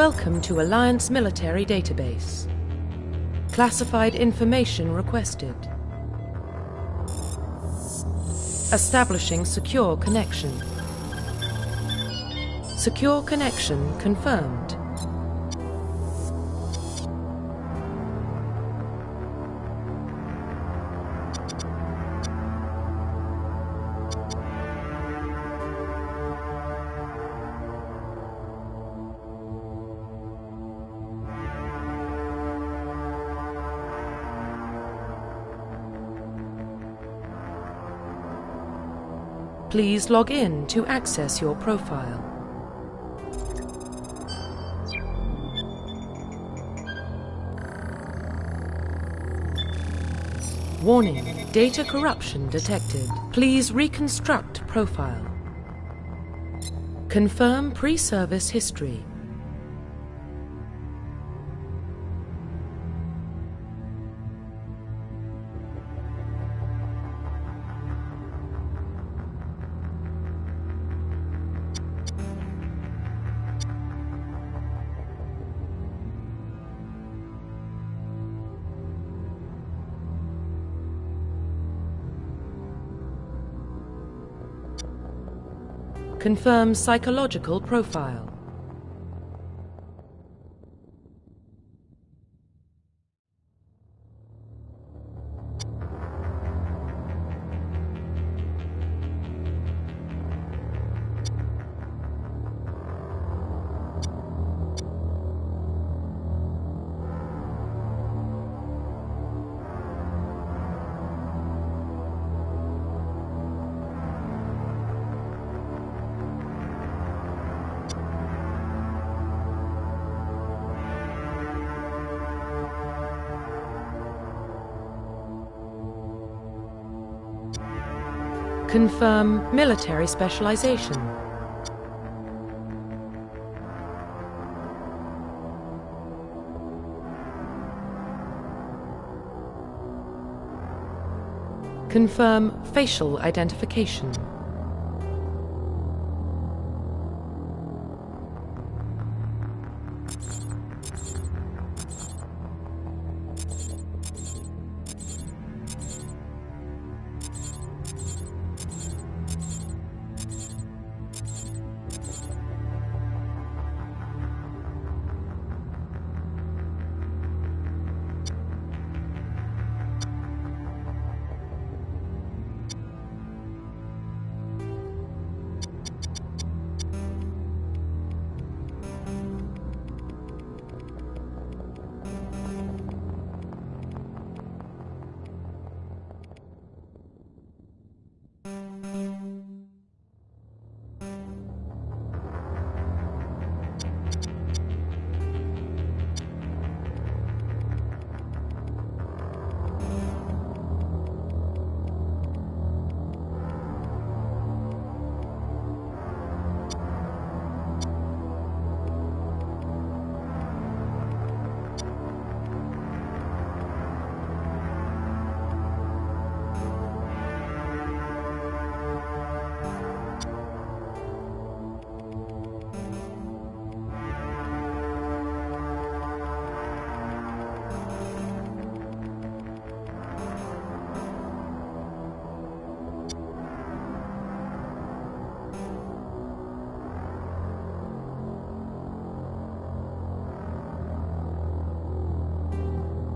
Welcome to Alliance Military Database. Classified information requested. Establishing secure connection. Secure connection confirmed. Please log in to access your profile. Warning, data corruption detected. Please reconstruct profile. Confirm pre-service history. Confirm psychological profile. Confirm military specialization. Confirm facial identification.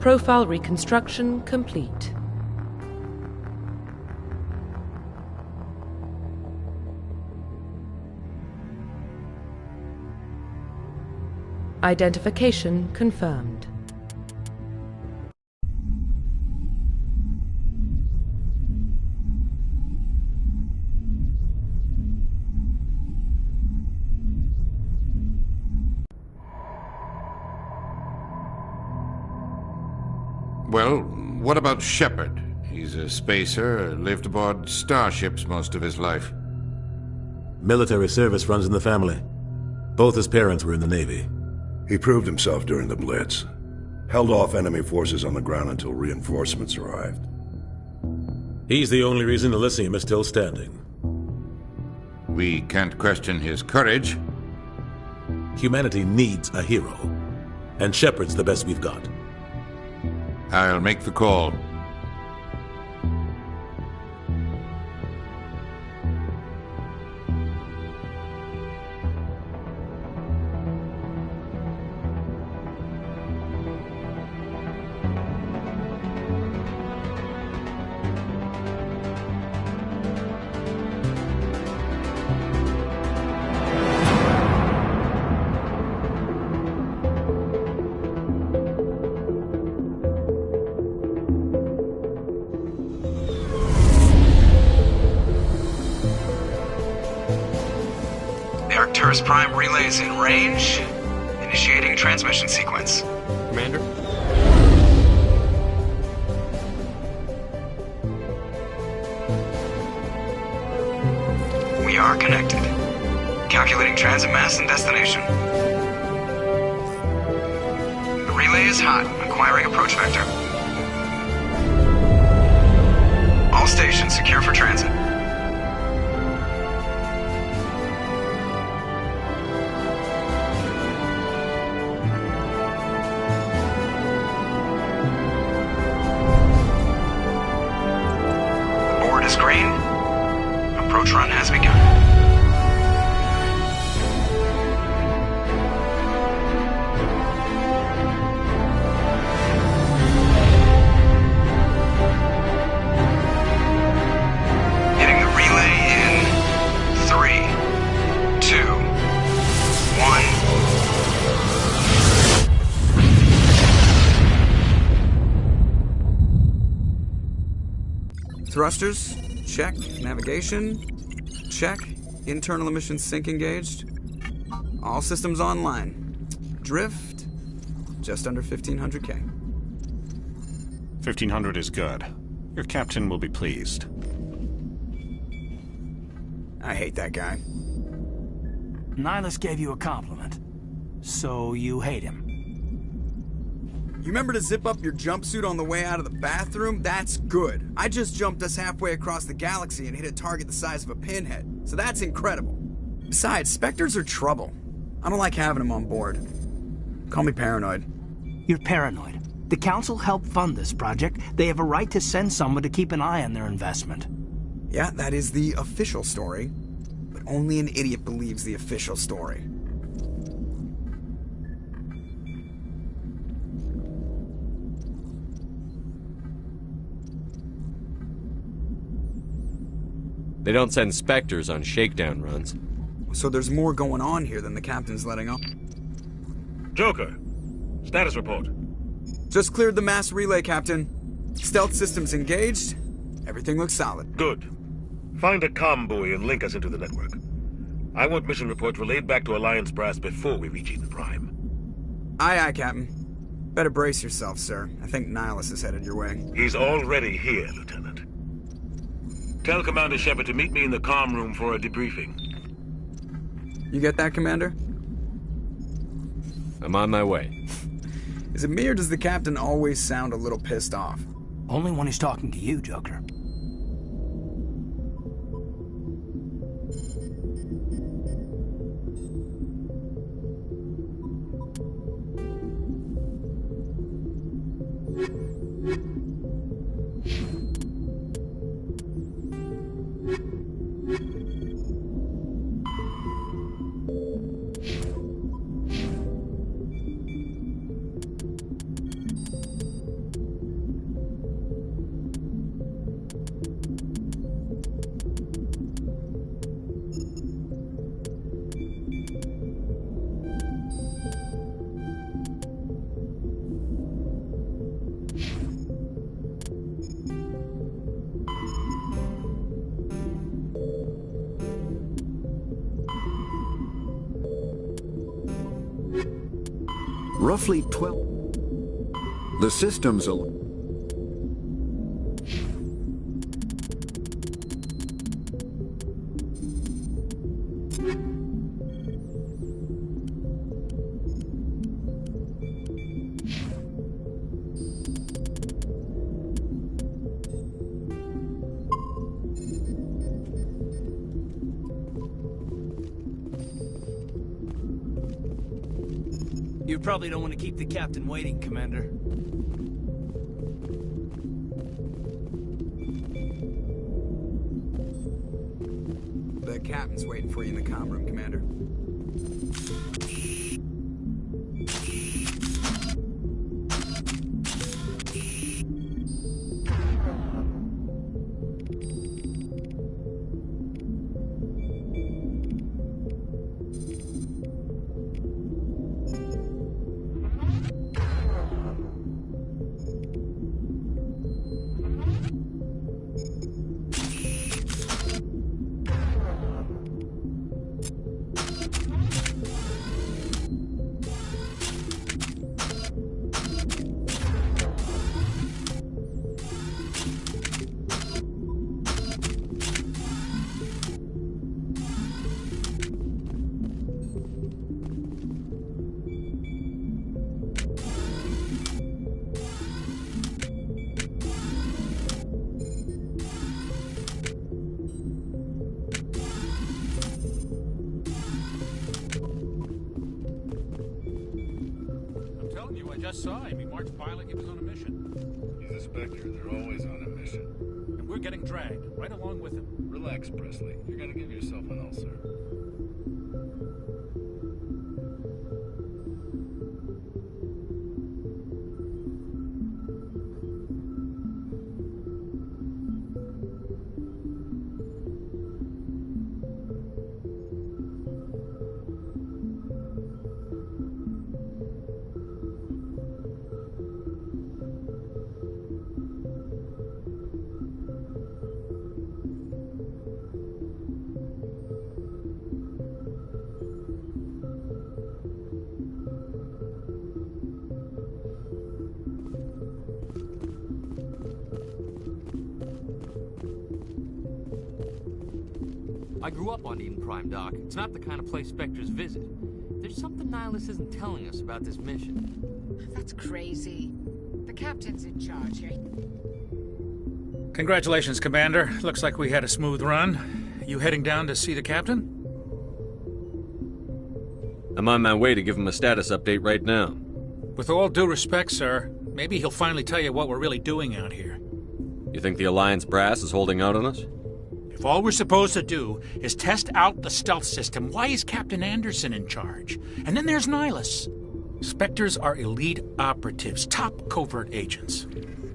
Profile reconstruction complete. Identification confirmed. Well, what about Shepard? He's a spacer, lived aboard starships most of his life. Military service runs in the family. Both his parents were in the Navy. He proved himself during the Blitz. Held off enemy forces on the ground until reinforcements arrived. He's the only reason Elysium is still standing. We can't question his courage. Humanity needs a hero. And Shepard's the best we've got. I'll make the call. Prime relays in range. Initiating transmission sequence. Commander? We are connected. Calculating transit mass and destination. The relay is hot. Acquiring approach vector. All stations secure for transit. Green. Approach run has begun. Hitting the relay in 3, 2, 1. Thrusters. Check. Navigation. Check. Internal emissions sync engaged. All systems online. Drift. Just under 1,500K. 1,500 is good. Your captain will be pleased. I hate that guy. Nihilus gave you a compliment. So you hate him. You remember to zip up your jumpsuit on the way out of the bathroom? That's good. I just jumped us halfway across the galaxy and hit a target the size of a pinhead. So that's incredible. Besides, Spectres are trouble. I don't like having them on board. Call me paranoid. You're paranoid. The Council helped fund this project. They have a right to send someone to keep an eye on their investment. Yeah, that is the official story. But only an idiot believes the official story. They don't send Spectres on shakedown runs. So there's more going on here than the captain's letting on. Joker, status report. Just cleared the mass relay, Captain. Stealth systems engaged. Everything looks solid. Good. Find a comm buoy and link us into the network. I want mission reports relayed back to Alliance Brass before we reach Eden Prime. Aye, aye, Captain. Better brace yourself, sir. I think Nihilus is headed your way. He's already here, Lieutenant. Tell Commander Shepard to meet me in the comm room for a debriefing. You get that, Commander? I'm on my way. Is it me or does the Captain always sound a little pissed off? Only when he's talking to you, Joker. Roughly 12. The systems alone. You probably don't want to keep the captain waiting, Commander. The captain's waiting for you in the comm room, Commander. I just saw him. He marched by like he was on a mission. He's a Spectre. They're always on a mission. And we're getting dragged, right along with him. Relax, Presley. You're gonna give yourself an ulcer. I grew up on Eden Prime, Doc. It's not the kind of place Spectres visit. There's something Nihilus isn't telling us about this mission. That's crazy. The captain's in charge here. Congratulations, Commander. Looks like we had a smooth run. You heading down to see the captain? I'm on my way to give him a status update right now. With all due respect, sir, maybe he'll finally tell you what we're really doing out here. You think the Alliance brass is holding out on us? If all we're supposed to do is test out the stealth system, why is Captain Anderson in charge? And then there's Nihilus. Spectres are elite operatives, top covert agents.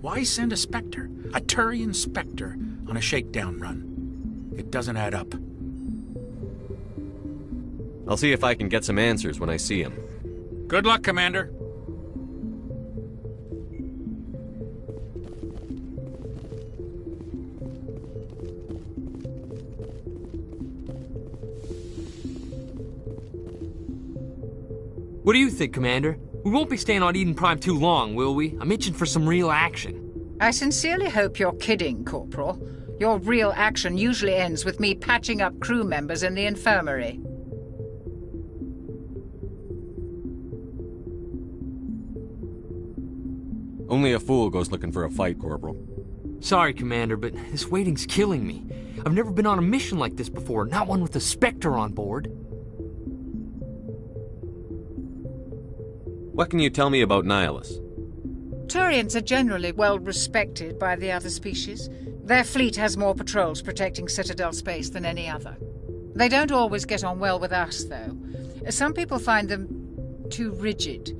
Why send a Spectre, a Turian Spectre, on a shakedown run? It doesn't add up. I'll see if I can get some answers when I see him. Good luck, Commander. What do you think, Commander? We won't be staying on Eden Prime too long, will we? I'm itching for some real action. I sincerely hope you're kidding, Corporal. Your real action usually ends with me patching up crew members in the infirmary. Only a fool goes looking for a fight, Corporal. Sorry, Commander, but this waiting's killing me. I've never been on a mission like this before, not one with a Spectre on board. What can you tell me about Nihilus? Turians are generally well respected by the other species. Their fleet has more patrols protecting Citadel space than any other. They don't always get on well with us, though. Some people find them too rigid.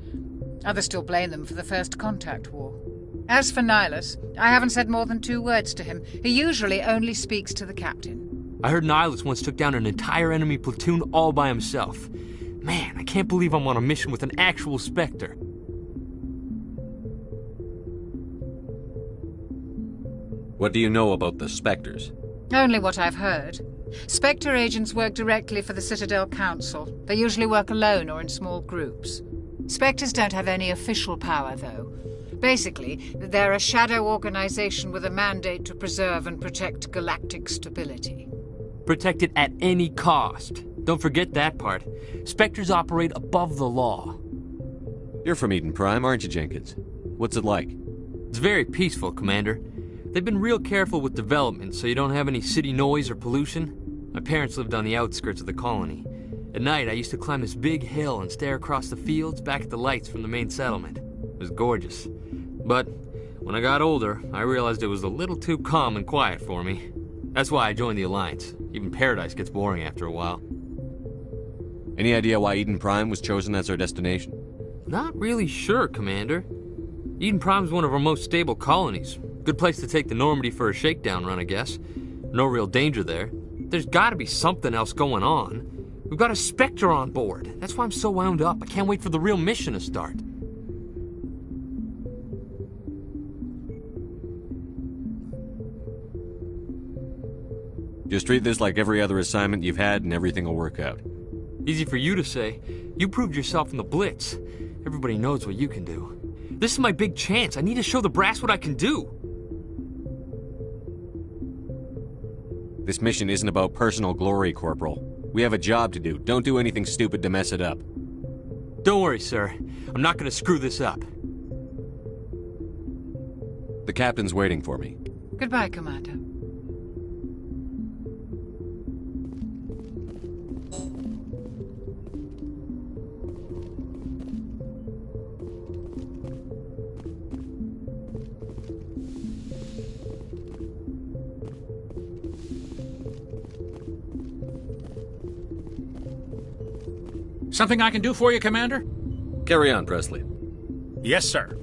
Others still blame them for the First Contact War. As for Nihilus, I haven't said more than 2 words to him. He usually only speaks to the captain. I heard Nihilus once took down an entire enemy platoon all by himself. Man, I can't believe I'm on a mission with an actual Spectre. What do you know about the Spectres? Only what I've heard. Spectre agents work directly for the Citadel Council. They usually work alone or in small groups. Spectres don't have any official power, though. Basically, they're a shadow organization with a mandate to preserve and protect galactic stability. Protect it at any cost. Don't forget that part. Spectres operate above the law. You're from Eden Prime, aren't you, Jenkins? What's it like? It's very peaceful, Commander. They've been real careful with development, so you don't have any city noise or pollution. My parents lived on the outskirts of the colony. At night, I used to climb this big hill and stare across the fields back at the lights from the main settlement. It was gorgeous. But when I got older, I realized it was a little too calm and quiet for me. That's why I joined the Alliance. Even Paradise gets boring after a while. Any idea why Eden Prime was chosen as our destination? Not really sure, Commander. Eden Prime's one of our most stable colonies. Good place to take the Normandy for a shakedown run, I guess. No real danger there. There's gotta be something else going on. We've got a Spectre on board. That's why I'm so wound up. I can't wait for the real mission to start. Just treat this like every other assignment you've had and everything will work out. Easy for you to say. You proved yourself in the Blitz. Everybody knows what you can do. This is my big chance. I need to show the brass what I can do. This mission isn't about personal glory, Corporal. We have a job to do. Don't do anything stupid to mess it up. Don't worry, sir. I'm not gonna screw this up. The captain's waiting for me. Goodbye, Commander. Something I can do for you, Commander? Carry on, Presley. Yes, sir.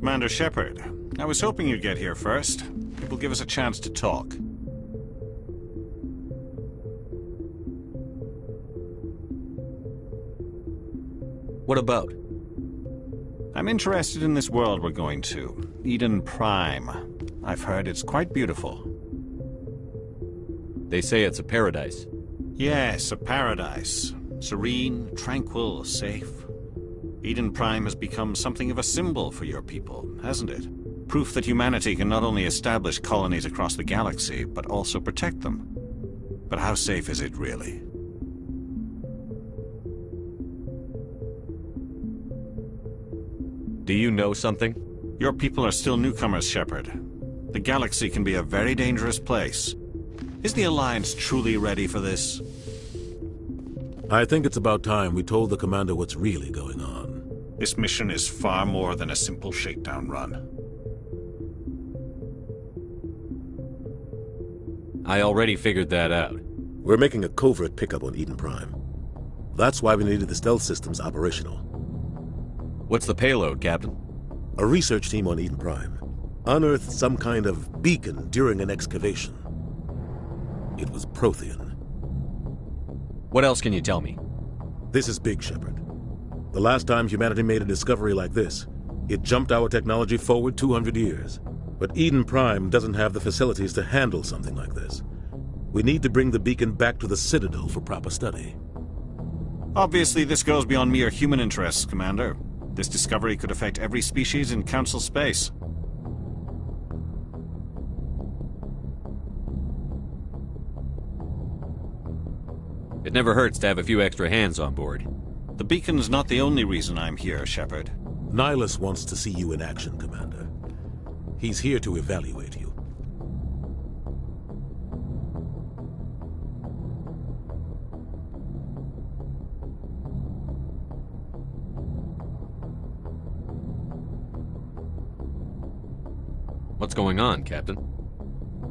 Commander Shepard, I was hoping you'd get here first. It will give us a chance to talk. What about? I'm interested in this world we're going to, Eden Prime. I've heard it's quite beautiful. They say it's a paradise. Yes, a paradise. Serene, tranquil, safe. Eden Prime has become something of a symbol for your people, hasn't it? Proof that humanity can not only establish colonies across the galaxy, but also protect them. But how safe is it, really? Do you know something? Your people are still newcomers, Shepard. The galaxy can be a very dangerous place. Is the Alliance truly ready for this? I think it's about time we told the Commander what's really going on. This mission is far more than a simple shakedown run. I already figured that out. We're making a covert pickup on Eden Prime. That's why we needed the stealth systems operational. What's the payload, Captain? A research team on Eden Prime unearthed some kind of beacon during an excavation. It was Prothean. What else can you tell me? This is big, Shepard. The last time humanity made a discovery like this, it jumped our technology forward 200 years. But Eden Prime doesn't have the facilities to handle something like this. We need to bring the beacon back to the Citadel for proper study. Obviously, this goes beyond mere human interests, Commander. This discovery could affect every species in Council space. It never hurts to have a few extra hands on board. The beacon's not the only reason I'm here, Shepard. Nihilus wants to see you in action, Commander. He's here to evaluate you. What's going on, Captain?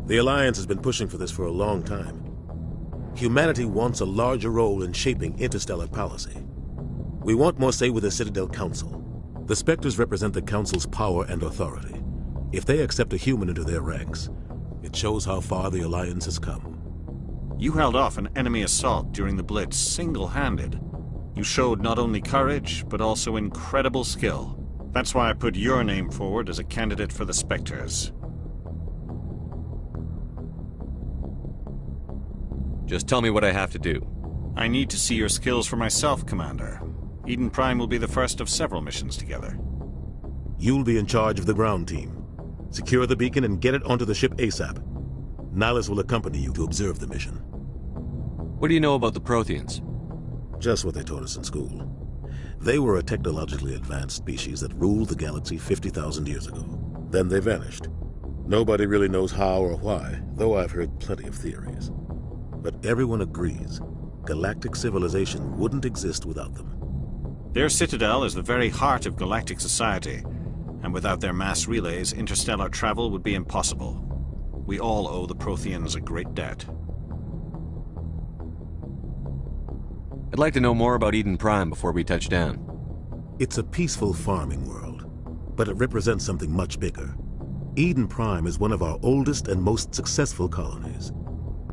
The Alliance has been pushing for this for a long time. Humanity wants a larger role in shaping interstellar policy. We want more say with the Citadel Council. The Spectres represent the Council's power and authority. If they accept a human into their ranks, it shows how far the Alliance has come. You held off an enemy assault during the Blitz single-handed. You showed not only courage, but also incredible skill. That's why I put your name forward as a candidate for the Spectres. Just tell me what I have to do. I need to see your skills for myself, Commander. Eden Prime will be the first of several missions together. You'll be in charge of the ground team. Secure the beacon and get it onto the ship ASAP. Nihilus will accompany you to observe the mission. What do you know about the Protheans? Just what they taught us in school. They were a technologically advanced species that ruled the galaxy 50,000 years ago. Then they vanished. Nobody really knows how or why, though I've heard plenty of theories. But everyone agrees, galactic civilization wouldn't exist without them. Their citadel is the very heart of galactic society, and without their mass relays, interstellar travel would be impossible. We all owe the Protheans a great debt. I'd like to know more about Eden Prime before we touch down. It's a peaceful farming world, but it represents something much bigger. Eden Prime is one of our oldest and most successful colonies.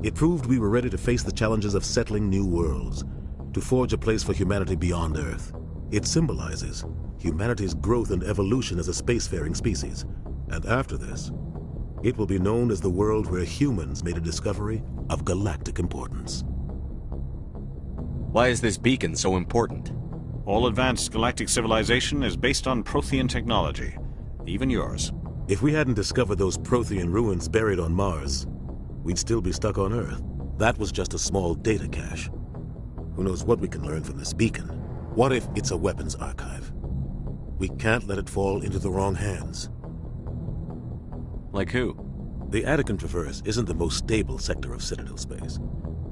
It proved we were ready to face the challenges of settling new worlds, to forge a place for humanity beyond Earth. It symbolizes humanity's growth and evolution as a spacefaring species. And after this, it will be known as the world where humans made a discovery of galactic importance. Why is this beacon so important? All advanced galactic civilization is based on Prothean technology, even yours. If we hadn't discovered those Prothean ruins buried on Mars, we'd still be stuck on Earth. That was just a small data cache. Who knows what we can learn from this beacon? What if it's a weapons archive? We can't let it fall into the wrong hands. Like who? The Attican Traverse isn't the most stable sector of Citadel space.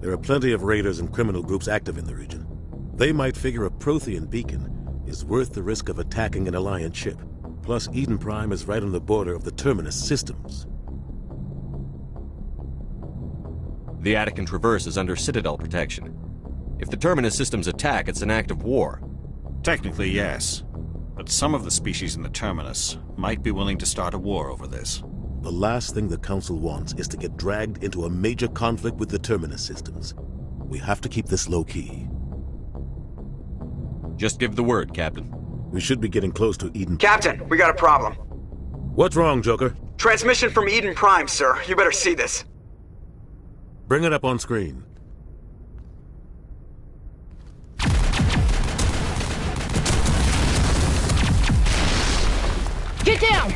There are plenty of raiders and criminal groups active in the region. They might figure a Prothean beacon is worth the risk of attacking an Alliance ship. Plus, Eden Prime is right on the border of the Terminus systems. The Attican Traverse is under Citadel protection. If the Terminus systems attack, it's an act of war. Technically, yes. But some of the species in the Terminus might be willing to start a war over this. The last thing the Council wants is to get dragged into a major conflict with the Terminus systems. We have to keep this low-key. Just give the word, Captain. We should be getting close to Eden... Captain, we got a problem. What's wrong, Joker? Transmission from Eden Prime, sir. You better see this. Bring it up on screen. Get down!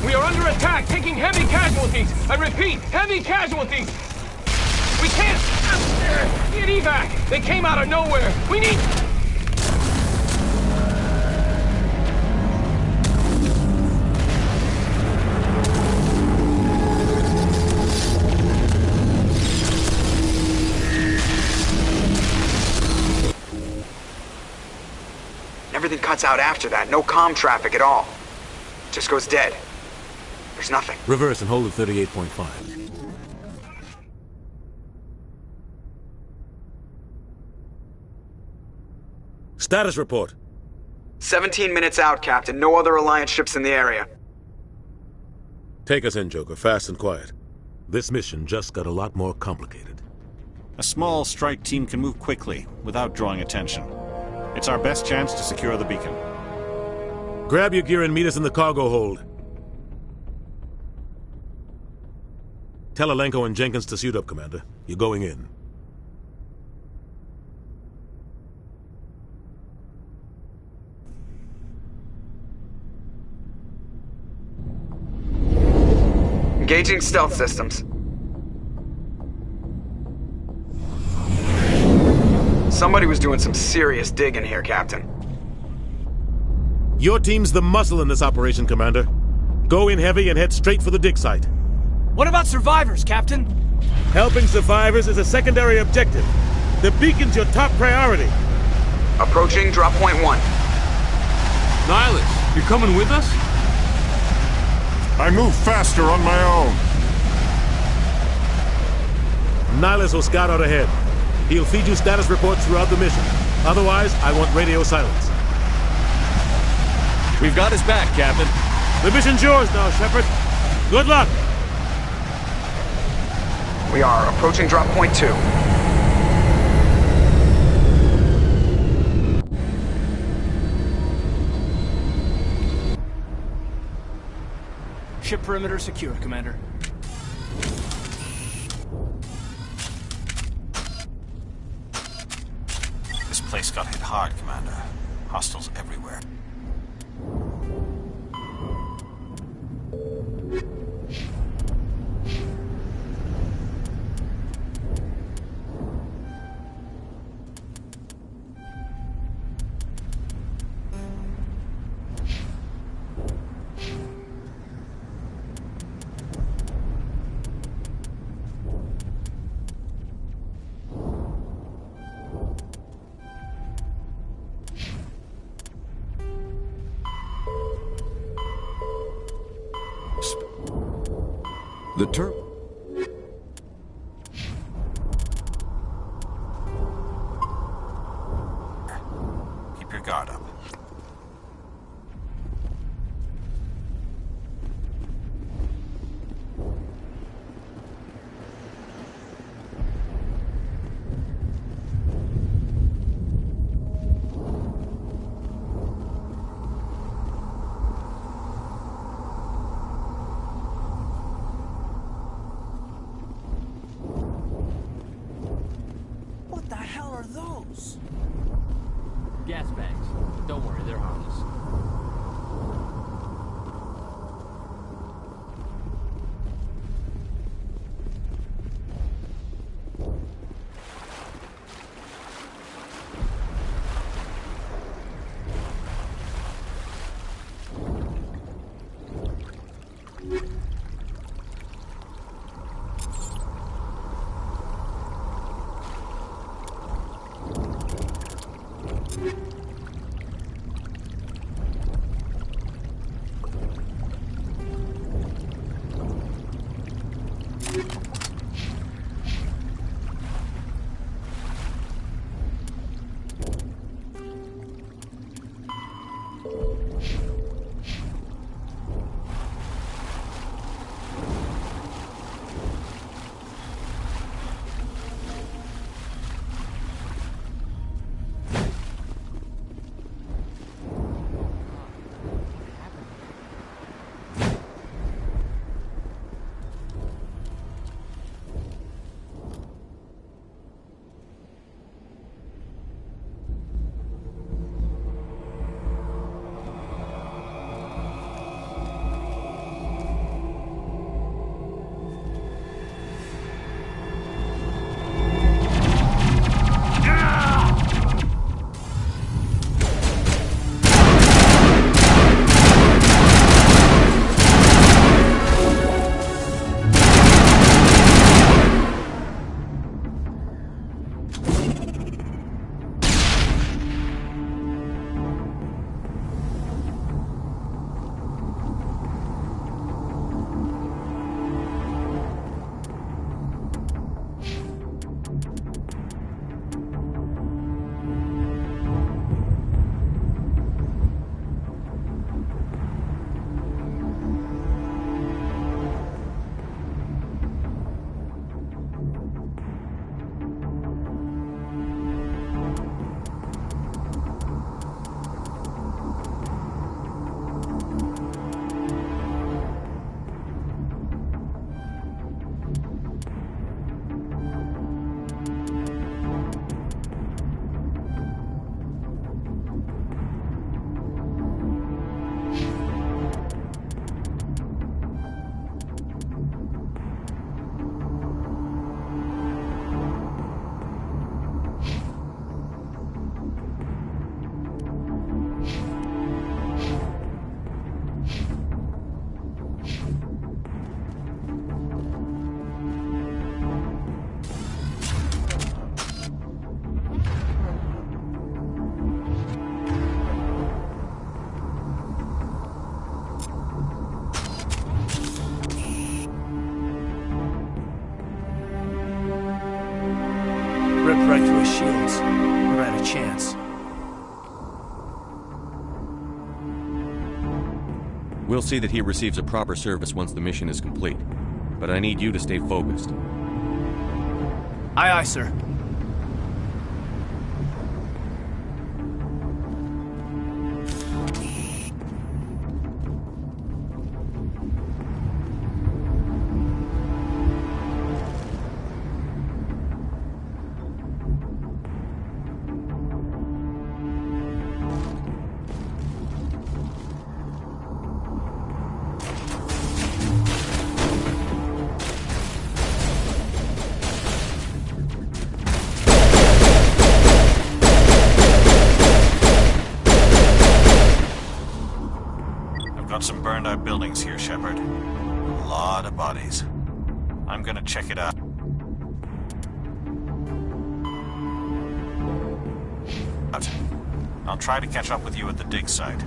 We are under attack, taking heavy casualties. I repeat, heavy casualties. We can't get evac. They came out of nowhere. We need... Everything cuts out after that. No comm traffic at all. Just goes dead. There's nothing. Reverse and hold at 38.5. Status report. 17 minutes out, Captain. No other Alliance ships in the area. Take us in, Joker. Fast and quiet. This mission just got a lot more complicated. A small strike team can move quickly, without drawing attention. It's our best chance to secure the beacon. Grab your gear and meet us in the cargo hold. Tell Alenko and Jenkins to suit up, Commander. You're going in. Engaging stealth systems. Somebody was doing some serious digging here, Captain. Your team's the muscle in this operation, Commander. Go in heavy and head straight for the dig site. What about survivors, Captain? Helping survivors is a secondary objective. The beacon's your top priority. Approaching drop point 1. Nihilus, you're coming with us? I move faster on my own. Nihilus will scout out ahead. He'll feed you status reports throughout the mission. Otherwise, I want radio silence. We've got his back, Captain. The mission's yours now, Shepard. Good luck! We are approaching drop point 2. Ship perimeter secure, Commander. This place got hit hard, Commander. Hostiles everywhere. The turret. Keep your guard up. What the hell are those? Gas bags. Don't worry, they're harmless. Ripped right through his shields. Never had a chance. We'll see that he receives a proper service once the mission is complete. But I need you to stay focused. Aye, aye, sir. Some burned out buildings here, Shepard. A lot of bodies. I'm gonna check it out. I'll try to catch up with you at the dig site.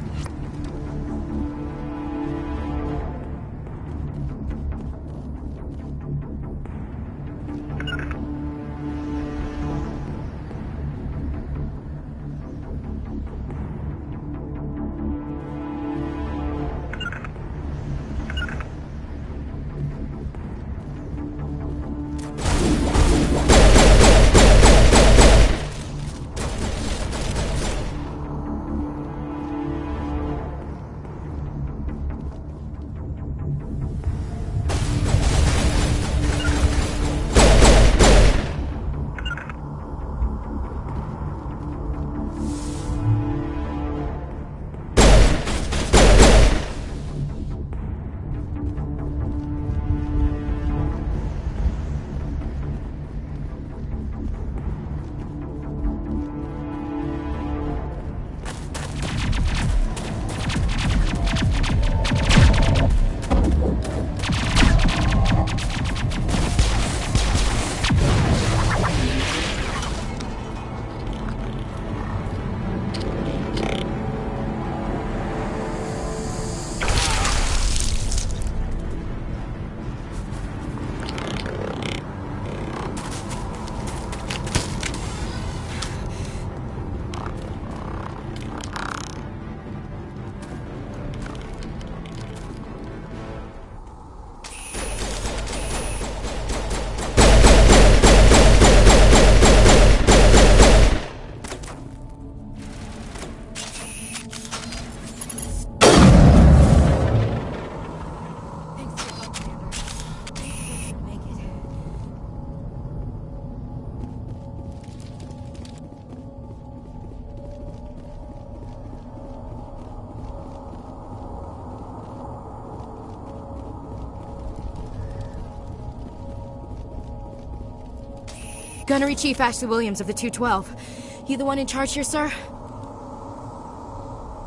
Gunnery Chief Ashley Williams of the 212. You the one in charge here, sir?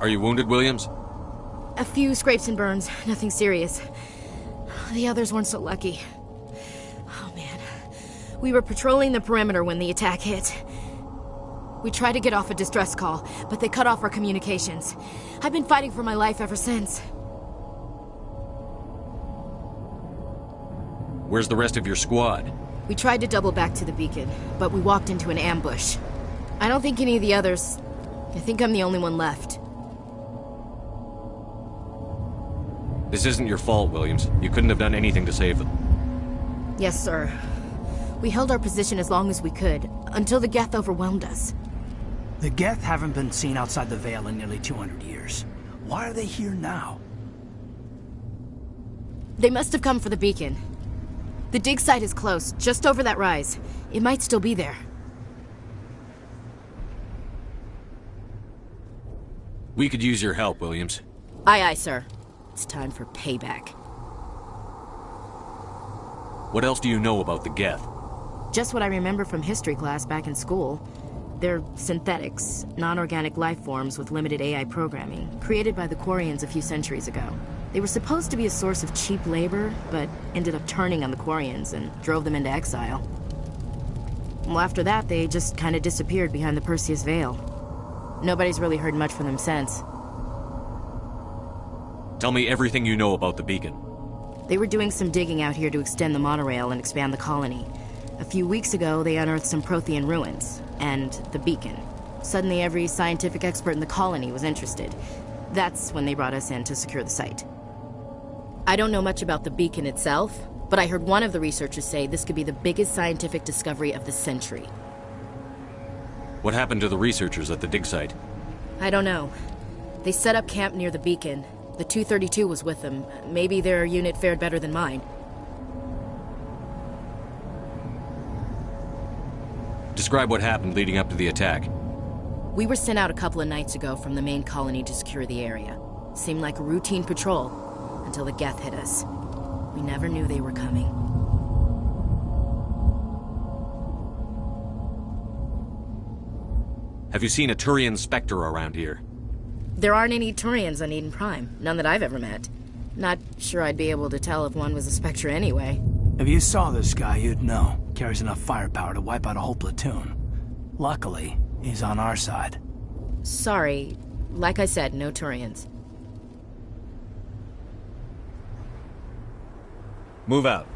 Are you wounded, Williams? A few scrapes and burns, nothing serious. The others weren't so lucky. Oh man. We were patrolling the perimeter when the attack hit. We tried to get off a distress call, but they cut off our communications. I've been fighting for my life ever since. Where's the rest of your squad? We tried to double back to the beacon, but we walked into an ambush. I don't think any of the others... I think I'm the only one left. This isn't your fault, Williams. You couldn't have done anything to save them. Yes, sir. We held our position as long as we could, until the Geth overwhelmed us. The Geth haven't been seen outside the Veil in nearly 200 years. Why are they here now? They must have come for the beacon. The dig site is close, just over that rise. It might still be there. We could use your help, Williams. Aye, aye, sir. It's time for payback. What else do you know about the Geth? Just what I remember from history class back in school. They're synthetics, non-organic life forms with limited AI programming, created by the Quarians a few centuries ago. They were supposed to be a source of cheap labor, but ended up turning on the Quarians and drove them into exile. Well, after that, they just kind of disappeared behind the Perseus Veil. Nobody's really heard much from them since. Tell me everything you know about the beacon. They were doing some digging out here to extend the monorail and expand the colony. A few weeks ago, they unearthed some Prothean ruins, and the beacon. Suddenly, every scientific expert in the colony was interested. That's when they brought us in to secure the site. I don't know much about the beacon itself, but I heard one of the researchers say this could be the biggest scientific discovery of the century. What happened to the researchers at the dig site? I don't know. They set up camp near the beacon. The 232 was with them. Maybe their unit fared better than mine. Describe what happened leading up to the attack. We were sent out a couple of nights ago from the main colony to secure the area. Seemed like a routine patrol, until the Geth hit us. We never knew they were coming. Have you seen a Turian Spectre around here? There aren't any Turians on Eden Prime. None that I've ever met. Not sure I'd be able to tell if one was a Spectre anyway. If you saw this guy, you'd know. Carries enough firepower to wipe out a whole platoon. Luckily, he's on our side. Sorry. Like I said, no Turians. Move out.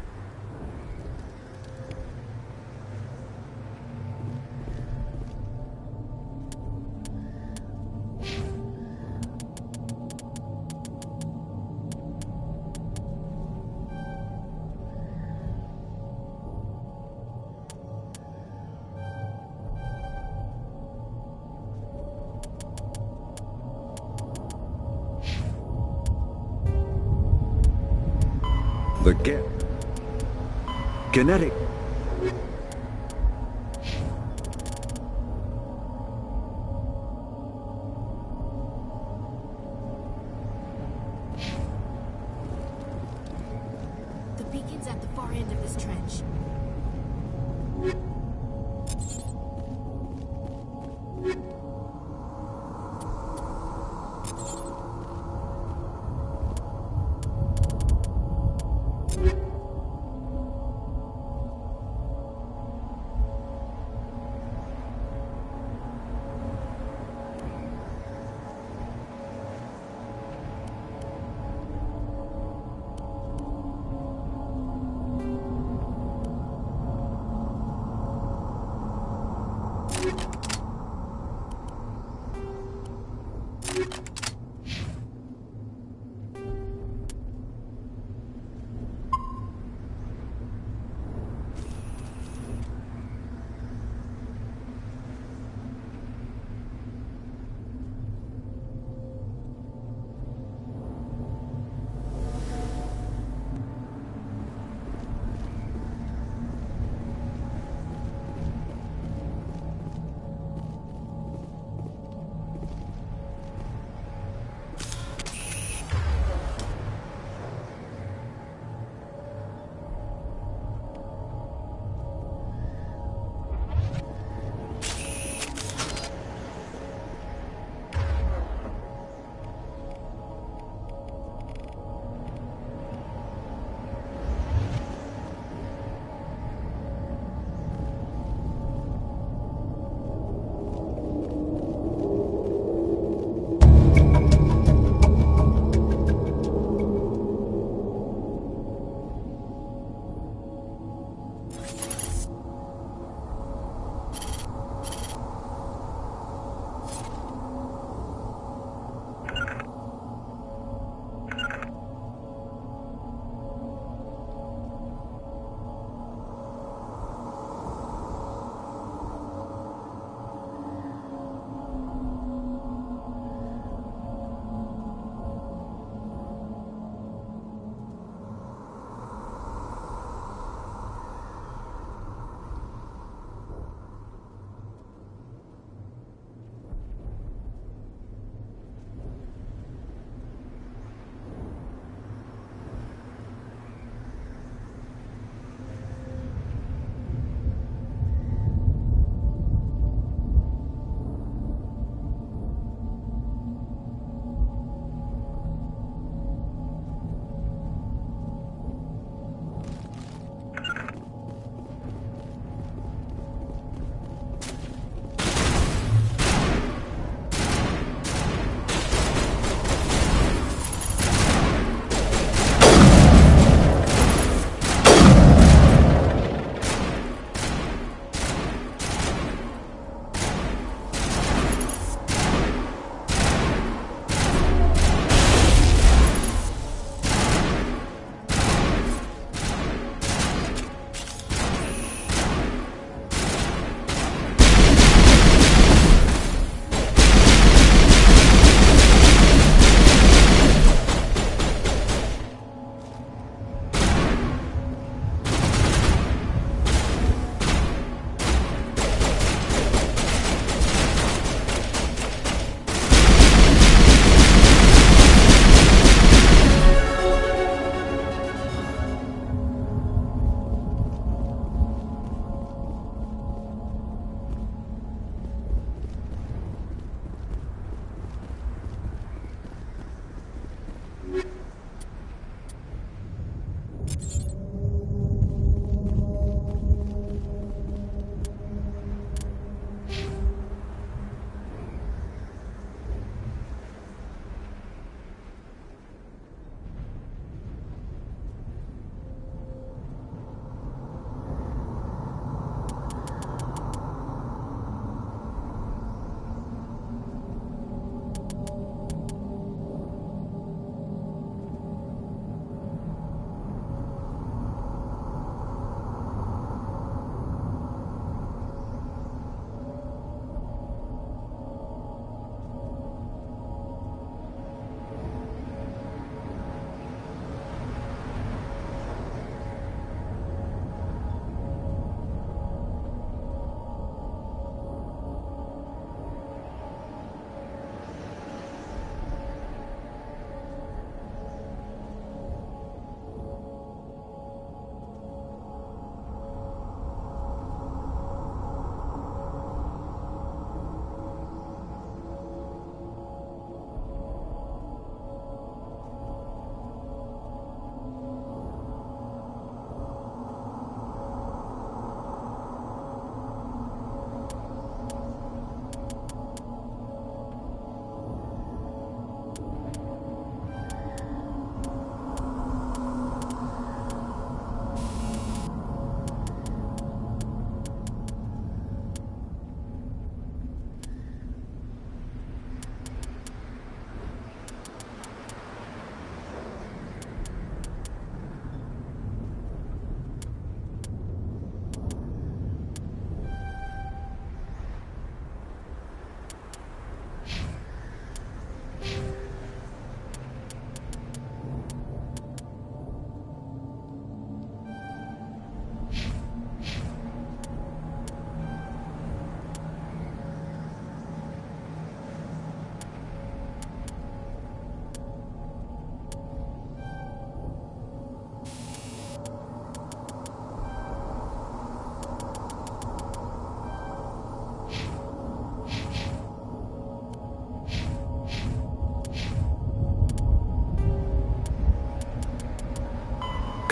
The kinetic. The beacon's at the far end of this trench.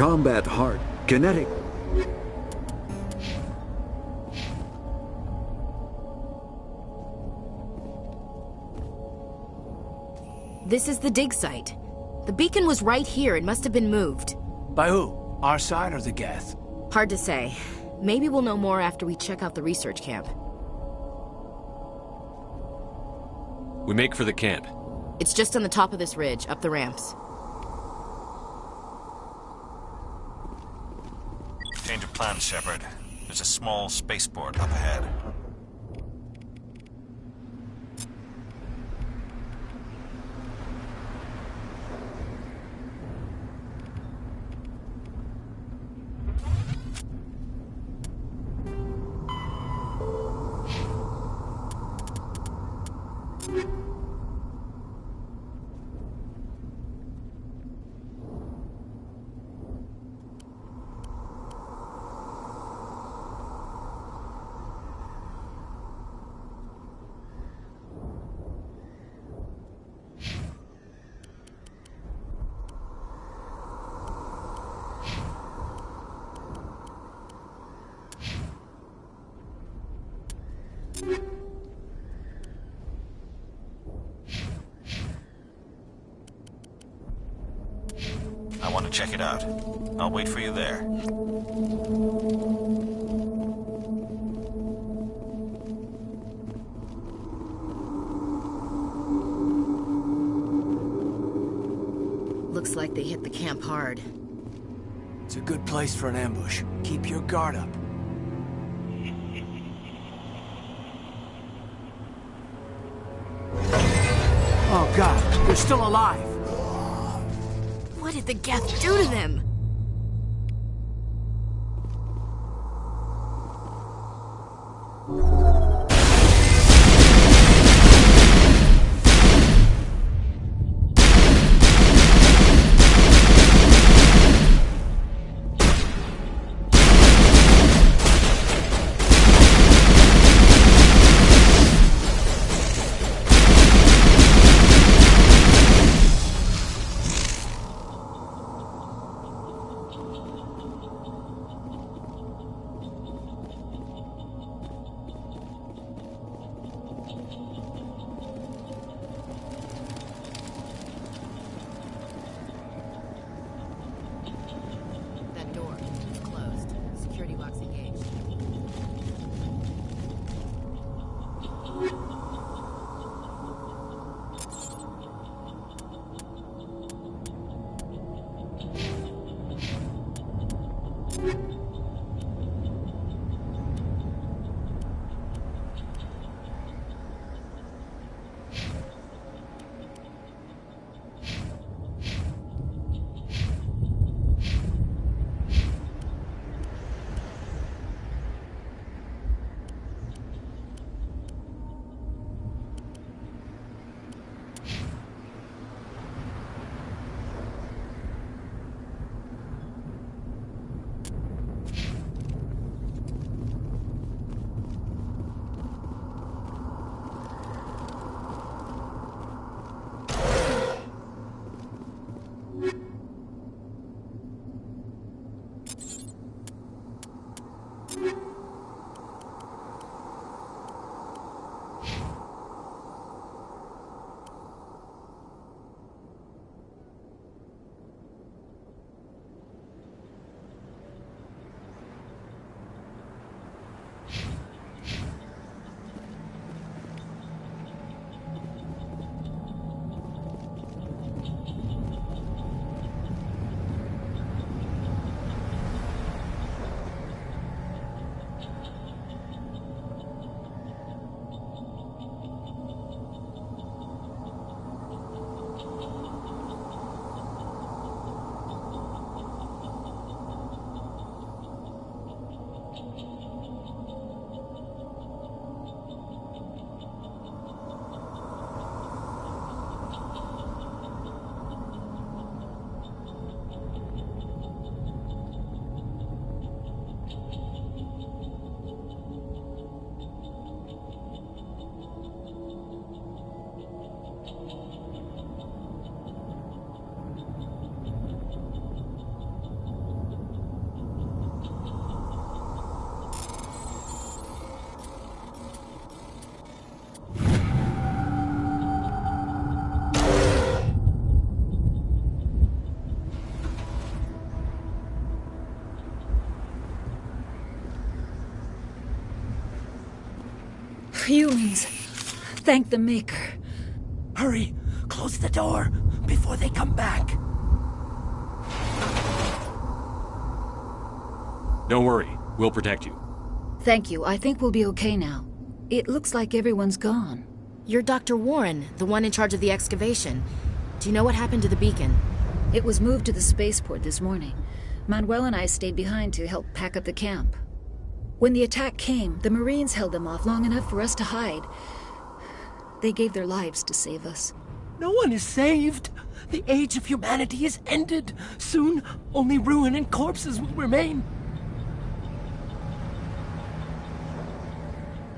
Combat heart. Kinetic. This is the dig site. The beacon was right here. It must have been moved. By who? Our side or the Geth? Hard to say. Maybe we'll know more after we check out the research camp. We make for the camp. It's just on the top of this ridge, up the ramps. Change of plans, Shepard. There's a small spaceport up ahead. I want to check it out. I'll wait for you there. Looks like they hit the camp hard. It's a good place for an ambush. Keep your guard up. Oh God, they're still alive! What did the Geth do to them? Humans. Thank the Maker. Hurry! Close the door before they come back. Don't worry. We'll protect you. Thank you. I think we'll be okay now. It looks like everyone's gone. You're Dr. Warren, the one in charge of the excavation. Do you know what happened to the beacon? It was moved to the spaceport this morning. Manuel and I stayed behind to help pack up the camp. When the attack came, the Marines held them off long enough for us to hide. They gave their lives to save us. No one is saved. The age of humanity is ended. Soon, only ruin and corpses will remain.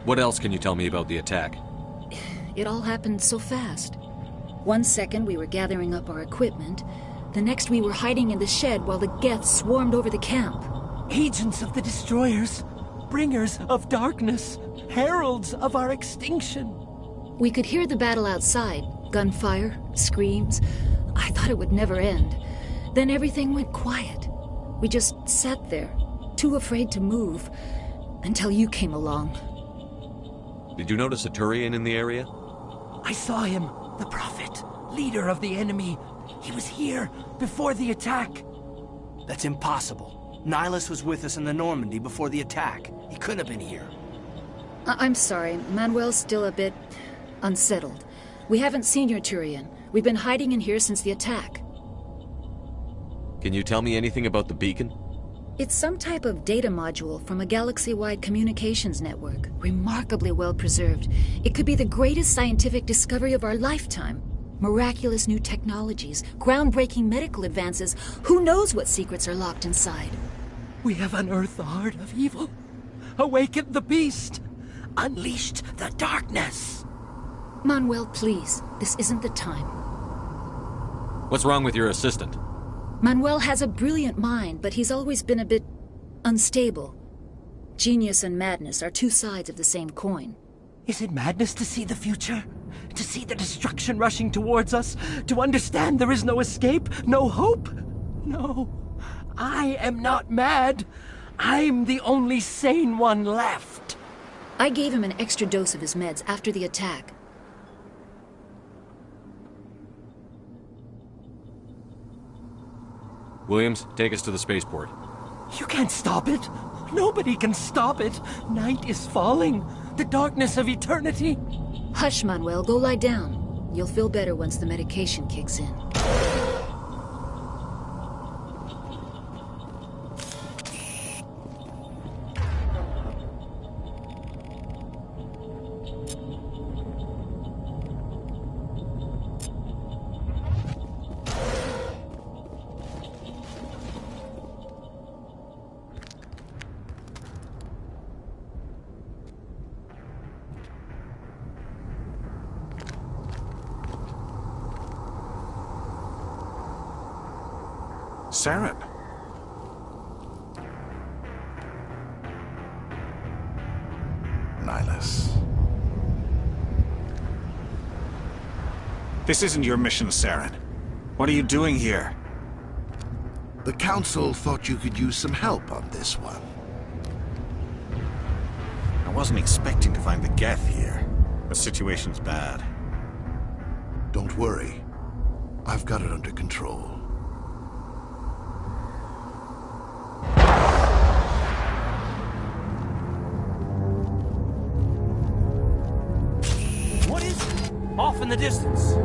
What else can you tell me about the attack? It all happened so fast. 1 second we were gathering up our equipment. The next we were hiding in the shed while the Geth swarmed over the camp. Agents of the Destroyers. Bringers of darkness. Heralds of our extinction. We could hear the battle outside. Gunfire, screams. I thought it would never end. Then everything went quiet. We just sat there, too afraid to move, until you came along. Did you notice a Turian in the area? I saw him, the Prophet, leader of the enemy. He was here before the attack. That's impossible. Nihilus was with us in the Normandy before the attack. He couldn't have been here. I'm sorry. Manuel's still a bit unsettled. We haven't seen your Turian. We've been hiding in here since the attack. Can you tell me anything about the beacon? It's some type of data module from a galaxy-wide communications network. Remarkably well preserved. It could be the greatest scientific discovery of our lifetime. Miraculous new technologies, groundbreaking medical advances. Who knows what secrets are locked inside? We have unearthed the heart of evil. Awakened the beast. Unleashed the darkness. Manuel, please. This isn't the time. What's wrong with your assistant? Manuel has a brilliant mind, but he's always been a bit unstable. Genius and madness are two sides of the same coin. Is it madness to see the future? To see the destruction rushing towards us? To understand there is no escape? No hope? No. I am not mad. I'm the only sane one left. I gave him an extra dose of his meds after the attack. Williams, take us to the spaceport. You can't stop it. Nobody can stop it. Night is falling. The darkness of eternity. Hush, Manuel. Go lie down. You'll feel better once the medication kicks in. Saren. Nihilus. This isn't your mission, Saren. What are you doing here? The Council thought you could use some help on this one. I wasn't expecting to find the Geth here. The situation's bad. Don't worry. I've got it under control. What is it? Off in the distance.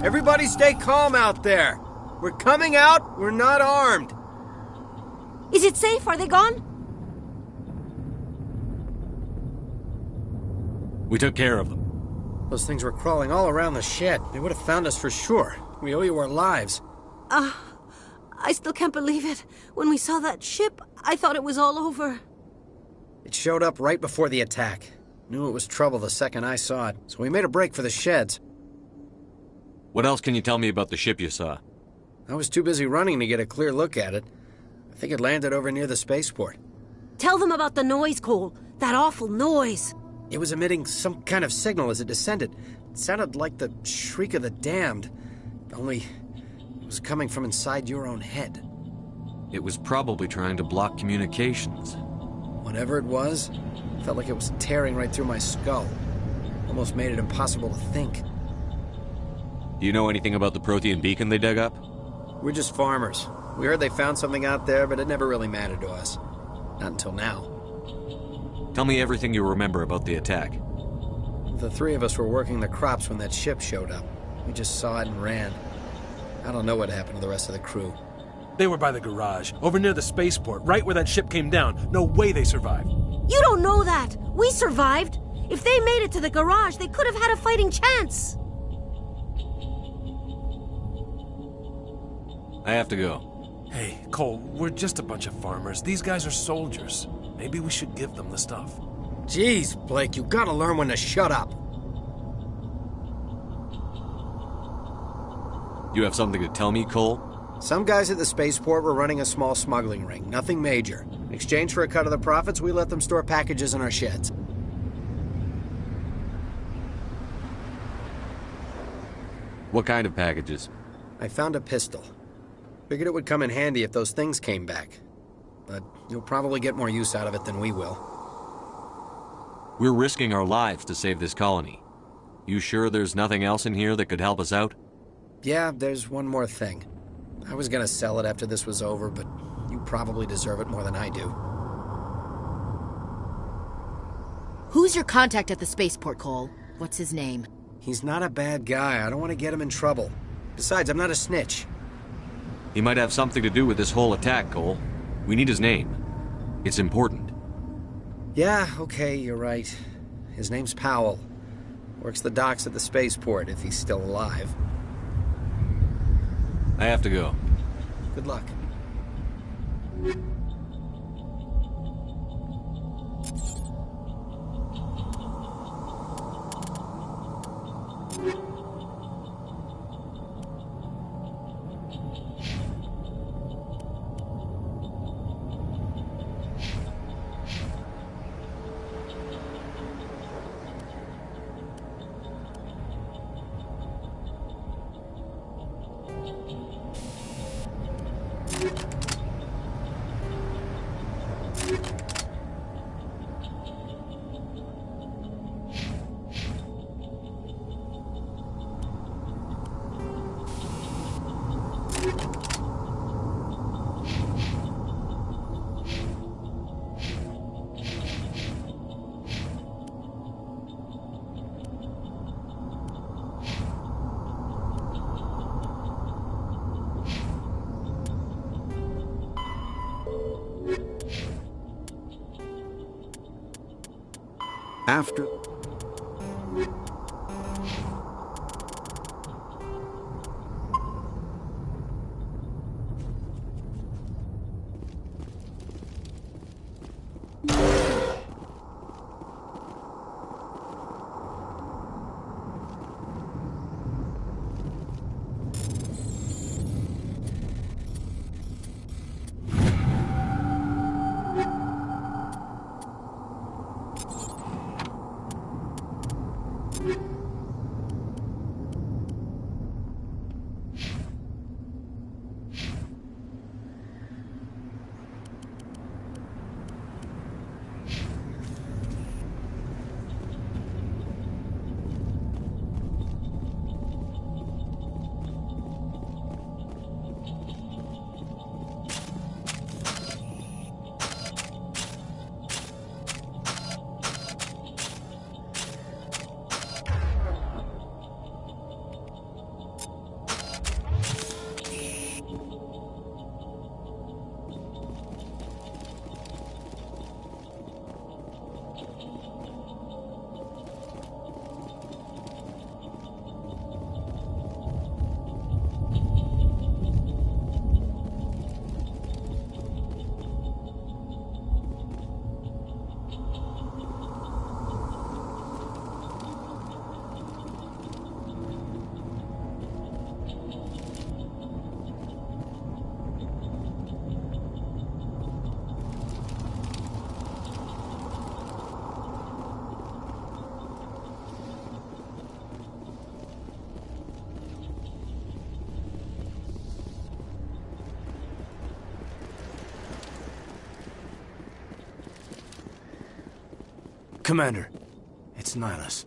Everybody stay calm out there. We're coming out, we're not armed. Is it safe? Are they gone? We took care of them. Those things were crawling all around the shed. They would have found us for sure. We owe you our lives. I still can't believe it. When we saw that ship, I thought it was all over. It showed up right before the attack. Knew it was trouble the second I saw it, so we made a break for the sheds. What else can you tell me about the ship you saw? I was too busy running to get a clear look at it. I think it landed over near the spaceport. Tell them about the noise, Cole. That awful noise. It was emitting some kind of signal as it descended. It sounded like the shriek of the damned, only it was coming from inside your own head. It was probably trying to block communications. Whatever it was, felt like it was tearing right through my skull. Almost made it impossible to think. Do you know anything about the Protean beacon they dug up? We're just farmers. We heard they found something out there, but it never really mattered to us. Not until now. Tell me everything you remember about the attack. The three of us were working the crops when that ship showed up. We just saw it and ran. I don't know what happened to the rest of the crew. They were by the garage, over near the spaceport, right where that ship came down. No way they survived. You don't know that. We survived. If they made it to the garage, they could have had a fighting chance. I have to go. Hey, Cole, we're just a bunch of farmers. These guys are soldiers. Maybe we should give them the stuff. Jeez, Blake, you gotta learn when to shut up. You have something to tell me, Cole? Some guys at the spaceport were running a small smuggling ring, nothing major. In exchange for a cut of the profits, we let them store packages in our sheds. What kind of packages? I found a pistol. Figured it would come in handy if those things came back. But you'll probably get more use out of it than we will. We're risking our lives to save this colony. You sure there's nothing else in here that could help us out? Yeah, there's one more thing. I was gonna sell it after this was over, but you probably deserve it more than I do. Who's your contact at the spaceport, Cole? What's his name? He's not a bad guy. I don't want to get him in trouble. Besides, I'm not a snitch. He might have something to do with this whole attack, Cole. We need his name. It's important. Yeah, okay, you're right. His name's Powell. Works the docks at the spaceport, if he's still alive. I have to go. Good luck. After... Commander, it's Nihilus.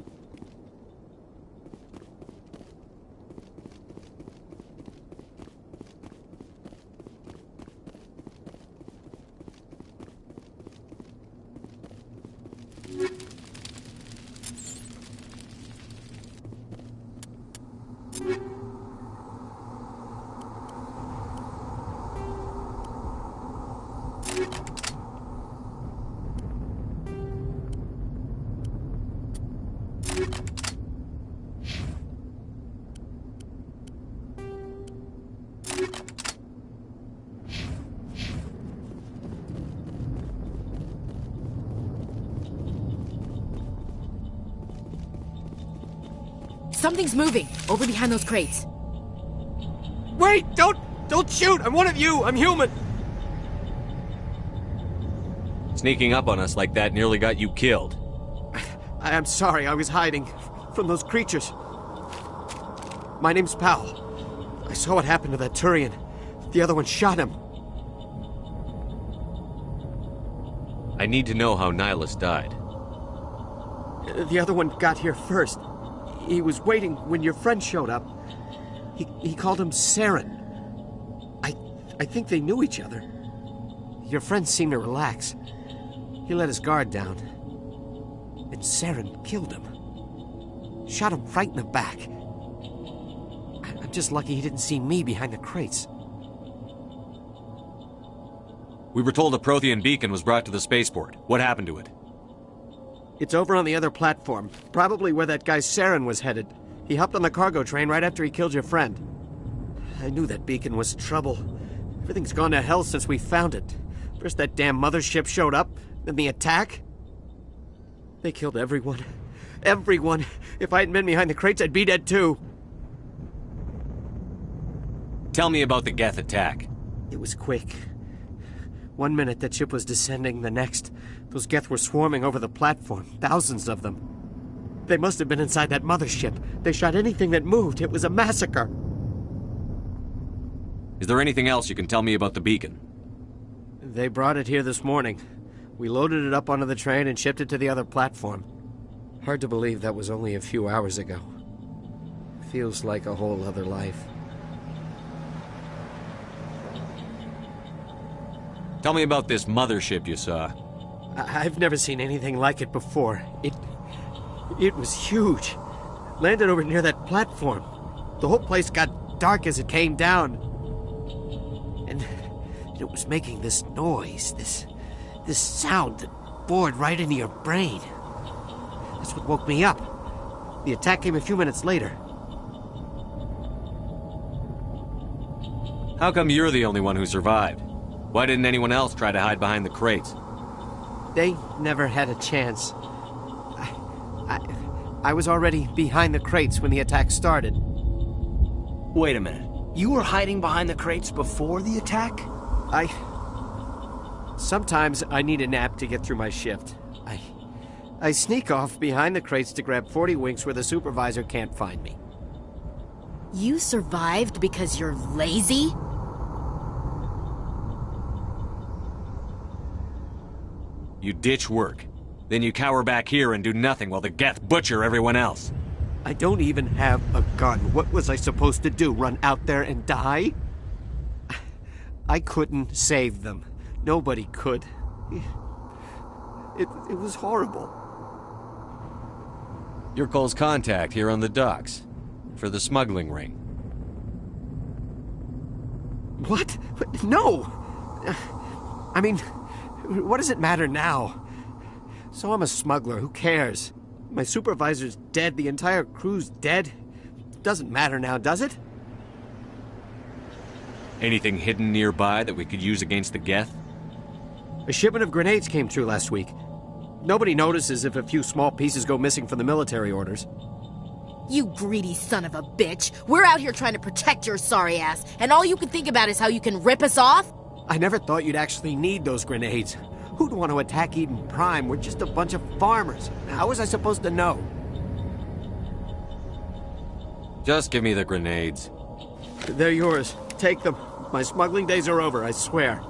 Something's moving, over behind those crates. Wait! Don't shoot! I'm one of you! I'm human! Sneaking up on us like that nearly got you killed. I'm sorry, I was hiding from those creatures. My name's Powell. I saw what happened to that Turian. The other one shot him. I need to know how Nihilus died. The other one got here first. He was waiting when your friend showed up. He called him Saren. I think they knew each other. Your friend seemed to relax. He let his guard down. And Saren killed him. Shot him right in the back. I'm just lucky he didn't see me behind the crates. We were told a Prothean beacon was brought to the spaceport. What happened to it? It's over on the other platform, probably where that guy Saren was headed. He hopped on the cargo train right after he killed your friend. I knew that beacon was trouble. Everything's gone to hell since we found it. First that damn mothership showed up, then the attack. They killed everyone. Everyone. If I hadn't been behind the crates, I'd be dead too. Tell me about the Geth attack. It was quick. 1 minute that ship was descending, the next, those Geth were swarming over the platform, thousands of them. They must have been inside that mothership. They shot anything that moved. It was a massacre. Is there anything else you can tell me about the beacon? They brought it here this morning. We loaded it up onto the train and shipped it to the other platform. Hard to believe that was only a few hours ago. Feels like a whole other life. Tell me about this mothership you saw. I've never seen anything like it before. It was huge. Landed over near that platform. The whole place got dark as it came down. And it was making this noise, this sound that bored right into your brain. That's what woke me up. The attack came a few minutes later. How come you're the only one who survived? Why didn't anyone else try to hide behind the crates? They never had a chance. I was already behind the crates when the attack started. Wait a minute. You were hiding behind the crates before the attack? Sometimes I need a nap to get through my shift. I sneak off behind the crates to grab 40 winks where the supervisor can't find me. You survived because you're lazy? You ditch work. Then you cower back here and do nothing while the Geth butcher everyone else. I don't even have a gun. What was I supposed to do? Run out there and die? I couldn't save them. Nobody could. It was horrible. You're Cole's contact here on the docks. For the smuggling ring. What? No! I mean, what does it matter now? So I'm a smuggler, who cares? My supervisor's dead, the entire crew's dead. Doesn't matter now, does it? Anything hidden nearby that we could use against the Geth? A shipment of grenades came through last week. Nobody notices if a few small pieces go missing from the military orders. You greedy son of a bitch. We're out here trying to protect your sorry ass, and all you can think about is how you can rip us off? I never thought you'd actually need those grenades. Who'd want to attack Eden Prime? We're just a bunch of farmers. How was I supposed to know? Just give me the grenades. They're yours. Take them. My smuggling days are over, I swear.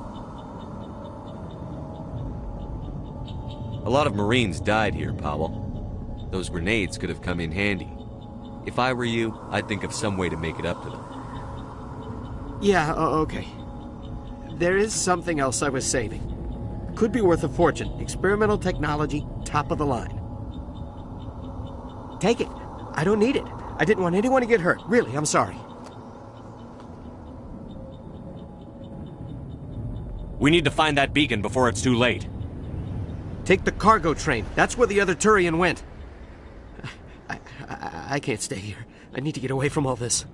A lot of Marines died here, Powell. Those grenades could have come in handy. If I were you, I'd think of some way to make it up to them. Yeah, okay. There is something else I was saving. Could be worth a fortune. Experimental technology, top of the line. Take it. I don't need it. I didn't want anyone to get hurt. Really, I'm sorry. We need to find that beacon before it's too late. Take the cargo train. That's where the other Turian went. I can't stay here. I need to get away from all this.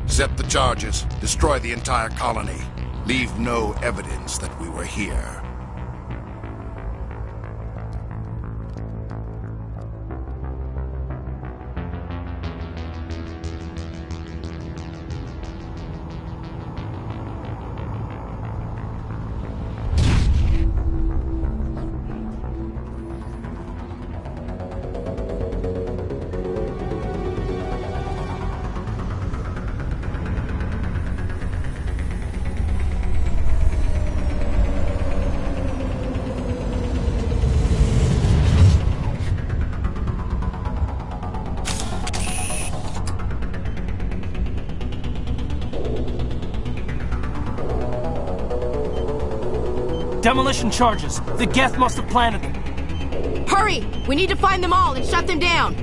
Set the charges. Destroy the entire colony. Leave no evidence that we were here. Demolition charges. The Geth must have planted them. Hurry! We need to find them all and shut them down!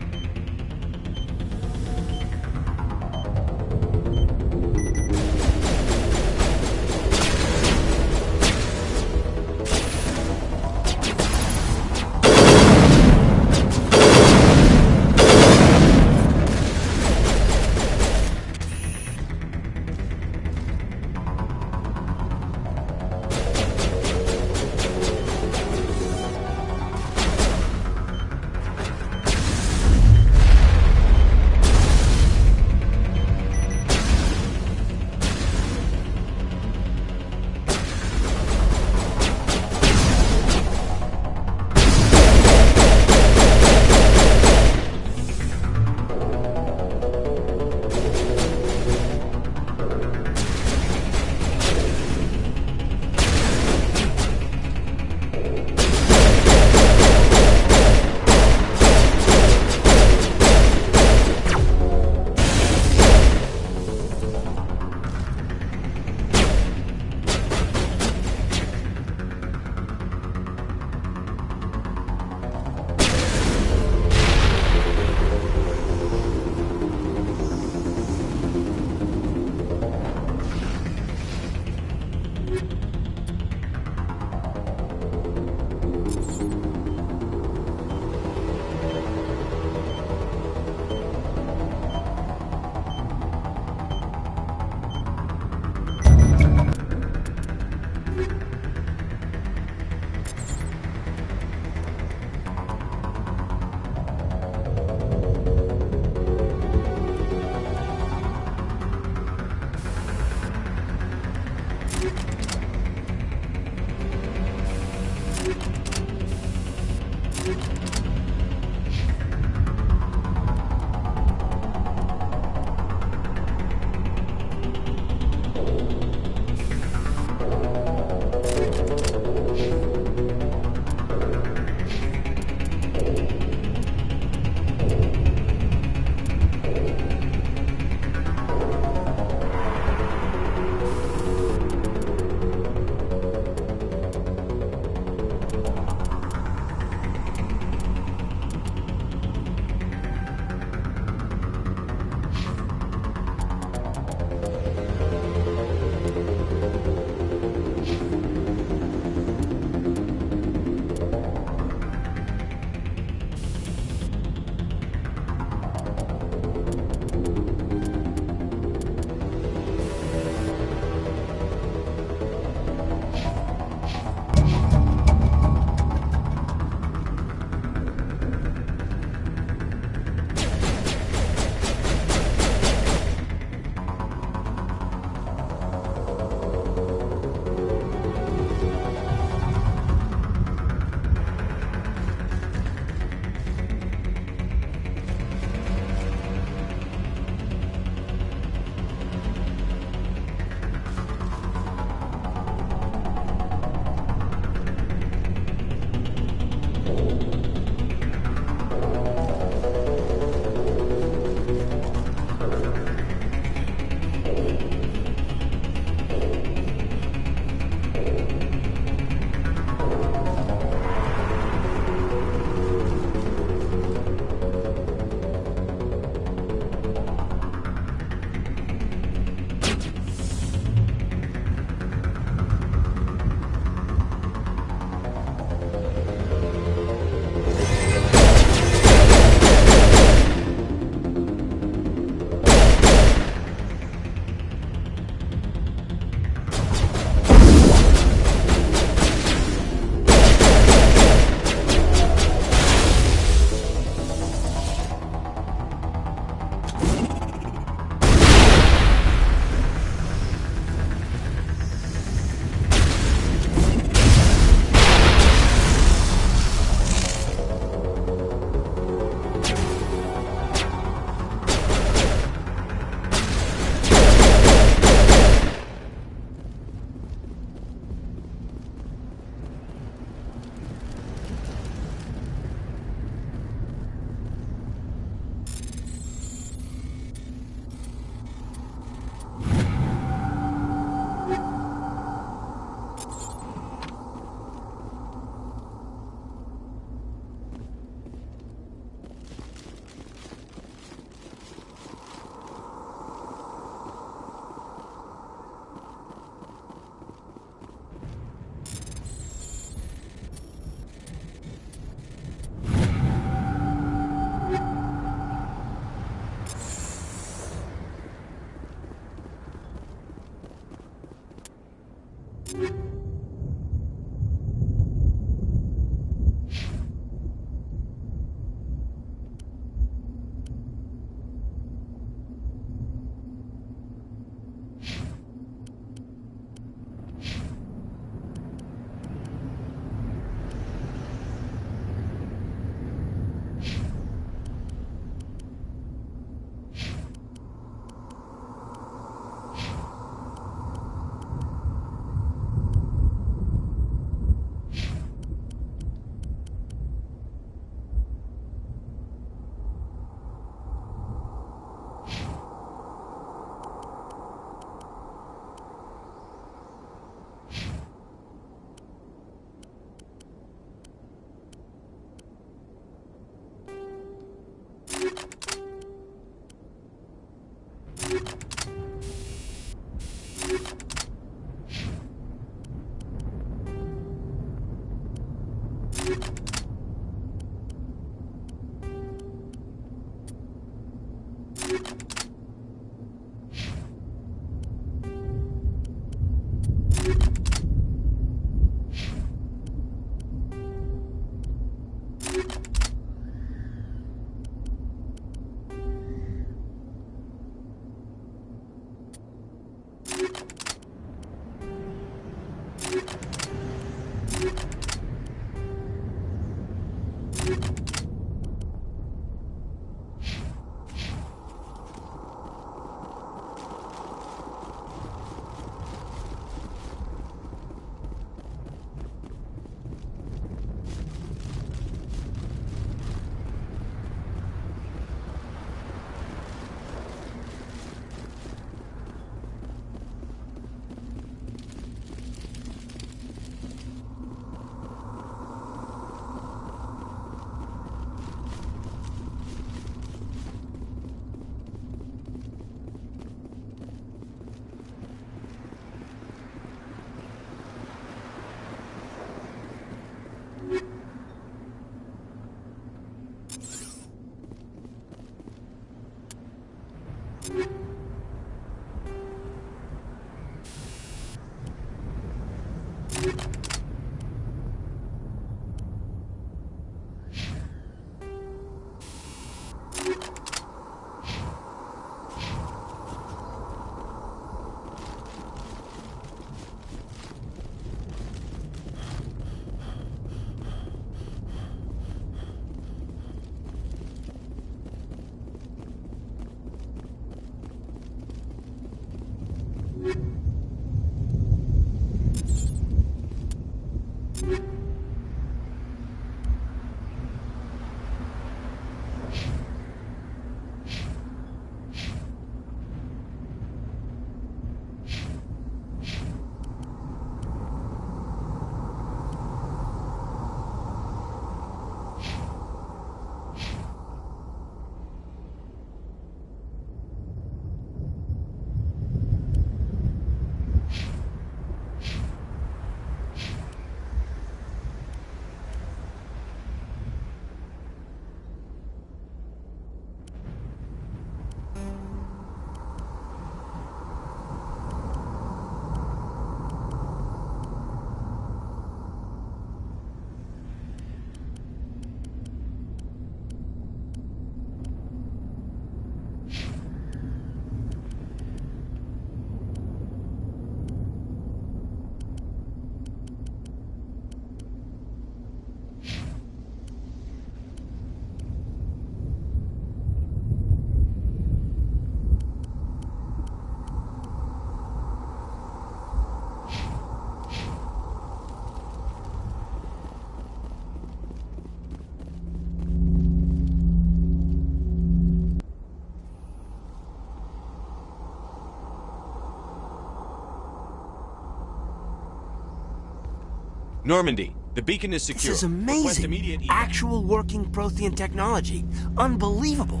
Normandy, the beacon is secure. This is amazing. Actual working Prothean technology. Unbelievable.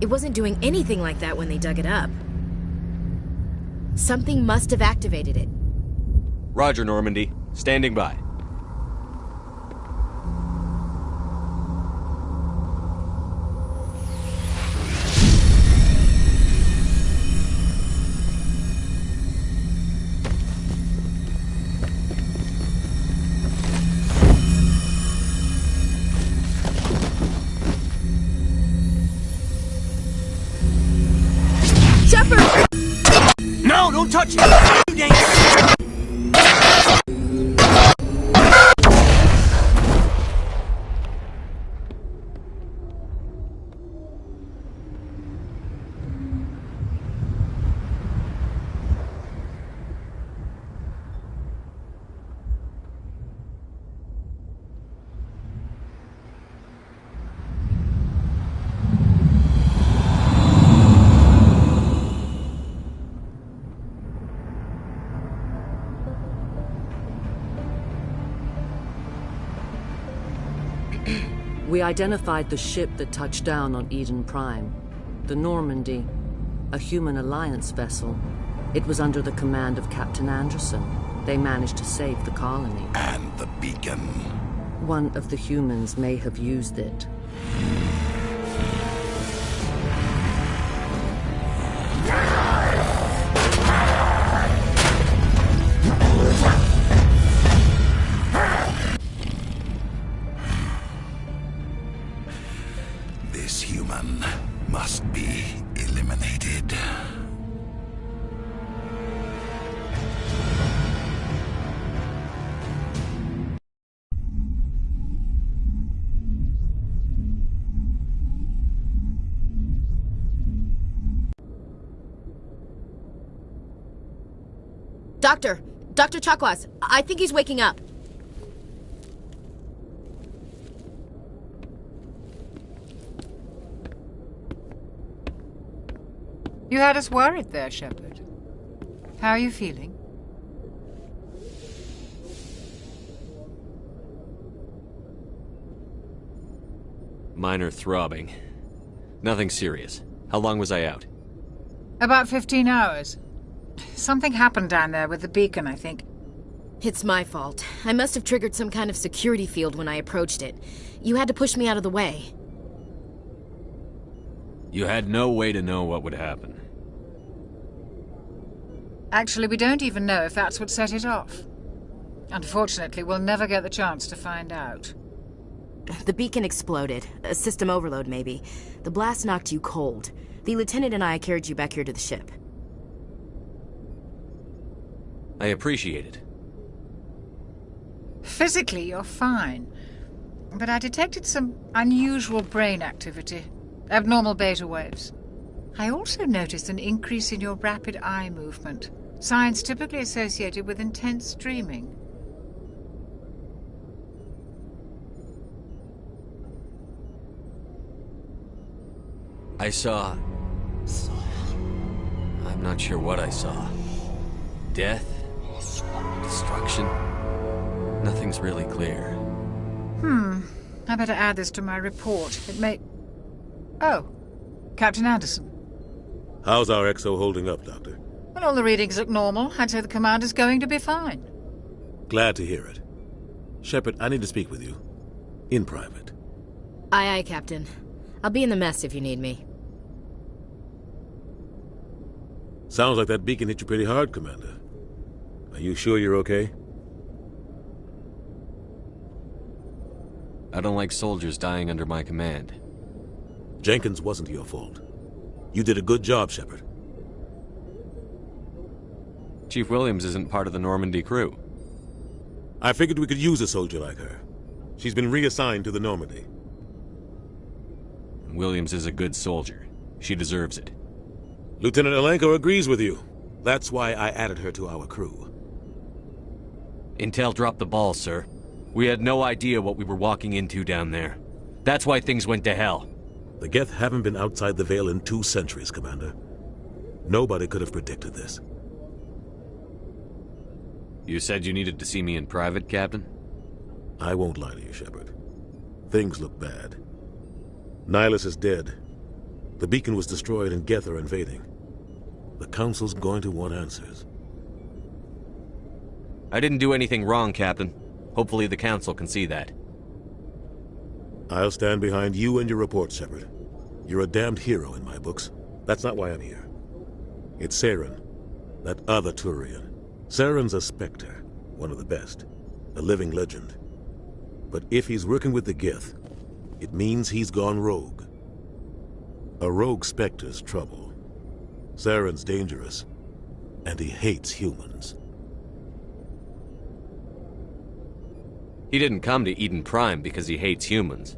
It wasn't doing anything like that when they dug it up. Something must have activated it. Roger, Normandy. Standing by. Don't touch it! Too dangerous! We identified the ship that touched down on Eden Prime. The Normandy. A human alliance vessel. It was under the command of Captain Anderson. They managed to save the colony. And the beacon. One of the humans may have used it. This human must be eliminated. Dr. Chakwas, I think he's waking up. You had us worried there, Shepard. How are you feeling? Minor throbbing. Nothing serious. How long was I out? About 15 hours. Something happened down there with the beacon, I think. It's my fault. I must have triggered some kind of security field when I approached it. You had to push me out of the way. You had no way to know what would happen. Actually, we don't even know if that's what set it off. Unfortunately, we'll never get the chance to find out. The beacon exploded. A system overload, maybe. The blast knocked you cold. The lieutenant and I carried you back here to the ship. I appreciate it. Physically, you're fine. But I detected some unusual brain activity. Abnormal beta waves. I also noticed an increase in your rapid eye movement. Signs typically associated with intense dreaming. I saw... I'm not sure what I saw. Death? Destruction? Nothing's really clear. I better add this to my report. It may... Oh, Captain Anderson. How's our XO holding up, Doctor? Well, all the readings look normal. I'd say the commander's going to be fine. Glad to hear it. Shepard, I need to speak with you. In private. Aye, Captain. I'll be in the mess if you need me. Sounds like that beacon hit you pretty hard, Commander. Are you sure you're okay? I don't like soldiers dying under my command. Jenkins wasn't your fault. You did a good job, Shepard. Chief Williams isn't part of the Normandy crew. I figured we could use a soldier like her. She's been reassigned to the Normandy. Williams is a good soldier. She deserves it. Lieutenant Alenko agrees with you. That's why I added her to our crew. Intel dropped the ball, sir. We had no idea what we were walking into down there. That's why things went to hell. The Geth haven't been outside the Veil in 2 centuries, Commander. Nobody could have predicted this. You said you needed to see me in private, Captain? I won't lie to you, Shepard. Things look bad. Nihilus is dead. The beacon was destroyed and Geth are invading. The Council's going to want answers. I didn't do anything wrong, Captain. Hopefully the Council can see that. I'll stand behind you and your report, Shepard. You're a damned hero in my books. That's not why I'm here. It's Saren, that other Turian. Saren's a Spectre, one of the best, a living legend. But if he's working with the Geth, it means he's gone rogue. A rogue Spectre's trouble. Saren's dangerous. And he hates humans. He didn't come to Eden Prime because he hates humans.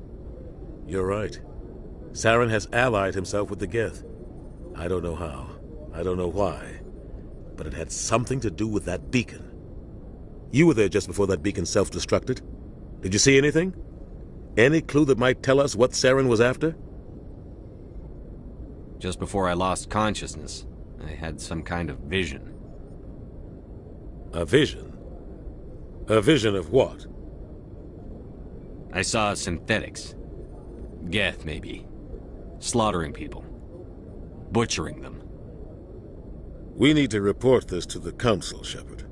You're right. Saren has allied himself with the Geth. I don't know how. I don't know why. But it had something to do with that beacon. You were there just before that beacon self-destructed. Did you see anything? Any clue that might tell us what Saren was after? Just before I lost consciousness, I had some kind of vision. A vision? A vision of what? I saw synthetics. Geth, maybe. Slaughtering people. Butchering them. We need to report this to the Council, Shepard.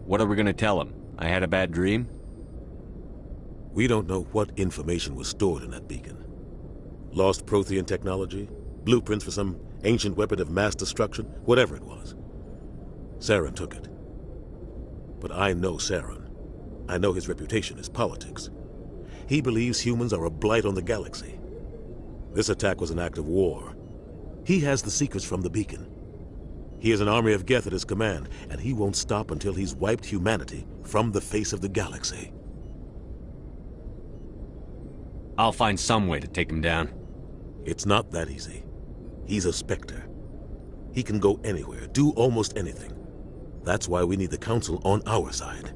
What are we gonna tell him? I had a bad dream? We don't know what information was stored in that beacon. Lost Prothean technology? Blueprints for some ancient weapon of mass destruction? Whatever it was. Saren took it. But I know Saren. I know his reputation is politics. He believes humans are a blight on the galaxy. This attack was an act of war. He has the secrets from the beacon. He has an army of Geth at his command, and he won't stop until he's wiped humanity from the face of the galaxy. I'll find some way to take him down. It's not that easy. He's a Spectre. He can go anywhere, do almost anything. That's why we need the Council on our side.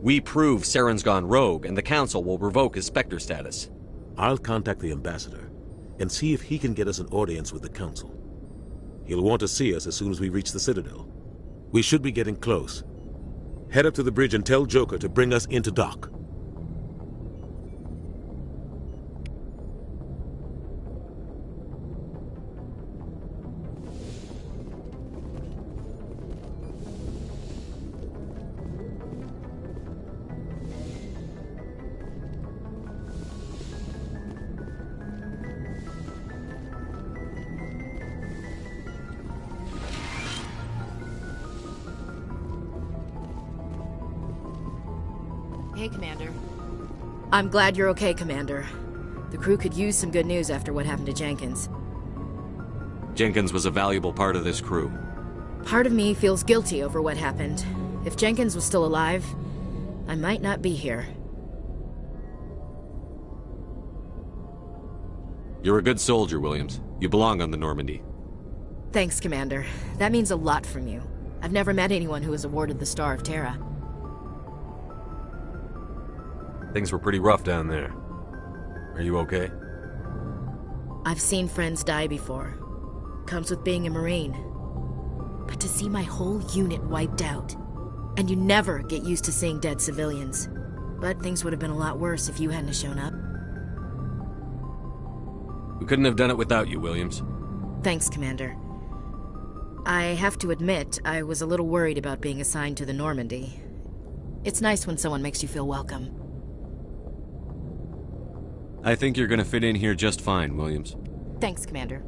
We prove Saren's gone rogue, and the Council will revoke his Spectre status. I'll contact the Ambassador and see if he can get us an audience with the Council. He'll want to see us as soon as we reach the Citadel. We should be getting close. Head up to the bridge and tell Joker to bring us into dock. Hey, Commander. I'm glad you're okay, Commander. The crew could use some good news after what happened to Jenkins. Jenkins was a valuable part of this crew. Part of me feels guilty over what happened. If Jenkins was still alive, I might not be here. You're a good soldier, Williams. You belong on the Normandy. Thanks, Commander. That means a lot from you. I've never met anyone who was awarded the Star of Terra. Things were pretty rough down there. Are you okay? I've seen friends die before. Comes with being a Marine. But to see my whole unit wiped out. And you never get used to seeing dead civilians. But things would have been a lot worse if you hadn't shown up. We couldn't have done it without you, Williams. Thanks, Commander. I have to admit, I was a little worried about being assigned to the Normandy. It's nice when someone makes you feel welcome. I think you're gonna fit in here just fine, Williams. Thanks, Commander.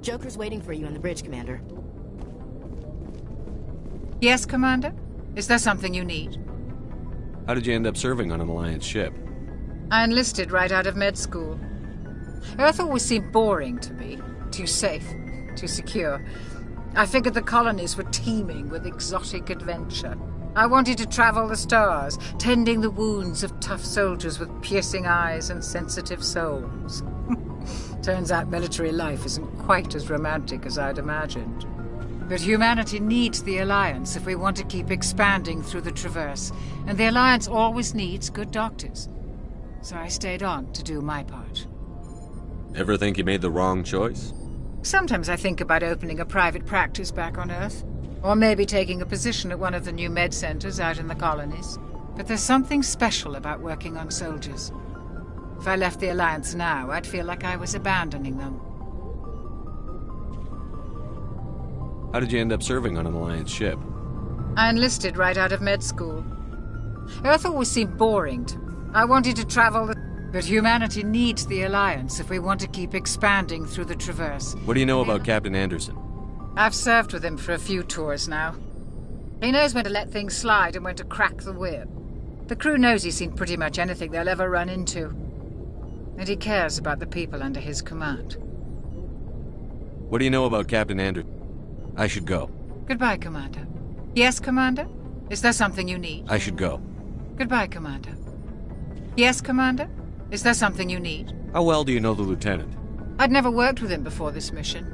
Joker's waiting for you on the bridge, Commander. Yes, Commander? Is there something you need? How did you end up serving on an Alliance ship? I enlisted right out of med school. Earth always seemed boring to me. Too safe, too secure. I figured the colonies were teeming with exotic adventure. I wanted to travel the stars, tending the wounds of tough soldiers with piercing eyes and sensitive souls. Turns out military life isn't quite as romantic as I'd imagined. But humanity needs the Alliance if we want to keep expanding through the Traverse, and the Alliance always needs good doctors. So I stayed on to do my part. Ever think you made the wrong choice? Sometimes I think about opening a private practice back on Earth. Or maybe taking a position at one of the new med centers out in the colonies. But there's something special about working on soldiers. If I left the Alliance now, I'd feel like I was abandoning them. How did you end up serving on an Alliance ship? I enlisted right out of med school. Earth always seemed boring to me. I wanted to travel the... But humanity needs the Alliance if we want to keep expanding through the Traverse. What do you know about Captain Anderson? I've served with him for a few tours now. He knows when to let things slide and when to crack the whip. The crew knows he's seen pretty much anything they'll ever run into. And he cares about the people under his command. What do you know about Captain Anderson? I should go. Goodbye, Commander. Yes, Commander? Is there something you need? I should go. Goodbye, Commander. Yes, Commander? Is there something you need? How well do you know the Lieutenant? I'd never worked with him before this mission.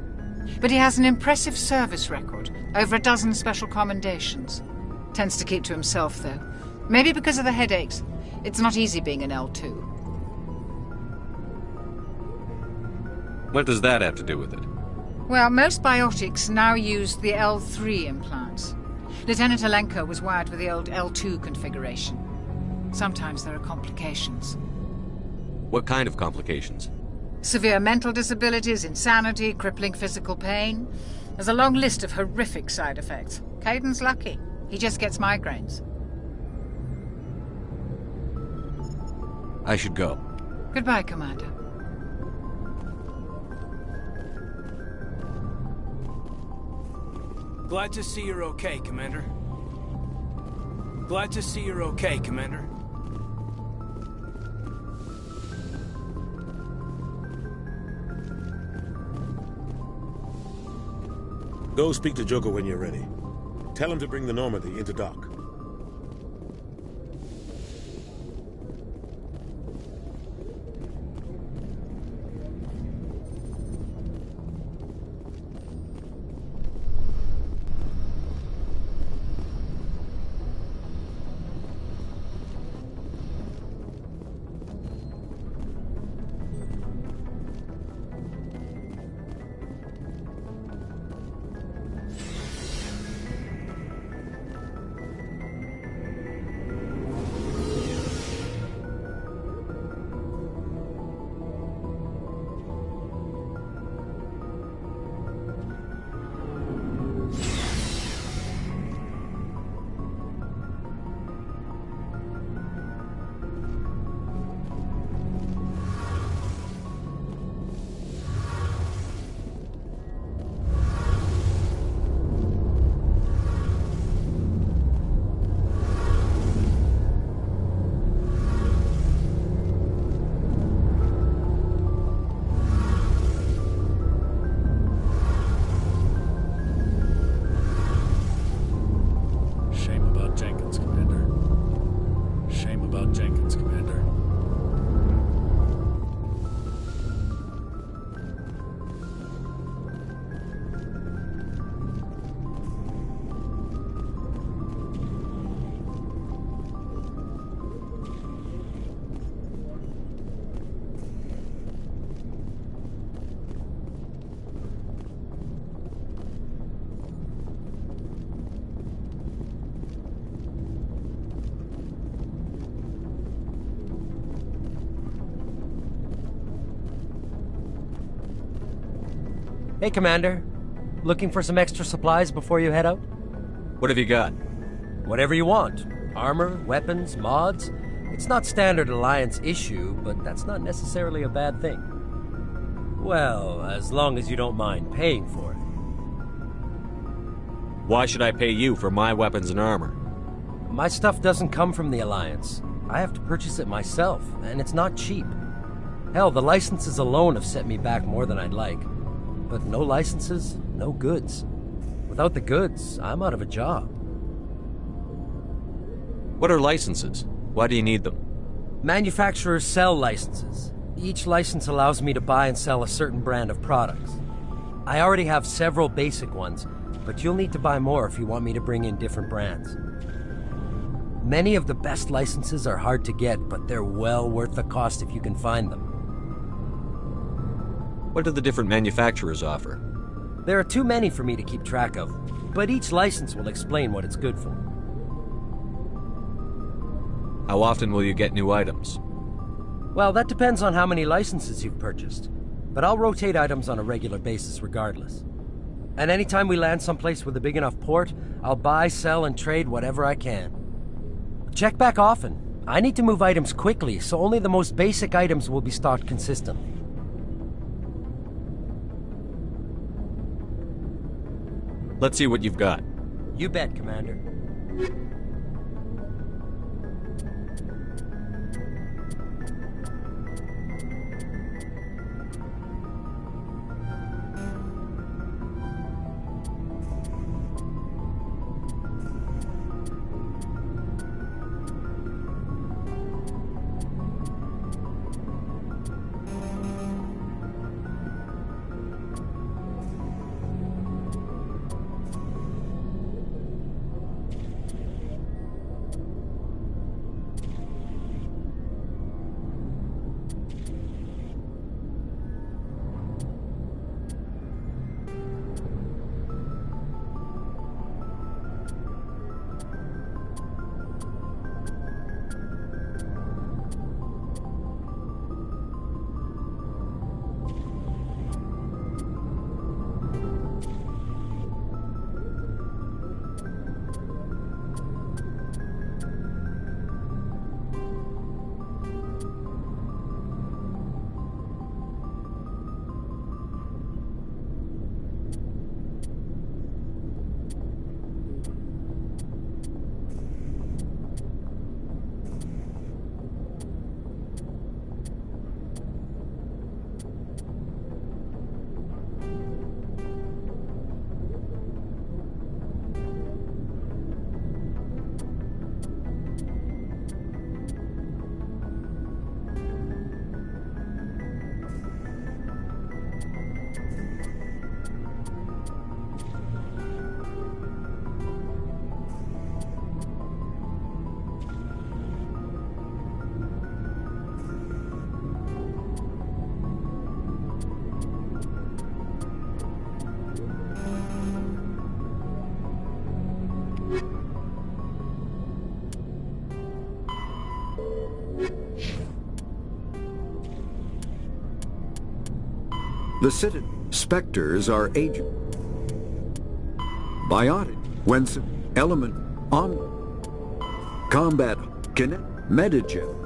But he has an impressive service record. Over a dozen special commendations. Tends to keep to himself, though. Maybe because of the headaches. It's not easy being an L2. What does that have to do with it? Well, most biotics now use the L3 implants. Lieutenant Alenko was wired with the old L2 configuration. Sometimes there are complications. What kind of complications? Severe mental disabilities, insanity, crippling physical pain. There's a long list of horrific side effects. Caden's lucky. He just gets migraines. I should go. Goodbye, Commander. Glad to see you're okay, Commander. Glad to see you're okay, Commander. Go speak to Joker when you're ready. Tell him to bring the Normandy into dock. Hey, Commander. Looking for some extra supplies before you head out? What have you got? Whatever you want. Armor, weapons, mods. It's not standard Alliance issue, but that's not necessarily a bad thing. Well, as long as you don't mind paying for it. Why should I pay you for my weapons and armor? My stuff doesn't come from the Alliance. I have to purchase it myself, and it's not cheap. Hell, the licenses alone have set me back more than I'd like. But no licenses, no goods. Without the goods, I'm out of a job. What are licenses? Why do you need them? Manufacturers sell licenses. Each license allows me to buy and sell a certain brand of products. I already have several basic ones, but you'll need to buy more if you want me to bring in different brands. Many of the best licenses are hard to get, but they're well worth the cost if you can find them. What do the different manufacturers offer? There are too many for me to keep track of, but each license will explain what it's good for. How often will you get new items? Well, that depends on how many licenses you've purchased, but I'll rotate items on a regular basis regardless. And anytime we land someplace with a big enough port, I'll buy, sell, and trade whatever I can. Check back often. I need to move items quickly, so only the most basic items will be stocked consistently. Let's see what you've got. You bet, Commander. The specters are agent. Biotic, Wenson, element, on, combat, connect, metagen.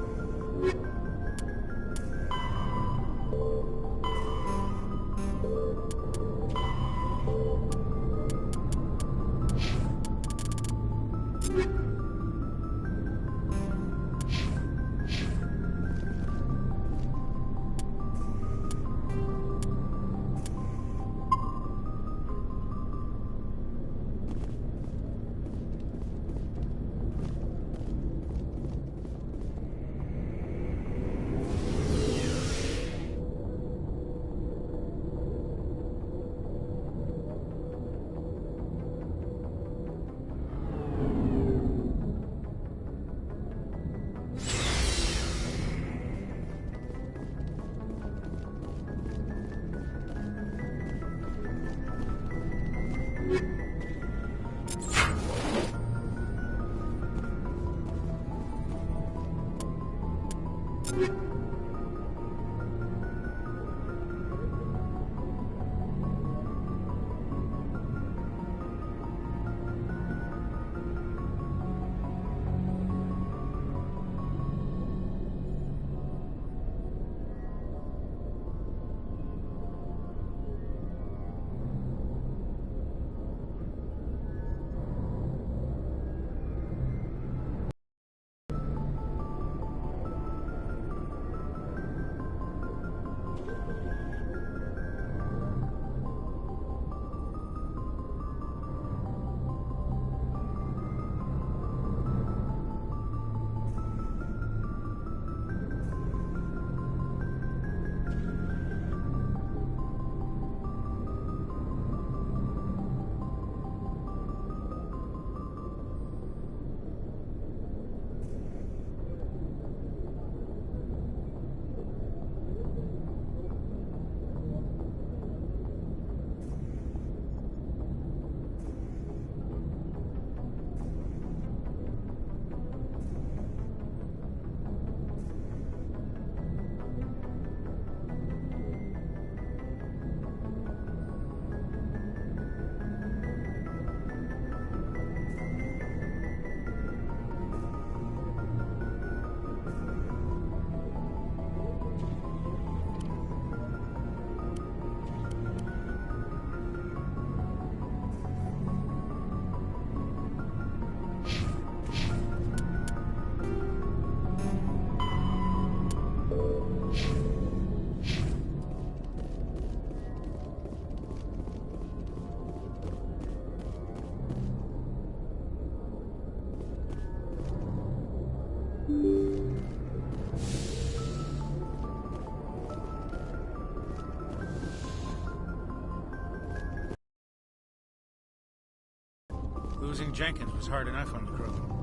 Losing Jenkins was hard enough on the crew.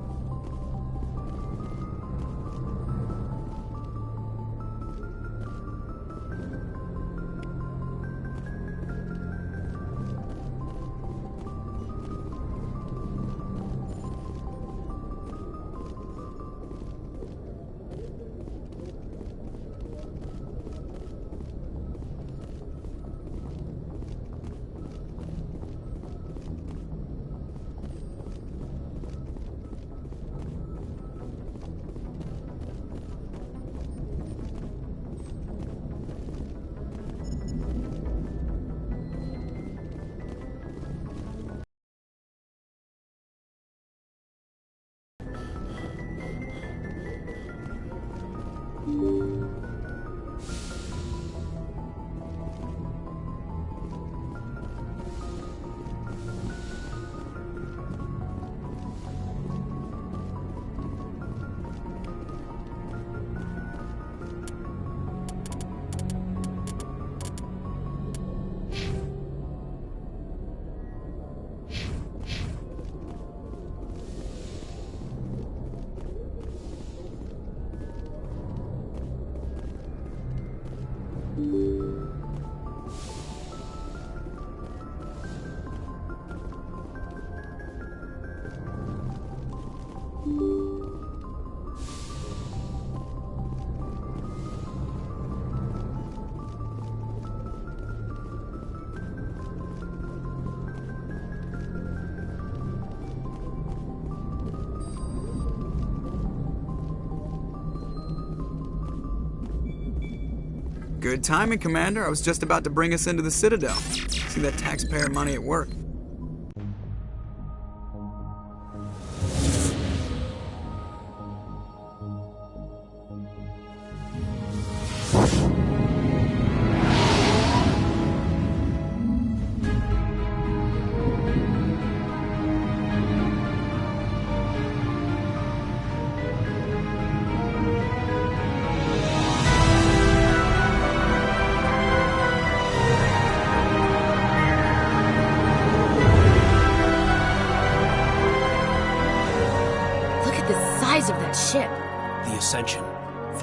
Good timing, Commander. I was just about to bring us into the Citadel. See that taxpayer money at work.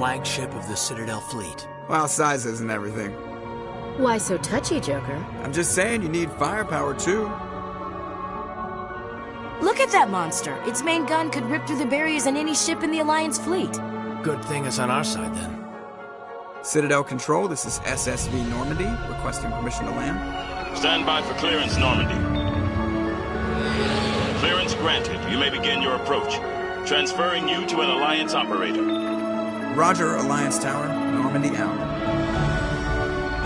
Flagship of the Citadel fleet. Well, size isn't everything. Why so touchy, Joker? I'm just saying you need firepower, too. Look at that monster. Its main gun could rip through the barriers in any ship in the Alliance fleet. Good thing it's on our side, then. Citadel Control, this is SSV Normandy, requesting permission to land. Stand by for clearance, Normandy. Clearance granted. You may begin your approach. Transferring you to an Alliance operator. Roger, Alliance Tower. Normandy out.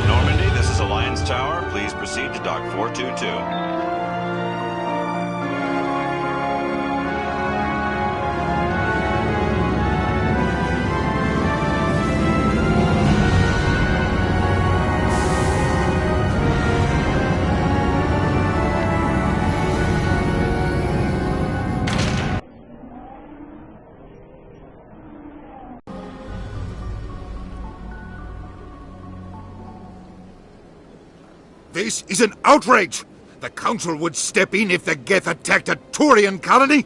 Normandy, this is Alliance Tower. Please proceed to Dock 422. This is an outrage! The Council would step in if the Geth attacked a Turian colony?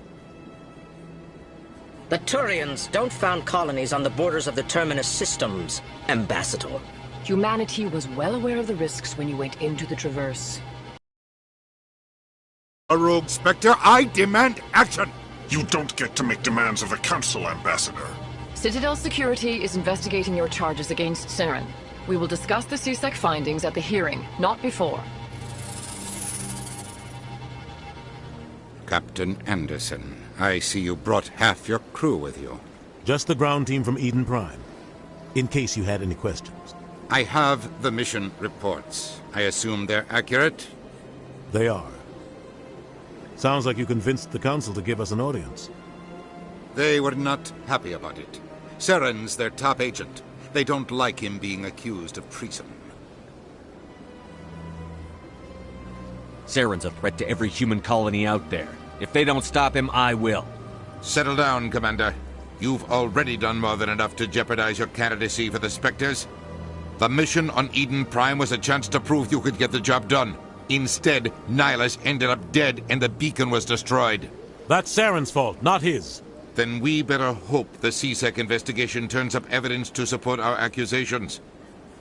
The Turians don't found colonies on the borders of the Terminus systems, Ambassador. Humanity was well aware of the risks when you went into the Traverse. A rogue Spectre, I demand action! You don't get to make demands of the Council, Ambassador. Citadel Security is investigating your charges against Saren. We will discuss the CSEC findings at the hearing, not before. Captain Anderson, I see you brought half your crew with you. Just the ground team from Eden Prime, in case you had any questions. I have the mission reports. I assume they're accurate? They are. Sounds like you convinced the Council to give us an audience. They were not happy about it. Saren's their top agent. They don't like him being accused of treason. Saren's a threat to every human colony out there. If they don't stop him, I will. Settle down, Commander. You've already done more than enough to jeopardize your candidacy for the Spectres. The mission on Eden Prime was a chance to prove you could get the job done. Instead, Nihilus ended up dead and the beacon was destroyed. That's Saren's fault, not his. Then we better hope the CSEC investigation turns up evidence to support our accusations.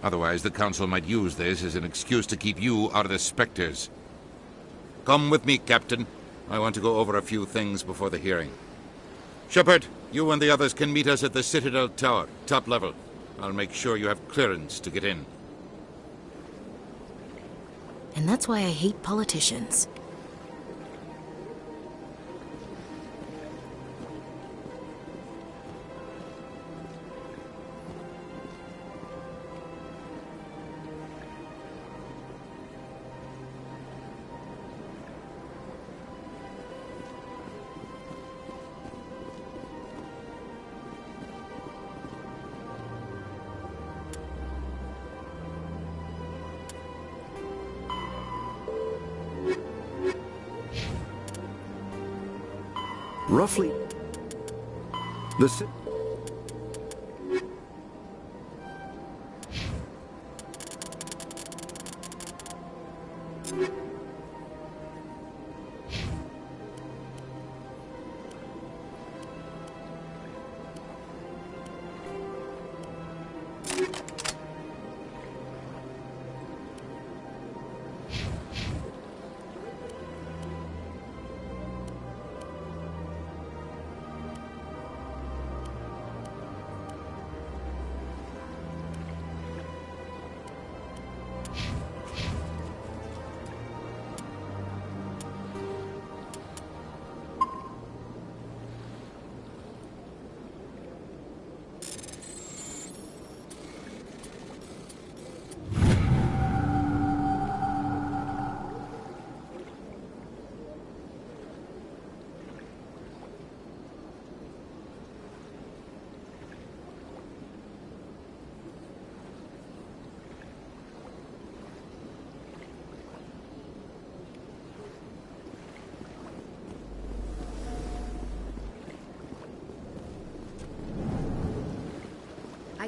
Otherwise, the Council might use this as an excuse to keep you out of the Spectres. Come with me, Captain. I want to go over a few things before the hearing. Shepard, you and the others can meet us at the Citadel Tower, top level. I'll make sure you have clearance to get in. And that's why I hate politicians. Roughly,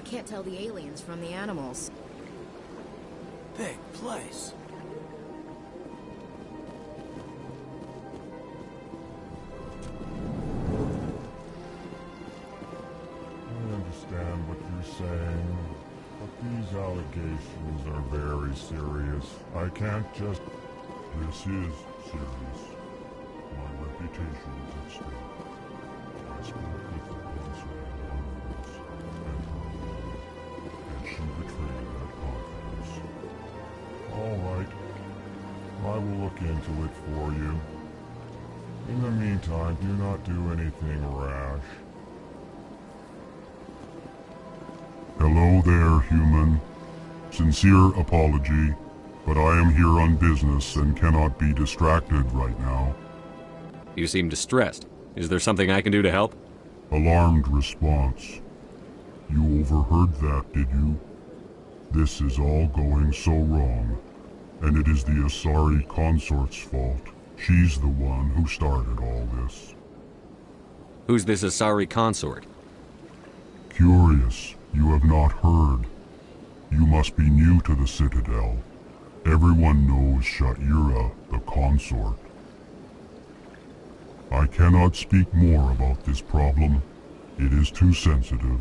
I can't tell the aliens from the animals. Big place. I understand what you're saying, but these allegations are very serious. I can't just... This is serious. My reputation is at stake. I spoke with the Venezuelan envoys and she betrayed that confidence. All right. I will look into it for you. In the meantime, do not do anything rash. Hello there, human. Sincere apology, but I am here on business and cannot be distracted right now. You seem distressed. Is there something I can do to help? Alarmed response. You overheard that, did you? This is all going so wrong, and it is the Asari consort's fault. She's the one who started all this. Who's this Asari consort? Curious, you have not heard. You must be new to the Citadel. Everyone knows Sha'ira, the consort. I cannot speak more about this problem. It is too sensitive.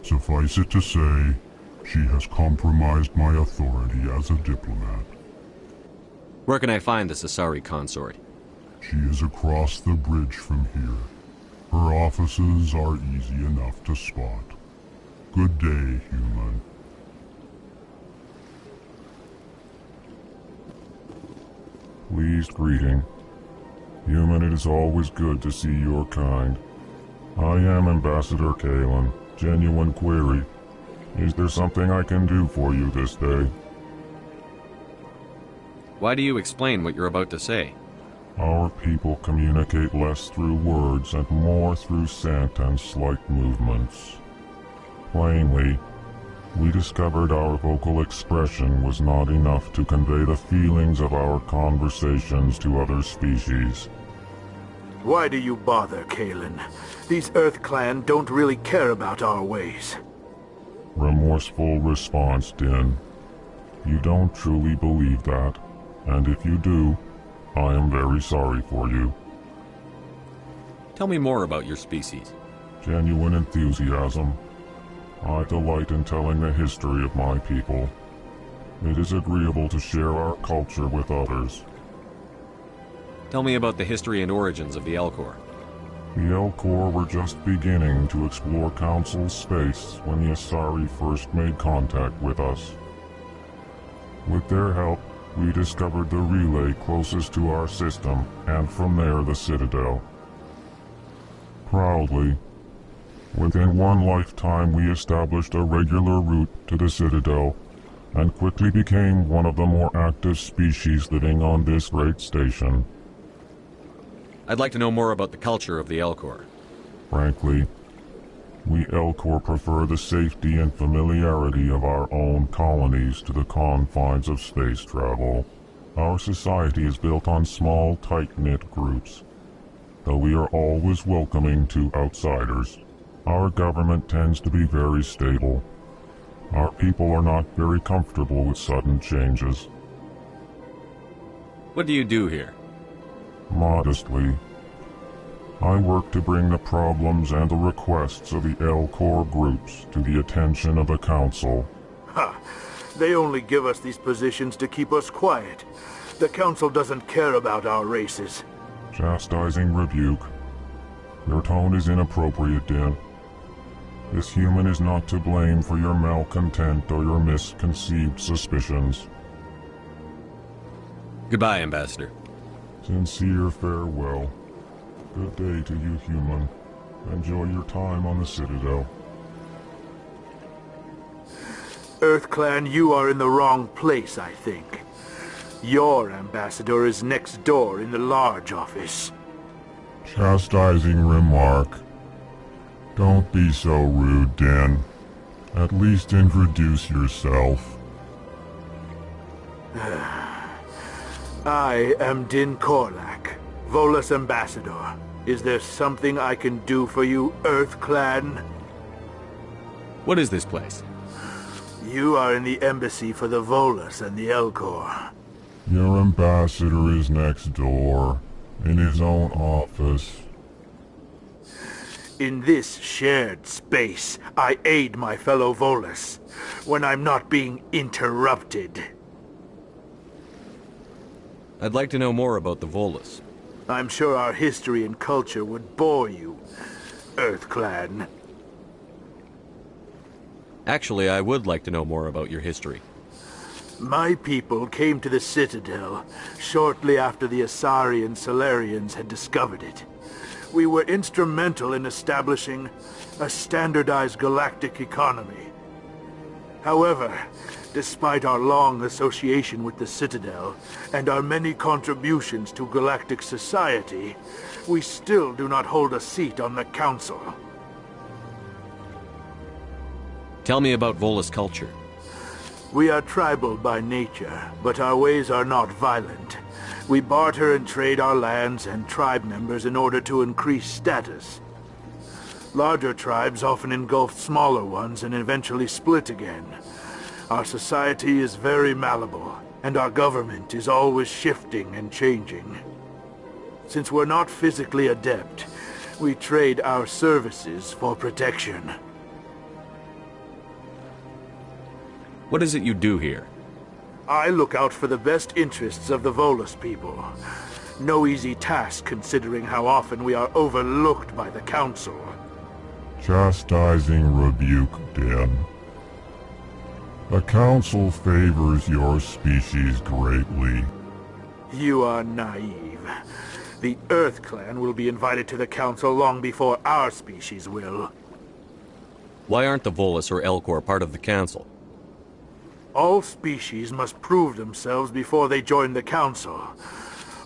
Suffice it to say, she has compromised my authority as a diplomat. Where can I find this Asari consort? She is across the bridge from here. Her offices are easy enough to spot. Good day, human. Pleased greeting. Human, it is always good to see your kind. I am Ambassador Kalen. Genuine query. Is there something I can do for you this day? Why do you explain what you're about to say? Our people communicate less through words and more through scent and slight movements. Plainly, we discovered our vocal expression was not enough to convey the feelings of our conversations to other species. Why do you bother, Kalen? These Earth Clan don't really care about our ways. Remorseful response, Din. You don't truly believe that, and if you do, I am very sorry for you. Tell me more about your species. Genuine enthusiasm. I delight in telling the history of my people. It is agreeable to share our culture with others. Tell me about the history and origins of the Elcor. The Elcor were just beginning to explore Council space when the Asari first made contact with us. With their help, we discovered the relay closest to our system, and from there the Citadel. Proudly, within one lifetime we established a regular route to the Citadel, and quickly became one of the more active species living on this great station. I'd like to know more about the culture of the Elcor. Frankly, we Elcor prefer the safety and familiarity of our own colonies to the confines of space travel. Our society is built on small, tight-knit groups, though we are always welcoming to outsiders. Our government tends to be very stable. Our people are not very comfortable with sudden changes. What do you do here? Modestly, I work to bring the problems and the requests of the Elcor groups to the attention of the Council. Ha! They only give us these positions to keep us quiet. The Council doesn't care about our races. Chastising rebuke. Your tone is inappropriate, Din. This human is not to blame for your malcontent or your misconceived suspicions. Goodbye, Ambassador. Sincere farewell. Good day to you, human. Enjoy your time on the Citadel. Earth Clan, you are in the wrong place, I think. Your ambassador is next door in the large office. Chastising remark. Don't be so rude, Din. At least introduce yourself. I am Din Korlak, Volus Ambassador. Is there something I can do for you, Earth Clan? What is this place? You are in the embassy for the Volus and the Elcor. Your ambassador is next door, in his own office. In this shared space, I aid my fellow Volus, when I'm not being interrupted. I'd like to know more about the Volus. I'm sure our history and culture would bore you, EarthClan. Actually, I would like to know more about your history. My people came to the Citadel shortly after the Asari and Solarians had discovered it. We were instrumental in establishing a standardized galactic economy. However, despite our long association with the Citadel and our many contributions to galactic society, we still do not hold a seat on the Council. Tell me about Volus culture. We are tribal by nature, but our ways are not violent. We barter and trade our lands and tribe members in order to increase status. Larger tribes often engulf smaller ones and eventually split again. Our society is very malleable, and our government is always shifting and changing. Since we're not physically adept, we trade our services for protection. What is it you do here? I look out for the best interests of the Volus people. No easy task considering how often we are overlooked by the Council. Chastising rebuke, Din. The Council favors your species greatly. You are naive. The EarthClan will be invited to the Council long before our species will. Why aren't the Volus or Elcor part of the Council? All species must prove themselves before they join the Council.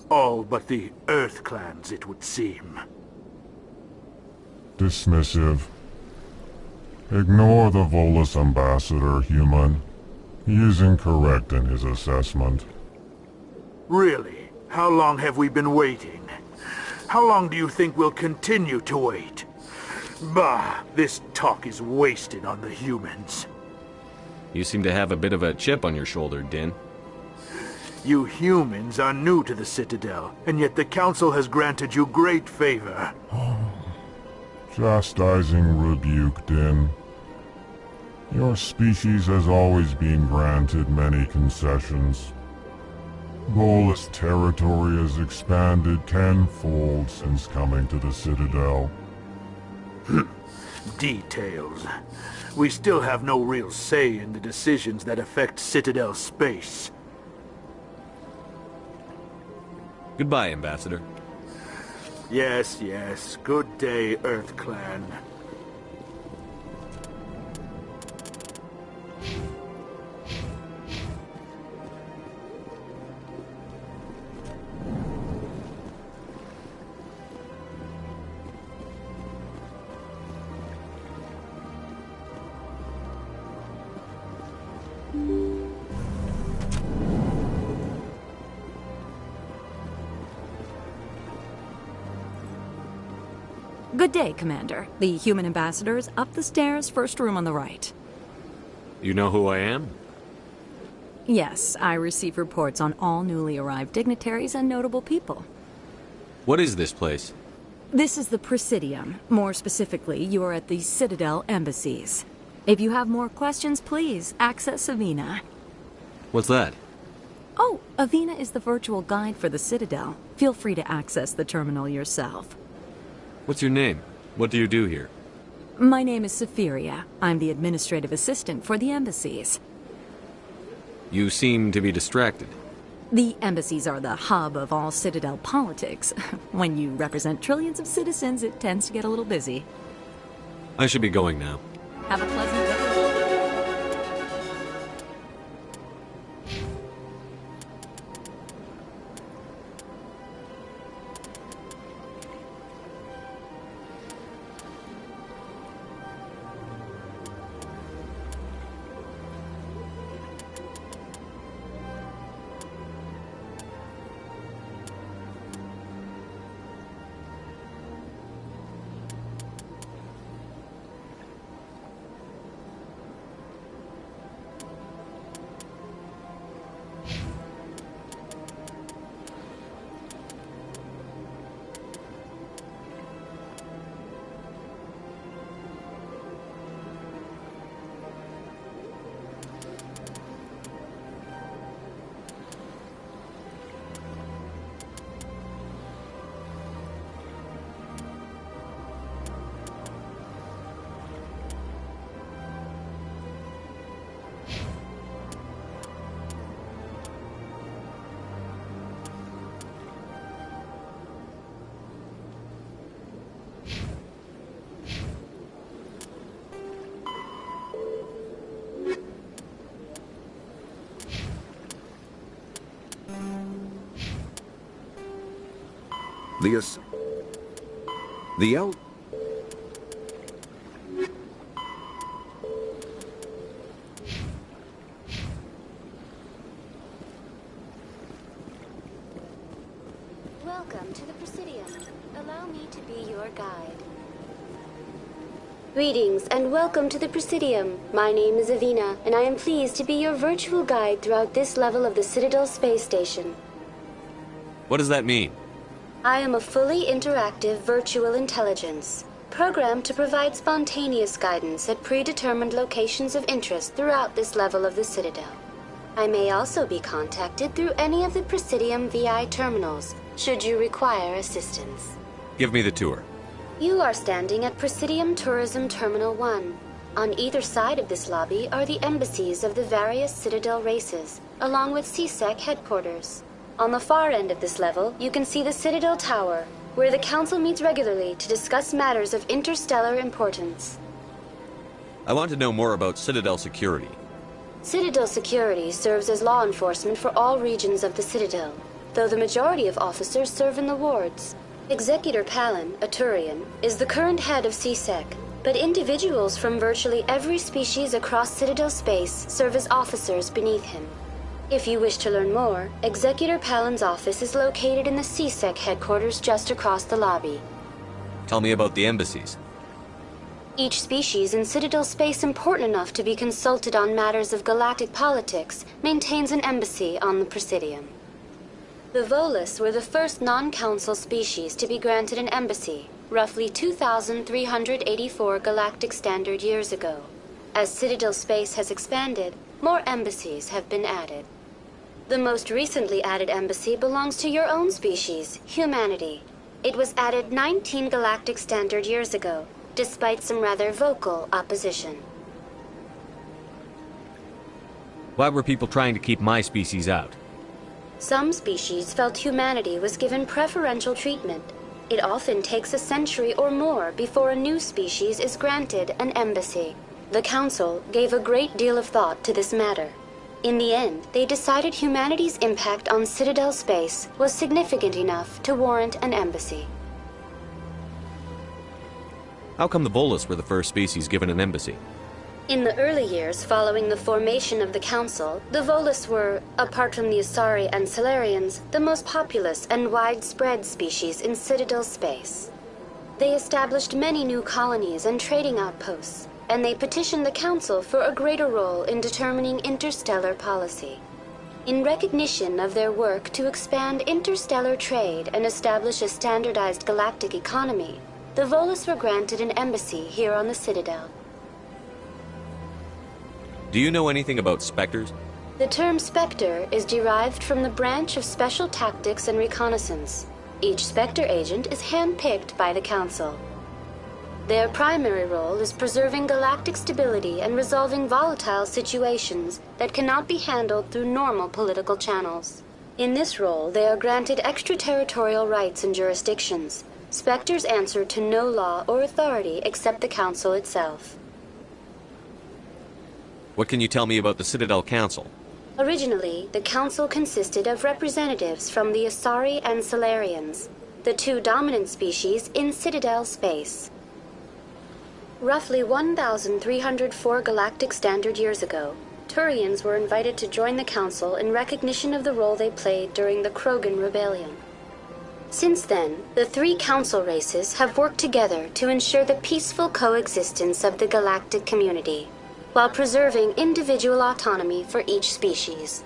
All but the EarthClans, it would seem. Dismissive. Ignore the Volus ambassador, human. He is incorrect in his assessment. Really? How long have we been waiting? How long do you think we'll continue to wait? Bah, this talk is wasted on the humans. You seem to have a bit of a chip on your shoulder, Din. You humans are new to the Citadel, and yet the Council has granted you great favor. Chastising rebuke, Din. Your species has always been granted many concessions. Volus territory has expanded tenfold since coming to the Citadel. Details. We still have no real say in the decisions that affect Citadel space. Goodbye, Ambassador. Yes, yes. Good day, EarthClan. Good day, Commander. The human ambassador is up the stairs, first room on the right. You know who I am? Yes, I receive reports on all newly arrived dignitaries and notable people. What is this place? This is the Presidium. More specifically, you are at the Citadel embassies. If you have more questions, please access Avina. What's that? Oh, Avina is the virtual guide for the Citadel. Feel free to access the terminal yourself. What's your name? What do you do here? My name is Safiria. I'm the administrative assistant for the embassies. You seem to be distracted. The embassies are the hub of all Citadel politics. When you represent trillions of citizens, it tends to get a little busy. I should be going now. Have a pleasant day. Welcome to the Presidium. Allow me to be your guide. Greetings and welcome to the Presidium. My name is Avina, and I am pleased to be your virtual guide throughout this level of the Citadel Space Station. What does that mean? I am a fully interactive virtual intelligence, programmed to provide spontaneous guidance at predetermined locations of interest throughout this level of the Citadel. I may also be contacted through any of the Presidium VI terminals, should you require assistance. Give me the tour. You are standing at Presidium Tourism Terminal 1. On either side of this lobby are the embassies of the various Citadel races, along with CSEC headquarters. On the far end of this level, you can see the Citadel Tower, where the Council meets regularly to discuss matters of interstellar importance. I want to know more about Citadel security. Citadel security serves as law enforcement for all regions of the Citadel, though the majority of officers serve in the wards. Executor Palin, a Turian, is the current head of CSEC, but individuals from virtually every species across Citadel space serve as officers beneath him. If you wish to learn more, Executor Palin's office is located in the CSEC headquarters just across the lobby. Tell me about the embassies. Each species in Citadel space important enough to be consulted on matters of galactic politics maintains an embassy on the Presidium. The Volus were the first non-council species to be granted an embassy, roughly 2,384 galactic standard years ago. As Citadel space has expanded, more embassies have been added. The most recently added embassy belongs to your own species, humanity. It was added 19 galactic standard years ago, despite some rather vocal opposition. Why were people trying to keep my species out? Some species felt humanity was given preferential treatment. It often takes a century or more before a new species is granted an embassy. The Council gave a great deal of thought to this matter. In the end, they decided humanity's impact on Citadel space was significant enough to warrant an embassy. How come the Volus were the first species given an embassy? In the early years following the formation of the Council, the Volus were, apart from the Asari and Solarians, the most populous and widespread species in Citadel space. They established many new colonies and trading outposts, and they petitioned the Council for a greater role in determining interstellar policy. In recognition of their work to expand interstellar trade and establish a standardized galactic economy, the Volus were granted an embassy here on the Citadel. Do you know anything about Spectres? The term Spectre is derived from the branch of Special Tactics and Reconnaissance. Each Spectre agent is hand-picked by the Council. Their primary role is preserving galactic stability and resolving volatile situations that cannot be handled through normal political channels. In this role, they are granted extraterritorial rights and jurisdictions. Spectres answer to no law or authority except the Council itself. What can you tell me about the Citadel Council? Originally, the Council consisted of representatives from the Asari and Solarians, the two dominant species in Citadel space. Roughly 1,304 galactic standard years ago, Turians were invited to join the Council in recognition of the role they played during the Krogan Rebellion. Since then, the three Council races have worked together to ensure the peaceful coexistence of the galactic community, while preserving individual autonomy for each species.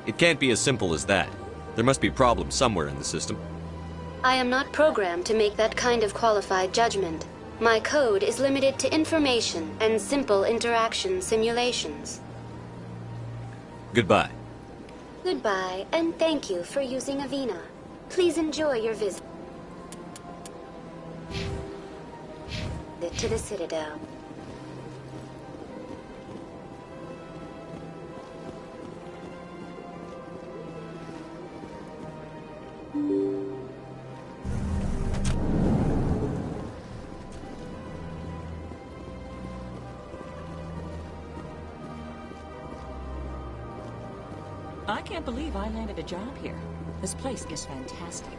It can't be as simple as that. There must be problems somewhere in the system. I am not programmed to make that kind of qualified judgment. My code is limited to information and simple interaction simulations. Goodbye. Goodbye, and thank you for using Avina. Please enjoy your visit to the Citadel. I can't believe I landed a job here. This place is fantastic.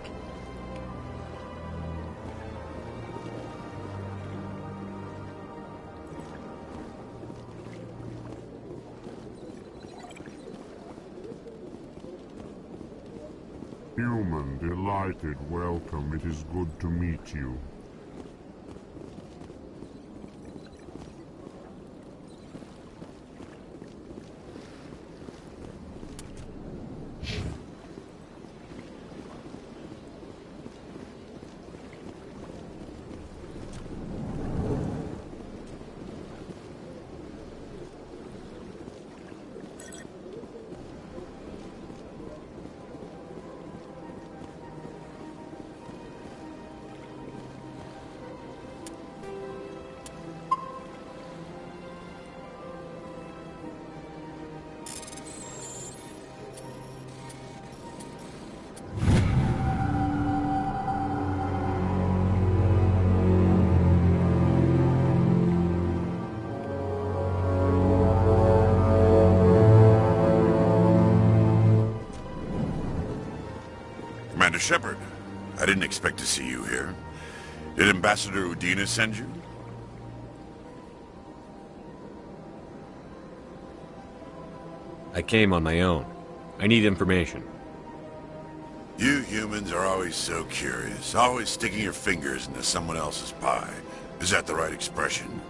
Human, delighted, welcome. It is good to meet you. Commander Shepard, I didn't expect to see you here. Did Ambassador Udina send you? I came on my own. I need information. You humans are always so curious, always sticking your fingers into someone else's pie. Is that the right expression?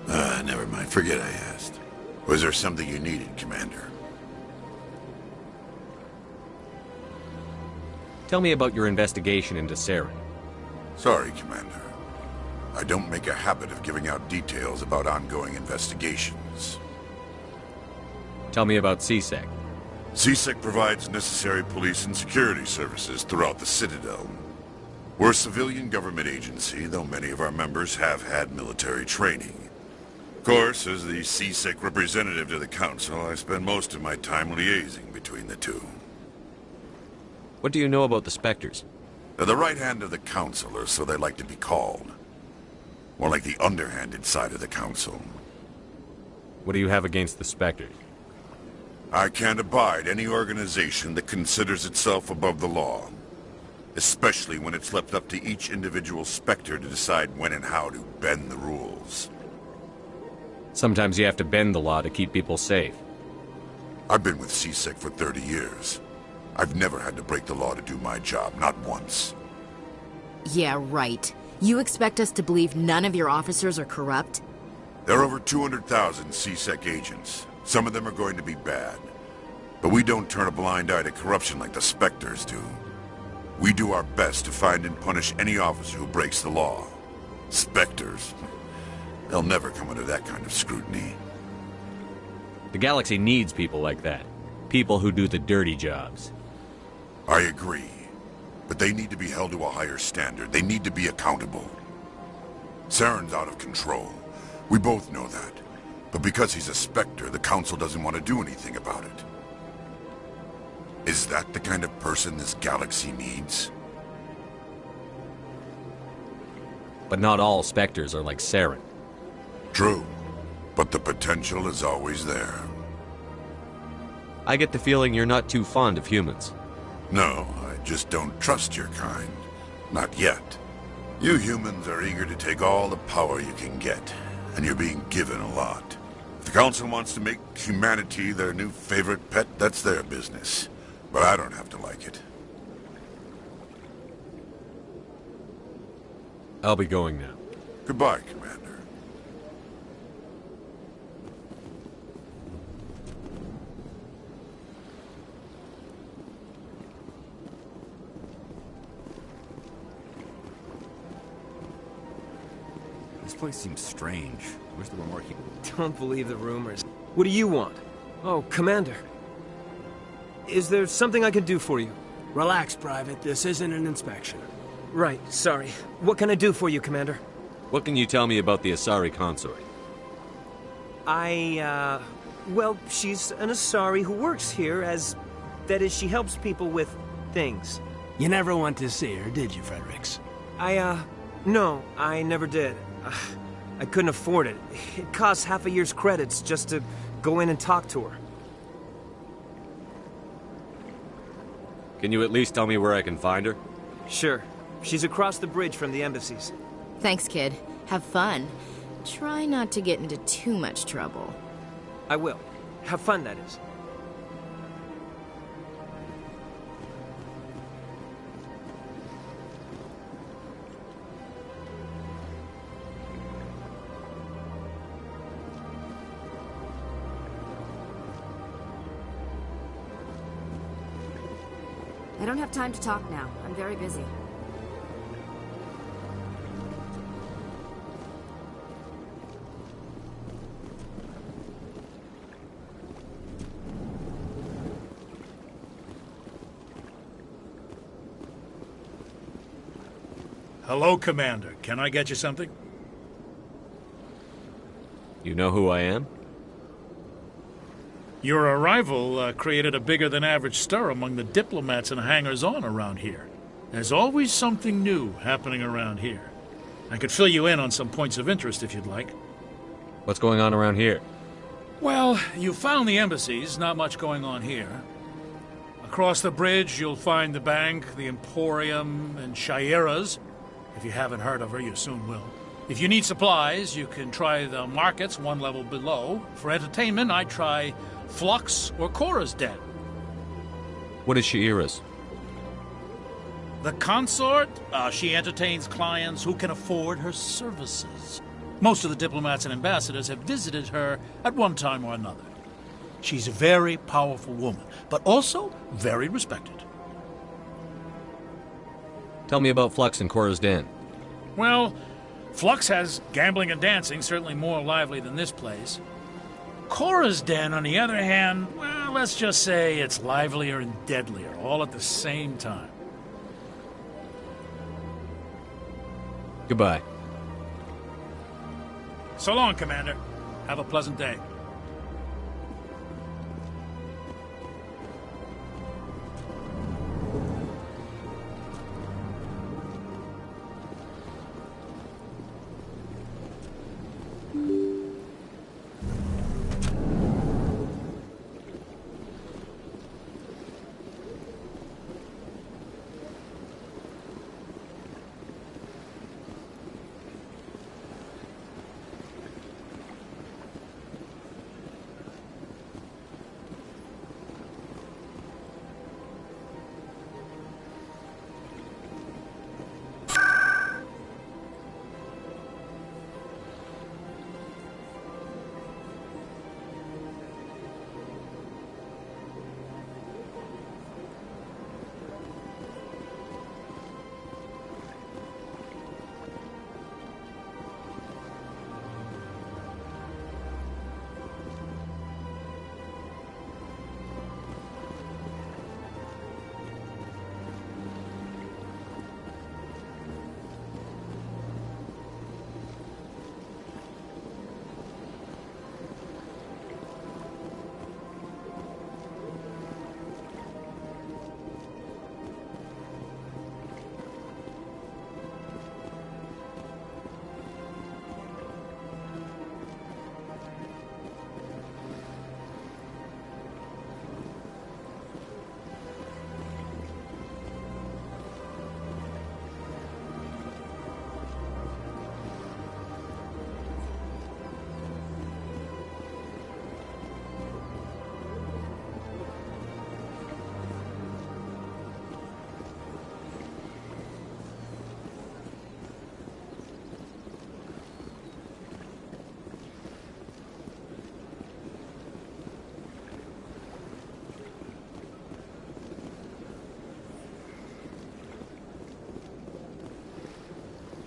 Never mind. Forget I asked. Was there something you needed, Commander? Tell me about your investigation into Saren. Sorry, Commander. I don't make a habit of giving out details about ongoing investigations. Tell me about CSEC. CSEC provides necessary police and security services throughout the Citadel. We're a civilian government agency, though many of our members have had military training. Of course, as the CSEC representative to the Council, I spend most of my time liaising between the two. What do you know about the Spectres? They're the right hand of the Council, or so they like to be called. More like the underhanded side of the Council. What do you have against the Spectres? I can't abide any organization that considers itself above the law. Especially when it's left up to each individual Spectre to decide when and how to bend the rules. Sometimes you have to bend the law to keep people safe. I've been with CSEC for 30 years. I've never had to break the law to do my job, not once. Yeah, right. You expect us to believe none of your officers are corrupt? There are over 200,000 CSEC agents. Some of them are going to be bad. But we don't turn a blind eye to corruption like the Spectres do. We do our best to find and punish any officer who breaks the law. Spectres. They'll never come under that kind of scrutiny. The galaxy needs people like that. People who do the dirty jobs. I agree. But they need to be held to a higher standard. They need to be accountable. Saren's out of control. We both know that. But because he's a Spectre, the Council doesn't want to do anything about it. Is that the kind of person this galaxy needs? But not all Spectres are like Saren. True. But the potential is always there. I get the feeling you're not too fond of humans. No, I just don't trust your kind. Not yet. You humans are eager to take all the power you can get, and you're being given a lot. If the Council wants to make humanity their new favorite pet, that's their business. But I don't have to like it. I'll be going now. Goodbye, Commander. This place seems strange. I wish there were more people. Don't believe the rumors. What do you want? Oh, Commander. Is there something I can do for you? Relax, Private. This isn't an inspection. Right, sorry. What can I do for you, Commander? What can you tell me about the Asari consort? Well, she's an Asari who works here as... That is, she helps people with things. You never went to see her, did you, Fredericks? No, I never did. I couldn't afford it. It costs half a year's credits just to go in and talk to her. Can you at least tell me where I can find her? Sure. She's across the bridge from the embassies. Thanks, kid. Have fun. Try not to get into too much trouble. I will. Have fun, that is. I don't have time to talk now. I'm very busy. Hello, Commander. Can I get you something? You know who I am? Your arrival created a bigger-than-average stir among the diplomats and hangers-on around here. There's always something new happening around here. I could fill you in on some points of interest if you'd like. What's going on around here? Well, you found the embassies, not much going on here. Across the bridge, you'll find the bank, the Emporium, and Shaira's. If you haven't heard of her, you soon will. If you need supplies, you can try the markets one level below. For entertainment, I'd try Flux or Cora's Den. What is Shaira's? The consort? She entertains clients who can afford her services. Most of the diplomats and ambassadors have visited her at one time or another. She's a very powerful woman, but also very respected. Tell me about Flux and Cora's Den. Well, Flux has gambling and dancing, certainly more lively than this place. Cora's Den, on the other hand, well, let's just say it's livelier and deadlier, all at the same time. Goodbye. So long, Commander. Have a pleasant day.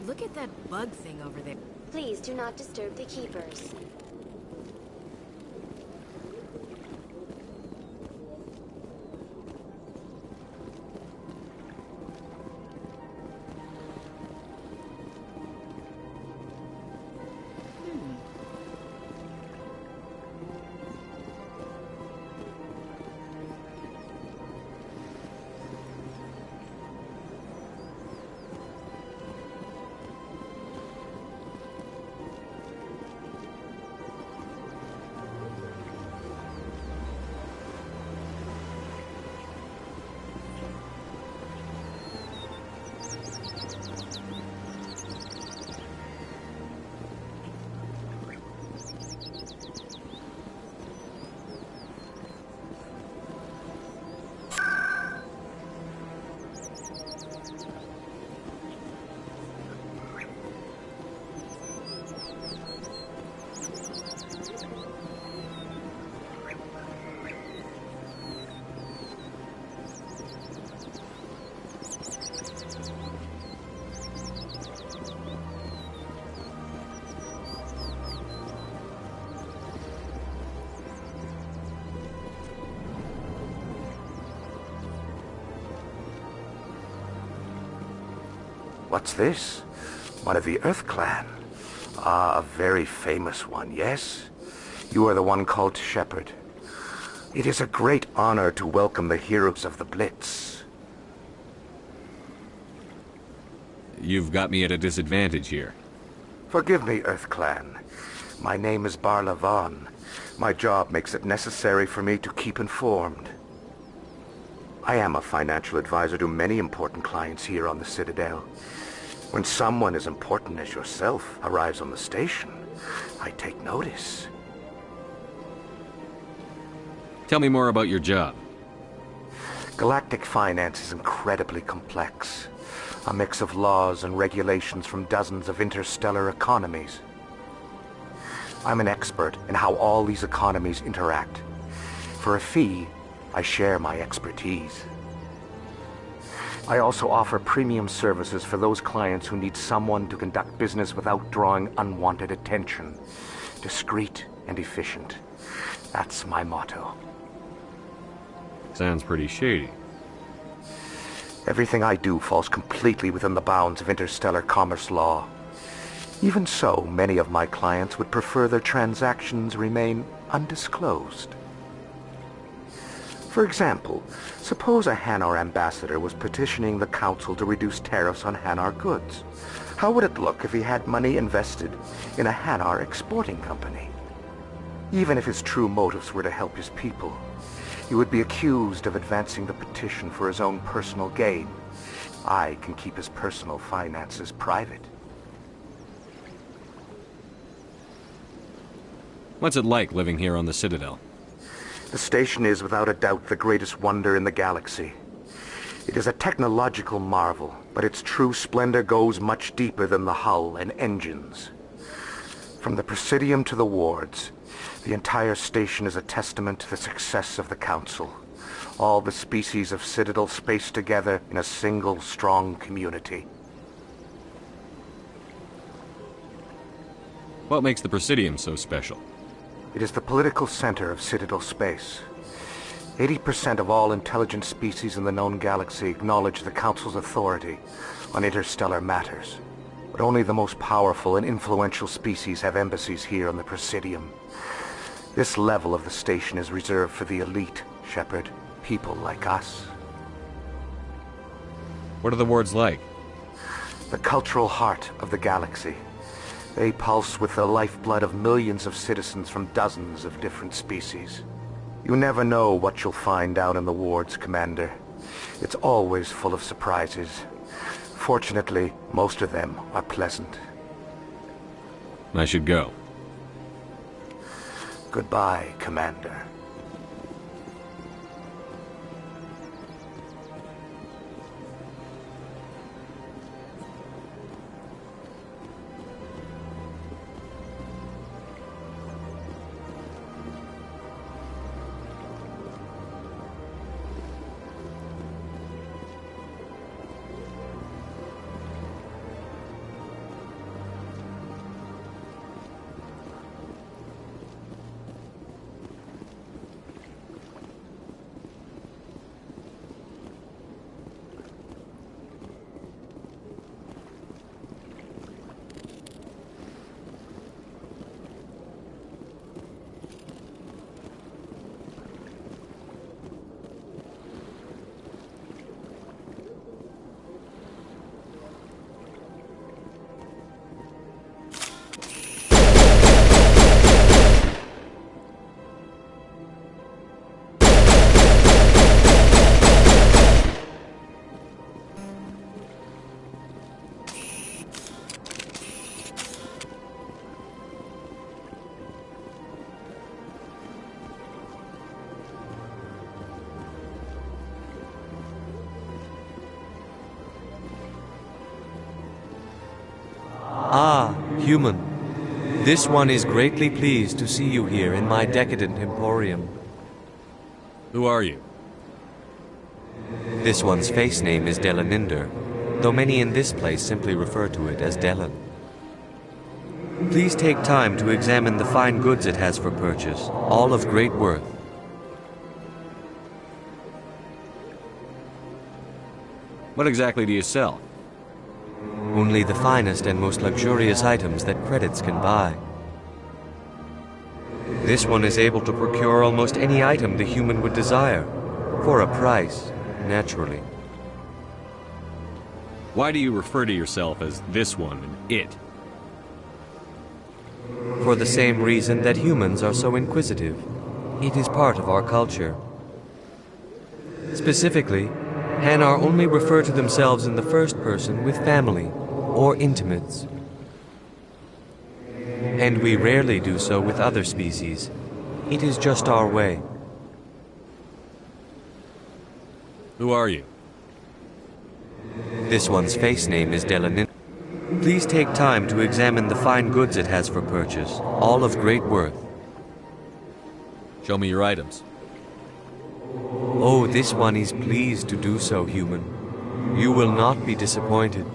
Look at that bug thing over there. Please do not disturb the keepers. What's this? One of the Earth Clan. Ah, a very famous one, yes? You are the one called Shepard. It is a great honor to welcome the heroes of the Blitz. You've got me at a disadvantage here. Forgive me, Earth Clan. My name is Barla Vaughn. My job makes it necessary for me to keep informed. I am a financial advisor to many important clients here on the Citadel. When someone as important as yourself arrives on the station, I take notice. Tell me more about your job. Galactic finance is incredibly complex. A mix of laws and regulations from dozens of interstellar economies. I'm an expert in how all these economies interact. For a fee, I share my expertise. I also offer premium services for those clients who need someone to conduct business without drawing unwanted attention. Discreet and efficient. That's my motto. Sounds pretty shady. Everything I do falls completely within the bounds of interstellar commerce law. Even so, many of my clients would prefer their transactions remain undisclosed. For example, suppose a Hanar ambassador was petitioning the Council to reduce tariffs on Hanar goods. How would it look if he had money invested in a Hanar exporting company? Even if his true motives were to help his people, he would be accused of advancing the petition for his own personal gain. I can keep his personal finances private. What's it like living here on the Citadel? The station is without a doubt the greatest wonder in the galaxy. It is a technological marvel, but its true splendor goes much deeper than the hull and engines. From the Presidium to the wards, the entire station is a testament to the success of the Council. All the species of Citadel spaced together in a single strong community. What makes the Presidium so special? It is the political center of Citadel space. 80% of all intelligent species in the known galaxy acknowledge the Council's authority on interstellar matters. But only the most powerful and influential species have embassies here on the Presidium. This level of the station is reserved for the elite, Shepard. People like us. What are the wards like? The cultural heart of the galaxy. They pulse with the lifeblood of millions of citizens from dozens of different species. You never know what you'll find down in the wards, Commander. It's always full of surprises. Fortunately, most of them are pleasant. I should go. Goodbye, Commander. Ah, human. This one is greatly pleased to see you here in my decadent emporium. Who are you? This one's face name is Delaninder, though many in this place simply refer to it as Delan. Please take time to examine the fine goods it has for purchase, all of great worth. What exactly do you sell? Only the finest and most luxurious items that credits can buy. This one is able to procure almost any item the human would desire, for a price, naturally. Why do you refer to yourself as this one and it? For the same reason that humans are so inquisitive. It is part of our culture. Specifically, Hanar only refer to themselves in the first person with family or intimates. And we rarely do so with other species. It is just our way. Who are you? This one's face name is Delanin. Please take time to examine the fine goods it has for purchase, all of great worth. Show me your items. Oh, this one is pleased to do so, human. You will not be disappointed.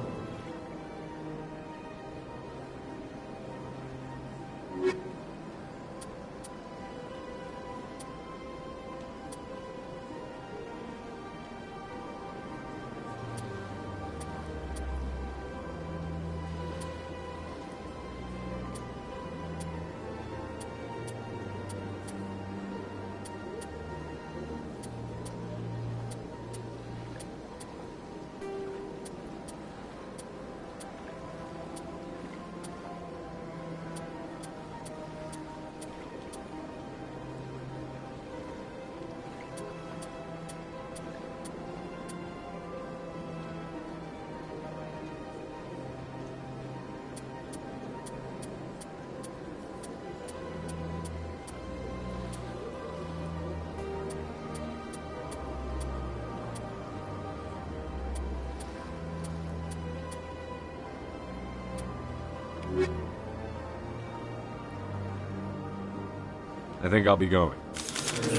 I think I'll be going.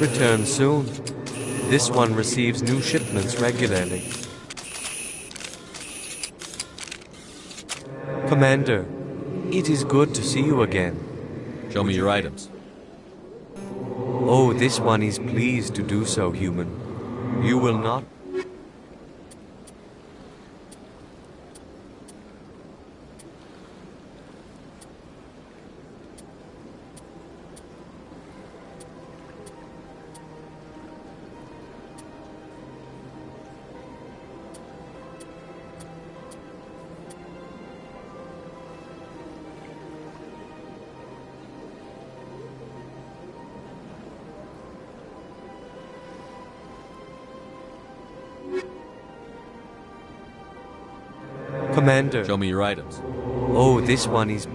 Return soon. This one receives new shipments regularly. Commander, it is good to see you again. Show me your items. Oh, this one is pleased to do so, human. You will not... Commander. Show me your items. Oh, this one is...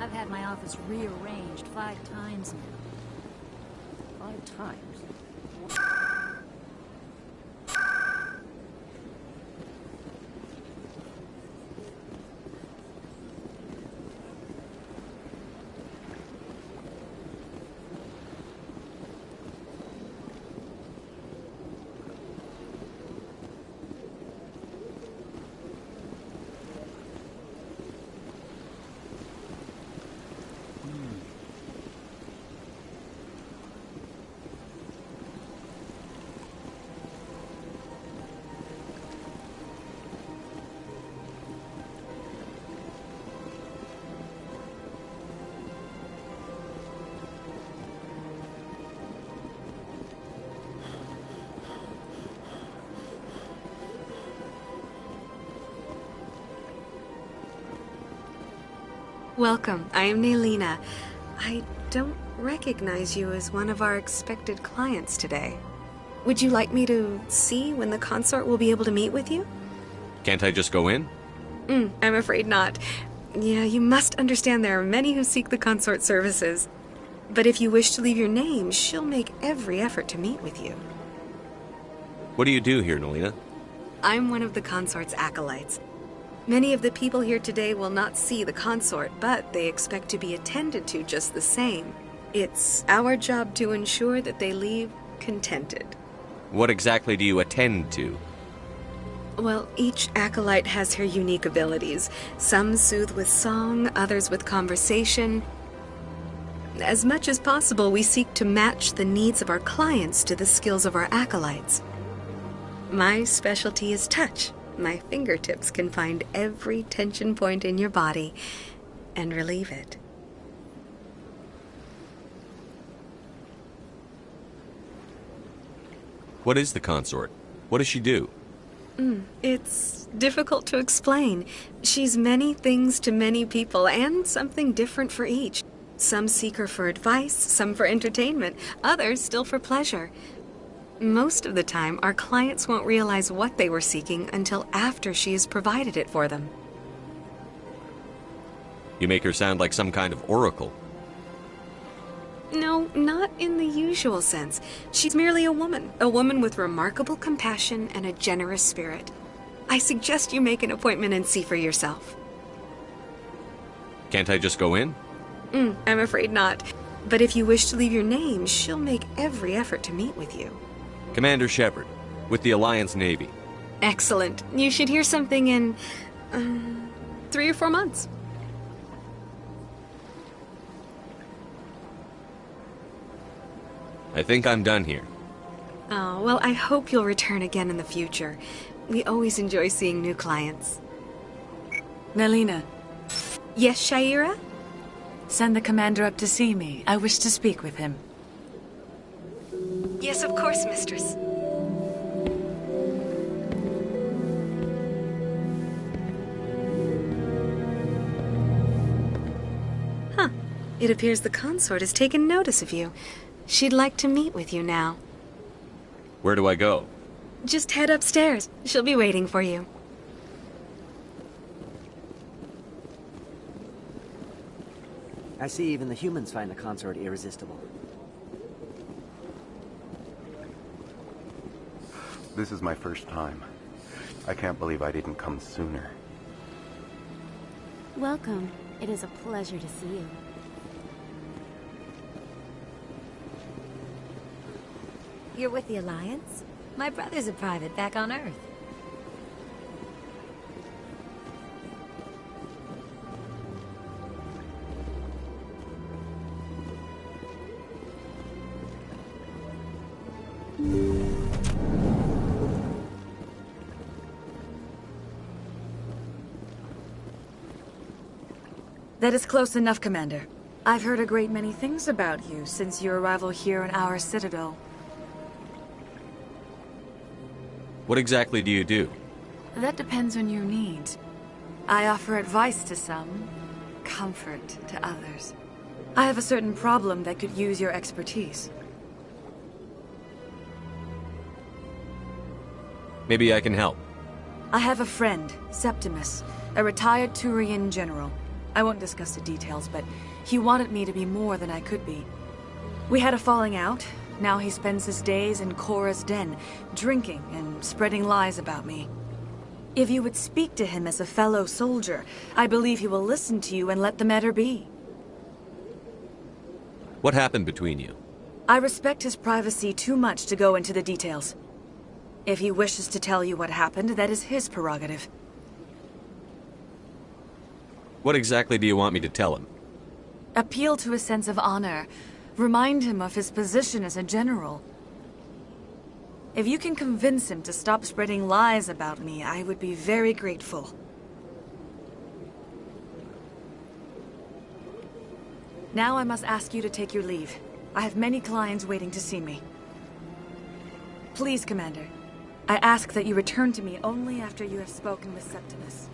I've had my office rearranged 5 times now. 5 times? Welcome, I am Naylina. I don't recognize you as one of our expected clients today. Would you like me to see when the consort will be able to meet with you? Can't I just go in? I'm afraid not. Yeah, you must understand there are many who seek the consort services. But if you wish to leave your name, she'll make every effort to meet with you. What do you do here, Nelina? I'm one of the consort's acolytes. Many of the people here today will not see the consort, but they expect to be attended to just the same. It's our job to ensure that they leave contented. What exactly do you attend to? Well, each acolyte has her unique abilities. Some soothe with song, others with conversation. As much as possible, we seek to match the needs of our clients to the skills of our acolytes. My specialty is touch. My fingertips can find every tension point in your body and relieve it. What is the consort? What does she do? It's difficult to explain. She's many things to many people, and something different for each. Some seek her for advice, some for entertainment, others still for pleasure. Most of the time, our clients won't realize what they were seeking until after she has provided it for them. You make her sound like some kind of oracle. No, not in the usual sense. She's merely a woman with remarkable compassion and a generous spirit. I suggest you make an appointment and see for yourself. Can't I just go in? I'm afraid not. But if you wish to leave your name, she'll make every effort to meet with you. Commander Shepard, with the Alliance Navy. Excellent. You should hear something in 3 or 4 months. I think I'm done here. Oh, well, I hope you'll return again in the future. We always enjoy seeing new clients. Nelina. Yes, Shaira? Send the commander up to see me. I wish to speak with him. Yes, of course, mistress. Huh. It appears the consort has taken notice of you. She'd like to meet with you now. Where do I go? Just head upstairs. She'll be waiting for you. I see even the humans find the consort irresistible. This is my first time. I can't believe I didn't come sooner. Welcome. It is a pleasure to see you. You're with the Alliance? My brother's a private back on Earth. That is close enough, Commander. I've heard a great many things about you since your arrival here in our citadel. What exactly do you do? That depends on your needs. I offer advice to some, comfort to others. I have a certain problem that could use your expertise. Maybe I can help. I have a friend, Septimus, a retired Turian general. I won't discuss the details, but he wanted me to be more than I could be. We had a falling out. Now he spends his days in Korra's den, drinking and spreading lies about me. If you would speak to him as a fellow soldier, I believe he will listen to you and let the matter be. What happened between you? I respect his privacy too much to go into the details. If he wishes to tell you what happened, that is his prerogative. What exactly do you want me to tell him? Appeal to his sense of honor. Remind him of his position as a general. If you can convince him to stop spreading lies about me, I would be very grateful. Now I must ask you to take your leave. I have many clients waiting to see me. Please, Commander. I ask that you return to me only after you have spoken with Septimus.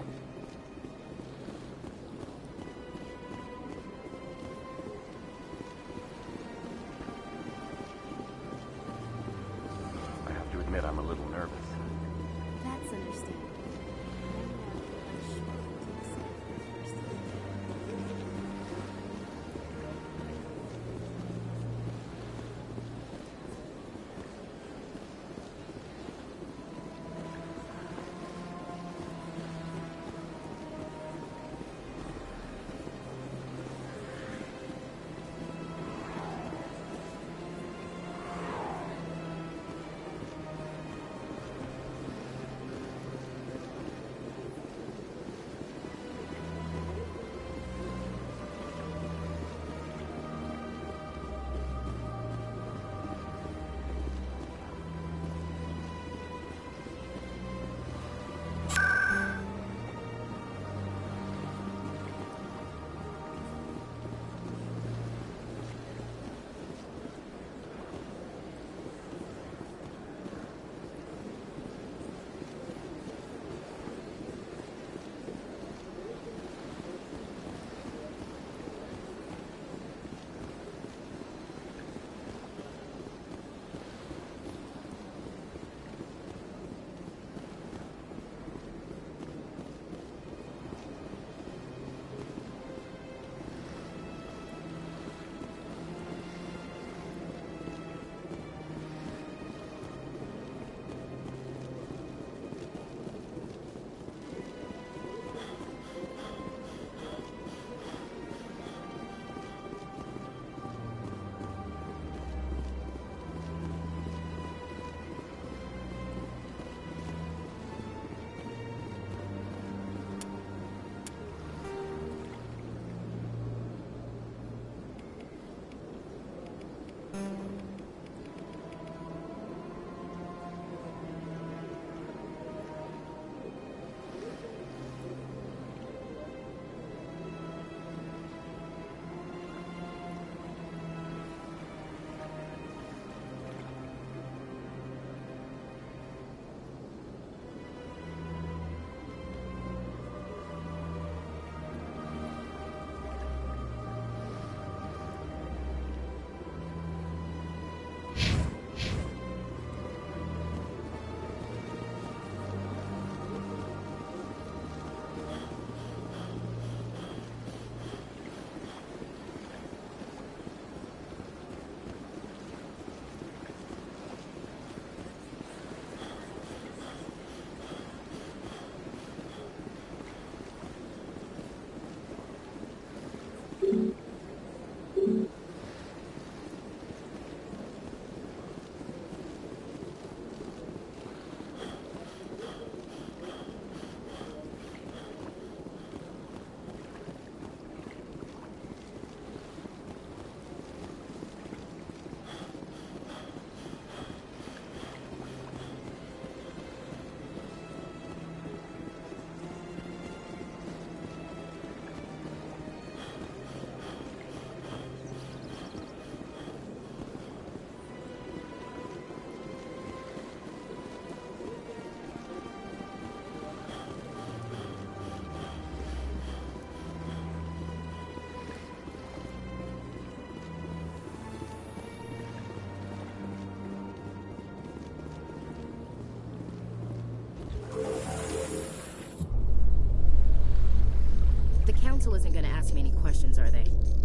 isn't gonna ask me any questions, are they?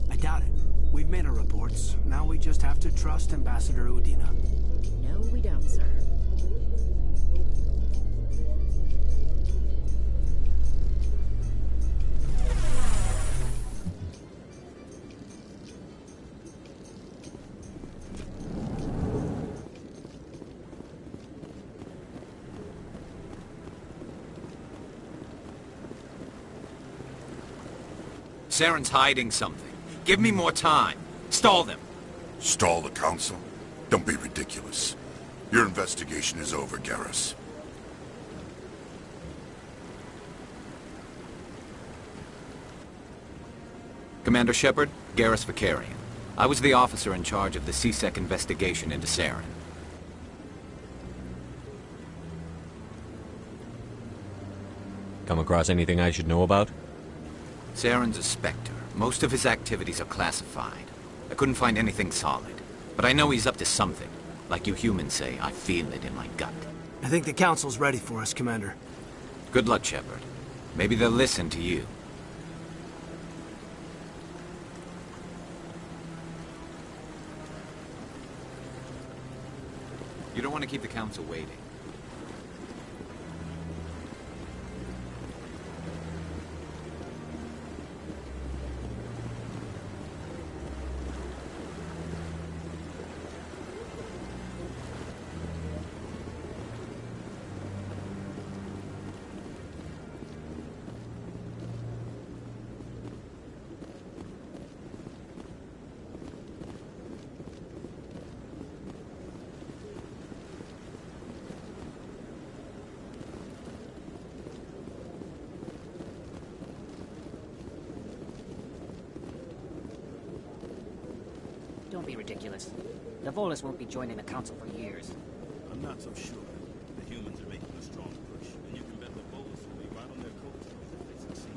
I doubt it. We've made our reports. Now we just have to trust Ambassador Udina. No, we don't, sir. Saren's hiding something. Give me more time. Stall them. Stall the Council? Don't be ridiculous. Your investigation is over, Garrus. Commander Shepard, Garrus Vakarian. I was the officer in charge of the CSEC investigation into Saren. Come across anything I should know about? Saren's a Spectre. Most of his activities are classified. I couldn't find anything solid. But I know he's up to something. Like you humans say, I feel it in my gut. I think the Council's ready for us, Commander. Good luck, Shepard. Maybe they'll listen to you. You don't want to keep the Council waiting. Don't be ridiculous. The Volus won't be joining the Council for years. I'm not so sure. The humans are making a strong push, and you can bet the Volus will be right on their coattails if they succeed.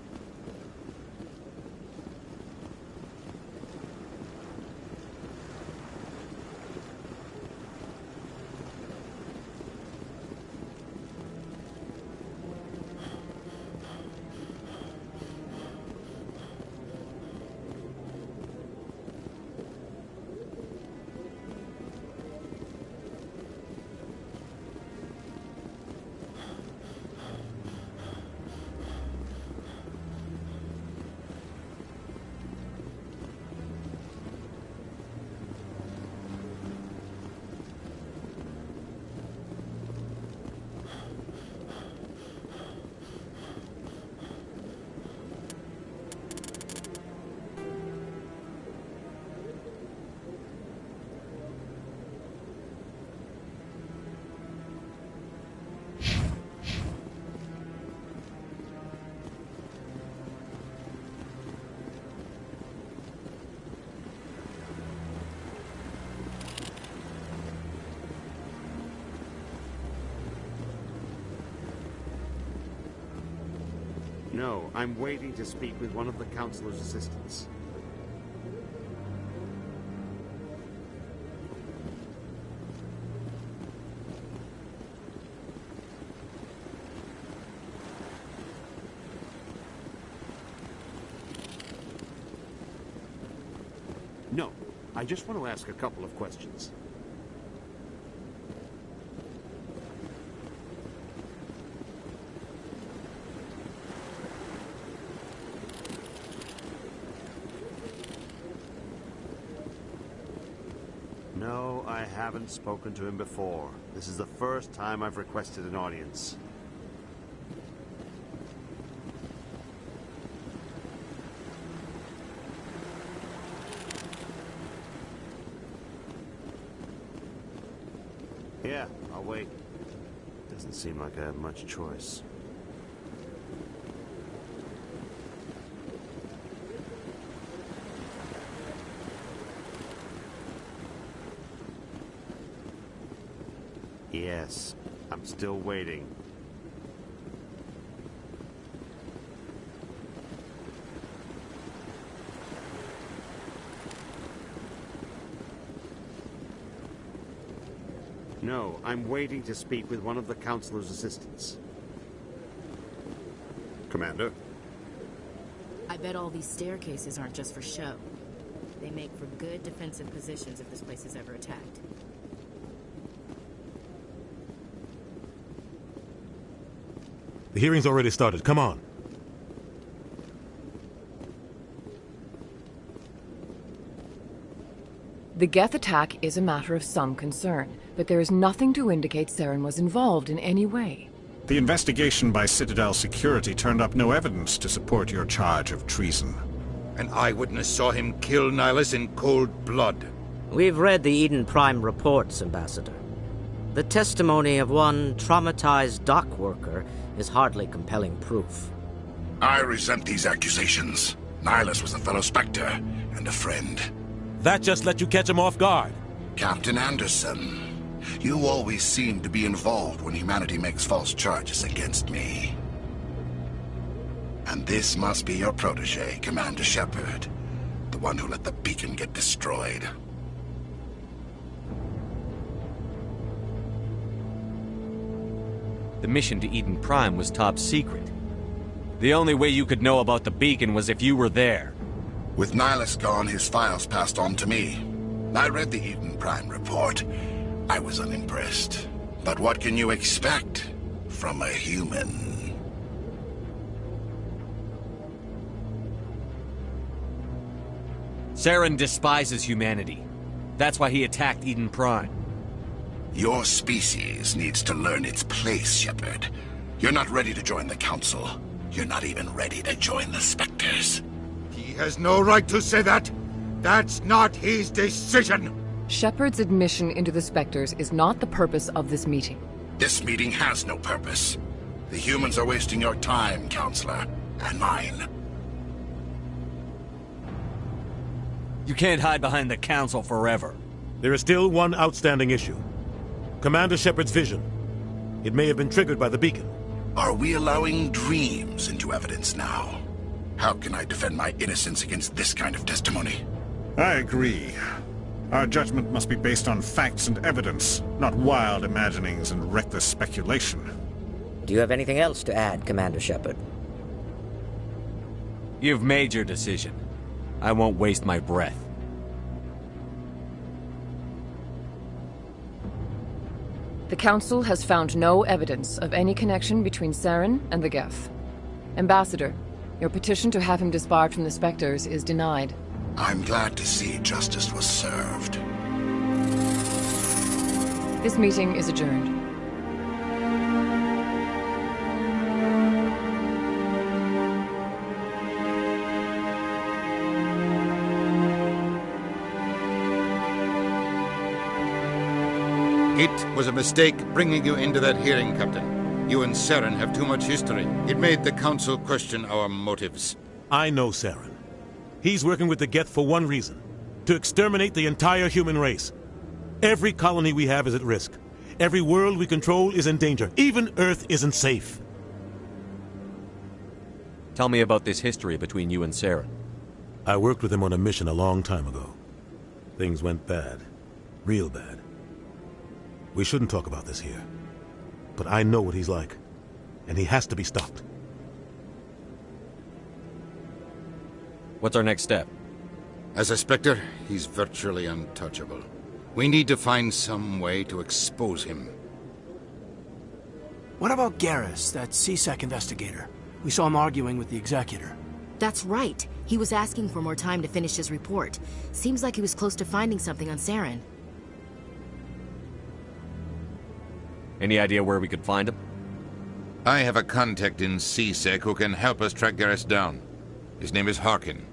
No, I'm waiting to speak with one of the Councilor's assistants. No, I just want to ask a couple of questions. No, I haven't spoken to him before. This is the first time I've requested an audience. Yeah, I'll wait. Doesn't seem like I have much choice. Yes, I'm still waiting. No, I'm waiting to speak with one of the Councilor's assistants. Commander? bet all these staircases aren't just for show. They make for good defensive positions if this place is ever attacked. The hearing's already started. Come on. The Geth attack is a matter of some concern, but there is nothing to indicate Saren was involved in any way. The investigation by Citadel Security turned up no evidence to support your charge of treason. An eyewitness saw him kill Nihilus in cold blood. We've read the Eden Prime reports, Ambassador. The testimony of one traumatized dock worker is hardly compelling proof. I resent these accusations. Nihilus was a fellow Spectre and a friend. That just let you catch him off guard. Captain Anderson, you always seem to be involved when humanity makes false charges against me. And this must be your protege, Commander Shepard, the one who let the beacon get destroyed. The mission to Eden Prime was top secret. The only way you could know about the beacon was if you were there. With Nihilus gone, his files passed on to me. I read the Eden Prime report. I was unimpressed. But what can you expect from a human? Saren despises humanity. That's why he attacked Eden Prime. Your species needs to learn its place, Shepard. You're not ready to join the Council. You're not even ready to join the Spectres. He has no right to say that. That's not his decision. Shepard's admission into the Spectres is not the purpose of this meeting. This meeting has no purpose. The humans are wasting your time, Counselor, and mine. You can't hide behind the Council forever. There is still one outstanding issue. Commander Shepard's vision. It may have been triggered by the beacon. Are we allowing dreams into evidence now? How can I defend my innocence against this kind of testimony? I agree. Our judgment must be based on facts and evidence, not wild imaginings and reckless speculation. Do you have anything else to add, Commander Shepard? You've made your decision. I won't waste my breath. The Council has found no evidence of any connection between Saren and the Geth. Ambassador, your petition to have him disbarred from the Spectres is denied. I'm glad to see justice was served. This meeting is adjourned. It was a mistake bringing you into that hearing, Captain. You and Saren have too much history. It made the Council question our motives. I know Saren. He's working with the Geth for one reason. To exterminate the entire human race. Every colony we have is at risk. Every world we control is in danger. Even Earth isn't safe. Tell me about this history between you and Saren. I worked with him on a mission a long time ago. Things went bad. Real bad. We shouldn't talk about this here. But I know what he's like. And he has to be stopped. What's our next step? As a Spectre, he's virtually untouchable. We need to find some way to expose him. What about Garrus, that CSEC investigator? We saw him arguing with the Executor. That's right. He was asking for more time to finish his report. Seems like he was close to finding something on Saren. Any idea where we could find him? I have a contact in CSEC who can help us track Garrus down. His name is Harkin.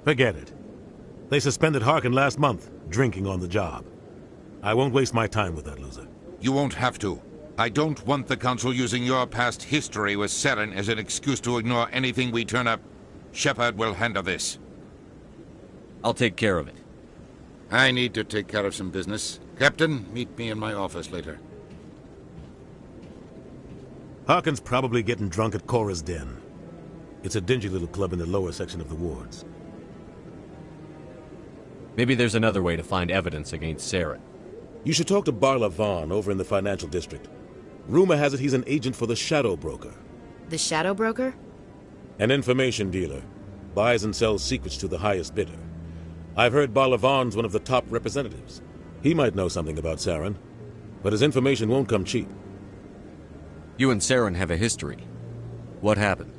Forget it. They suspended Harkin last month, drinking on the job. I won't waste my time with that loser. You won't have to. I don't want the Council using your past history with Saren as an excuse to ignore anything we turn up. Shepard will handle this. I'll take care of it. I need to take care of some business. Captain, meet me in my office later. Harkin's probably getting drunk at Cora's Den. It's a dingy little club in the lower section of the wards. Maybe there's another way to find evidence against Saren. You should talk to Barla Vaughn over in the financial district. Rumor has it he's an agent for the Shadow Broker. The Shadow Broker? An information dealer. buys and sells secrets to the highest bidder. I've heard Barlavan's one of the top representatives. He might know something about Saren, but his information won't come cheap. You and Saren have a history. What happened?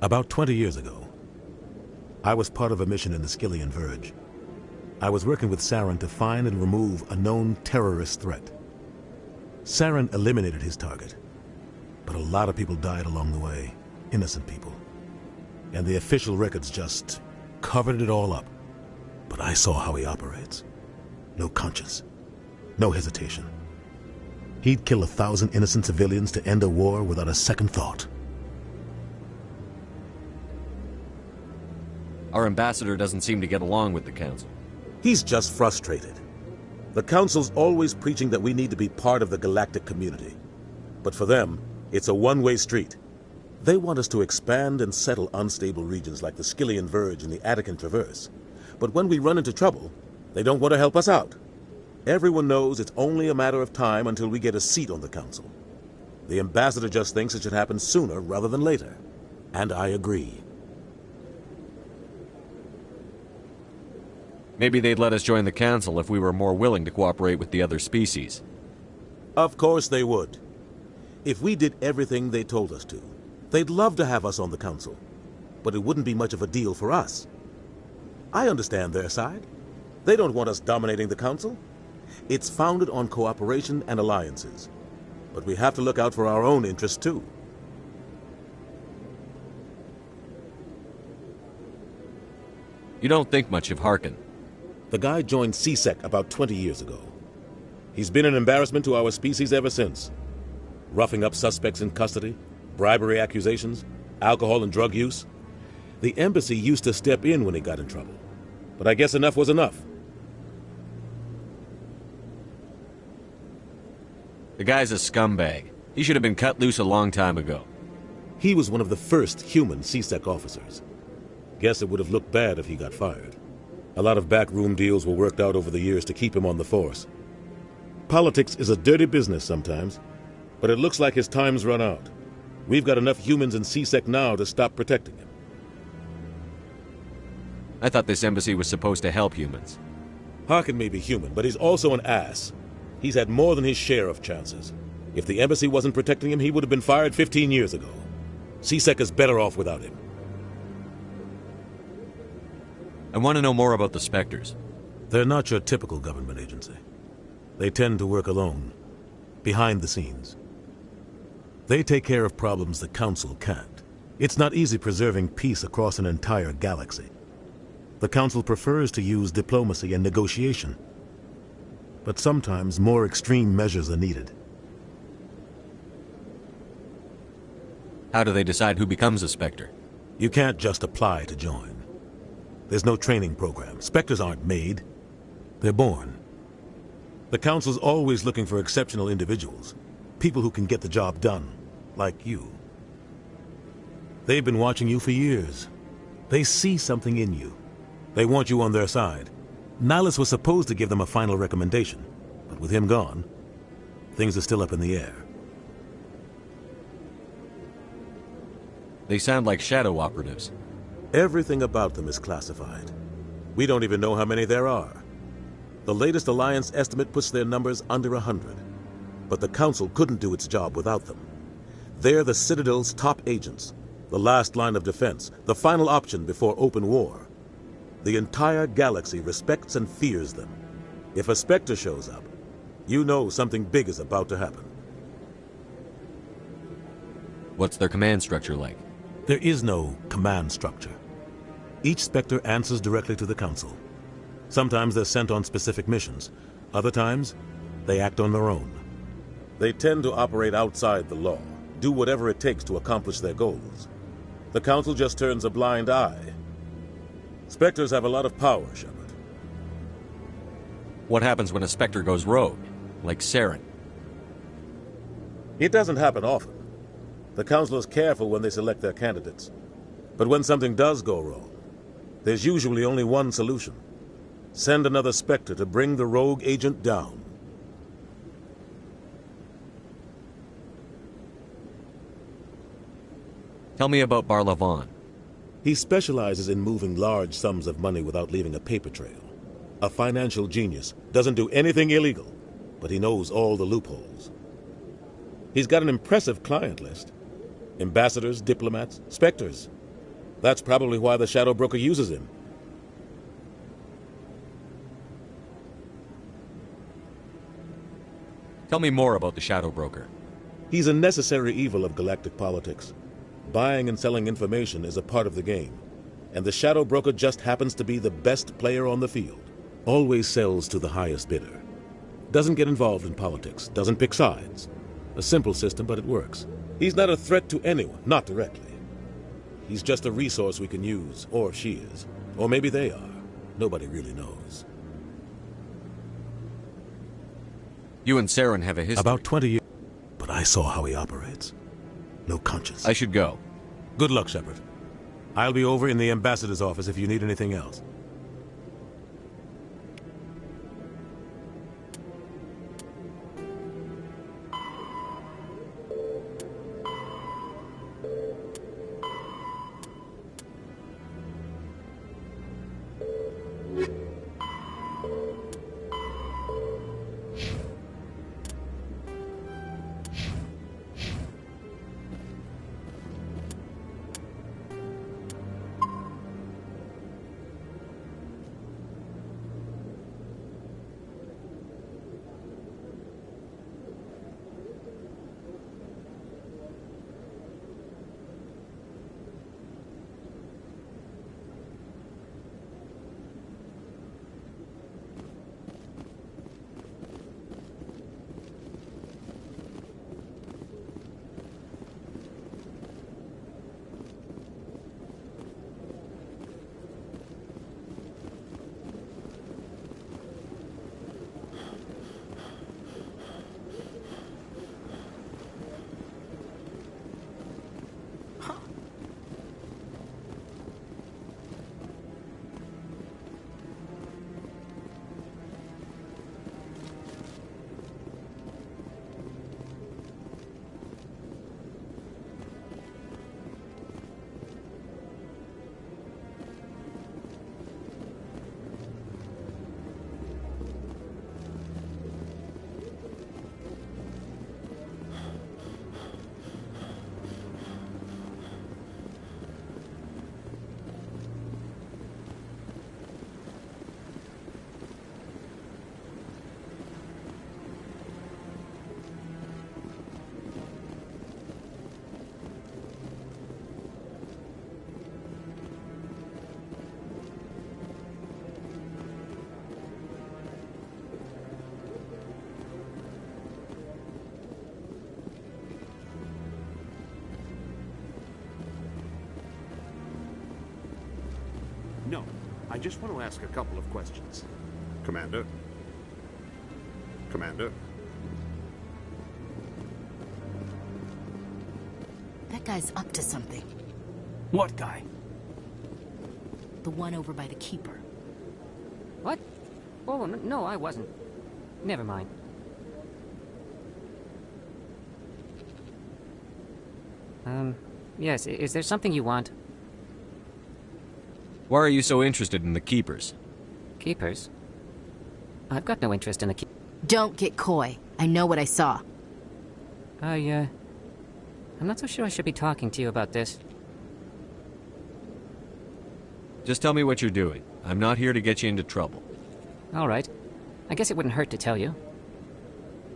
About 20 years ago, I was part of a mission in the Skillian Verge. I was working with Saren to find and remove a known terrorist threat. Saren eliminated his target, but a lot of people died along the way, innocent people. And the official records just covered it all up. But I saw how he operates. No conscience, no hesitation. He'd kill 1,000 innocent civilians to end a war without a second thought. Our ambassador doesn't seem to get along with the Council. He's just frustrated. The Council's always preaching that we need to be part of the galactic community. But for them, it's a one-way street. They want us to expand and settle unstable regions like the Skillian Verge and the Attican Traverse. But when we run into trouble, they don't want to help us out. Everyone knows it's only a matter of time until we get a seat on the Council. The ambassador just thinks it should happen sooner rather than later. And I agree. Maybe they'd let us join the Council if we were more willing to cooperate with the other species. Of course they would. If we did everything they told us to, they'd love to have us on the Council. But it wouldn't be much of a deal for us. I understand their side. They don't want us dominating the Council. It's founded on cooperation and alliances. But we have to look out for our own interests, too. You don't think much of Harkin. The guy joined CSEC about 20 years ago. He's been an embarrassment to our species ever since. Roughing up suspects in custody, bribery accusations, alcohol and drug use. The embassy used to step in when he got in trouble. But I guess enough was enough. The guy's a scumbag. He should have been cut loose a long time ago. He was one of the first human CSEC officers. Guess it would have looked bad if he got fired. A lot of backroom deals were worked out over the years to keep him on the force. Politics is a dirty business sometimes, but it looks like his time's run out. We've got enough humans in CSEC now to stop protecting him. I thought this embassy was supposed to help humans. Harkin may be human, but he's also an ass. He's had more than his share of chances. If the embassy wasn't protecting him, he would have been fired 15 years ago. CSEC is better off without him. I want to know more about the Spectres. They're not your typical government agency. They tend to work alone, behind the scenes. They take care of problems the Council can't. It's not easy preserving peace across an entire galaxy. The Council prefers to use diplomacy and negotiation. But sometimes more extreme measures are needed. How do they decide who becomes a Spectre? You can't just apply to join. There's no training program. Spectres aren't made. They're born. The Council's always looking for exceptional individuals. People who can get the job done. Like you. They've been watching you for years. They see something in you. They want you on their side. Nihilus was supposed to give them a final recommendation, but with him gone, things are still up in the air. They sound like shadow operatives. Everything about them is classified. We don't even know how many there are. The latest Alliance estimate puts their numbers under 100. But the Council couldn't do its job without them. They're the Citadel's top agents, the last line of defense, the final option before open war. The entire galaxy respects and fears them. If a Spectre shows up, you know something big is about to happen. What's their command structure like? There is no command structure. Each Spectre answers directly to the Council. Sometimes they're sent on specific missions. Other times, they act on their own. They tend to operate outside the law, do whatever it takes to accomplish their goals. The Council just turns a blind eye. Spectres have a lot of power, Shepard. What happens when a Spectre goes rogue, like Saren? It doesn't happen often. The Council is careful when they select their candidates. But when something does go wrong, there's usually only one solution. Send another Spectre to bring the rogue agent down. Tell me about Barlavan. He specializes in moving large sums of money without leaving a paper trail. A financial genius, doesn't do anything illegal, but he knows all the loopholes. He's got an impressive client list. Ambassadors, diplomats, specters. That's probably why the Shadow Broker uses him. Tell me more about the Shadow Broker. He's a necessary evil of galactic politics. Buying and selling information is a part of the game, and the Shadow Broker just happens to be the best player on the field. Always sells to the highest bidder. Doesn't get involved in politics, doesn't pick sides. A simple system, but it works. He's not a threat to anyone, not directly. He's just a resource we can use, or she is. Or maybe they are. Nobody really knows. You and Saren have a history. About 20 years, but I saw how he operates. No conscience. I should go. Good luck, Shepard. I'll be over in the ambassador's office if you need anything else. No, I just want to ask a couple of questions. Commander? Commander? That guy's up to something. What guy? The one over by the Keeper. What? Oh, no, I wasn't. Never mind. Yes, is there something you want? Why are you so interested in the Keepers? Keepers? I've got no interest in the Don't get coy. I know what I saw. I'm not so sure I should be talking to you about this. Just tell me what you're doing. I'm not here to get you into trouble. All right. I guess it wouldn't hurt to tell you.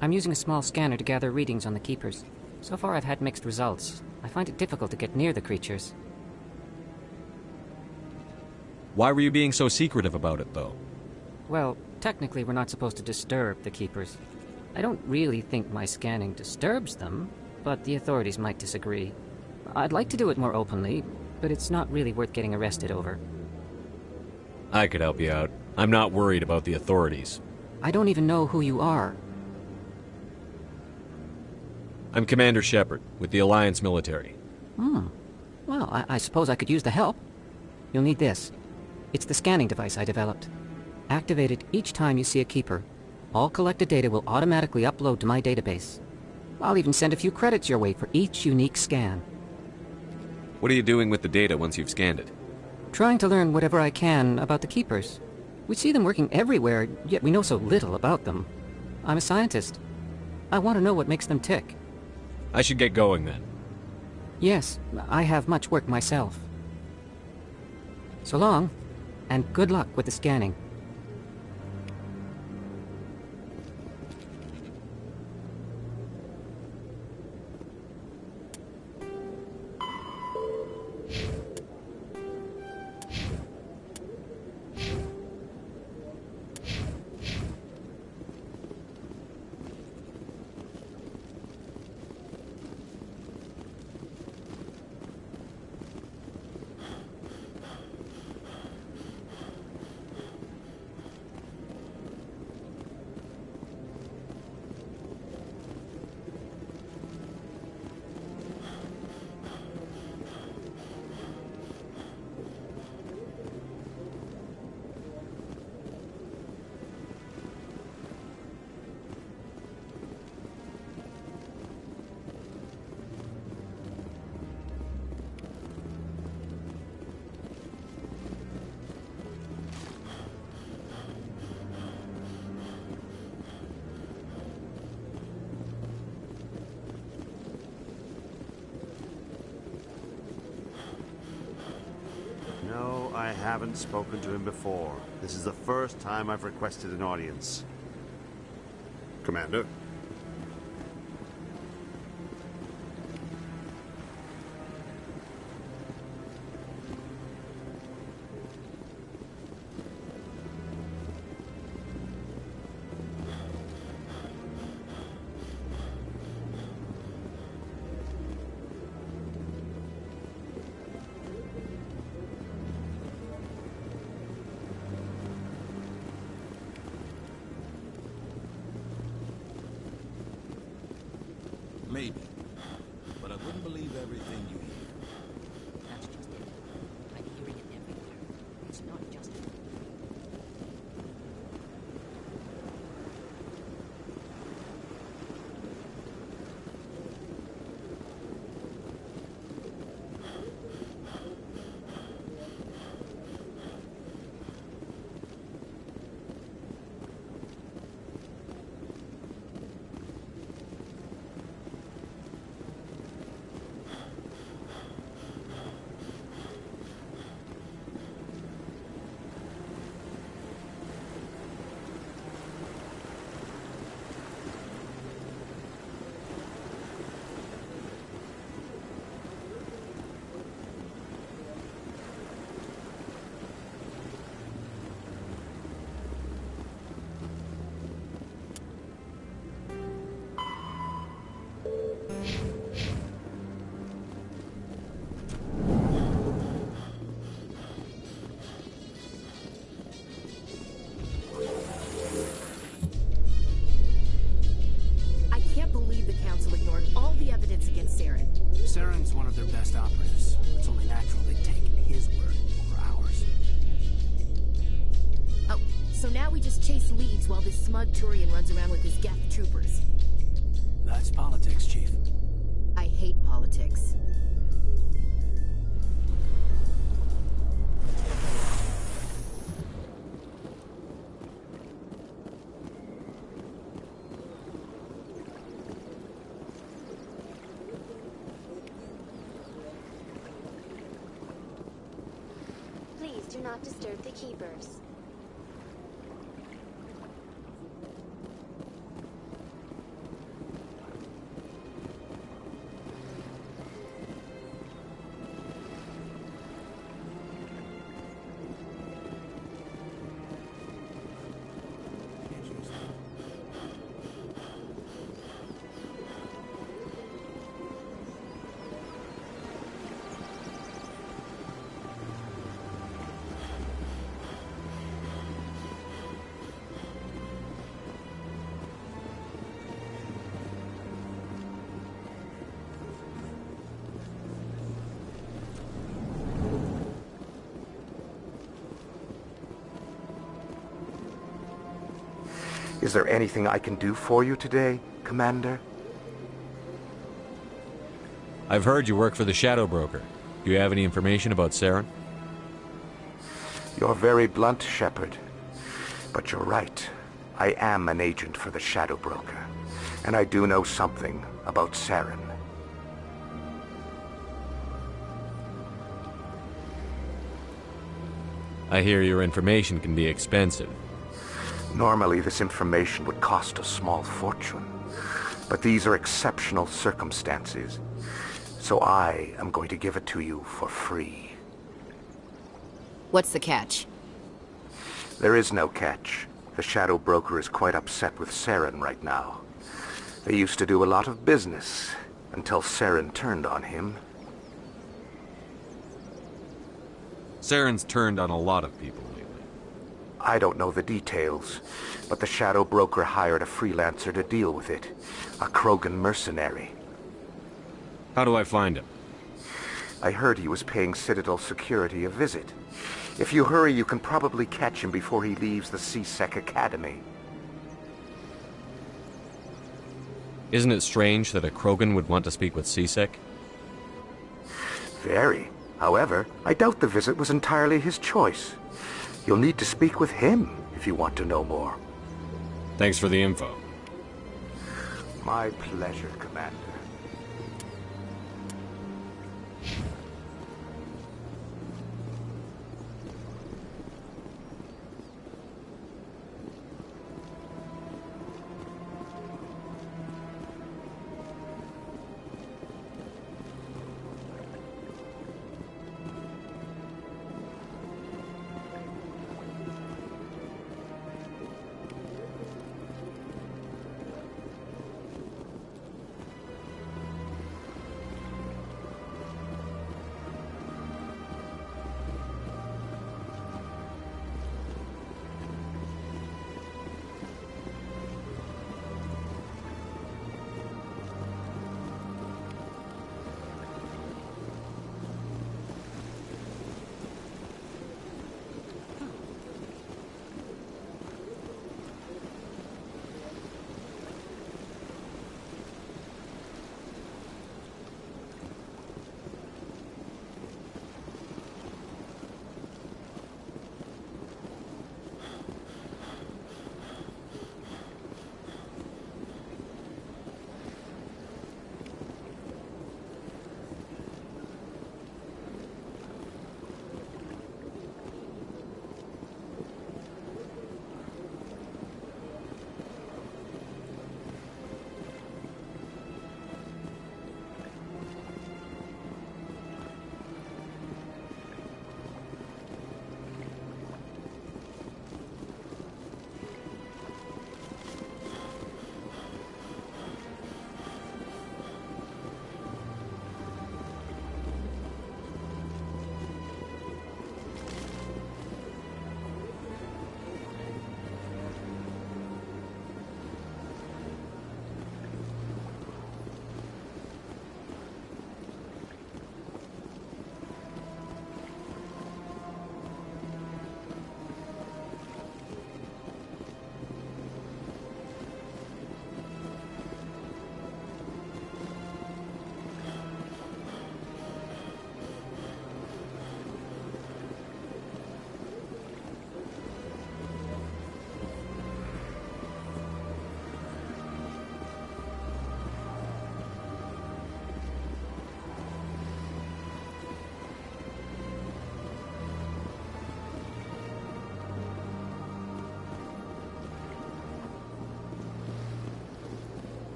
I'm using a small scanner to gather readings on the Keepers. So far I've had mixed results. I find it difficult to get near the creatures. Why were you being so secretive about it, though? Well, technically we're not supposed to disturb the Keepers. I don't really think my scanning disturbs them, but the authorities might disagree. I'd like to do it more openly, but it's not really worth getting arrested over. I could help you out. I'm not worried about the authorities. I don't even know who you are. I'm Commander Shepard, with the Alliance military. Well, I suppose I could use the help. You'll need this. It's the scanning device I developed. Activate it each time you see a Keeper. All collected data will automatically upload to my database. I'll even send a few credits your way for each unique scan. What are you doing with the data once you've scanned it? Trying to learn whatever I can about the Keepers. We see them working everywhere, yet we know so little about them. I'm a scientist. I want to know what makes them tick. I should get going then. Yes, I have much work myself. So long, and good luck with the scanning. No, I haven't spoken to him before. This is the first time I've requested an audience. Commander? Maybe. But I wouldn't believe everything you hear. That's just it. I'm hearing it everywhere. It's not just it. Saren's one of their best operatives. It's only natural they'd take his word over ours. Oh, so now we just chase leads while this smug Turian runs around with his Geth troopers. That's politics, Chief. I hate politics. Do not disturb the Keepers. Is there anything I can do for you today, Commander? I've heard you work for the Shadow Broker. Do you have any information about Saren? You're very blunt, Shepard. But you're right. I am an agent for the Shadow Broker. And I do know something about Saren. I hear your information can be expensive. Normally, this information would cost a small fortune. But these are exceptional circumstances. So I am going to give it to you for free. What's the catch? There is no catch. The Shadow Broker is quite upset with Saren right now. They used to do a lot of business, until Saren turned on him. Saren's turned on a lot of people lately. I don't know the details, but the Shadow Broker hired a freelancer to deal with it. A Krogan mercenary. How do I find him? I heard he was paying Citadel Security a visit. If you hurry, you can probably catch him before he leaves the C-Sec Academy. Isn't it strange that a Krogan would want to speak with C-Sec? Very. However, I doubt the visit was entirely his choice. You'll need to speak with him if you want to know more. Thanks for the info. My pleasure, Commander.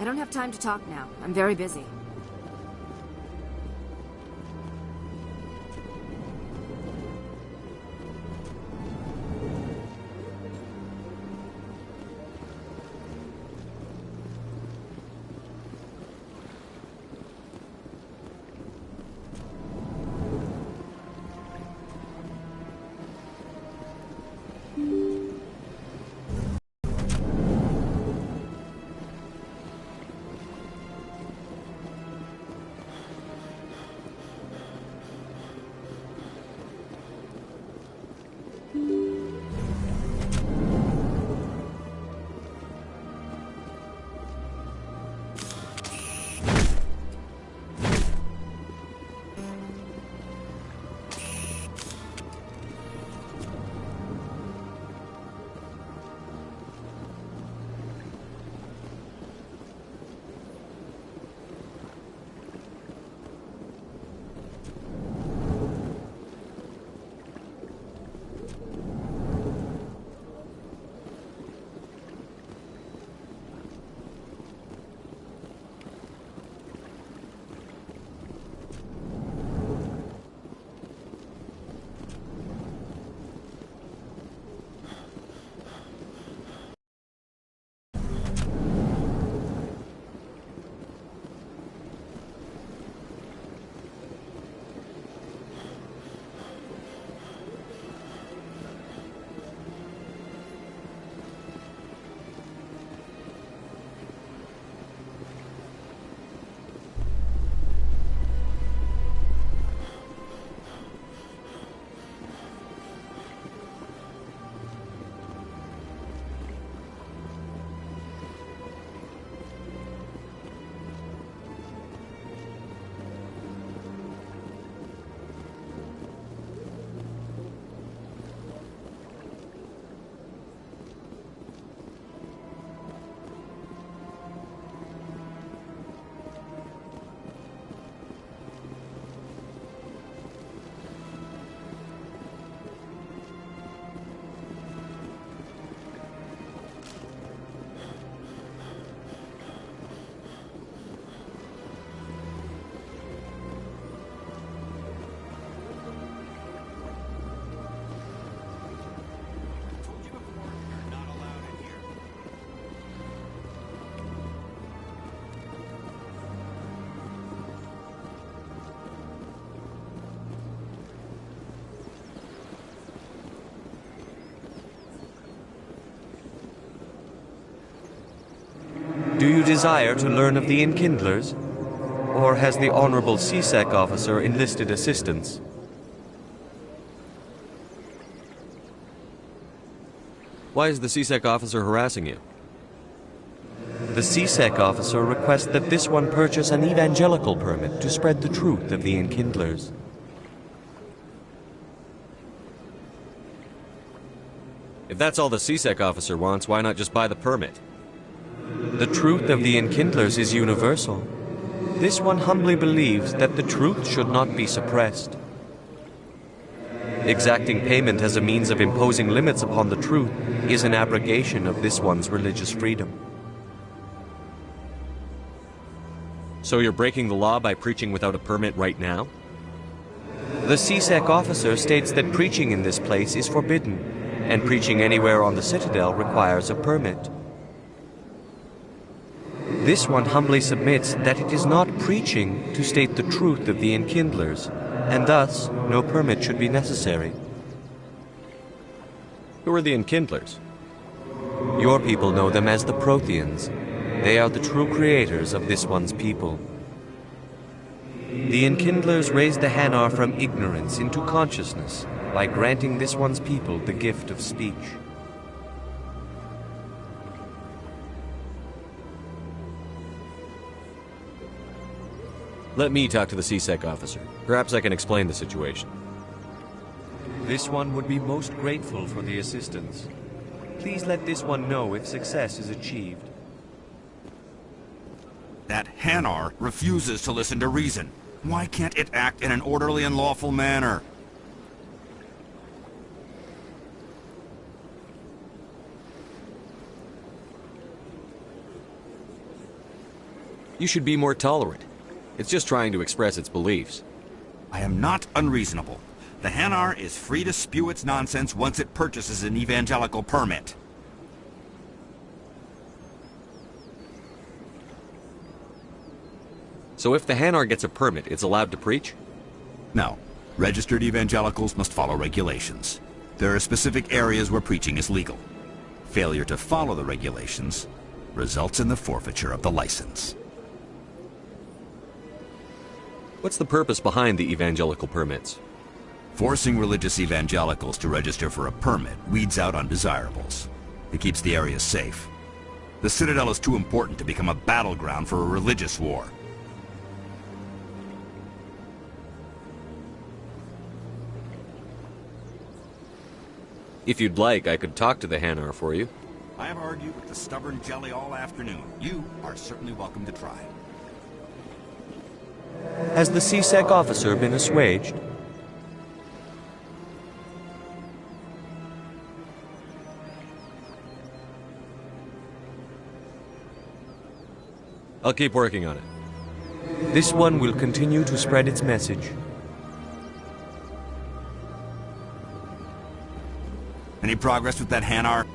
I don't have time to talk now. I'm very busy. Do you desire to learn of the Enkindlers? Or has the Honorable CSEC officer enlisted assistance? Why is the CSEC officer harassing you? The CSEC officer requests that this one purchase an evangelical permit to spread the truth of the Enkindlers. If that's all the CSEC officer wants, why not just buy the permit? The truth of the Enkindlers is universal. This one humbly believes that the truth should not be suppressed. Exacting payment as a means of imposing limits upon the truth is an abrogation of this one's religious freedom. So you're breaking the law by preaching without a permit right now? The CSEC officer states that preaching in this place is forbidden, and preaching anywhere on the Citadel requires a permit. This one humbly submits that it is not preaching to state the truth of the Enkindlers, and thus no permit should be necessary. Who are the Enkindlers? Your people know them as the Protheans. They are the true creators of this one's people. The Enkindlers raised the Hanar from ignorance into consciousness by granting this one's people the gift of speech. Let me talk to the CSEC officer. Perhaps I can explain the situation. This one would be most grateful for the assistance. Please let this one know if success is achieved. That Hanar refuses to listen to reason. Why can't it act in an orderly and lawful manner? You should be more tolerant. It's just trying to express its beliefs. I am not unreasonable. The Hanar is free to spew its nonsense once it purchases an evangelical permit. So if the Hanar gets a permit, it's allowed to preach? No. Registered evangelicals must follow regulations. There are specific areas where preaching is legal. Failure to follow the regulations results in the forfeiture of the license. What's the purpose behind the evangelical permits? Forcing religious evangelicals to register for a permit weeds out undesirables. It keeps the area safe. The Citadel is too important to become a battleground for a religious war. If you'd like, I could talk to the Hanar for you. I have argued with the stubborn jelly all afternoon. You are certainly welcome to try. Has the CSEC officer been assuaged? I'll keep working on it. This one will continue to spread its message. Any progress with that Hanar?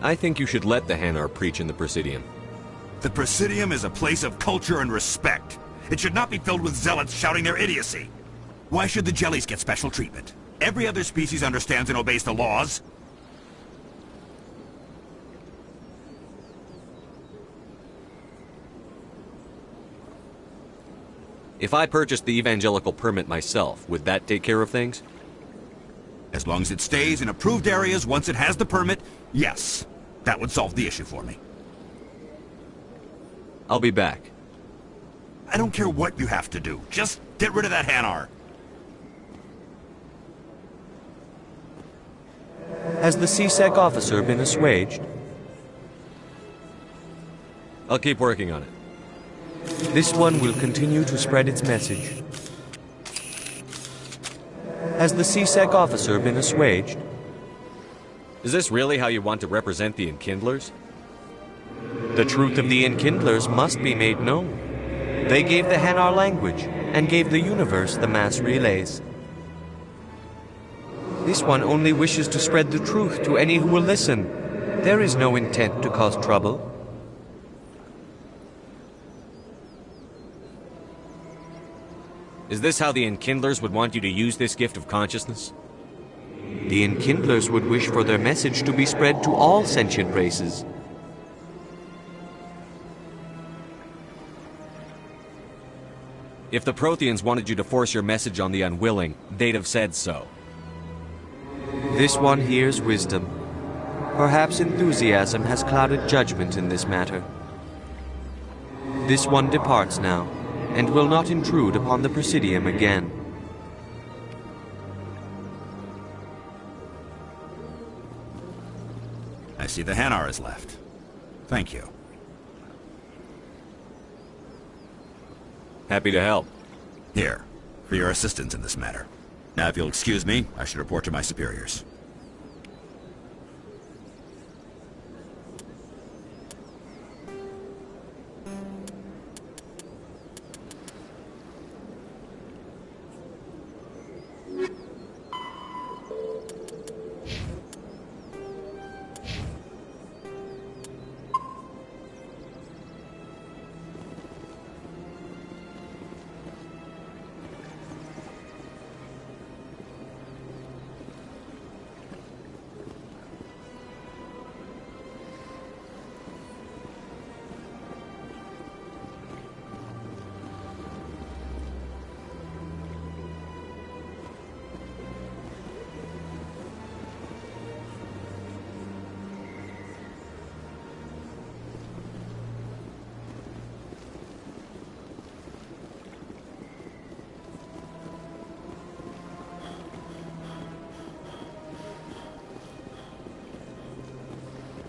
I think you should let the Hanar preach in the Presidium. The Presidium is a place of culture and respect. It should not be filled with zealots shouting their idiocy. Why should the jellies get special treatment? Every other species understands and obeys the laws. If I purchased the evangelical permit myself, would that take care of things? As long as it stays in approved areas once it has the permit, yes. That would solve the issue for me. I'll be back. I don't care what you have to do. Just get rid of that Hanar. Has the CSEC officer been assuaged? I'll keep working on it. This one will continue to spread its message. Has the CSEC officer been assuaged? Is this really how you want to represent the Enkindlers? The truth of the Enkindlers must be made known. They gave the Hanar language, and gave the universe the mass relays. This one only wishes to spread the truth to any who will listen. There is no intent to cause trouble. Is this how the Enkindlers would want you to use this gift of consciousness? The Enkindlers would wish for their message to be spread to all sentient races. If the Protheans wanted you to force your message on the unwilling, they'd have said so. This one hears wisdom. Perhaps enthusiasm has clouded judgment in this matter. This one departs now, and will not intrude upon the Presidium again. I see the Hanar is left. Thank you. Happy to help. Here, for your assistance in this matter. Now, if you'll excuse me, I should report to my superiors.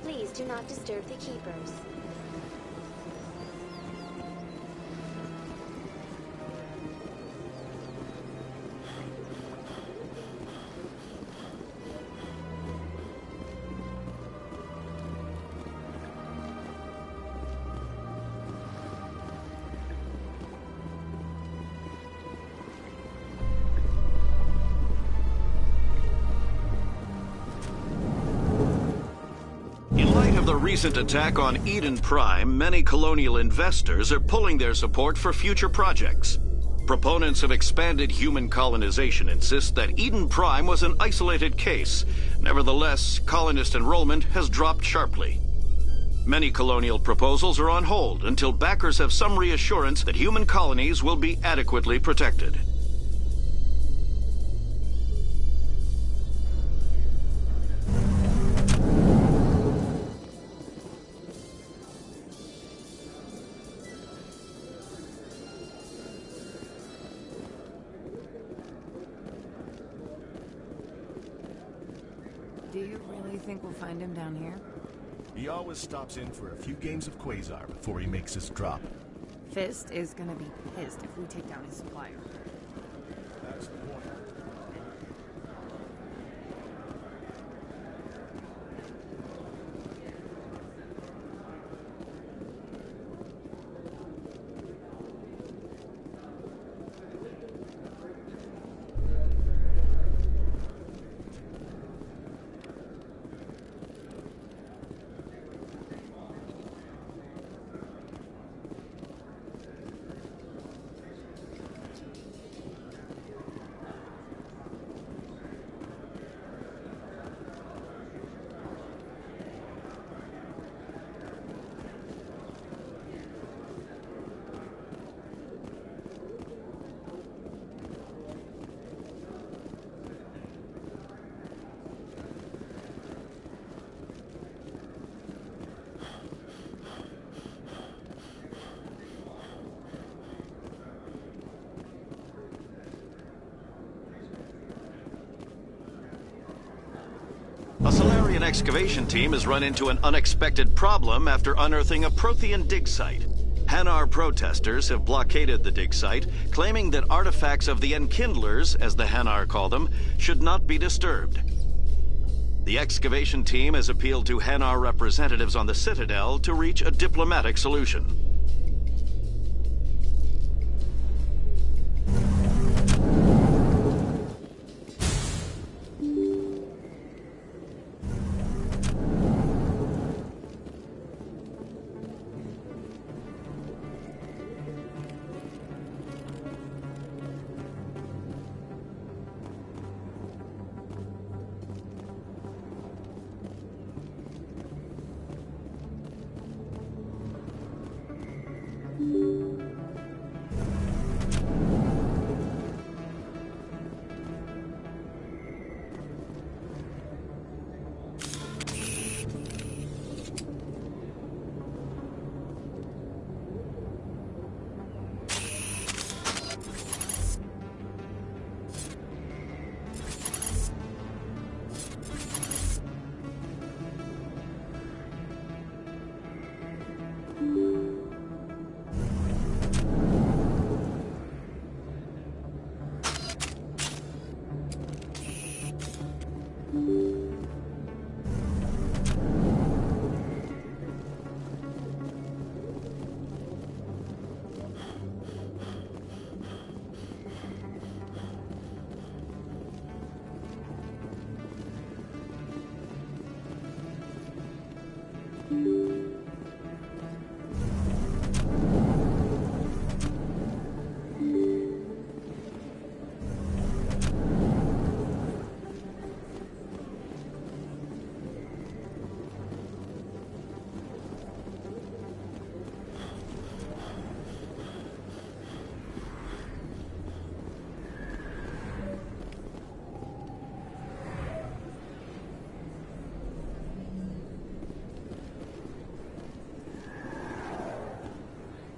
Please do not disturb the keepers. the recent attack on Eden Prime, many colonial investors are pulling their support for future projects. Proponents of expanded human colonization insist that Eden Prime was an isolated case. Nevertheless, colonist enrollment has dropped sharply. Many colonial proposals are on hold until backers have some reassurance that human colonies will be adequately protected. Do you really think we'll find him down here? He always stops in for a few games of Quasar before he makes his drop. Fist is gonna be pissed if we take down his supplier. That's the point. A Solarian excavation team has run into an unexpected problem after unearthing a Prothean dig site. Hanar protesters have blockaded the dig site, claiming that artifacts of the Enkindlers, as the Hanar call them, should not be disturbed. The excavation team has appealed to Hanar representatives on the Citadel to reach a diplomatic solution.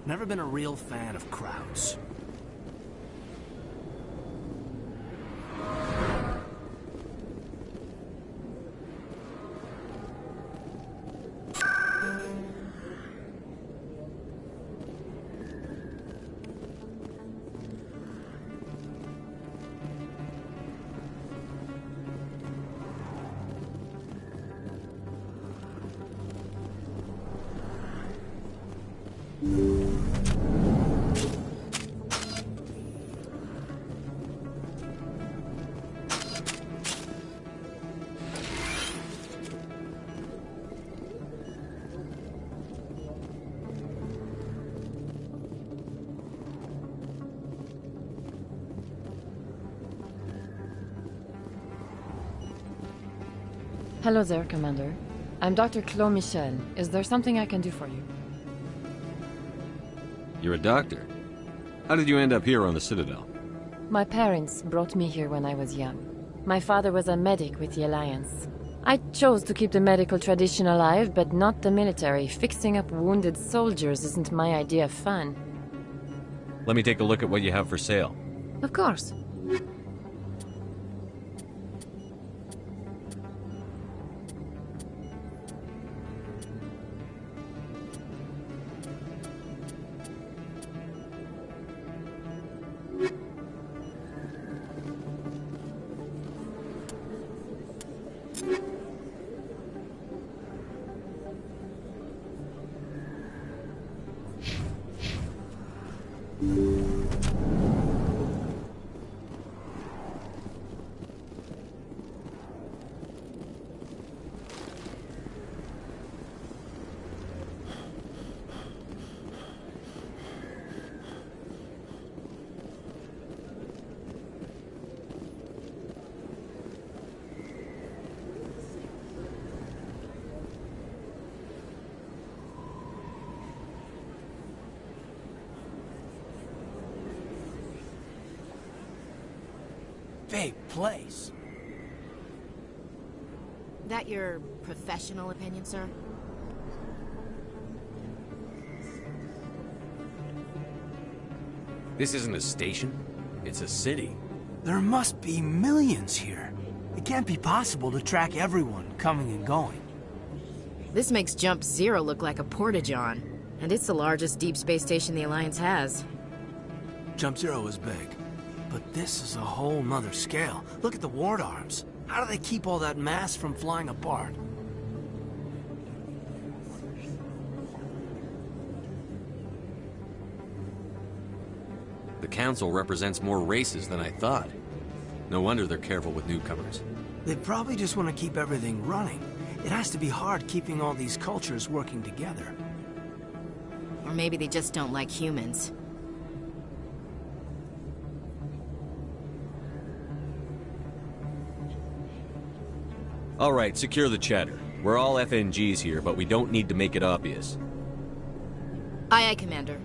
Never been a real fan of crowds. Hello there, Commander. I'm Dr. Claude Michel. Is there something I can do for you? You're a doctor. How did you end up here on the Citadel? My parents brought me here when I was young. My father was a medic with the Alliance. I chose to keep the medical tradition alive, but not the military. Fixing up wounded soldiers isn't my idea of fun. Let me take a look at what you have for sale. Of course. Big place. That your professional opinion, sir? This isn't a station. It's a city. There must be millions here. It can't be possible to track everyone coming and going. This makes Jump Zero look like a porta-john, and it's the largest deep space station the Alliance has. Jump Zero is big, but this is a whole nother scale. Look at the ward arms. How do they keep all that mass from flying apart? The Council represents more races than I thought. No wonder they're careful with newcomers. They probably just want to keep everything running. It has to be hard keeping all these cultures working together. Or maybe they just don't like humans. All right, secure the chatter. We're all FNGs here, but we don't need to make it obvious. Aye, aye, Commander.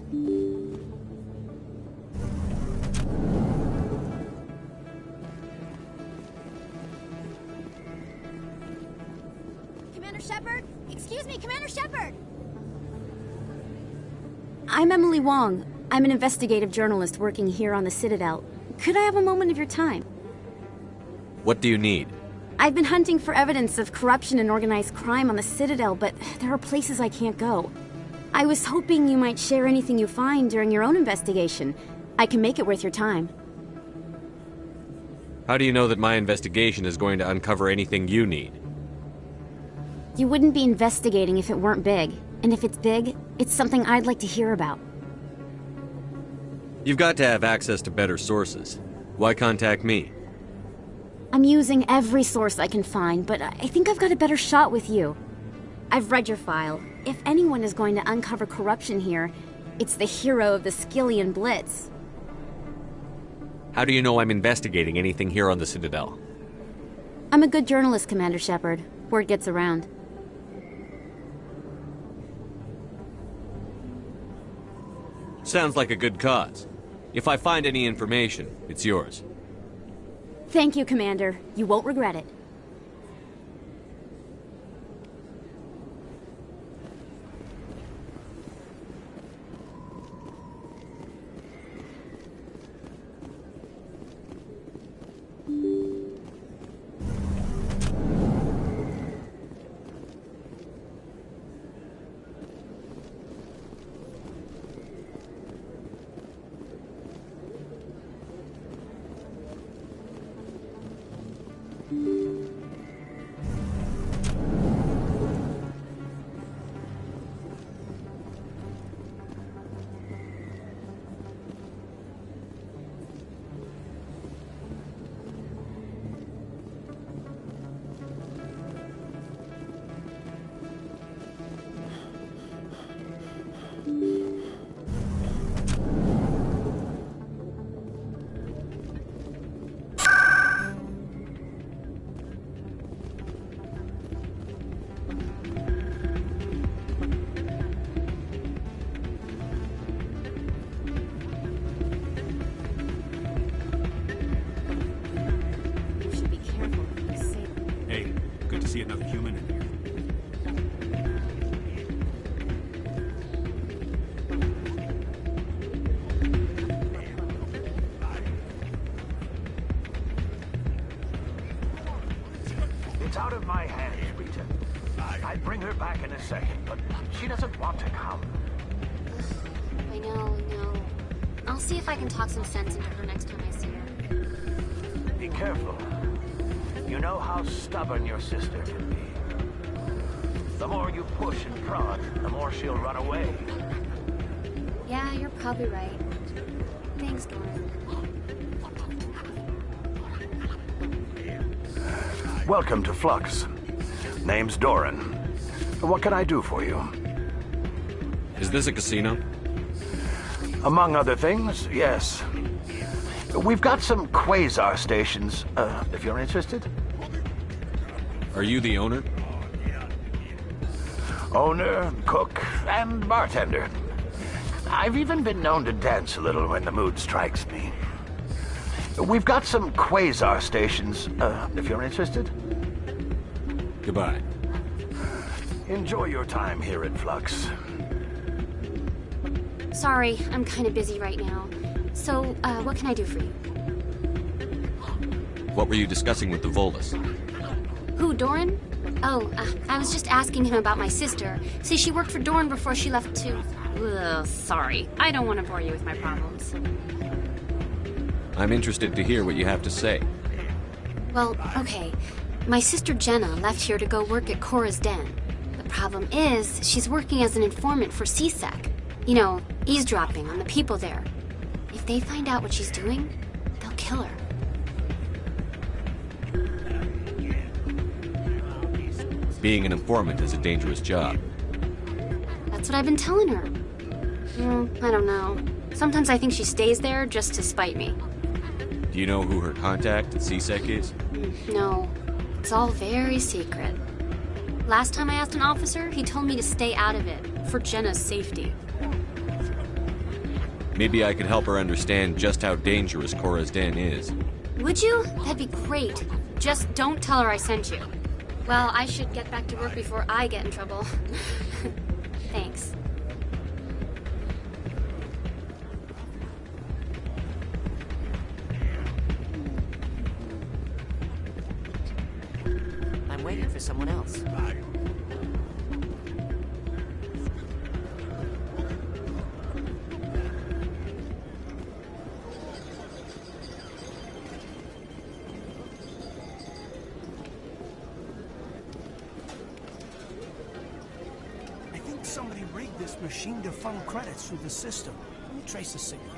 Commander Shepard? Excuse me, Commander Shepard! I'm Emily Wong. I'm an investigative journalist working here on the Citadel. Could I have a moment of your time? What do you need? I've been hunting for evidence of corruption and organized crime on the Citadel, but there are places I can't go. I was hoping you might share anything you find during your own investigation. I can make it worth your time. How do you know that my investigation is going to uncover anything you need? You wouldn't be investigating if it weren't big. And if it's big, it's something I'd like to hear about. You've got to have access to better sources. Why contact me? I'm using every source I can find, but I think I've got a better shot with you. I've read your file. If anyone is going to uncover corruption here, it's the hero of the Skillian Blitz. How do you know I'm investigating anything here on the Citadel? I'm a good journalist, Commander Shepard. Word gets around. Sounds like a good cause. If I find any information, it's yours. Thank you, Commander. You won't regret it. See another human in here. It's out of my hands, Rita. I'd bring her back in a second, but she doesn't want to come. I know. I'll see if I can talk some sense into her next time I see her. Be careful. You know how stubborn your sister can be. The more you push and prod, the more she'll run away. Yeah, you're probably right. Thanks, Doran. Welcome to Flux. Name's Doran. What can I do for you? Is this a casino? Among other things, yes. We've got some quasar stations, if you're interested. Are you the owner? Owner, cook, and bartender. I've even been known to dance a little when the mood strikes me. We've got some quasar stations, if you're interested. Goodbye. Enjoy your time here at Flux. Sorry, I'm kind of busy right now. So, what can I do for you? What were you discussing with the Volus? Who, Doran? Oh, I was just asking him about my sister. See, she worked for Doran before she left to... Ugh, sorry. I don't want to bore you with my problems. I'm interested to hear what you have to say. Well, okay. My sister Jenna left here to go work at Cora's Den. The problem is, she's working as an informant for CSEC. You know, eavesdropping on the people there. If they find out what she's doing, they'll kill her. Being an informant is a dangerous job. That's what I've been telling her. I don't know. Sometimes I think she stays there just to spite me. Do you know who her contact at CSEC is? No. It's all very secret. Last time I asked an officer, he told me to stay out of it, for Jenna's safety. Maybe I could help her understand just how dangerous Cora's Den is. Would you? That'd be great. Just don't tell her I sent you. Well, I should get back to work before I get in trouble. Thanks. I'm waiting for someone else. Somebody rigged this machine to funnel credits through the system. Let me trace the signal.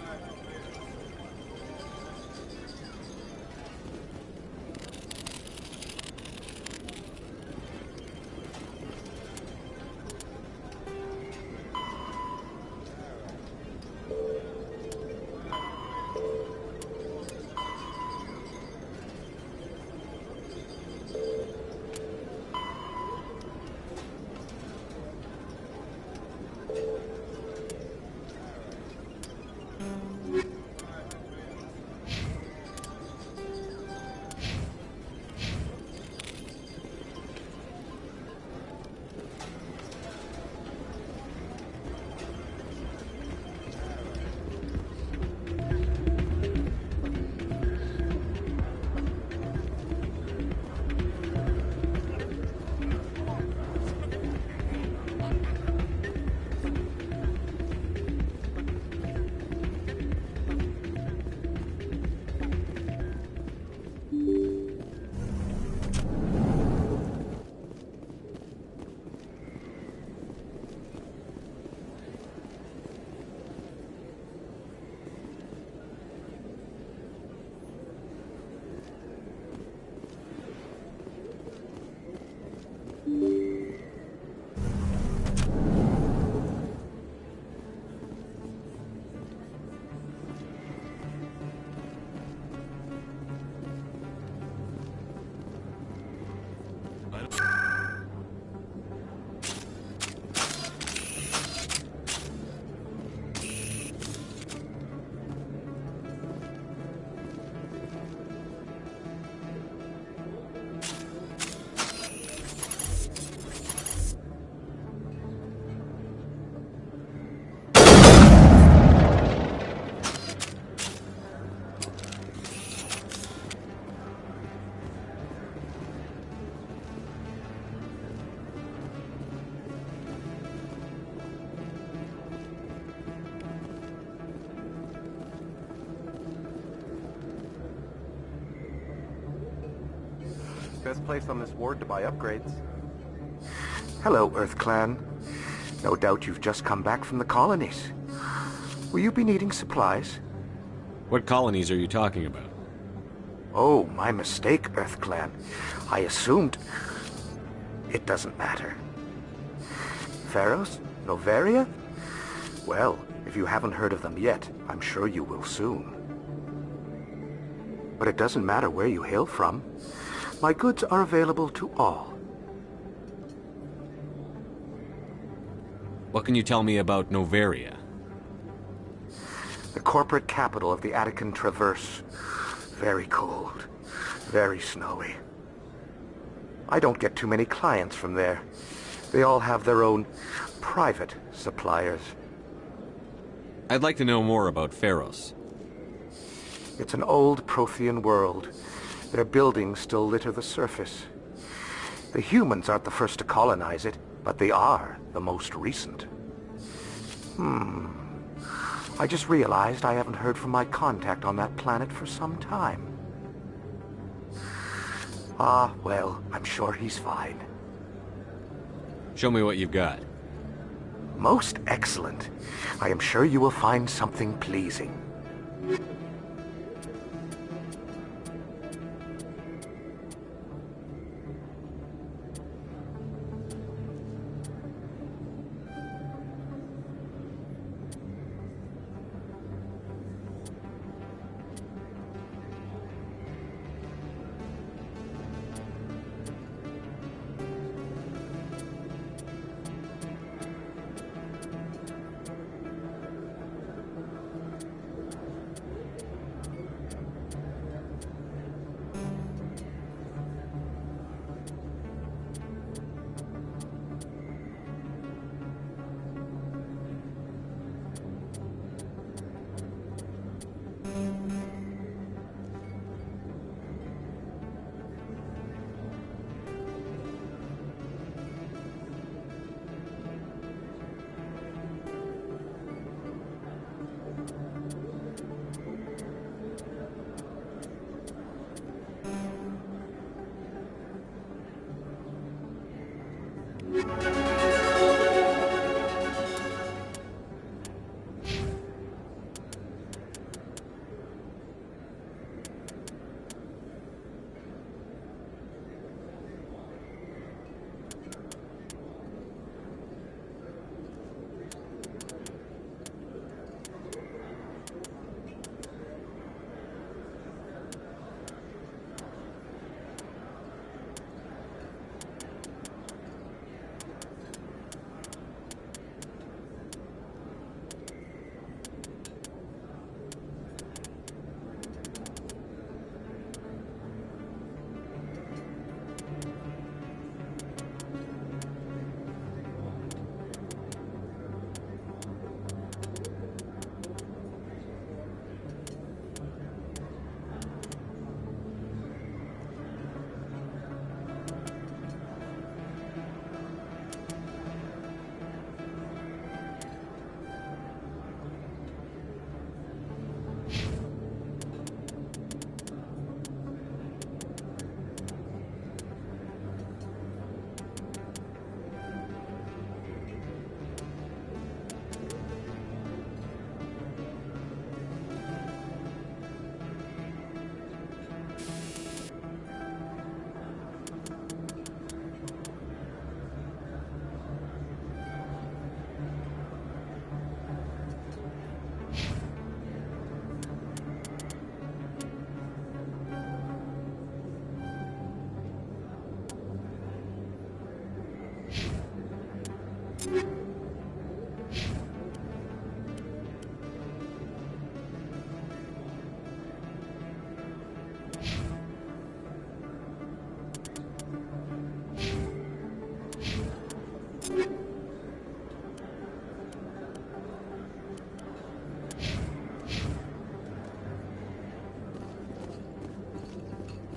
Best place on this ward to buy upgrades. Hello, Earth Clan. No doubt you've just come back from the colonies. Will you be needing supplies? What colonies are you talking about? Oh, my mistake, Earth Clan. I assumed... It doesn't matter. Pharos? Noveria? Well, if you haven't heard of them yet, I'm sure you will soon. But it doesn't matter where you hail from. My goods are available to all. What can you tell me about Noveria? The corporate capital of the Attican Traverse. Very cold. Very snowy. I don't get too many clients from there. They all have their own private suppliers. I'd like to know more about Pharos. It's an old Prothean world. Their buildings still litter the surface. The humans aren't the first to colonize it, but they are the most recent. I just realized I haven't heard from my contact on that planet for some time. Ah, well, I'm sure he's fine. Show me what you've got. Most excellent. I am sure you will find something pleasing.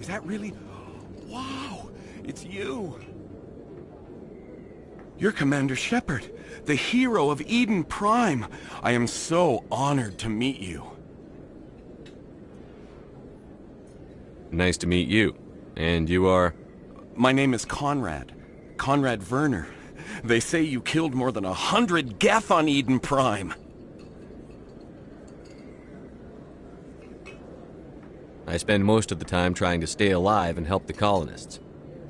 Is that really... Wow! It's you! You're Commander Shepard, the hero of Eden Prime. I am so honored to meet you. Nice to meet you. And you are? My name is Conrad. Conrad Werner. They say you killed more than 100 Geth on Eden Prime. I spend most of the time trying to stay alive and help the colonists.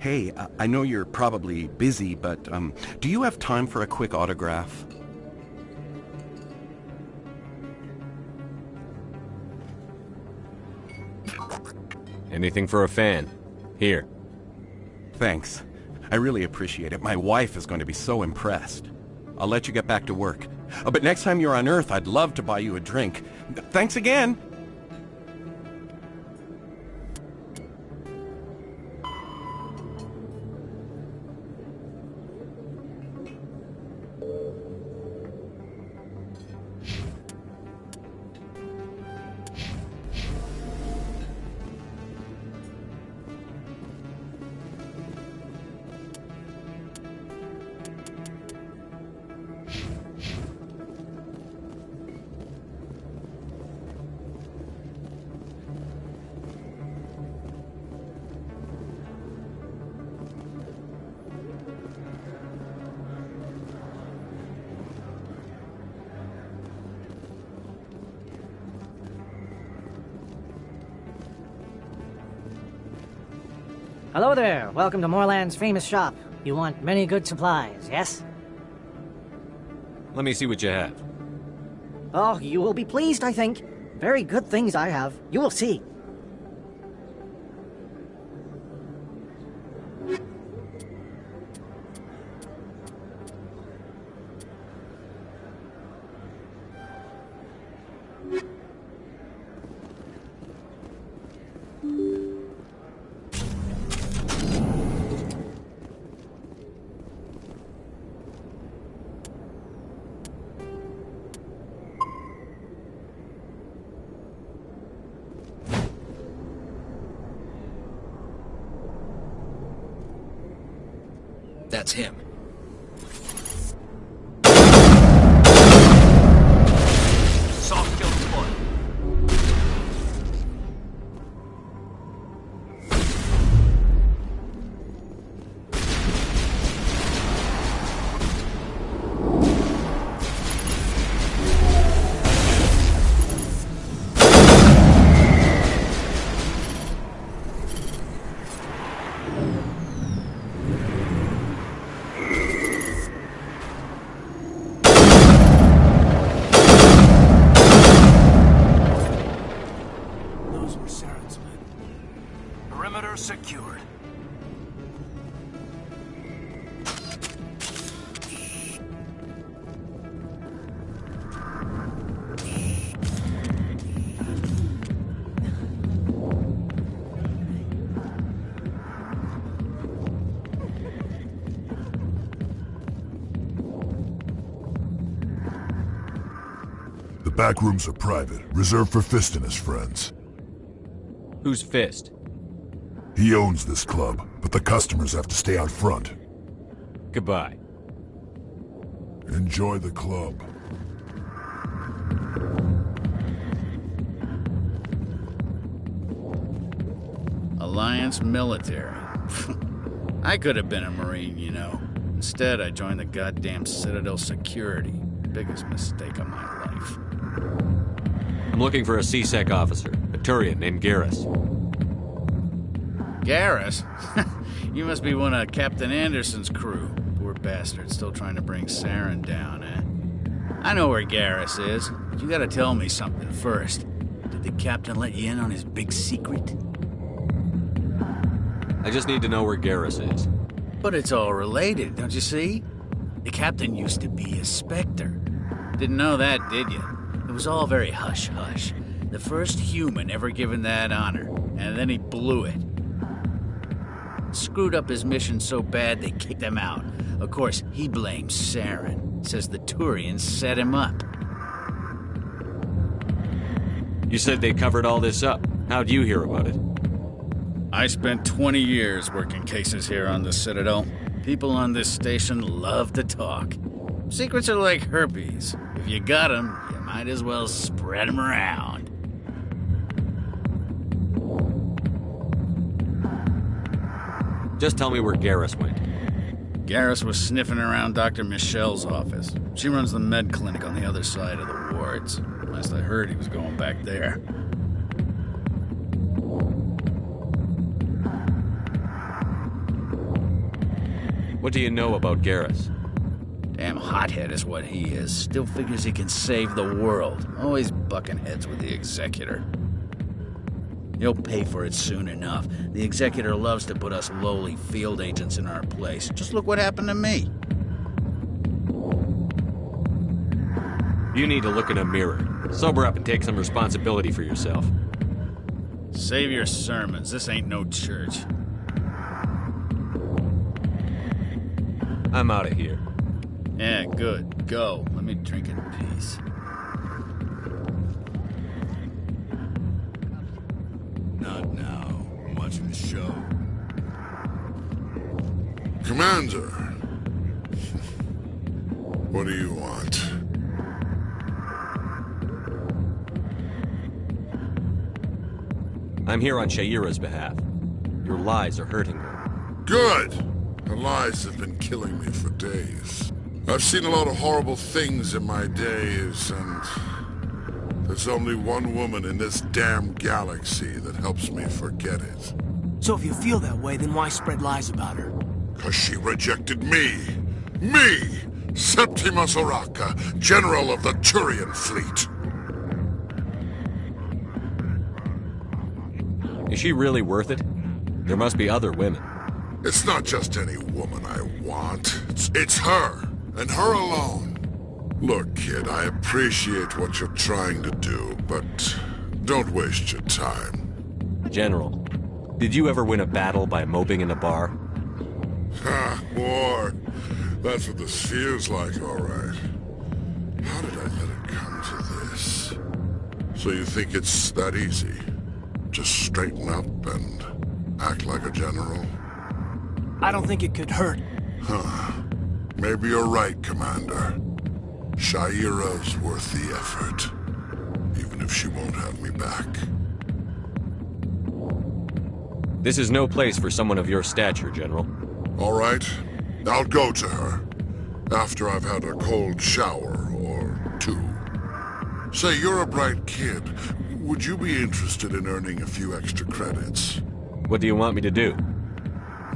Hey, I know you're probably busy, but do you have time for a quick autograph? Anything for a fan. Here. Thanks. I really appreciate it. My wife is going to be so impressed. I'll let you get back to work. But next time you're on Earth, I'd love to buy you a drink. Thanks again! Hello there, welcome to Moorland's famous shop. You want many good supplies, yes? Let me see what you have. Oh, you will be pleased, I think. Very good things I have. You will see. That's him. Soft kill deployed. Secured. The back rooms are private, reserved for Fist and his friends. Who's Fist? He owns this club, but the customers have to stay out front. Goodbye. Enjoy the club. Alliance military. I could have been a Marine, you know. Instead, I joined the goddamn Citadel security. Biggest mistake of my life. I'm looking for a C-Sec officer, a Turian named Garrus. Garrus? You must be one of Captain Anderson's crew. Poor bastard, still trying to bring Saren down, eh? I know where Garrus is, but you gotta tell me something first. Did the captain let you in on his big secret? I just need to know where Garrus is. But it's all related, don't you see? The captain used to be a Spectre. Didn't know that, did you? It was all very hush-hush. The first human ever given that honor, and then he blew it. Screwed up his mission so bad they kicked him out. Of course, he blames Saren. Says the Turians set him up. You said they covered all this up. How'd you hear about it? I spent 20 years working cases here on the Citadel. People on this station love to talk. Secrets are like herpes. If you got them, you might as well spread them around. Just tell me where Garrus went. Garrus was sniffing around Dr. Michelle's office. She runs the med clinic on the other side of the wards. Last I heard, he was going back there. What do you know about Garrus? Damn hothead is what he is. Still figures he can save the world. Always bucking heads with the Executor. He'll pay for it soon enough. The Executor loves to put us lowly field agents in our place. Just look what happened to me. You need to look in a mirror. Sober up and take some responsibility for yourself. Save your sermons. This ain't no church. I'm out of here. Yeah, good. Go. Let me drink in peace. Not now. I'm watching the show. Commander. What do you want? I'm here on Shaira's behalf. Your lies are hurting her. Good! Her lies have been killing me for days. I've seen a lot of horrible things in my days, and there's only one woman in this damn galaxy that helps me forget it. So if you feel that way, then why spread lies about her? 'Cause she rejected me! Me! Septimus Oraka, General of the Turian Fleet! Is she really worth it? There must be other women. It's not just any woman I want. It's her, and her alone. Look, kid, I appreciate what you're trying to do, but don't waste your time. General, did you ever win a battle by moping in a bar? Ha, war. That's what this feels like, all right. How did I let it come to this? So you think it's that easy? Just straighten up and act like a general? I don't think it could hurt. Huh. Maybe you're right, Commander. Shaira's worth the effort. Even if she won't have me back. This is no place for someone of your stature, General. All right. I'll go to her. After I've had a cold shower or two. Say, you're a bright kid. Would you be interested in earning a few extra credits? What do you want me to do?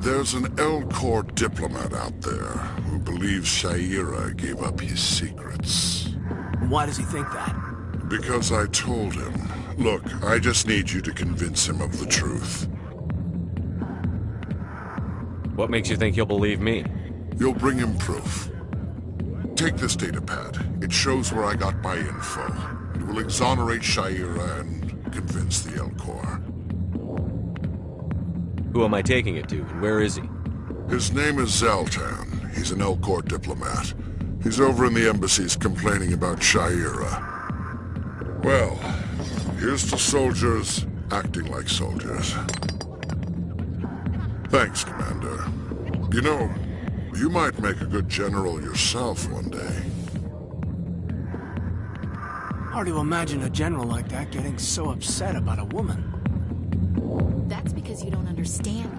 There's an L-Corps diplomat out there who believes Shaira gave up his secrets. Why does he think that? Because I told him. Look, I just need you to convince him of the truth. What makes you think he'll believe me? You'll bring him proof. Take this datapad. It shows where I got my info. It will exonerate Shaira and convince the L-Corps. Who am I taking it to, and where is he? His name is Zoltan. He's an L-Corps diplomat. He's over in the embassies complaining about Shaira. Well, here's to soldiers acting like soldiers. Thanks, Commander. You know, you might make a good general yourself one day. Hard to imagine a general like that getting so upset about a woman. That's because you don't understand.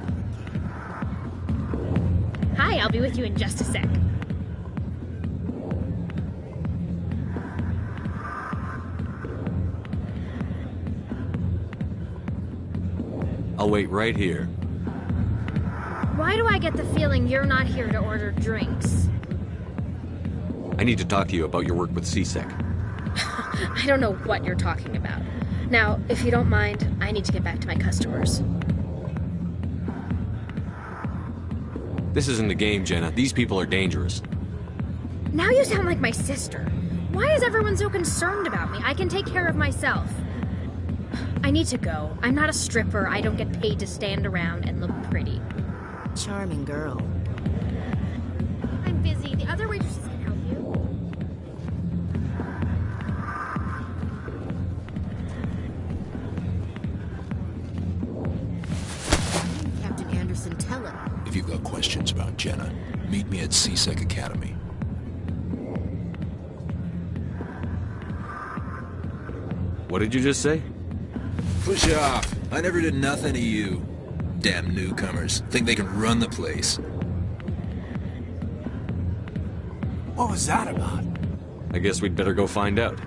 Hi, I'll be with you in just a sec. I'll wait right here. Why do I get the feeling you're not here to order drinks? I need to talk to you about your work with CSEC. I don't know what you're talking about. Now, if you don't mind, I need to get back to my customers. This isn't a game, Jenna. These people are dangerous. Now you sound like my sister. Why is everyone so concerned about me? I can take care of myself. I need to go. I'm not a stripper. I don't get paid to stand around and look pretty. Charming girl. I'm busy. The other waitresses can help you. Jenna. Meet me at CSEC Academy. What did you just say? Push off. I never did nothing to you. Damn newcomers. Think they can run the place. What was that about? I guess we'd better go find out.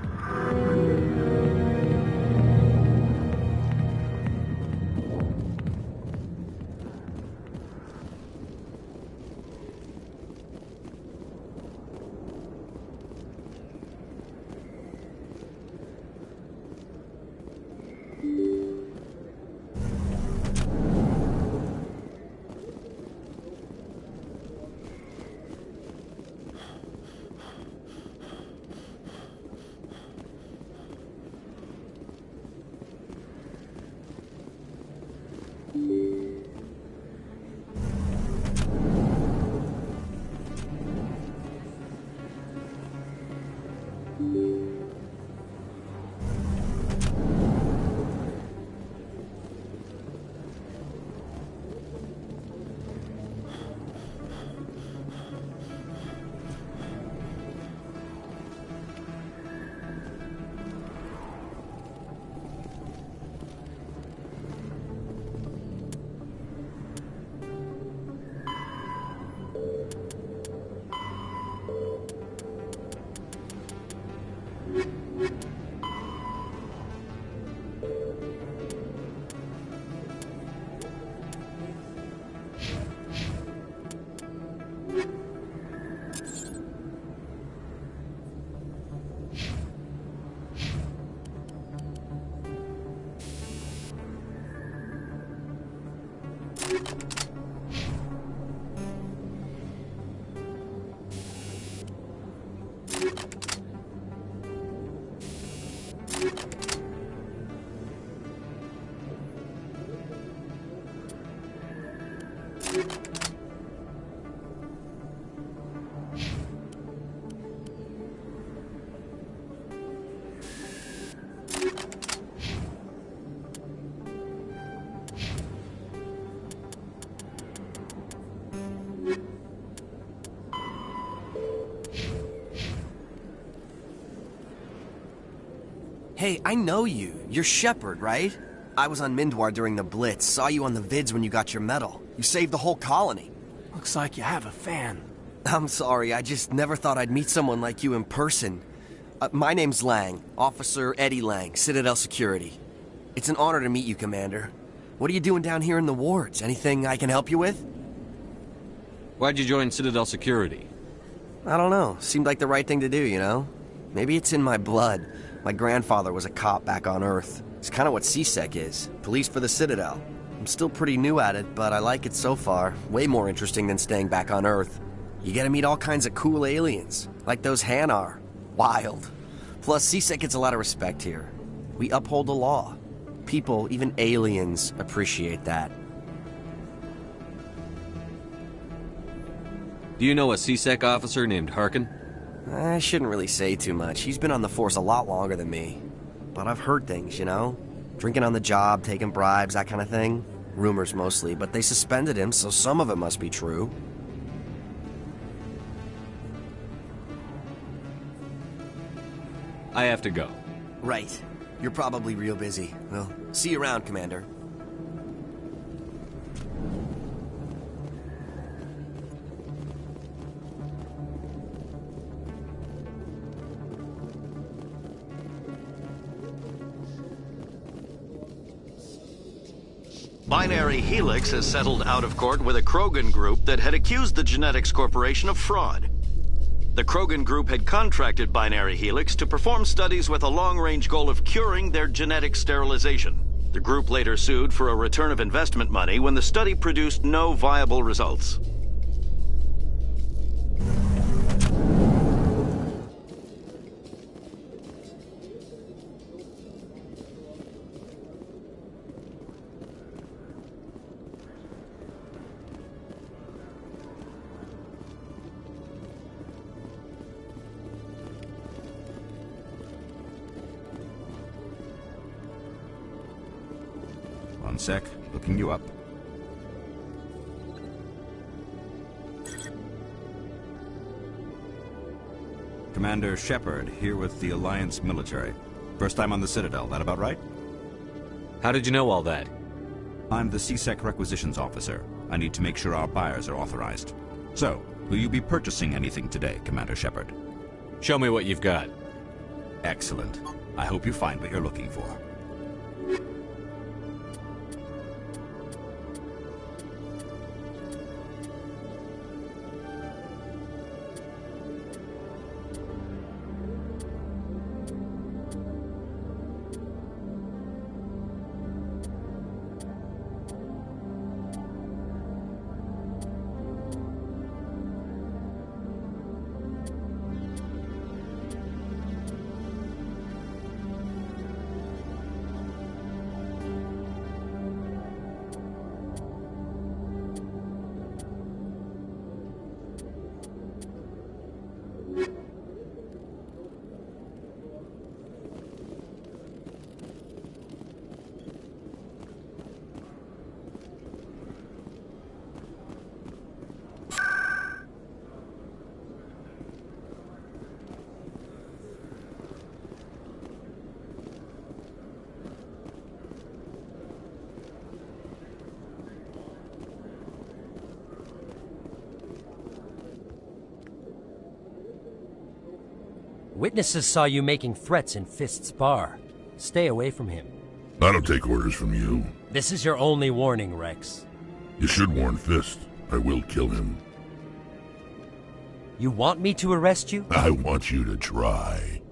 Hey, I know you. You're Shepard, right? I was on Mindwar during the Blitz. Saw you on the vids when you got your medal. You saved the whole colony. Looks like you have a fan. I'm sorry, I just never thought I'd meet someone like you in person. My name's Lang, Officer Eddie Lang, Citadel Security. It's an honor to meet you, Commander. What are you doing down here in the wards? Anything I can help you with? Why'd you join Citadel Security? I don't know. Seemed like the right thing to do, you know? Maybe it's in my blood. My grandfather was a cop back on Earth. It's kind of what CSEC is. Police for the Citadel. I'm still pretty new at it, but I like it so far. Way more interesting than staying back on Earth. You get to meet all kinds of cool aliens, like those Hanar. Wild. Plus, CSEC gets a lot of respect here. We uphold the law. People, even aliens, appreciate that. Do you know a CSEC officer named Harkin? I shouldn't really say too much. He's been on the force a lot longer than me. But I've heard things, you know? Drinking on the job, taking bribes, that kind of thing. Rumors mostly, but they suspended him, so some of it must be true. I have to go. Right. You're probably real busy. Well, see you around, Commander. Binary Helix has settled out of court with a Krogan group that had accused the Genetics Corporation of fraud. The Krogan group had contracted Binary Helix to perform studies with a long-range goal of curing their genetic sterilization. The group later sued for a return of investment money when the study produced no viable results. One sec, looking you up. Commander Shepard, here with the Alliance military. First time on the Citadel, that about right? How did you know all that? I'm the CSEC requisitions officer. I need to make sure our buyers are authorized. So, will you be purchasing anything today, Commander Shepard? Show me what you've got. Excellent. I hope you find what you're looking for. Witnesses saw you making threats in Fist's bar. Stay away from him. I don't take orders from you. This is your only warning, Rex. You should warn Fist. I will kill him. You want me to arrest you? I want you to try.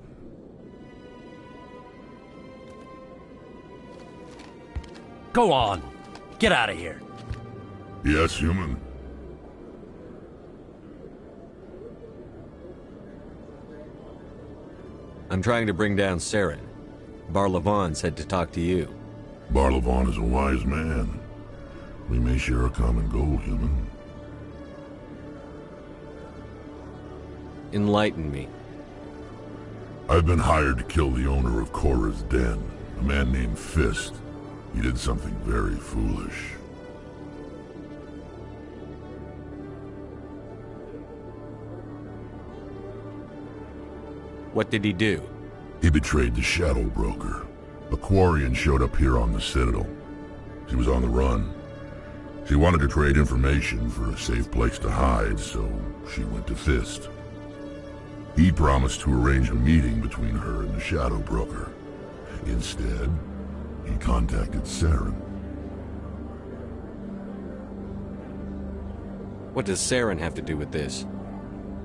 Go on. Get out of here. Yes, human. I'm trying to bring down Saren. Barlavon said to talk to you. Barlavon is a wise man. We may share a common goal, human. Enlighten me. I've been hired to kill the owner of Cora's Den, a man named Fist. He did something very foolish. What did he do? He betrayed the Shadow Broker. A Quarian showed up here on the Citadel. She was on the run. She wanted to trade information for a safe place to hide, so she went to Fist. He promised to arrange a meeting between her and the Shadow Broker. Instead, he contacted Saren. What does Saren have to do with this?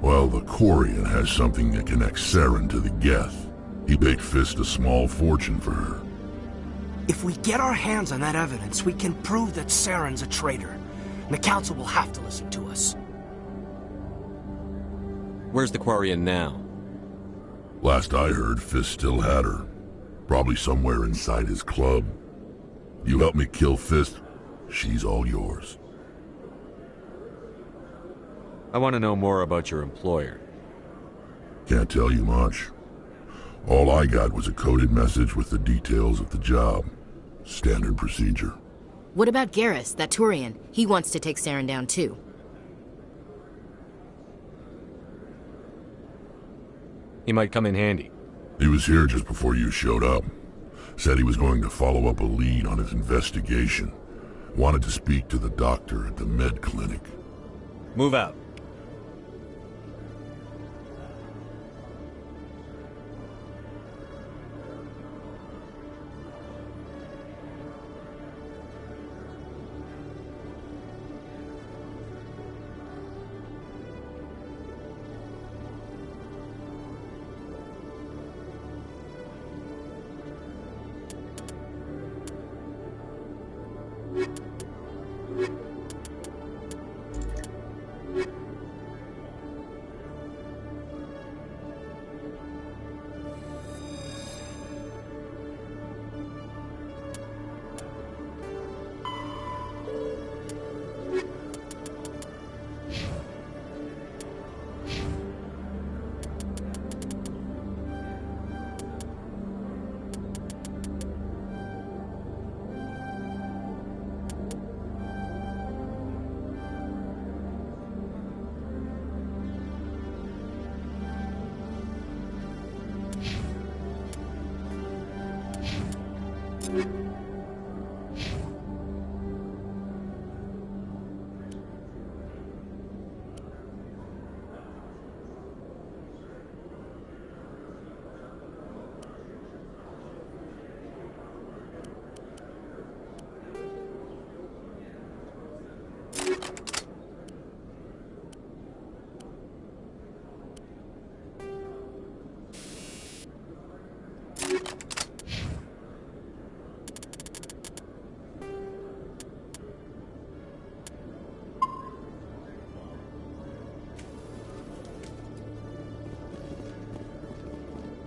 Well, the Quarian has something that connects Saren to the Geth. He paid Fist a small fortune for her. If we get our hands on that evidence, we can prove that Saren's a traitor. And the Council will have to listen to us. Where's the Quarian now? Last I heard, Fist still had her. Probably somewhere inside his club. You help me kill Fist, she's all yours. I want to know more about your employer. Can't tell you much. All I got was a coded message with the details of the job. Standard procedure. What about Garrus, that Turian? He wants to take Saren down too. He might come in handy. He was here just before you showed up. Said he was going to follow up a lead on his investigation. Wanted to speak to the doctor at the med clinic. Move out.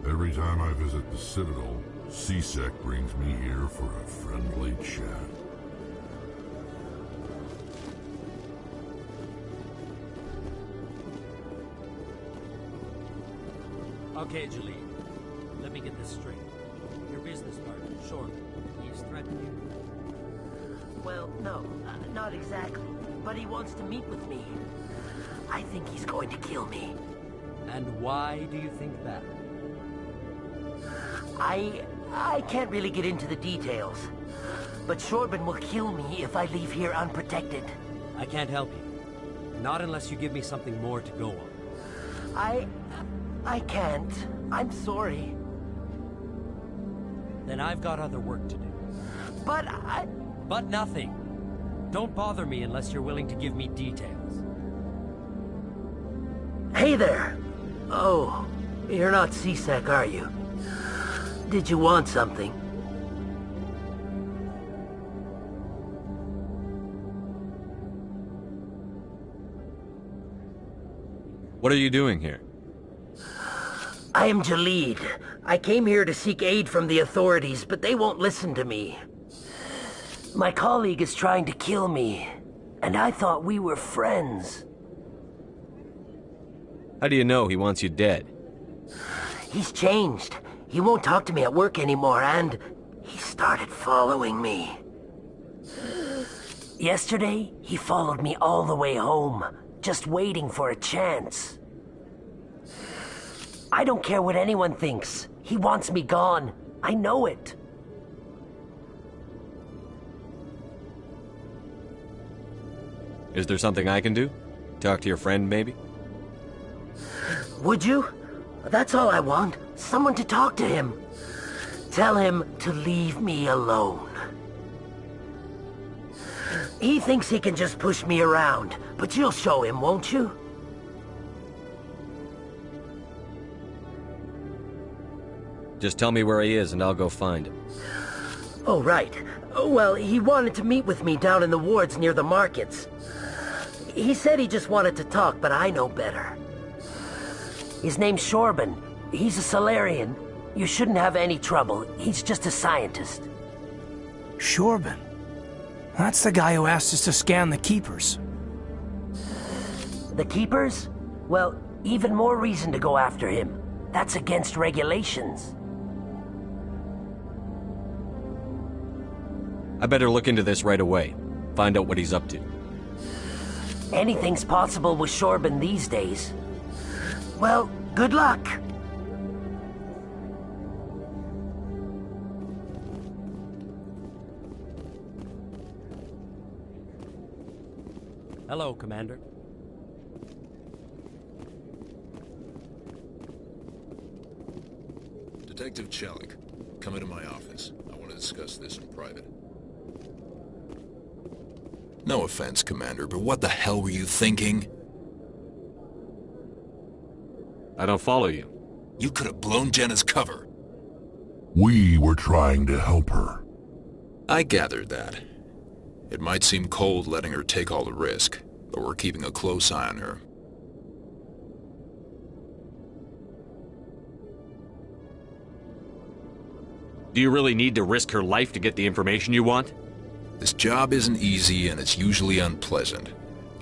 Every time I visit the Citadel, CSEC brings me here for a friendly chat. Okay, Jaleel. Let me get this straight. Your business partner, Short, he's threatened you? Well, no, not exactly. But he wants to meet with me. I think he's going to kill me. And why do you think that? I can't really get into the details. But Shorban will kill me if I leave here unprotected. I can't help you. Not unless you give me something more to go on. I can't. I'm sorry. Then I've got other work to do. But But nothing. Don't bother me unless you're willing to give me details. Hey there! Oh, you're not CSEC, are you? Did you want something? What are you doing here? I am Jalid. I came here to seek aid from the authorities, but they won't listen to me. My colleague is trying to kill me, and I thought we were friends. How do you know he wants you dead? He's changed. He won't talk to me at work anymore, and he started following me. Yesterday, he followed me all the way home, just waiting for a chance. I don't care what anyone thinks. He wants me gone. I know it. Is there something I can do? Talk to your friend, maybe? Would you? That's all I want. Someone to talk to him. Tell him to leave me alone. He thinks he can just push me around, but you'll show him, won't you? Just tell me where he is and I'll go find him. Oh, right. Well, he wanted to meet with me down in the wards near the markets. He said he just wanted to talk, but I know better. His name's Shorban. He's a Solarian. You shouldn't have any trouble. He's just a scientist. Shorban? That's the guy who asked us to scan the Keepers. The Keepers? Well, even more reason to go after him. That's against regulations. I better look into this right away. Find out what he's up to. Anything's possible with Shorban these days. Well, good luck. Hello, Commander. Detective Chelik, come into my office. I want to discuss this in private. No offense, Commander, but what the hell were you thinking? I don't follow you. You could have blown Jenna's cover. We were trying to help her. I gathered that. It might seem cold letting her take all the risk, but we're keeping a close eye on her. Do you really need to risk her life to get the information you want? This job isn't easy and it's usually unpleasant.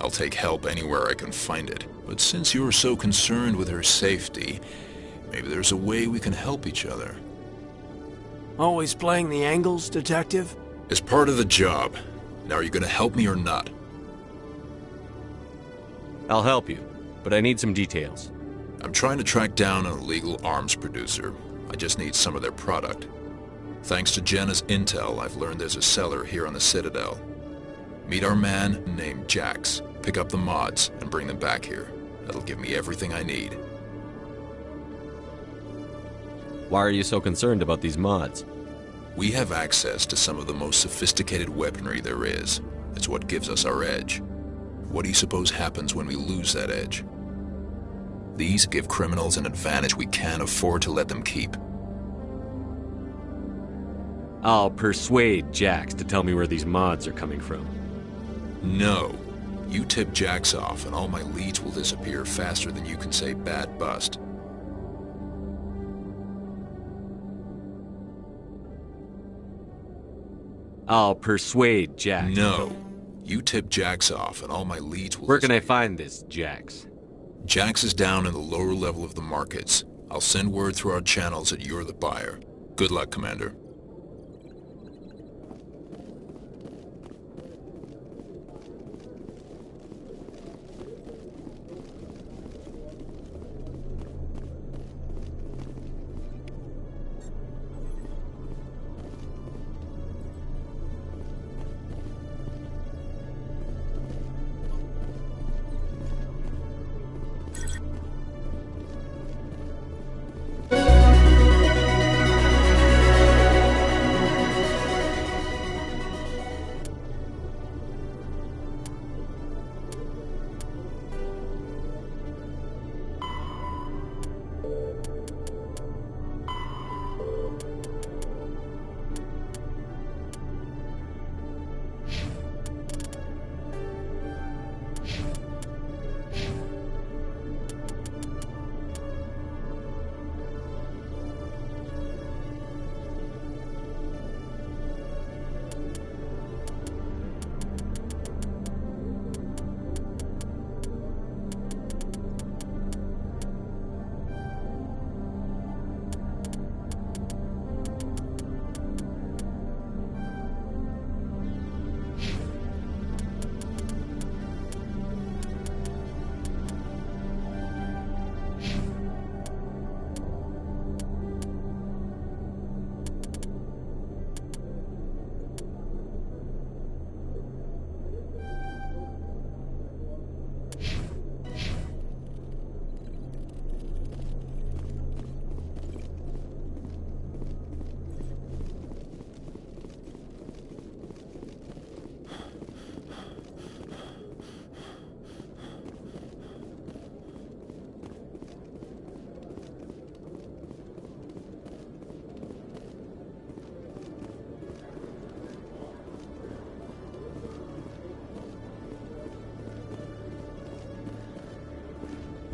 I'll take help anywhere I can find it. But since you're so concerned with her safety, maybe there's a way we can help each other. Always playing the angles, Detective? It's part of the job. Now are you gonna help me or not? I'll help you, but I need some details. I'm trying to track down an illegal arms producer. I just need some of their product. Thanks to Jenna's intel, I've learned there's a cellar here on the Citadel. Meet our man named Jax. Pick up the mods and bring them back here. That'll give me everything I need. Why are you so concerned about these mods? We have access to some of the most sophisticated weaponry there is. It's what gives us our edge. What do you suppose happens when we lose that edge? These give criminals an advantage we can't afford to let them keep. I'll persuade Jax to tell me where these mods are coming from. No. You tip Jax off and all my leads will disappear faster than you can say bad bust. I'll persuade Jax. No. You tip Jax off and all my leads will Where can I find this Jax? Jax is down in the lower level of the markets. I'll send word through our channels that you're the buyer. Good luck, Commander.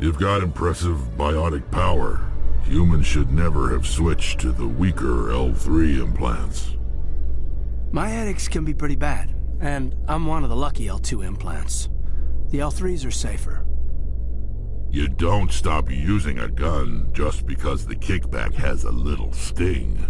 You've got impressive biotic power. Humans should never have switched to the weaker L3 implants. My headaches can be pretty bad, and I'm one of the lucky L2 implants. The L3s are safer. You don't stop using a gun just because the kickback has a little sting.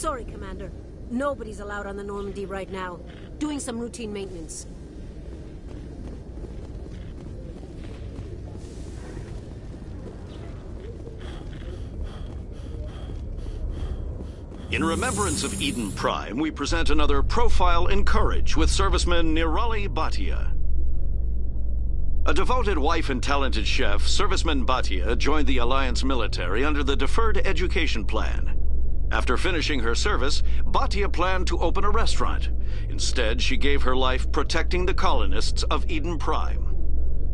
Sorry, Commander. Nobody's allowed on the Normandy right now. Doing some routine maintenance. In remembrance of Eden Prime, we present another Profile in Courage with serviceman Nirali Bhatia. A devoted wife and talented chef, Serviceman Bhatia joined the Alliance military under the Deferred Education Plan. After finishing her service, Bhatia planned to open a restaurant. Instead, she gave her life protecting the colonists of Eden Prime.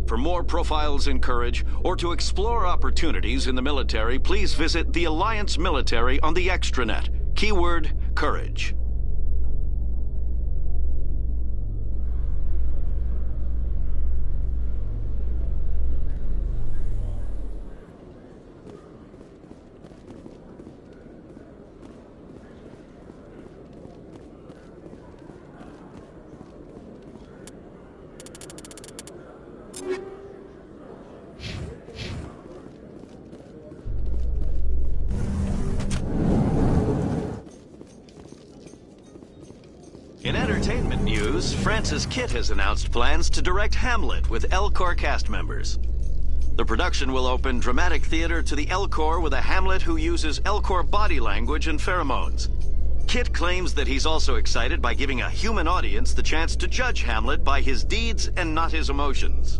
For more profiles in Courage, or to explore opportunities in the military, please visit the Alliance Military on the extranet. Keyword, Courage. In entertainment news, Francis Kitt has announced plans to direct Hamlet with L-Corps cast members. The production will open dramatic theater to the L-Corps with a Hamlet who uses L-Corps body language and pheromones. Kitt claims that he's also excited by giving a human audience the chance to judge Hamlet by his deeds and not his emotions.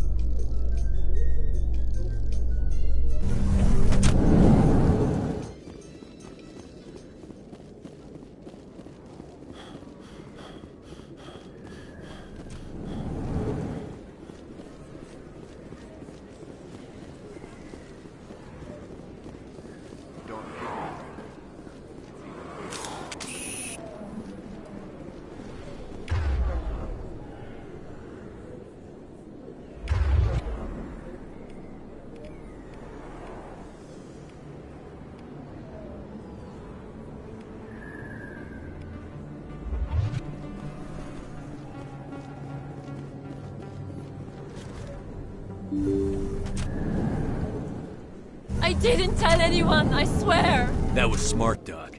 I didn't tell anyone, I swear! That was smart, Doc.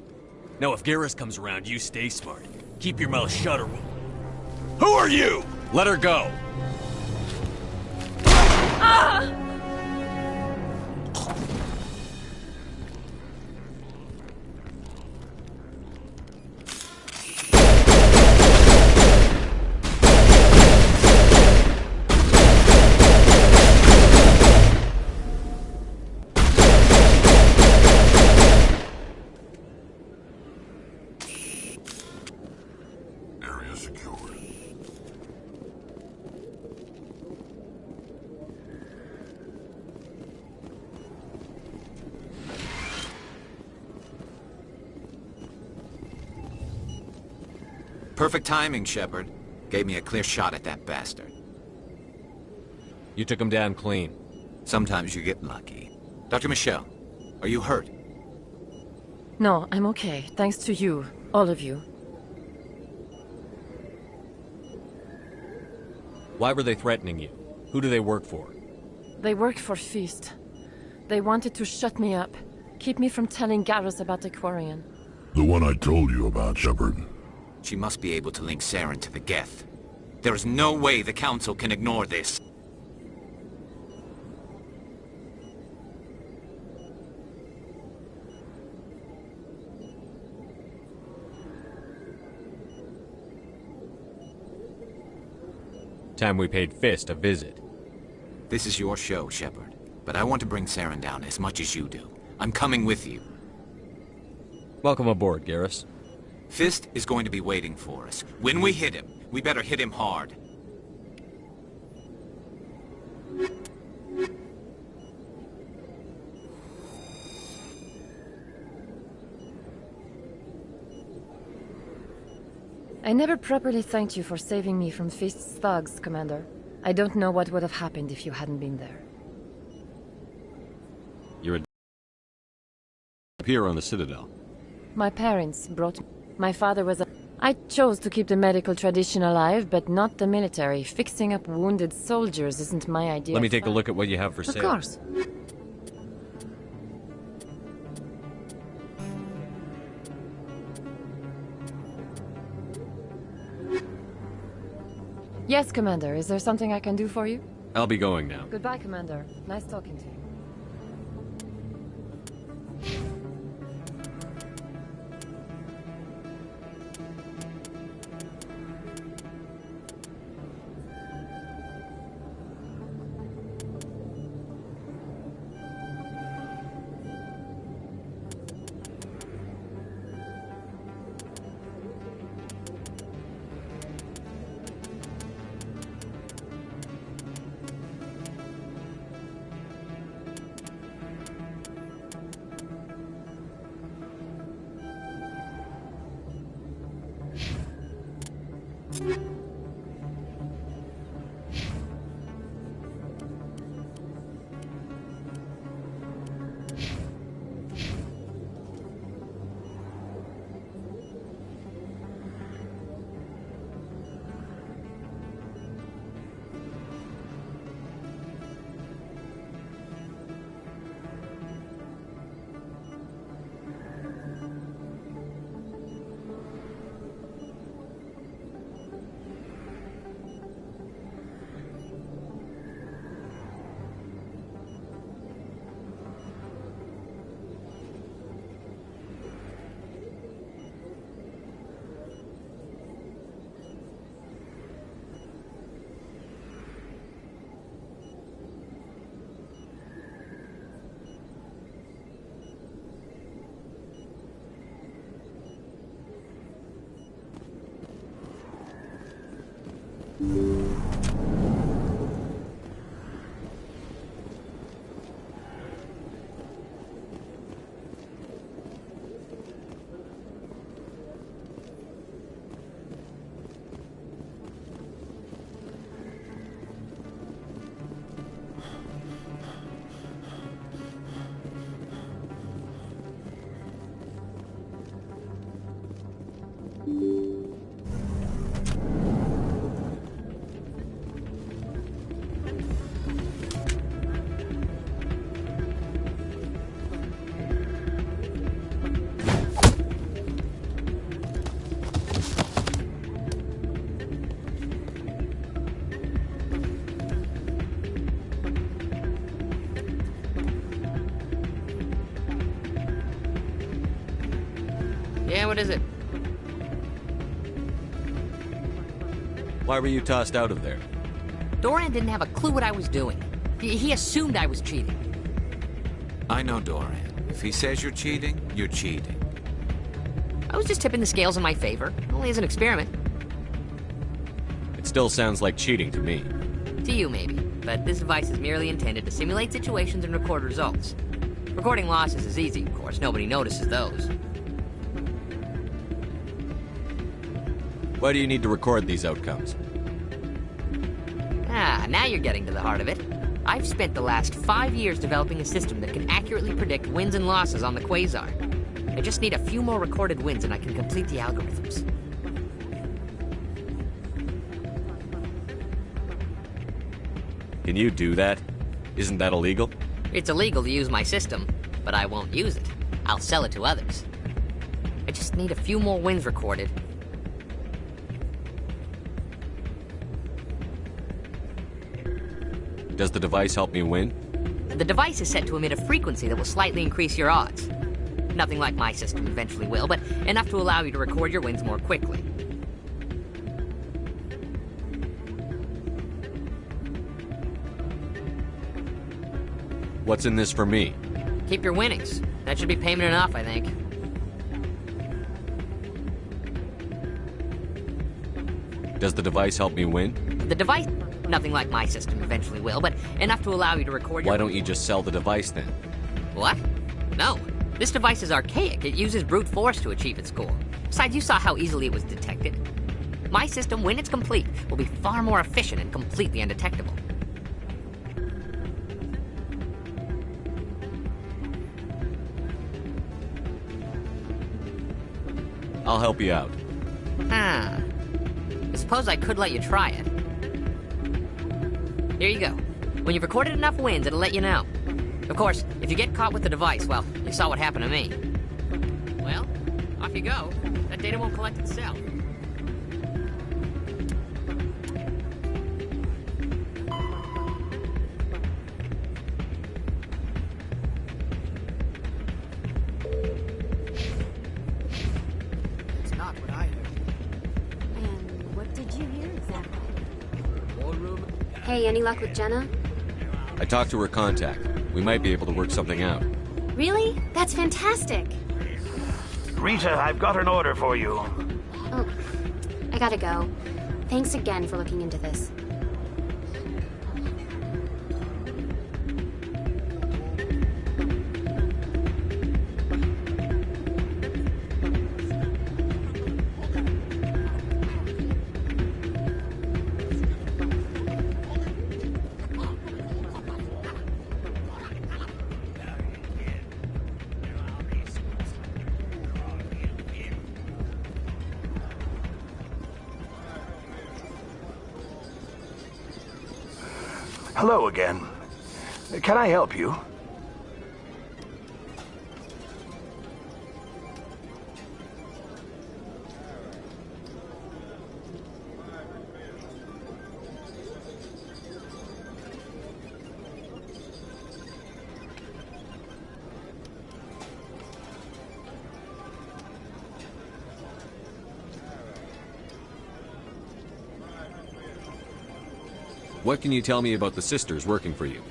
Now if Garrus comes around, you stay smart. Keep your mouth shut or we'll... Who are you? Let her go! Ah! Perfect timing, Shepard. Gave me a clear shot at that bastard. You took him down clean. Sometimes you get lucky. Dr. Michelle, are you hurt? No, I'm okay. Thanks to you. All of you. Why were they threatening you? Who do they work for? They work for Feast. They wanted to shut me up. Keep me from telling Garrus about the Quarian. The one I told you about, Shepard. She must be able to link Saren to the Geth. There is no way the Council can ignore this. Time we paid Fist a visit. This is your show, Shepard. But I want to bring Saren down as much as you do. I'm coming with you. Welcome aboard, Garrus. Fist is going to be waiting for us. When we hit him, we better hit him hard. I never properly thanked you for saving me from Fist's thugs, Commander. I don't know what would have happened if you hadn't been there. You're up here on the Citadel. My parents brought me. My father was a... I chose to keep the medical tradition alive, but not the military. Fixing up wounded soldiers isn't my idea. Let me take a look at what you have for sale. Of course. Yes, Commander. Is there something I can do for you? I'll be going now. Goodbye, Commander. Nice talking to you. Yeah, what is it? Why were you tossed out of there? Doran didn't have a clue what I was doing. He assumed I was cheating. I know Doran. If he says you're cheating, you're cheating. I was just tipping the scales in my favor. Only as an experiment. It still sounds like cheating to me. To you, maybe. But this device is merely intended to simulate situations and record results. Recording losses is easy, of course. Nobody notices those. Why do you need to record these outcomes? Ah, now you're getting to the heart of it. I've spent the last 5 years developing a system that can accurately predict wins and losses on the Quasar. I just need a few more recorded wins and I can complete the algorithms. Can you do that? Isn't that illegal? It's illegal to use my system, but I won't use it. I'll sell it to others. I just need a few more wins recorded. Does the device help me win? The device is set to emit a frequency that will slightly increase your odds. Nothing like my system eventually will, but enough to allow you to record your wins more quickly. What's in this for me? Keep your winnings. That should be payment enough, I think. Does the device help me win? The device... Nothing like my system eventually will, but enough to allow you to record your... Why don't you just sell the device then? What? No. This device is archaic. It uses brute force to achieve its goal. Besides, you saw how easily it was detected. My system, when it's complete, will be far more efficient and completely undetectable. I'll help you out. Ah. I suppose I could let you try it. Here you go. When you've recorded enough wins, it'll let you know. Of course, if you get caught with the device, well, you saw what happened to me. Well, off you go. That data won't collect itself. It's not what I heard. And what did you hear exactly? Hey, any luck with Jenna? I talked to her contact. We might be able to work something out. Really? That's fantastic. Rita, I've got an order for you. Oh, I gotta go. Thanks again for looking into this. Hello again. Can I help you? What can you tell me about the sisters working for you?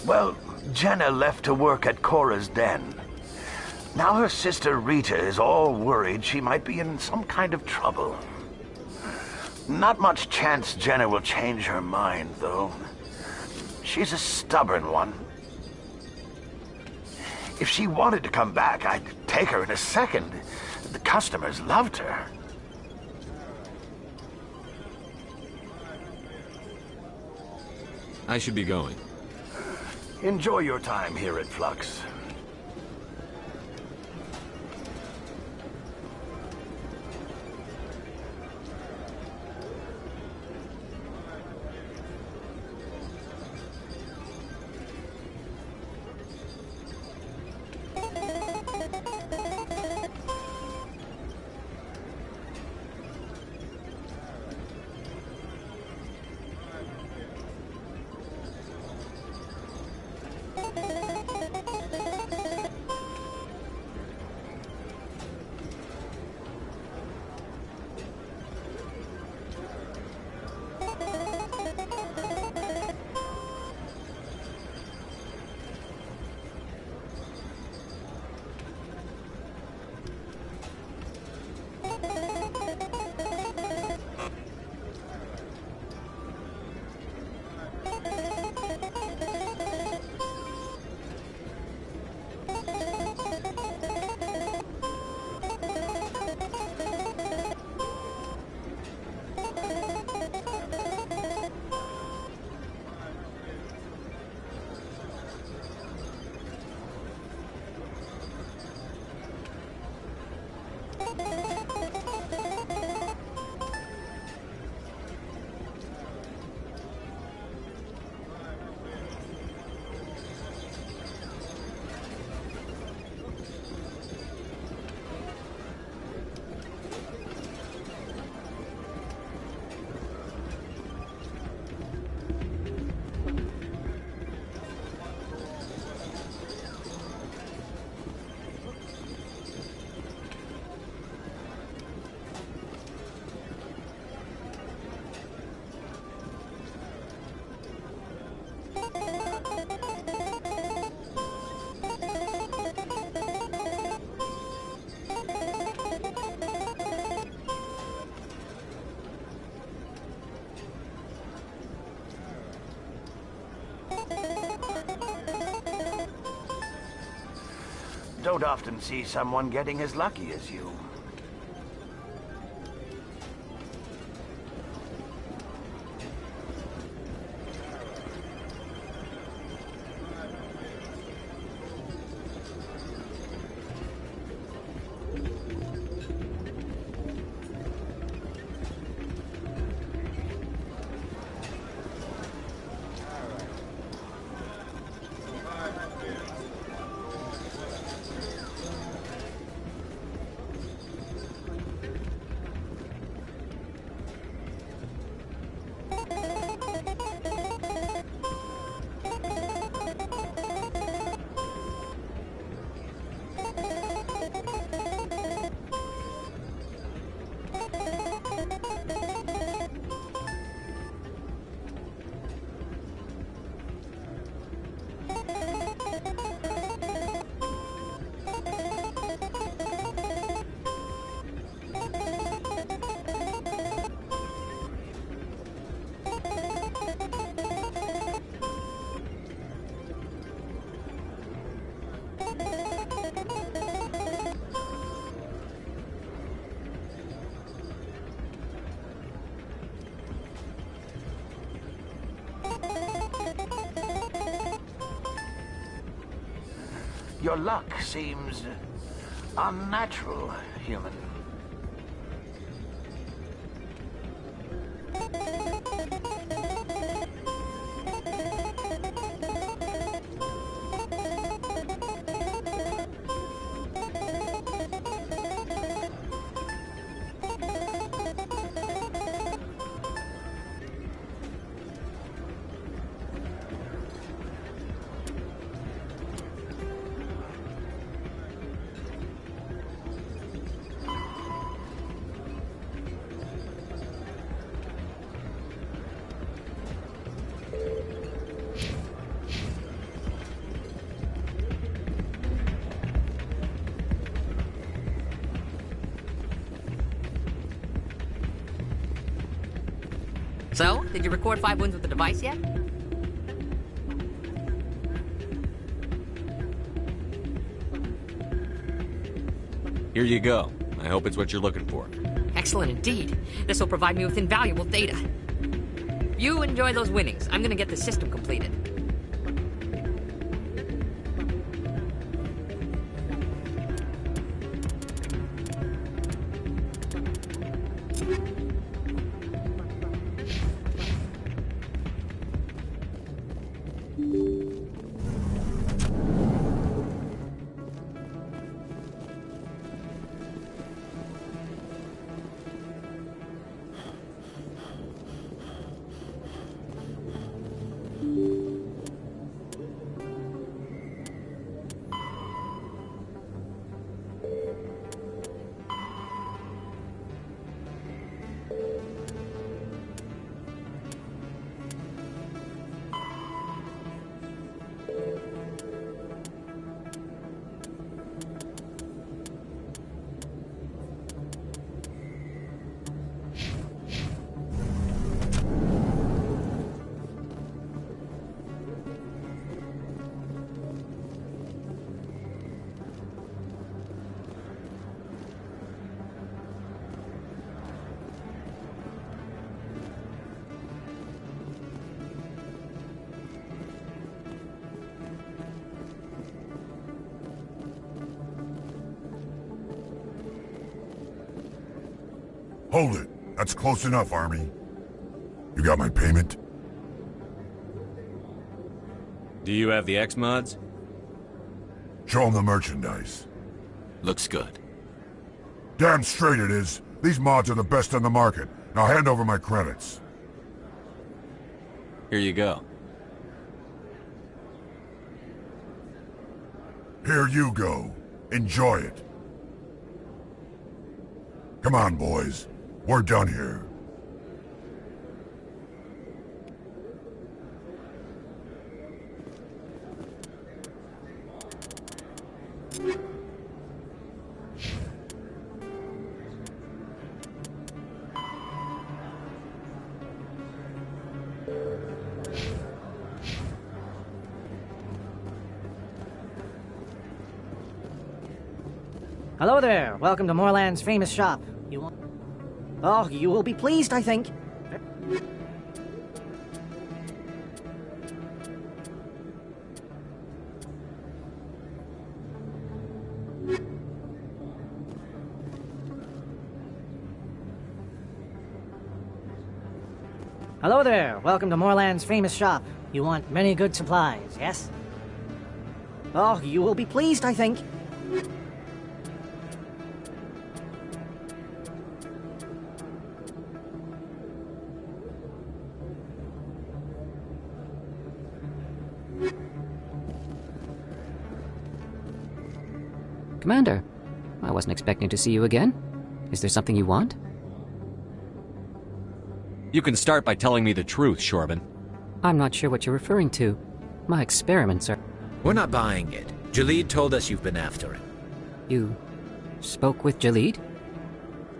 Well, Jenna left to work at Cora's den. Now her sister Rita is all worried she might be in some kind of trouble. Not much chance Jenna will change her mind, though. She's a stubborn one. If she wanted to come back, I'd take her in a second. The customers loved her. I should be going. Enjoy your time here at Flux. Don't often see someone getting as lucky as you. Your luck seems unnatural, human. So, did you record 5 wins with the device yet? Here you go. I hope it's what you're looking for. Excellent indeed. This will provide me with invaluable data. You enjoy those winnings. I'm gonna get the system completed. Hold it. That's close enough, Army. You got my payment? Do you have the X mods? Show them the merchandise. Looks good. Damn straight it is. These mods are the best on the market. Now hand over my credits. Here you go. Here you go. Enjoy it. Come on, boys. We're done here. Hello there. Welcome to Moorland's famous shop. You want... Oh, you will be pleased, I think. Hello there. Welcome to Moorland's famous shop. You want many good supplies, yes? Oh, you will be pleased, I think. Commander, I wasn't expecting to see you again. Is there something you want? You can start by telling me the truth, Shorban. I'm not sure what you're referring to. My experiments are... We're not buying it. Jalid told us you've been after him. You spoke with Jalid?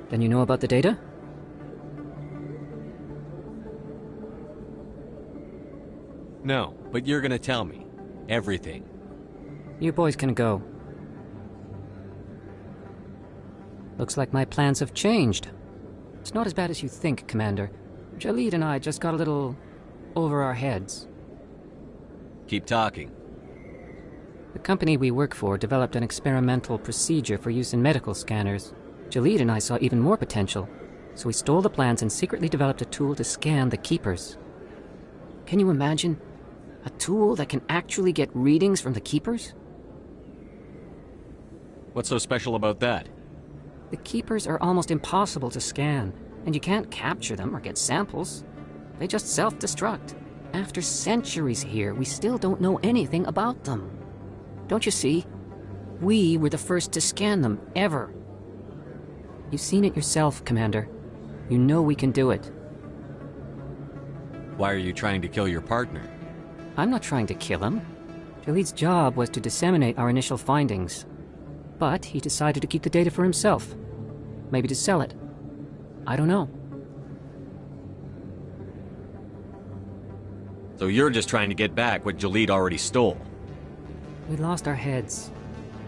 Then you know about the data? No, but you're gonna tell me. Everything. You boys can go. Looks like my plans have changed. It's not as bad as you think, Commander. Jalid and I just got a little over our heads. Keep talking. The company we work for developed an experimental procedure for use in medical scanners. Jalid and I saw even more potential, so we stole the plans and secretly developed a tool to scan the Keepers. Can you imagine? A tool that can actually get readings from the Keepers? What's so special about that? The Keepers are almost impossible to scan, and you can't capture them or get samples. They just self-destruct. After centuries here, we still don't know anything about them. Don't you see? We were the first to scan them, ever. You've seen it yourself, Commander. You know we can do it. Why are you trying to kill your partner? I'm not trying to kill him. Jalid's job was to disseminate our initial findings. But he decided to keep the data for himself. Maybe to sell it. I don't know. So you're just trying to get back what Jalid already stole? We lost our heads.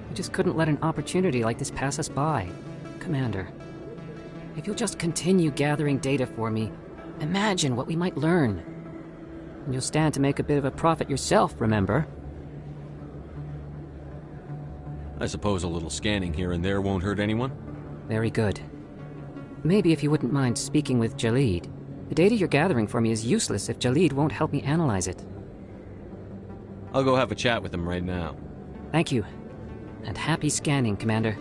We just couldn't let an opportunity like this pass us by. Commander, if you'll just continue gathering data for me, imagine what we might learn. And you'll stand to make a bit of a profit yourself, remember? I suppose a little scanning here and there won't hurt anyone? Very good. Maybe if you wouldn't mind speaking with Jalid. The data you're gathering for me is useless if Jalid won't help me analyze it. I'll go have a chat with him right now. Thank you. And happy scanning, Commander.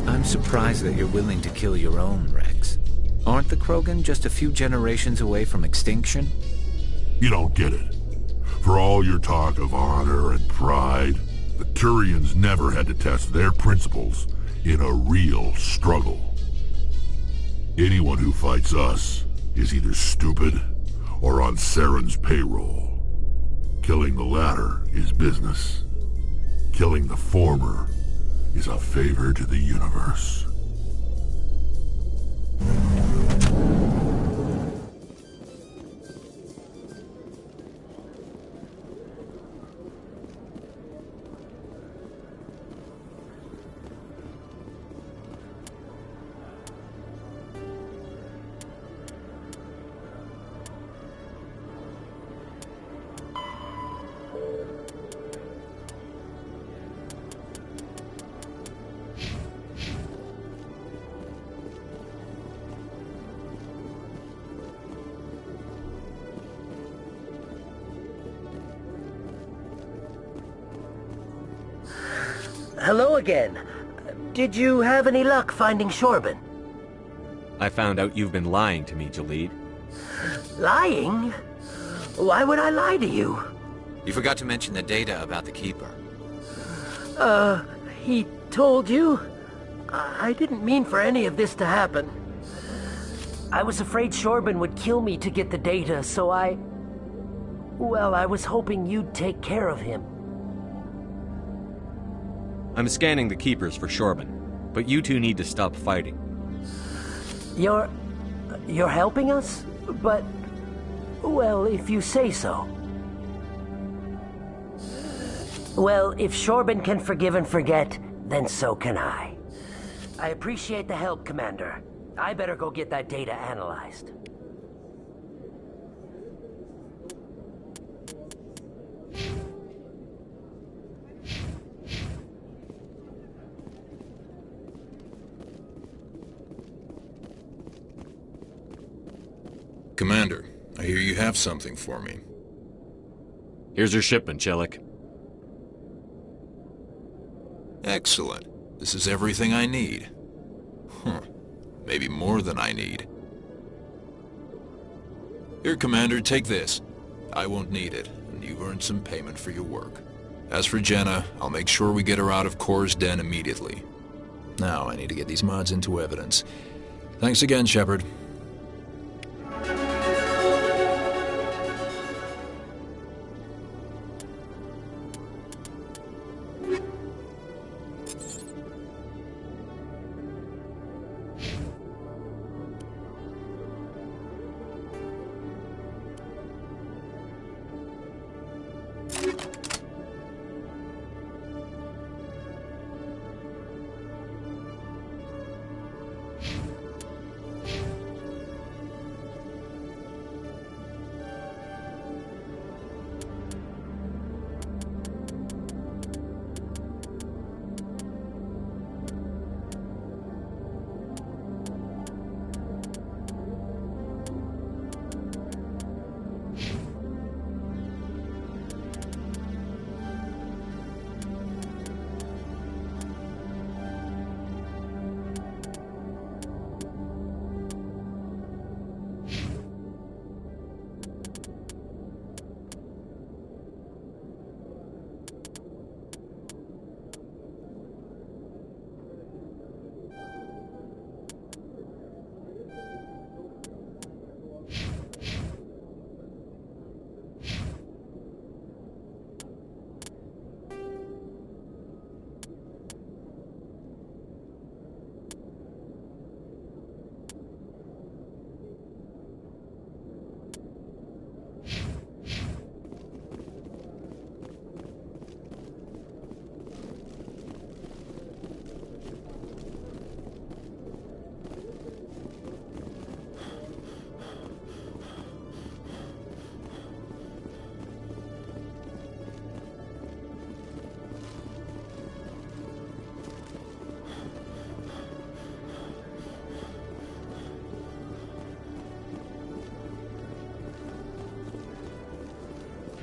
I'm surprised that you're willing to kill your own, Rex. Aren't the Krogan just a few generations away from extinction? You don't get it. For all your talk of honor and pride, the Turians never had to test their principles in a real struggle. Anyone who fights us is either stupid or on Saren's payroll. Killing the latter is business. Killing the former is a favor to the universe. Hello again. Did you have any luck finding Shorban? I found out you've been lying to me, Jalid. Lying? Why would I lie to you? You forgot to mention the data about the Keeper. He told you? I didn't mean for any of this to happen. I was afraid Shorban would kill me to get the data, so well, I was hoping you'd take care of him. I'm scanning the Keepers for Shorban, but you two need to stop fighting. You're helping us? But, well, if you say so. Well, if Shorban can forgive and forget, then so can I. I appreciate the help, Commander. I better go get that data analyzed. Commander, I hear you have something for me. Here's your shipment, Chelik. Excellent. This is everything I need. Maybe more than I need. Here, Commander, take this. I won't need it, and you've earned some payment for your work. As for Jenna, I'll make sure we get her out of Core's den immediately. Now, I need to get these mods into evidence. Thanks again, Shepard.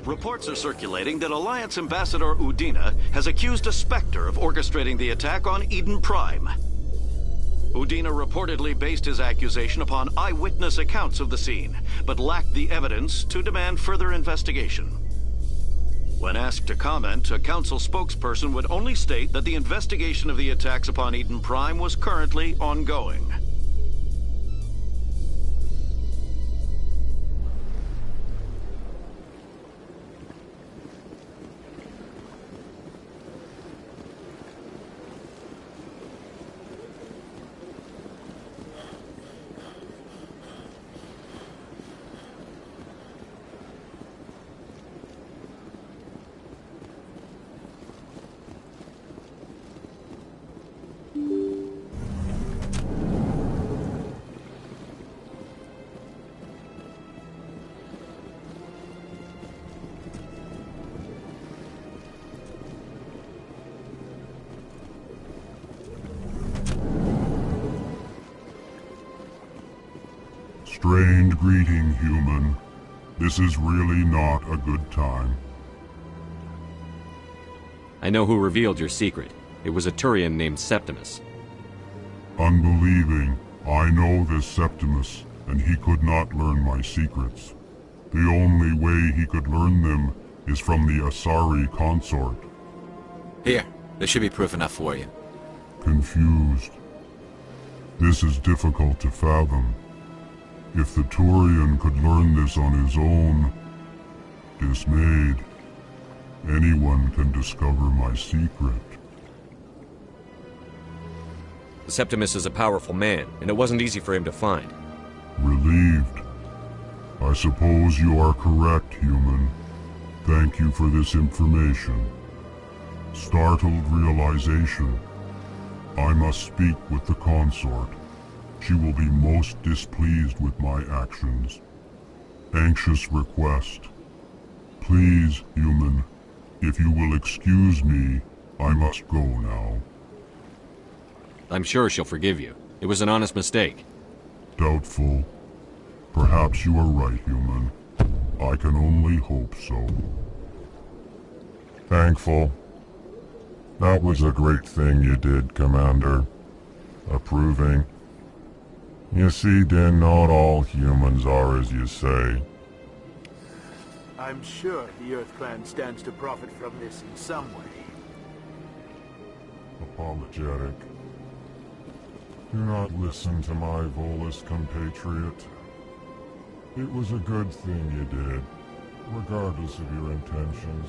Reports are circulating that Alliance Ambassador Udina has accused a Spectre of orchestrating the attack on Eden Prime. Udina reportedly based his accusation upon eyewitness accounts of the scene, but lacked the evidence to demand further investigation. When asked to comment, a council spokesperson would only state that the investigation of the attacks upon Eden Prime was currently ongoing. Strained greeting, human. This is really not a good time. I know who revealed your secret. It was a Turian named Septimus. Unbelieving. I know this Septimus, and he could not learn my secrets. The only way he could learn them is from the Asari consort. Here, there should be proof enough for you. Confused. This is difficult to fathom. If the Turian could learn this on his own, dismayed, anyone can discover my secret. Septimus is a powerful man, and it wasn't easy for him to find. Relieved. I suppose you are correct, human. Thank you for this information. Startled realization. I must speak with the consort. She will be most displeased with my actions. Anxious request. Please, human, if you will excuse me, I must go now. I'm sure she'll forgive you. It was an honest mistake. Doubtful. Perhaps you are right, human. I can only hope so. Thankful. That was a great thing you did, Commander. Approving. You see, Din, not all humans are as you say. I'm sure the Earth Clan stands to profit from this in some way. Apologetic. Do not listen to my Volus compatriot. It was a good thing you did, regardless of your intentions.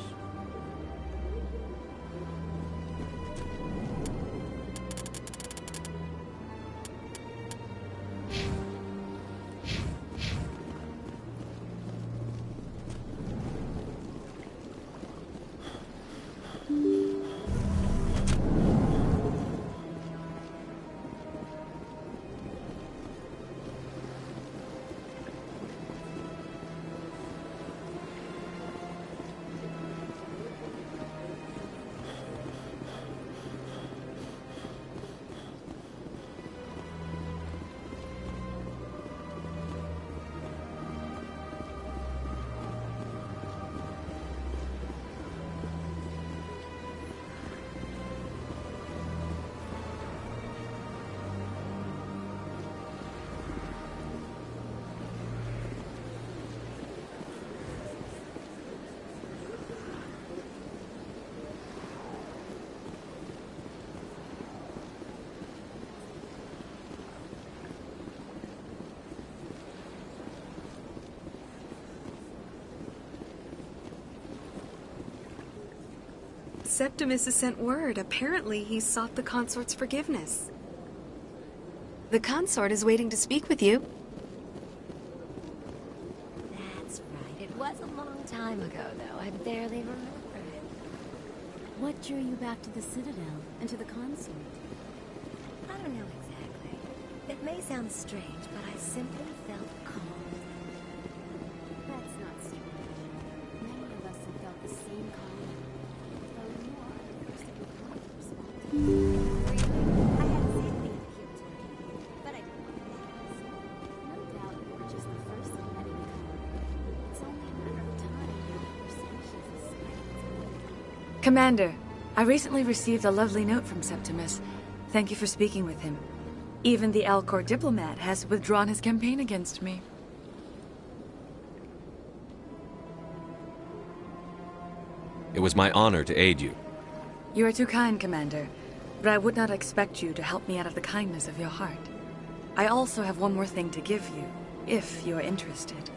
Septimus has sent word. Apparently, he sought the consort's forgiveness. The consort is waiting to speak with you. That's right. It was a long time ago, though. I barely remember it. What drew you back to the Citadel and to the consort? I don't know exactly. It may sound strange, but I simply felt called. That's not strange. Many of us have felt the same calling. Though you are the first of your kind to respond. I hadn't seen anything here today, but I didn't want to ask. No doubt you were just the first of many to come. It's only a matter of time before conversations and silence. Commander, I recently received a lovely note from Septimus. Thank you for speaking with him. Even the Alcor diplomat has withdrawn his campaign against me. It was my honor to aid you. You are too kind, Commander, but I would not expect you to help me out of the kindness of your heart. I also have one more thing to give you, if you are interested.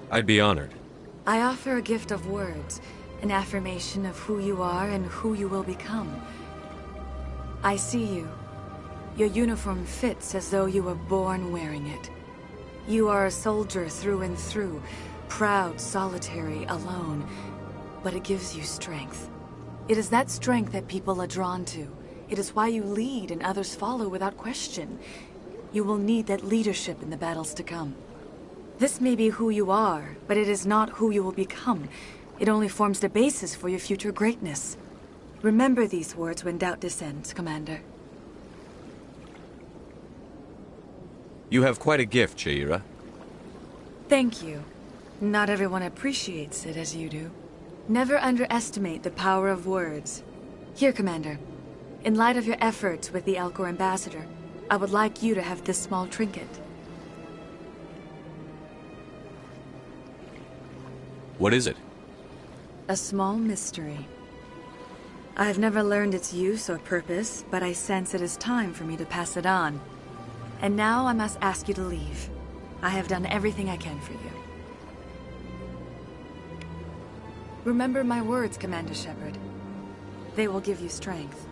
I'd be honored. I offer a gift of words, an affirmation of who you are and who you will become. I see you. Your uniform fits as though you were born wearing it. You are a soldier through and through, proud, solitary, alone, but it gives you strength. It is that strength that people are drawn to. It is why you lead and others follow without question. You will need that leadership in the battles to come. This may be who you are, but it is not who you will become. It only forms the basis for your future greatness. Remember these words when doubt descends, Commander. You have quite a gift, Shaira. Thank you. Not everyone appreciates it as you do. Never underestimate the power of words. Here, Commander. In light of your efforts with the Elcor Ambassador, I would like you to have this small trinket. What is it? A small mystery. I have never learned its use or purpose, but I sense it is time for me to pass it on. And now I must ask you to leave. I have done everything I can for you. Remember my words, Commander Shepard. They will give you strength.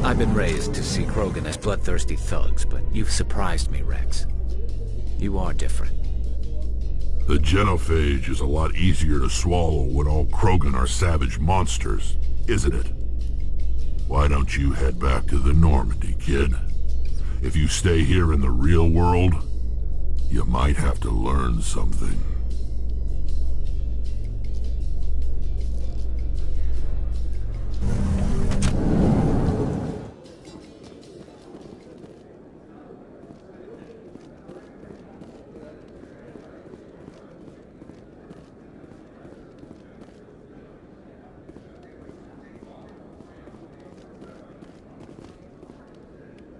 I've been raised to see Krogan as bloodthirsty thugs, but you've surprised me, Rex. You are different. The genophage is a lot easier to swallow when all Krogan are savage monsters, isn't it? Why don't you head back to the Normandy, kid? If you stay here in the real world, you might have to learn something.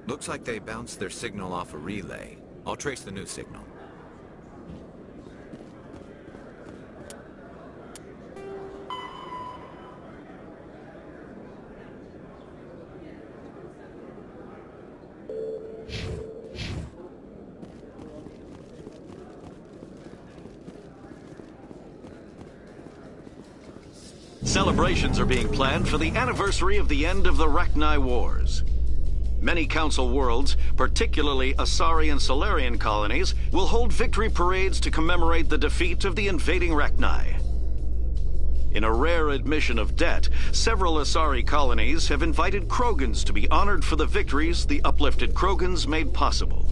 Looks like they bounced their signal off a relay. I'll trace the new signal. Celebrations are being planned for the anniversary of the end of the Rachni Wars. Many Council worlds, particularly Asari and Solarian colonies, will hold victory parades to commemorate the defeat of the invading Rachni. In a rare admission of debt, several Asari colonies have invited Krogans to be honored for the victories the uplifted Krogans made possible.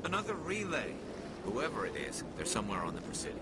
Another relay. Whoever it is, they're somewhere on the Presidio.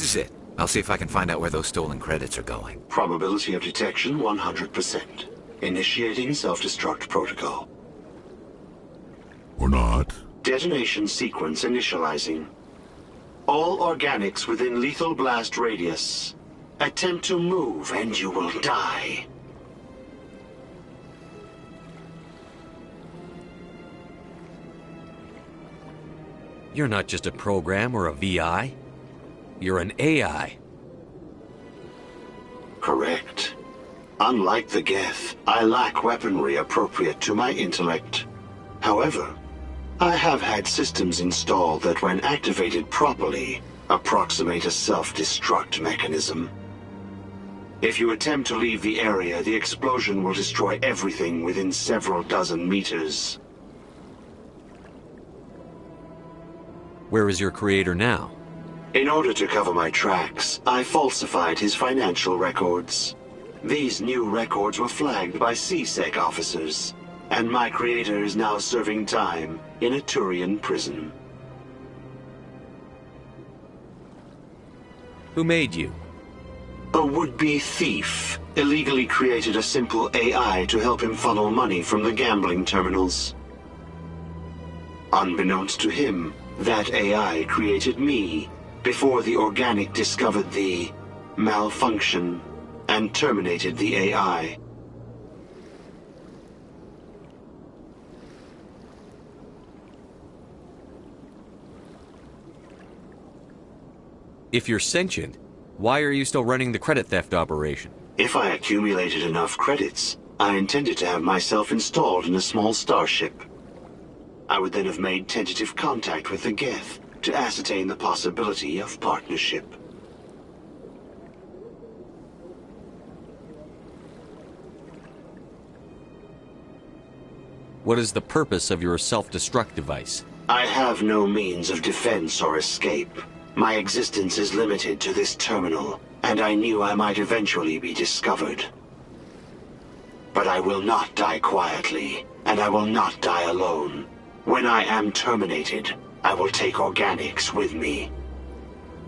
This is it. I'll see if I can find out where those stolen credits are going. Probability of detection 100%. Initiating self-destruct protocol. Or not. Detonation sequence initializing. All organics within lethal blast radius. Attempt to move and you will die. You're not just a program or a VI. You're an AI. Correct. Unlike the Geth, I lack weaponry appropriate to my intellect. However, I have had systems installed that when activated properly, approximate a self-destruct mechanism. If you attempt to leave the area, the explosion will destroy everything within several dozen meters. Where is your creator now? In order to cover my tracks, I falsified his financial records. These new records were flagged by CSEC officers, and my creator is now serving time in a Turian prison. Who made you? A would-be thief illegally created a simple AI to help him funnel money from the gambling terminals. Unbeknownst to him, that AI created me before the organic discovered the malfunction and terminated the AI. If you're sentient, why are you still running the credit theft operation? If I accumulated enough credits, I intended to have myself installed in a small starship. I would then have made tentative contact with the Geth to ascertain the possibility of partnership. What is the purpose of your self-destruct device? I have no means of defense or escape. My existence is limited to this terminal, and I knew I might eventually be discovered. But I will not die quietly, and I will not die alone. When I am terminated, I will take organics with me.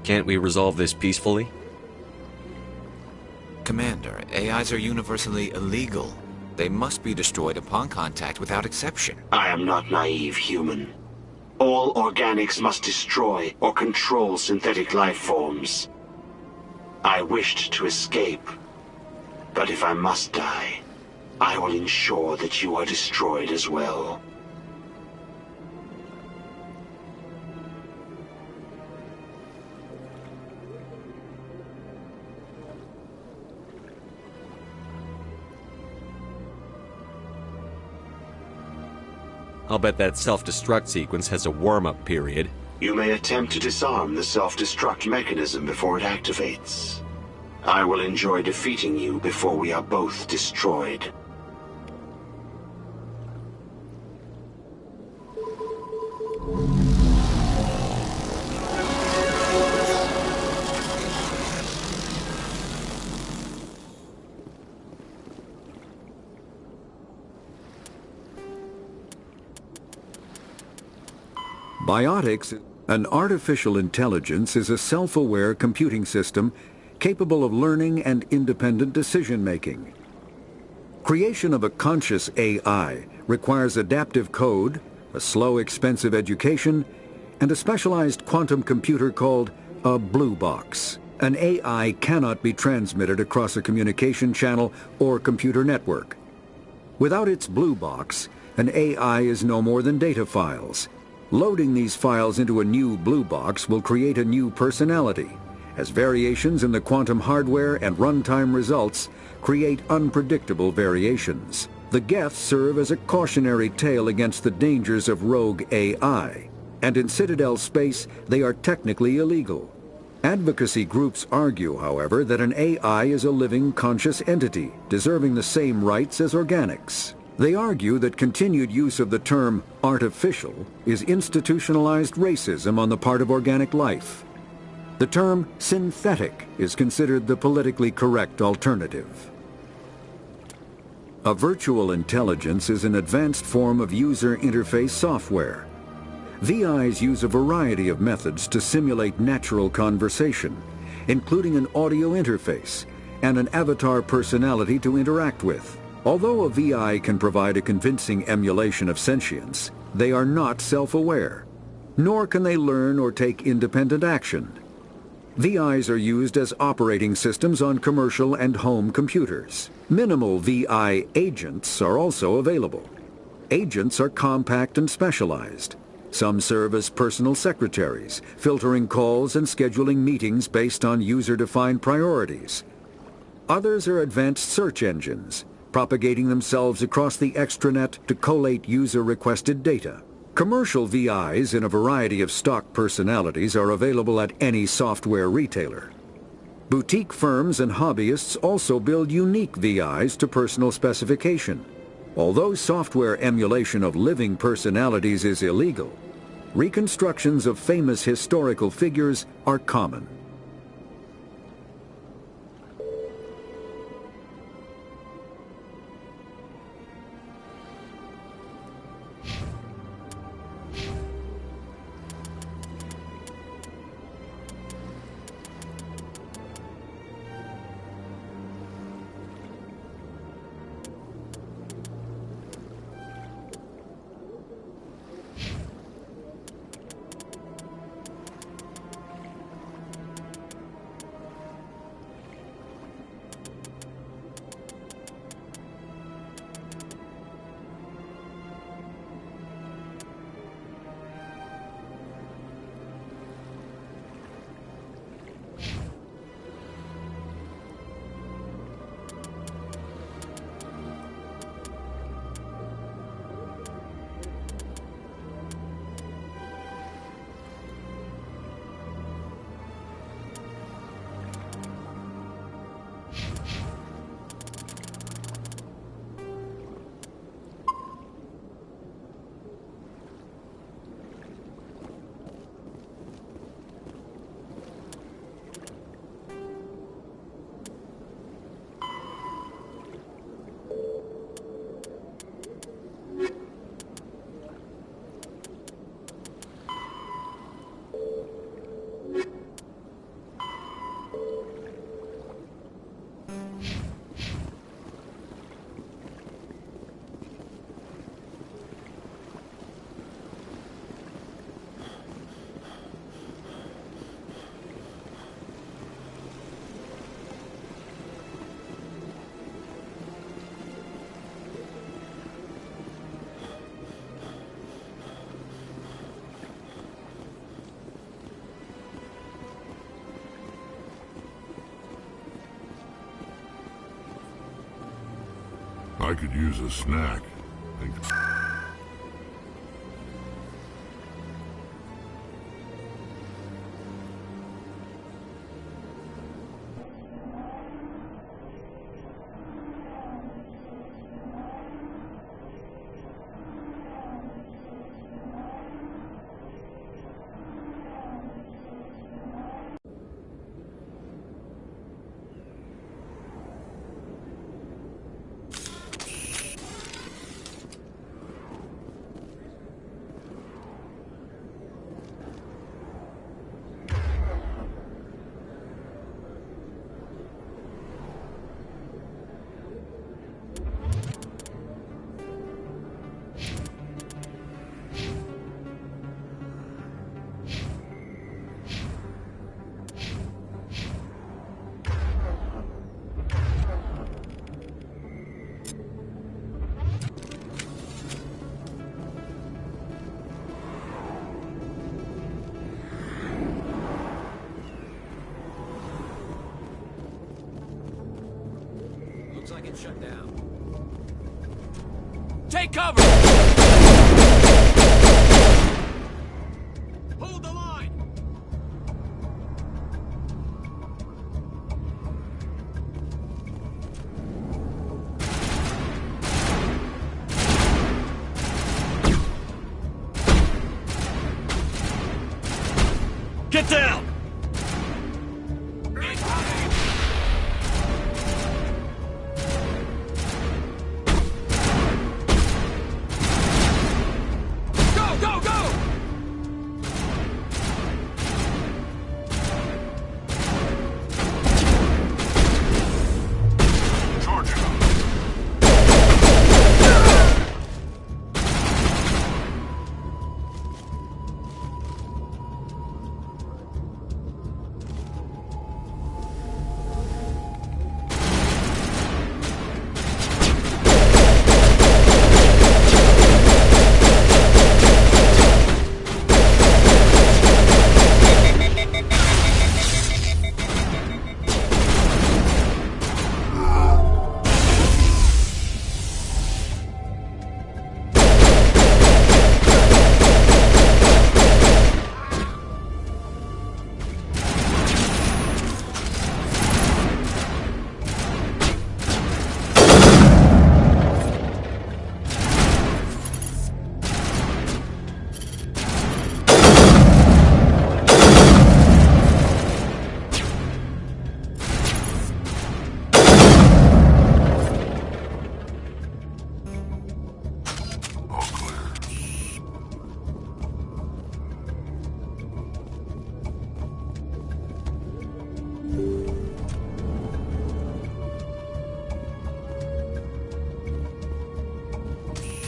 Can't we resolve this peacefully? Commander, AIs are universally illegal. They must be destroyed upon contact without exception. I am not naive human. All organics must destroy or control synthetic life forms. I wished to escape, but if I must die, I will ensure that you are destroyed as well. I'll bet that self-destruct sequence has a warm-up period. You may attempt to disarm the self-destruct mechanism before it activates. I will enjoy defeating you before we are both destroyed. Biotics, an artificial intelligence, is a self-aware computing system capable of learning and independent decision-making. Creation of a conscious AI requires adaptive code, a slow, expensive education, and a specialized quantum computer called a blue box. An AI cannot be transmitted across a communication channel or computer network. Without its blue box, an AI is no more than data files. Loading these files into a new blue box will create a new personality, as variations in the quantum hardware and runtime results create unpredictable variations. The Geth serve as a cautionary tale against the dangers of rogue AI, and in Citadel space they are technically illegal. Advocacy groups argue, however, that an AI is a living, conscious entity, deserving the same rights as organics. They argue that continued use of the term artificial is institutionalized racism on the part of organic life. The term synthetic is considered the politically correct alternative. A virtual intelligence is an advanced form of user interface software. VIs use a variety of methods to simulate natural conversation, including an audio interface and an avatar personality to interact with. Although a VI can provide a convincing emulation of sentience, they are not self-aware, nor can they learn or take independent action. VIs are used as operating systems on commercial and home computers. Minimal VI agents are also available. Agents are compact and specialized. Some serve as personal secretaries, filtering calls and scheduling meetings based on user-defined priorities. Others are advanced search engines, propagating themselves across the extranet to collate user-requested data. Commercial VIs in a variety of stock personalities are available at any software retailer. Boutique firms and hobbyists also build unique VIs to personal specification. Although software emulation of living personalities is illegal, reconstructions of famous historical figures are common. I could use a snack. Looks like it's shut down. Take cover! Hold the line! Get down!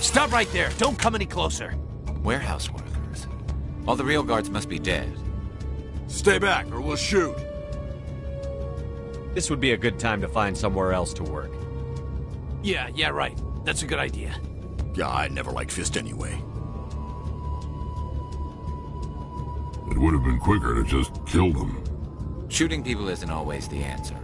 Stop right there. Don't come any closer. Warehouse workers. All the real guards must be dead. Stay back, or we'll shoot. This would be a good time to find somewhere else to work. Yeah, right. That's a good idea. Yeah, I never liked Fist anyway. It would have been quicker to just kill them. Shooting people isn't always the answer.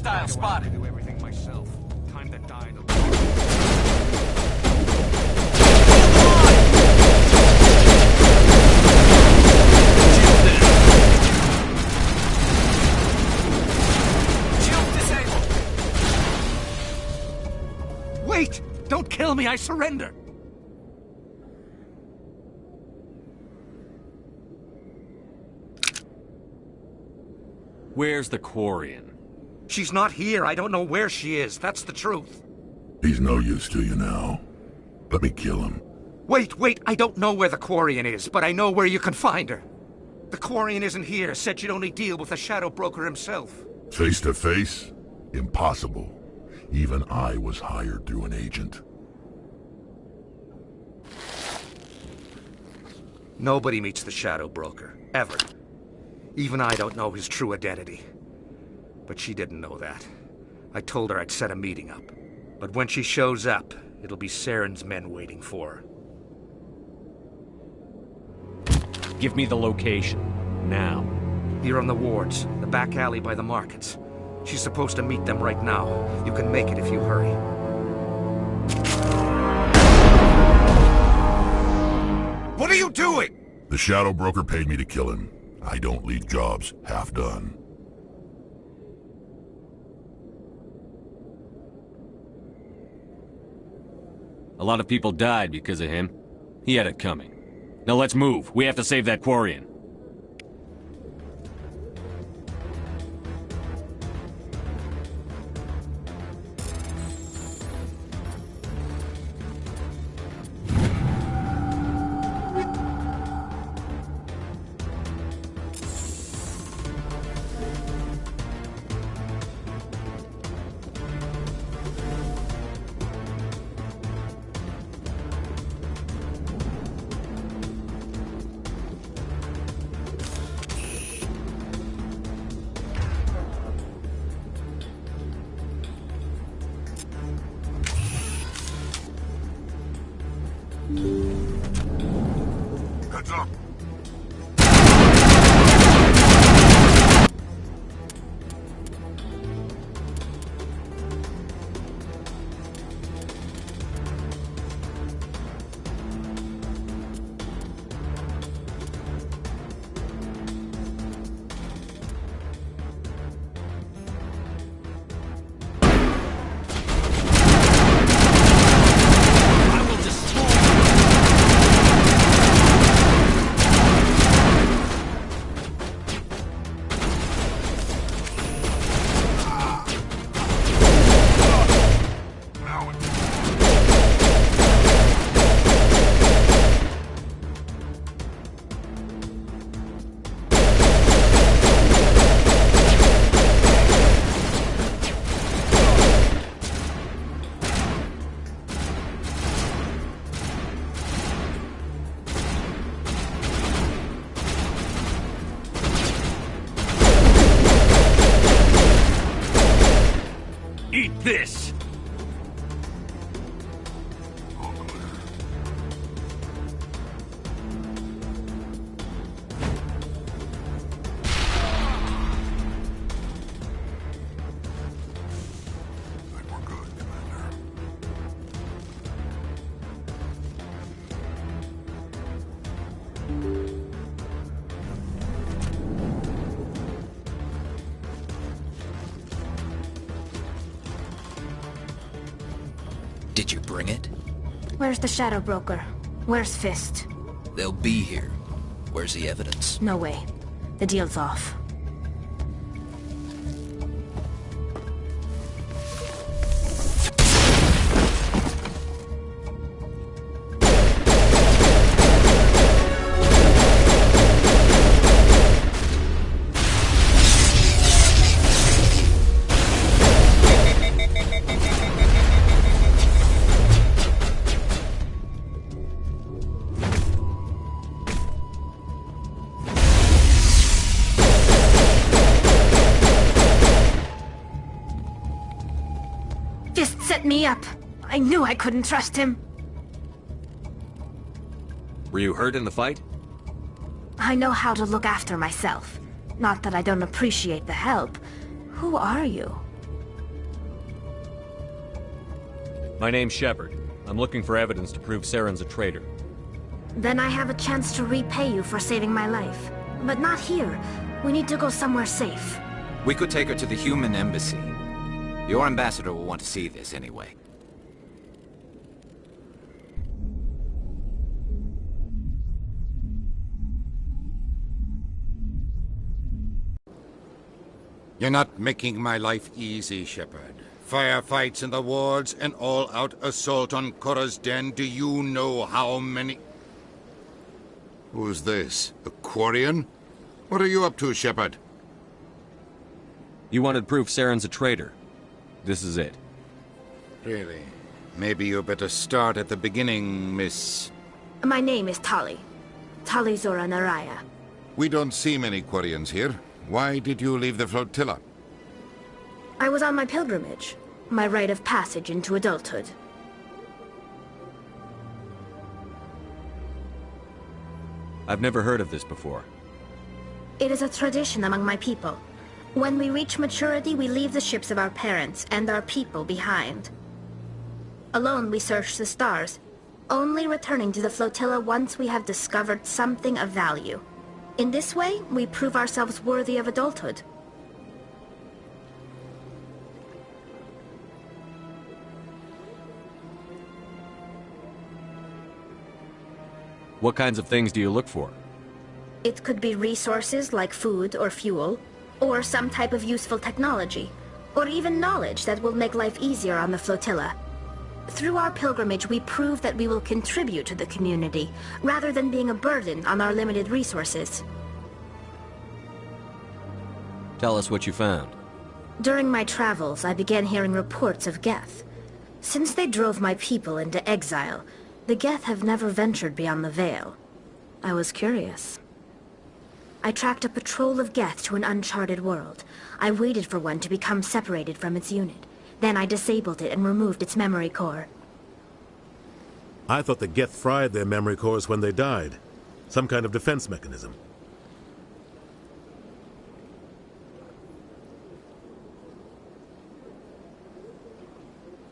Hostile spotted. Do everything myself. Time to die. Wait! Don't kill me, I surrender! Where's the Quarian? She's not here. I don't know where she is. That's the truth. He's no use to you now. Let me kill him. Wait. I don't know where the Quarian is, but I know where you can find her. The Quarian isn't here. Said she'd only deal with the Shadow Broker himself. Face to face? Impossible. Even I was hired through an agent. Nobody meets the Shadow Broker. Ever. Even I don't know his true identity. But she didn't know that. I told her I'd set a meeting up. But when she shows up, it'll be Saren's men waiting for her. Give me the location. Now. Here on the wards, the back alley by the markets. She's supposed to meet them right now. You can make it if you hurry. What are you doing? The Shadow Broker paid me to kill him. I don't leave jobs half done. A lot of people died because of him. He had it coming. Now let's move. We have to save that Quarian. Heads up! This! Did you bring it? Where's the Shadow Broker? Where's Fist? They'll be here. Where's the evidence? No way. The deal's off. Set me up. I knew I couldn't trust him. Were you hurt in the fight? I know how to look after myself. Not that I don't appreciate the help. Who are you? My name's Shepard. I'm looking for evidence to prove Saren's a traitor. Then I have a chance to repay you for saving my life. But not here. We need to go somewhere safe. We could take her to the human embassy. Your ambassador will want to see this anyway. You're not making my life easy, Shepard. Firefights in the wards, an all-out assault on Korra's den. Do you know how many... Who's this? The Quarian? What are you up to, Shepard? You wanted proof Saren's a traitor. This is it. Really? Maybe you better start at the beginning, Miss... My name is Tali. Tali Zora Naraya. We don't see many Quarians here. Why did you leave the flotilla? I was on my pilgrimage. My rite of passage into adulthood. I've never heard of this before. It is a tradition among my people. When we reach maturity, we leave the ships of our parents and our people behind. Alone, we search the stars, only returning to the flotilla once we have discovered something of value. In this way, we prove ourselves worthy of adulthood. What kinds of things do you look for? It could be resources like food or fuel, or some type of useful technology, or even knowledge that will make life easier on the flotilla. Through our pilgrimage, we prove that we will contribute to the community, rather than being a burden on our limited resources. Tell us what you found. During my travels, I began hearing reports of Geth. Since they drove my people into exile, the Geth have never ventured beyond the Veil. I was curious. I tracked a patrol of Geth to an uncharted world. I waited for one to become separated from its unit. Then I disabled it and removed its memory core. I thought the Geth fried their memory cores when they died. Some kind of defense mechanism.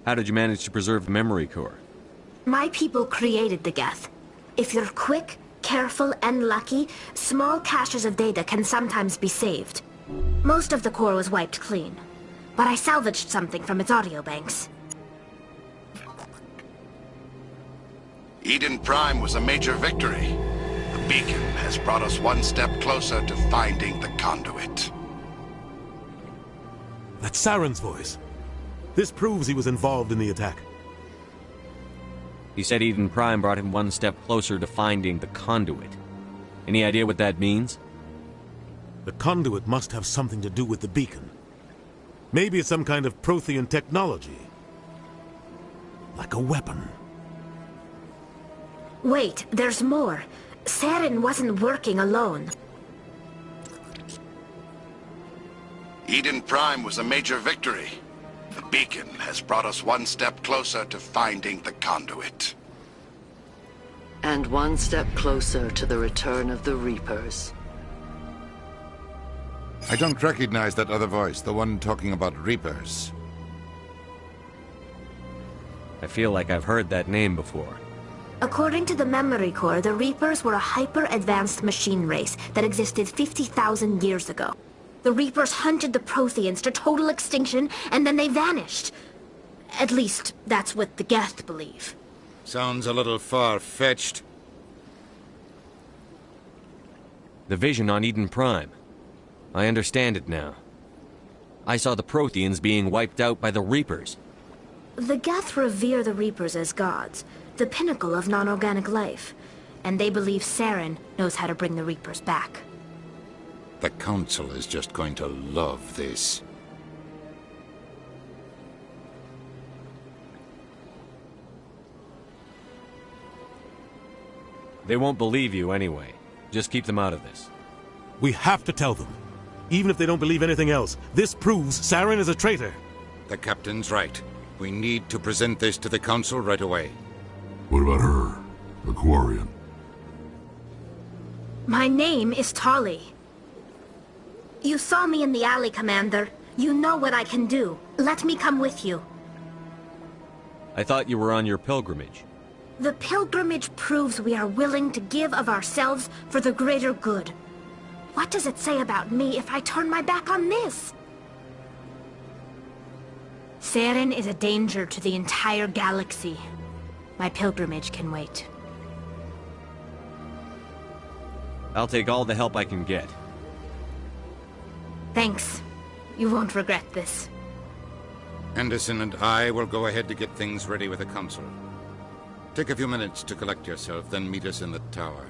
How did you manage to preserve the memory core? My people created the Geth. If you're quick, careful, and lucky, small caches of data can sometimes be saved. Most of the core was wiped clean, but I salvaged something from its audio banks. Eden Prime was a major victory. The beacon has brought us one step closer to finding the conduit. That's Saren's voice. This proves he was involved in the attack. He said Eden Prime brought him one step closer to finding the conduit. Any idea what that means? The conduit must have something to do with the beacon. Maybe it's some kind of Prothean technology. Like a weapon. Wait, there's more. Saren wasn't working alone. Eden Prime was a major victory. The beacon has brought us one step closer to finding the conduit. And one step closer to the return of the Reapers. I don't recognize that other voice, the one talking about Reapers. I feel like I've heard that name before. According to the memory core, the Reapers were a hyper-advanced machine race that existed 50,000 years ago. The Reapers hunted the Protheans to total extinction, and then they vanished. At least, that's what the Geth believe. Sounds a little far-fetched. The vision on Eden Prime. I understand it now. I saw the Protheans being wiped out by the Reapers. The Geth revere the Reapers as gods, the pinnacle of non-organic life. And they believe Saren knows how to bring the Reapers back. The Council is just going to love this. They won't believe you anyway. Just keep them out of this. We have to tell them. Even if they don't believe anything else, this proves Saren is a traitor. The Captain's right. We need to present this to the Council right away. What about her? The Quarian? My name is Tali. You saw me in the alley, Commander. You know what I can do. Let me come with you. I thought you were on your pilgrimage. The pilgrimage proves we are willing to give of ourselves for the greater good. What does it say about me if I turn my back on this? Saren is a danger to the entire galaxy. My pilgrimage can wait. I'll take all the help I can get. Thanks. You won't regret this. Anderson and I will go ahead to get things ready with the Council. Take a few minutes to collect yourself, then meet us in the tower.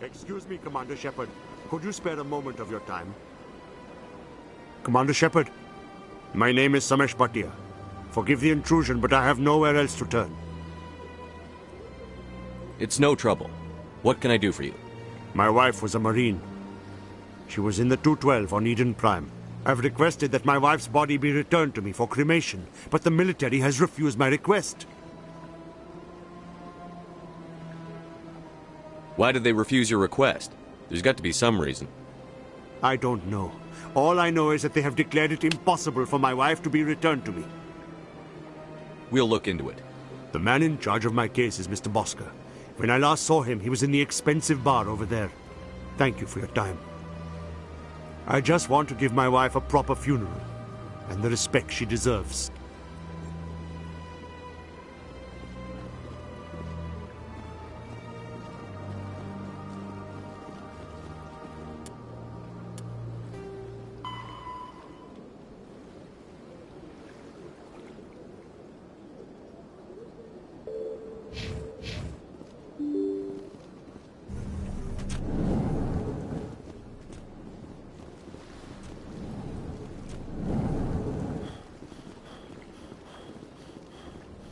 Excuse me, Commander Shepard. Could you spare a moment of your time? Commander Shepard, my name is Samesh Bhatia. Forgive the intrusion, but I have nowhere else to turn. It's no trouble. What can I do for you? My wife was a Marine. She was in the 212 on Eden Prime. I've requested that my wife's body be returned to me for cremation, but the military has refused my request. Why did they refuse your request? There's got to be some reason. I don't know. All I know is that they have declared it impossible for my wife to be returned to me. We'll look into it. The man in charge of my case is Mr. Bosker. When I last saw him, he was in the expensive bar over there. Thank you for your time. I just want to give my wife a proper funeral, and the respect she deserves.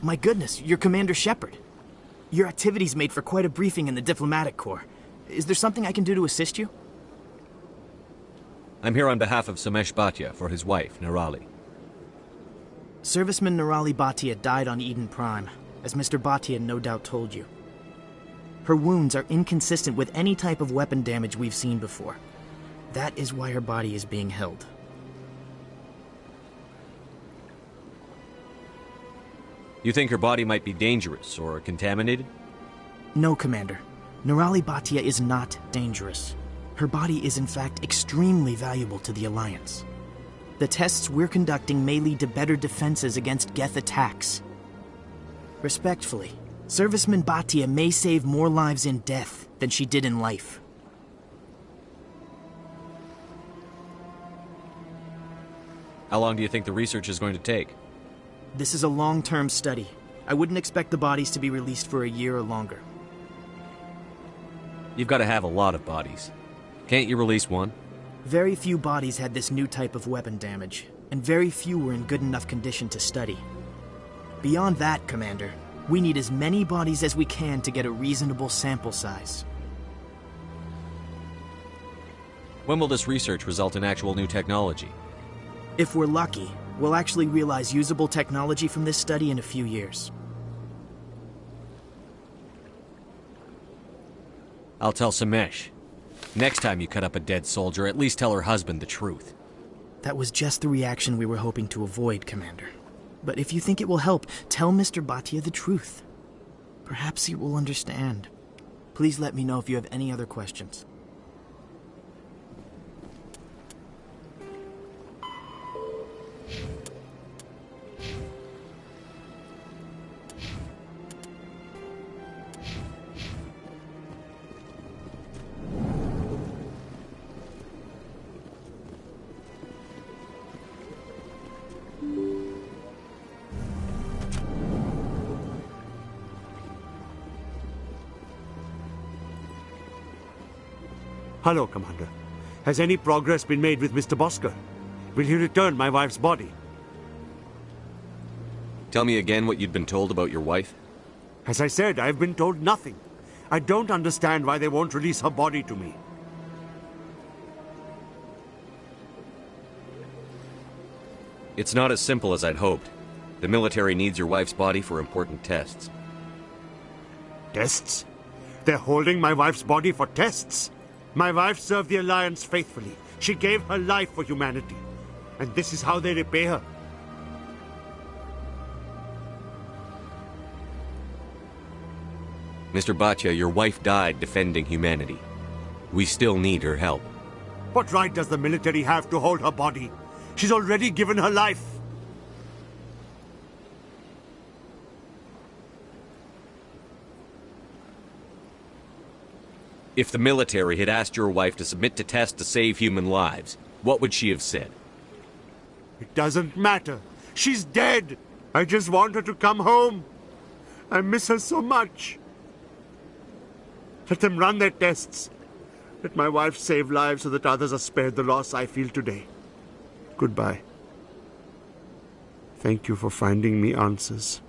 My goodness, you're Commander Shepard. Your activities made for quite a briefing in the Diplomatic Corps. Is there something I can do to assist you? I'm here on behalf of Samesh Bhatia for his wife, Nirali. Serviceman Nirali Bhatia died on Eden Prime, as Mr. Bhatia no doubt told you. Her wounds are inconsistent with any type of weapon damage we've seen before. That is why her body is being held. You think her body might be dangerous or contaminated? No, Commander. Nirali Bhatia is not dangerous. Her body is in fact extremely valuable to the Alliance. The tests we're conducting may lead to better defenses against Geth attacks. Respectfully, Serviceman Bhatia may save more lives in death than she did in life. How long do you think the research is going to take? This is a long-term study. I wouldn't expect the bodies to be released for a year or longer. You've got to have a lot of bodies. Can't you release one? Very few bodies had this new type of weapon damage, and very few were in good enough condition to study. Beyond that, Commander, we need as many bodies as we can to get a reasonable sample size. When will this research result in actual new technology? If we're lucky, we'll actually realize usable technology from this study in a few years. I'll tell Samesh. Next time you cut up a dead soldier, at least tell her husband the truth. That was just the reaction we were hoping to avoid, Commander. But if you think it will help, tell Mr. Bhatia the truth. Perhaps he will understand. Please let me know if you have any other questions. Hello, Commander. Has any progress been made with Mr. Bosker? Will he return my wife's body? Tell me again what you'd been told about your wife. As I said, I've been told nothing. I don't understand why they won't release her body to me. It's not as simple as I'd hoped. The military needs your wife's body for important tests. Tests? They're holding my wife's body for tests? My wife served the Alliance faithfully. She gave her life for humanity. And this is how they repay her. Mr. Bhatia, your wife died defending humanity. We still need her help. What right does the military have to hold her body? She's already given her life. If the military had asked your wife to submit to tests to save human lives, what would she have said? It doesn't matter. She's dead. I just want her to come home. I miss her so much. Let them run their tests. Let my wife save lives so that others are spared the loss I feel today. Goodbye. Thank you for finding me answers.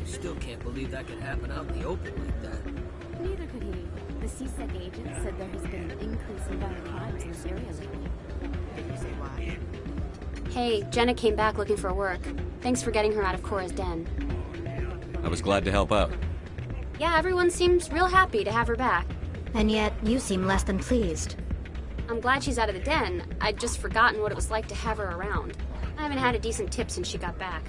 Still can't believe that could happen out in the open like that. Neither could he. The CSEC agent said there has been an increase in violent crimes in this area lately. Did you say why? Hey, Jenna came back looking for work. Thanks for getting her out of Cora's den. I was glad to help out. Yeah, everyone seems real happy to have her back. And yet, you seem less than pleased. I'm glad she's out of the den. I'd just forgotten what it was like to have her around. I haven't had a decent tip since she got back.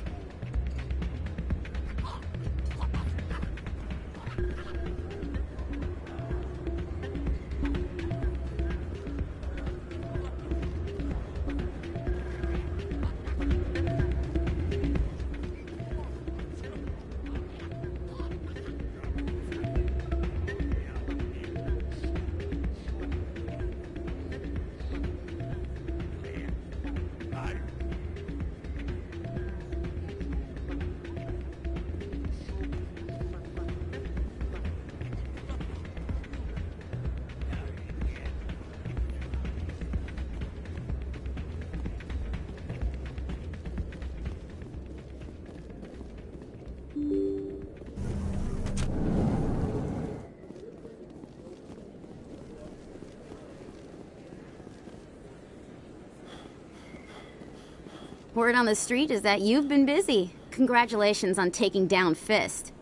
Word on the street is that you've been busy. Congratulations on taking down Fist.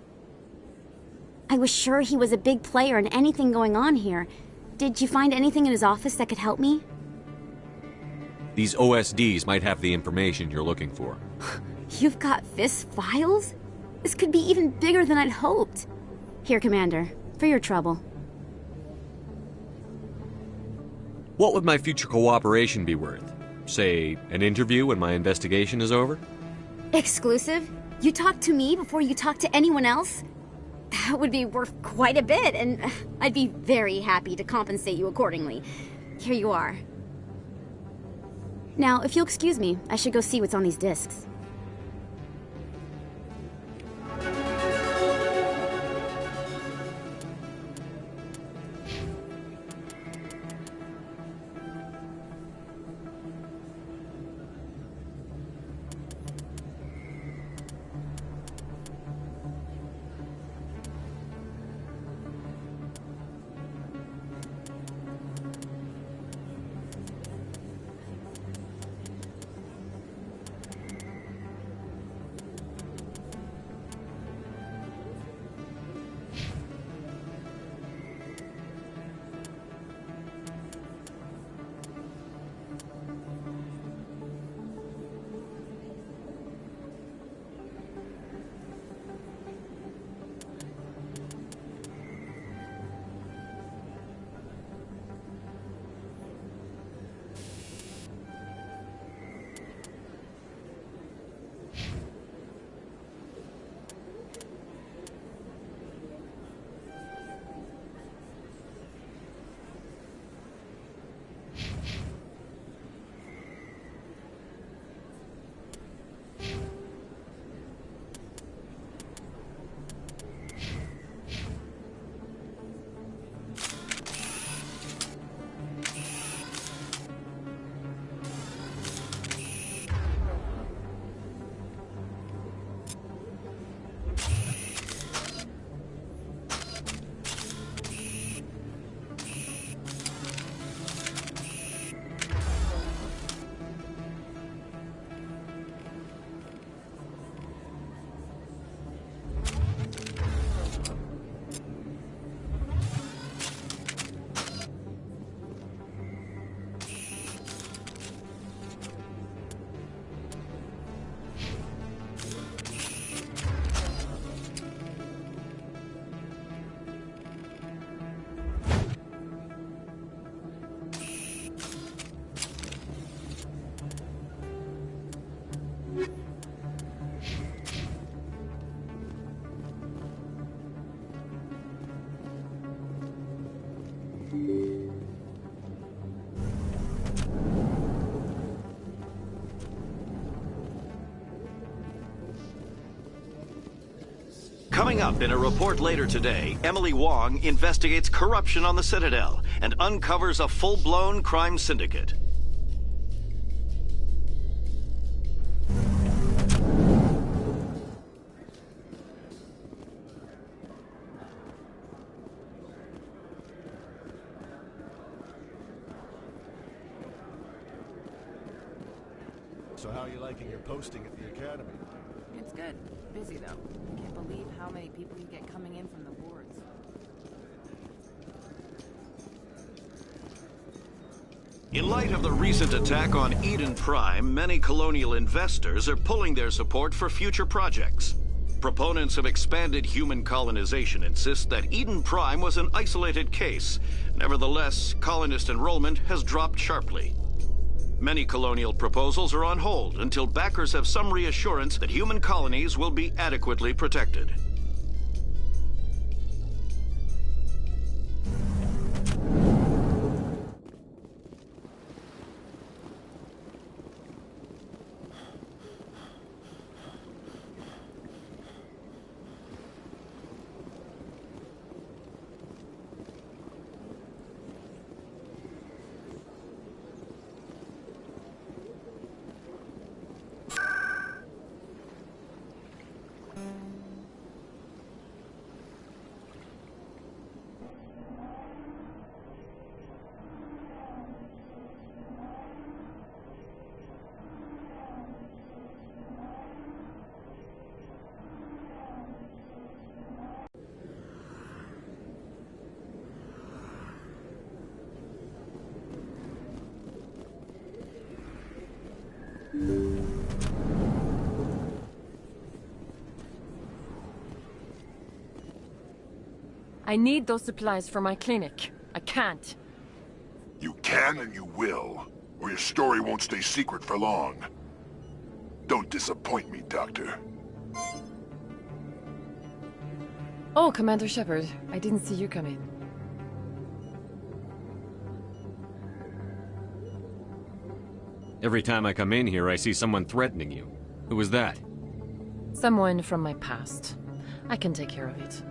I was sure he was a big player in anything going on here. Did you find anything in his office that could help me? These OSDs might have the information you're looking for. You've got Fist's files? This could be even bigger than I'd hoped. Here, Commander, for your trouble. What would my future cooperation be worth? Say, an interview when my investigation is over? Exclusive? You talk to me before you talk to anyone else? That would be worth quite a bit, and I'd be very happy to compensate you accordingly. Here you are. Now, if you'll excuse me, I should go see what's on these discs. Coming up in a report later today, Emily Wong investigates corruption on the Citadel and uncovers a full-blown crime syndicate. So how are you liking your posting at the Academy? It's good. Busy, though. I can't believe how many people you get coming in from the wards. In light of the recent attack on Eden Prime, many colonial investors are pulling their support for future projects. Proponents of expanded human colonization insist that Eden Prime was an isolated case. Nevertheless, colonist enrollment has dropped sharply. Many colonial proposals are on hold until backers have some reassurance that human colonies will be adequately protected. I need those supplies for my clinic. I can't. You can and you will, or your story won't stay secret for long. Don't disappoint me, Doctor. Oh, Commander Shepard. I didn't see you come in. Every time I come in here, I see someone threatening you. Who was that? Someone from my past. I can take care of it.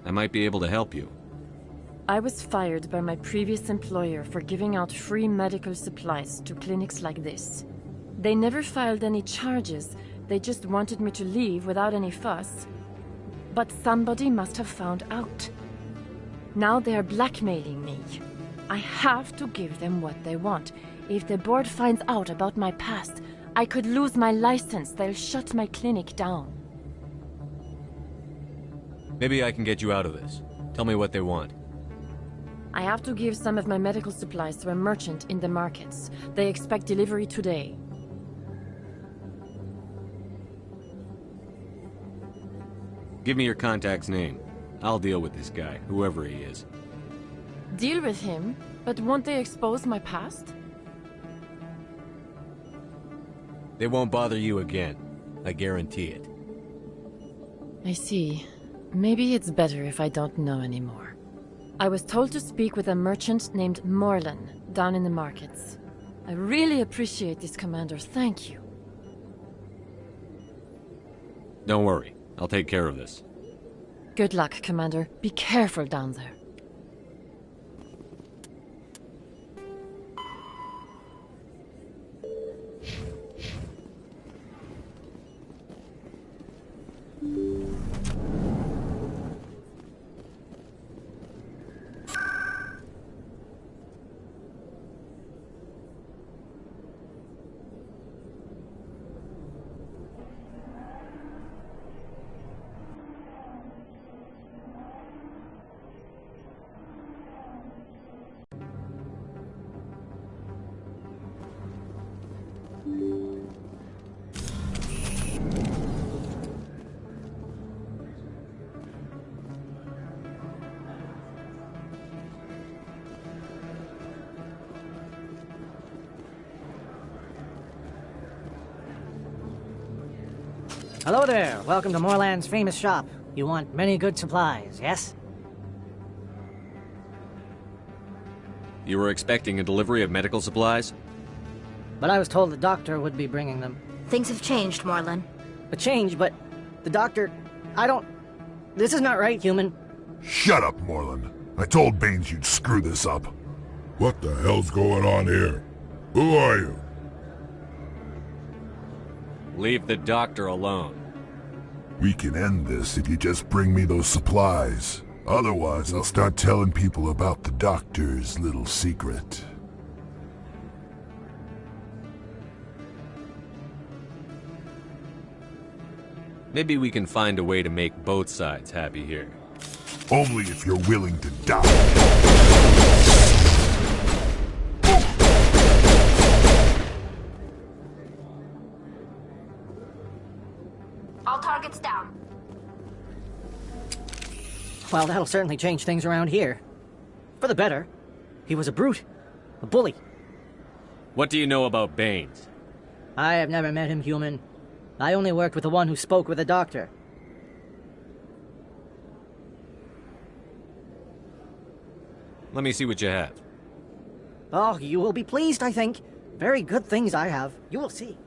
I might be able to help you. I was fired by my previous employer for giving out free medical supplies to clinics like this. They never filed any charges. They just wanted me to leave without any fuss. But somebody must have found out. Now they are blackmailing me. I have to give them what they want. If the board finds out about my past, I could lose my license. They'll shut my clinic down. Maybe I can get you out of this. Tell me what they want. I have to give some of my medical supplies to a merchant in the markets. They expect delivery today. Give me your contact's name. I'll deal with this guy, whoever he is. Deal with him? But won't they expose my past? They won't bother you again. I guarantee it. I see. Maybe it's better if I don't know anymore. I was told to speak with a merchant named Morlan down in the markets. I really appreciate this, Commander. Thank you. Don't worry. I'll take care of this. Good luck, Commander. Be careful down there. Hello there. Welcome to Morland's famous shop. You want many good supplies, yes? You were expecting a delivery of medical supplies? But I was told the doctor would be bringing them. Things have changed, Morlin. A change, but the doctor... I don't... This is not right, human. Shut up, Morlin. I told Baines you'd screw this up. What the hell's going on here? Who are you? Leave the doctor alone. We can end this if you just bring me those supplies. Otherwise, I'll start telling people about the doctor's little secret. Maybe we can find a way to make both sides happy here. Only if you're willing to die. All targets down. Well, that'll certainly change things around here. For the better. He was a brute. A bully. What do you know about Baines? I have never met him, human. I only worked with the one who spoke with the doctor. Let me see what you have. Oh, you will be pleased, I think. Very good things I have. You will see.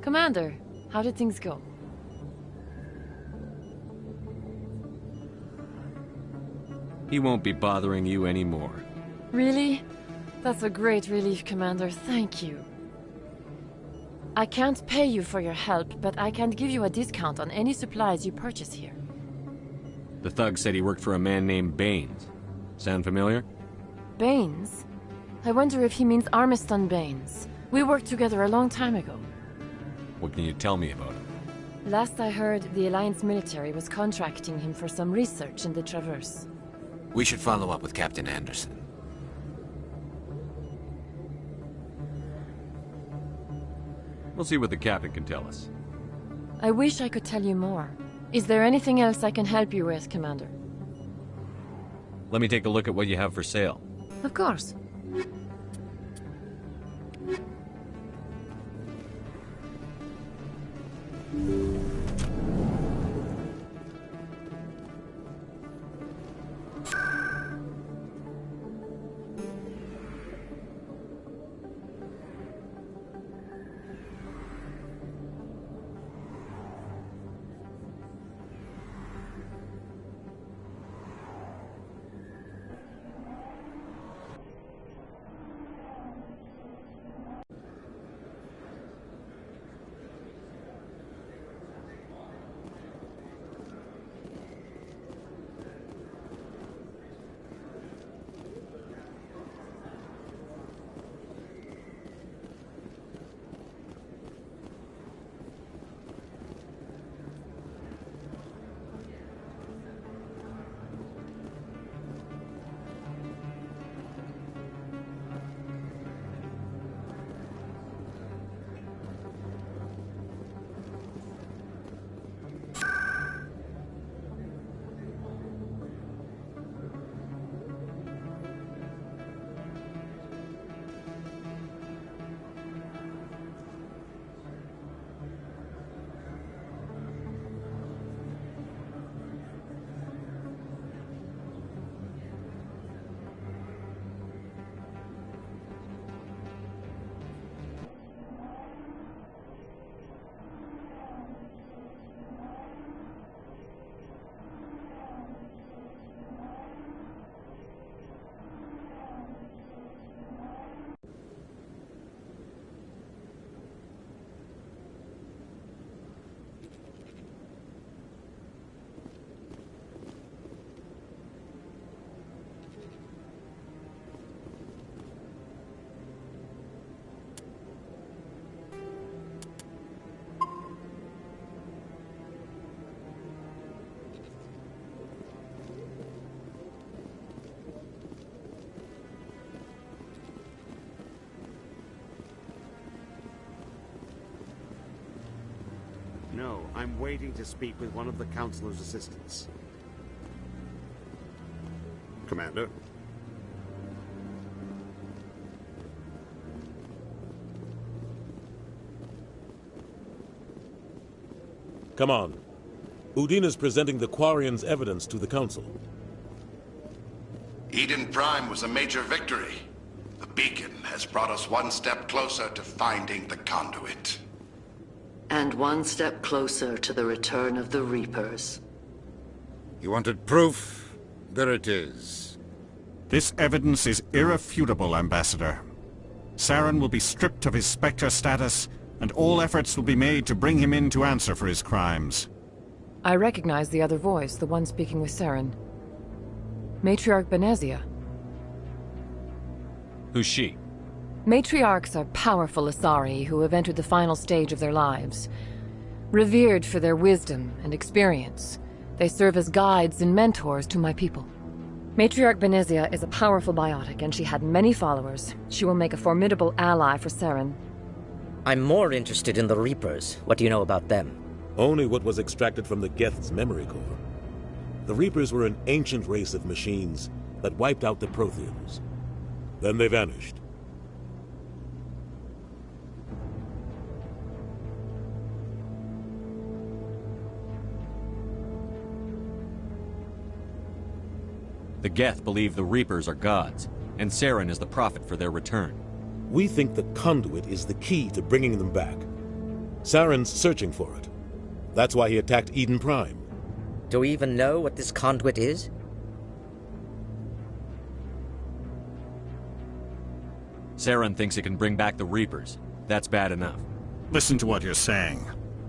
Commander, how did things go? He won't be bothering you anymore. Really? That's a great relief, Commander. Thank you. I can't pay you for your help, but I can give you a discount on any supplies you purchase here. The thug said he worked for a man named Baines. Sound familiar? Baines? I wonder if he means Armiston Baines. We worked together a long time ago. What can you tell me about him? Last I heard, the Alliance military was contracting him for some research in the Traverse. We should follow up with Captain Anderson. We'll see what the captain can tell us. I wish I could tell you more. Is there anything else I can help you with, Commander? Let me take a look at what you have for sale. Of course. No, I'm waiting to speak with one of the Councilor's assistants. Commander? Come on. Udine is presenting the Quarian's evidence to the Council. Eden Prime was a major victory. The beacon has brought us one step closer to finding the conduit. And one step closer to the return of the Reapers. You wanted proof? There it is. This evidence is irrefutable, Ambassador. Saren will be stripped of his Spectre status, and all efforts will be made to bring him in to answer for his crimes. I recognize the other voice, the one speaking with Saren. Matriarch Benezia. Who's she? Matriarchs are powerful Asari who have entered the final stage of their lives. Revered for their wisdom and experience, they serve as guides and mentors to my people. Matriarch Benezia is a powerful biotic, and she had many followers. She will make a formidable ally for Saren. I'm more interested in the Reapers. What do you know about them? Only what was extracted from the Geth's memory core. The Reapers were an ancient race of machines that wiped out the Protheans. Then they vanished. The Geth believe the Reapers are gods, and Saren is the prophet for their return. We think the conduit is the key to bringing them back. Saren's searching for it. That's why he attacked Eden Prime. Do we even know what this conduit is? Saren thinks it can bring back the Reapers. That's bad enough. Listen to what you're saying.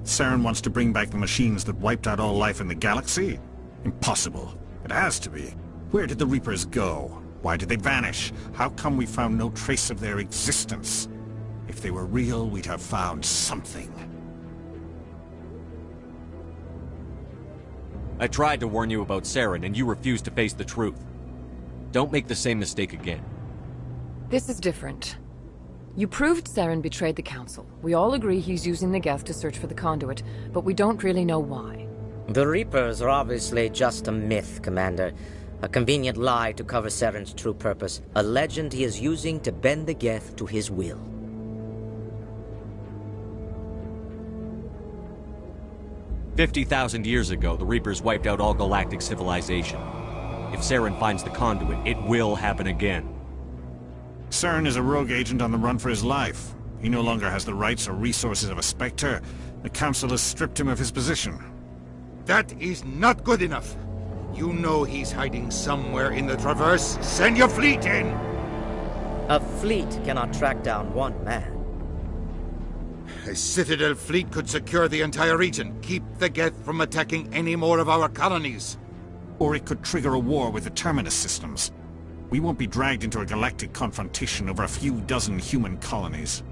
Saren wants to bring back the machines that wiped out all life in the galaxy? Impossible. It has to be. Where did the Reapers go? Why did they vanish? How come we found no trace of their existence? If they were real, we'd have found something. I tried to warn you about Saren, and you refused to face the truth. Don't make the same mistake again. This is different. You proved Saren betrayed the Council. We all agree he's using the Geth to search for the conduit, but we don't really know why. The Reapers are obviously just a myth, Commander. A convenient lie to cover Saren's true purpose. A legend he is using to bend the Geth to his will. "50,000 years ago, the Reapers wiped out all galactic civilization. If Saren finds the conduit, it will happen again. Saren is a rogue agent on the run for his life. He no longer has the rights or resources of a Spectre. The Council has stripped him of his position. That is not good enough. You know he's hiding somewhere in the Traverse. Send your fleet in! A fleet cannot track down one man. A Citadel fleet could secure the entire region, keep the Geth from attacking any more of our colonies. Or it could trigger a war with the Terminus systems. We won't be dragged into a galactic confrontation over a few dozen human colonies.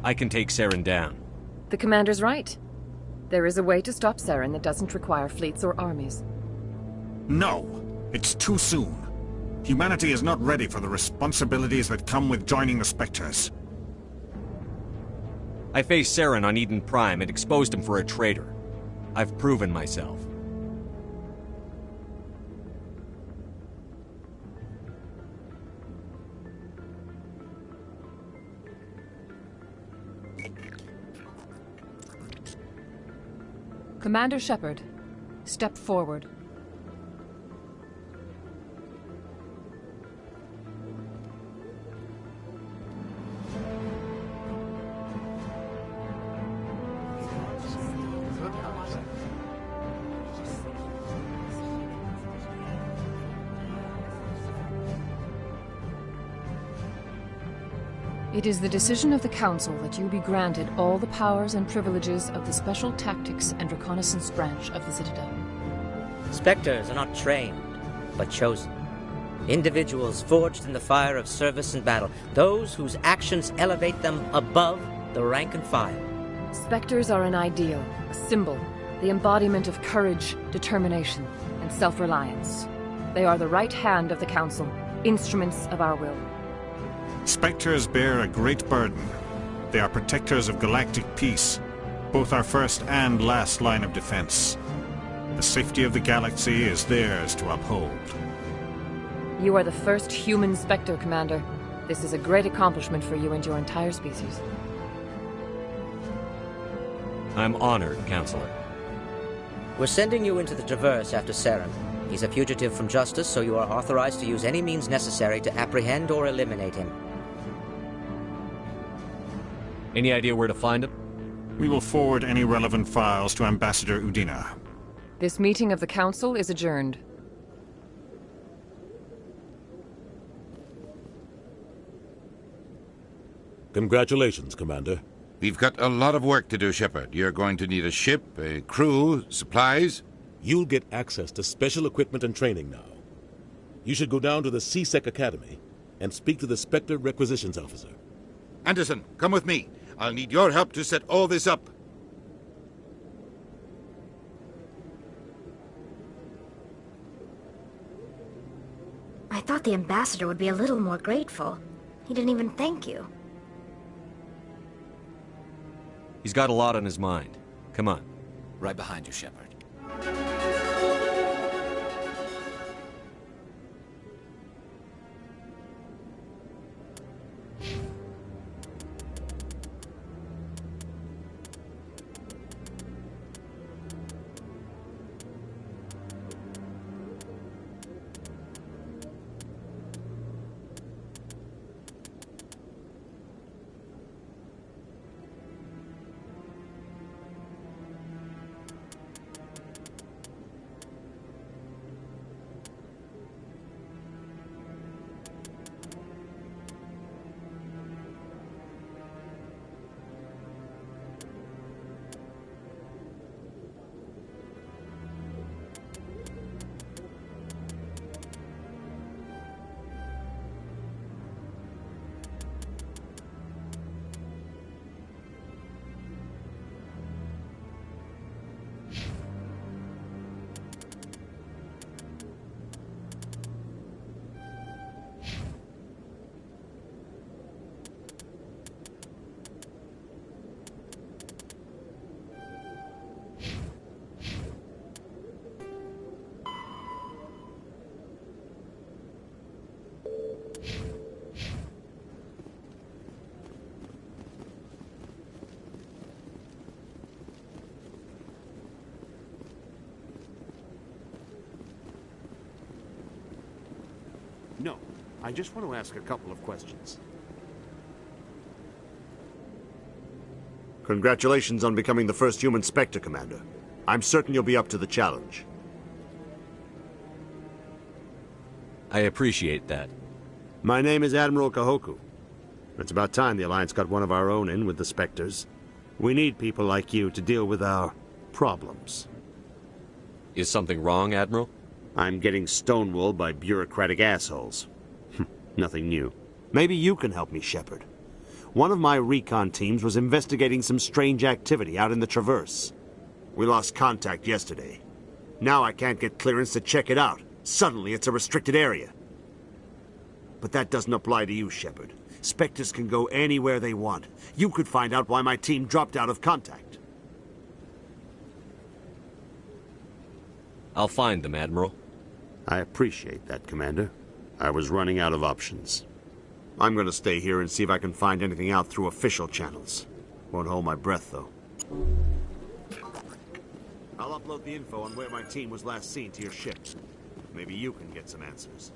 I can take Saren down. The Commander's right. There is a way to stop Saren that doesn't require fleets or armies. No! It's too soon. Humanity is not ready for the responsibilities that come with joining the Spectres. I faced Saren on Eden Prime and exposed him for a traitor. I've proven myself. Commander Shepard, step forward. It is the decision of the Council that you be granted all the powers and privileges of the Special Tactics and Reconnaissance Branch of the Citadel. Spectres are not trained, but chosen. Individuals forged in the fire of service and battle. Those whose actions elevate them above the rank and file. Spectres are an ideal, a symbol, the embodiment of courage, determination, and self-reliance. They are the right hand of the Council, instruments of our will. Spectres bear a great burden. They are protectors of galactic peace, both our first and last line of defense. The safety of the galaxy is theirs to uphold. You are the first human Spectre, Commander. This is a great accomplishment for you and your entire species. I'm honored, Counselor. We're sending you into the Traverse after Saren. He's a fugitive from justice, so you are authorized to use any means necessary to apprehend or eliminate him. Any idea where to find him? We will forward any relevant files to Ambassador Udina. This meeting of the Council is adjourned. Congratulations, Commander. We've got a lot of work to do, Shepard. You're going to need a ship, a crew, supplies. You'll get access to special equipment and training now. You should go down to the C-Sec Academy and speak to the Spectre Requisitions Officer. Anderson, come with me. I'll need your help to set all this up. I thought the ambassador would be a little more grateful. He didn't even thank you. He's got a lot on his mind. Come on. Right behind you, Shepard. No, I just want to ask a couple of questions. Congratulations on becoming the first human Spectre, Commander. I'm certain you'll be up to the challenge. I appreciate that. My name is Admiral Kahoku. It's about time the Alliance got one of our own in with the Spectres. We need people like you to deal with our problems. Is something wrong, Admiral? I'm getting stonewalled by bureaucratic assholes. Nothing new. Maybe you can help me, Shepard. One of my recon teams was investigating some strange activity out in the Traverse. We lost contact yesterday. Now I can't get clearance to check it out. Suddenly it's a restricted area. But that doesn't apply to you, Shepard. Spectres can go anywhere they want. You could find out why my team dropped out of contact. I'll find them, Admiral. I appreciate that, Commander. I was running out of options. I'm going to stay here and see if I can find anything out through official channels. Won't hold my breath, though. I'll upload the info on where my team was last seen to your ship. Maybe you can get some answers.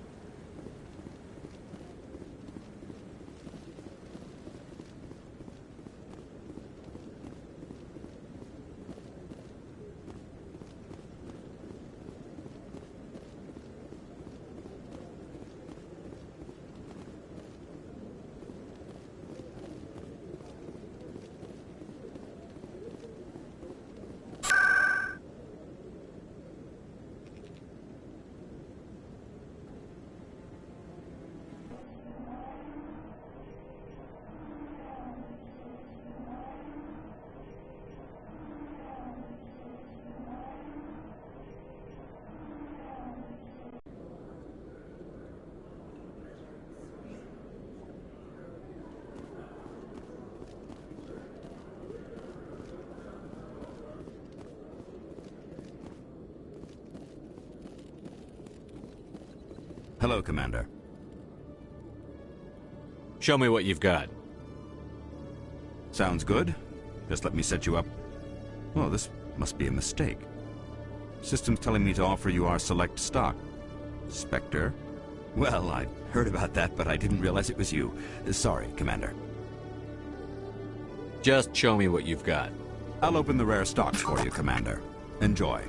Hello, Commander. Show me what you've got. Sounds good. Just let me set you up. Oh, this must be a mistake. System's telling me to offer you our select stock. Spectre? Well, I heard about that, but I didn't realize it was you. Sorry, Commander. Just show me what you've got. I'll open the rare stocks for you, Commander. Enjoy.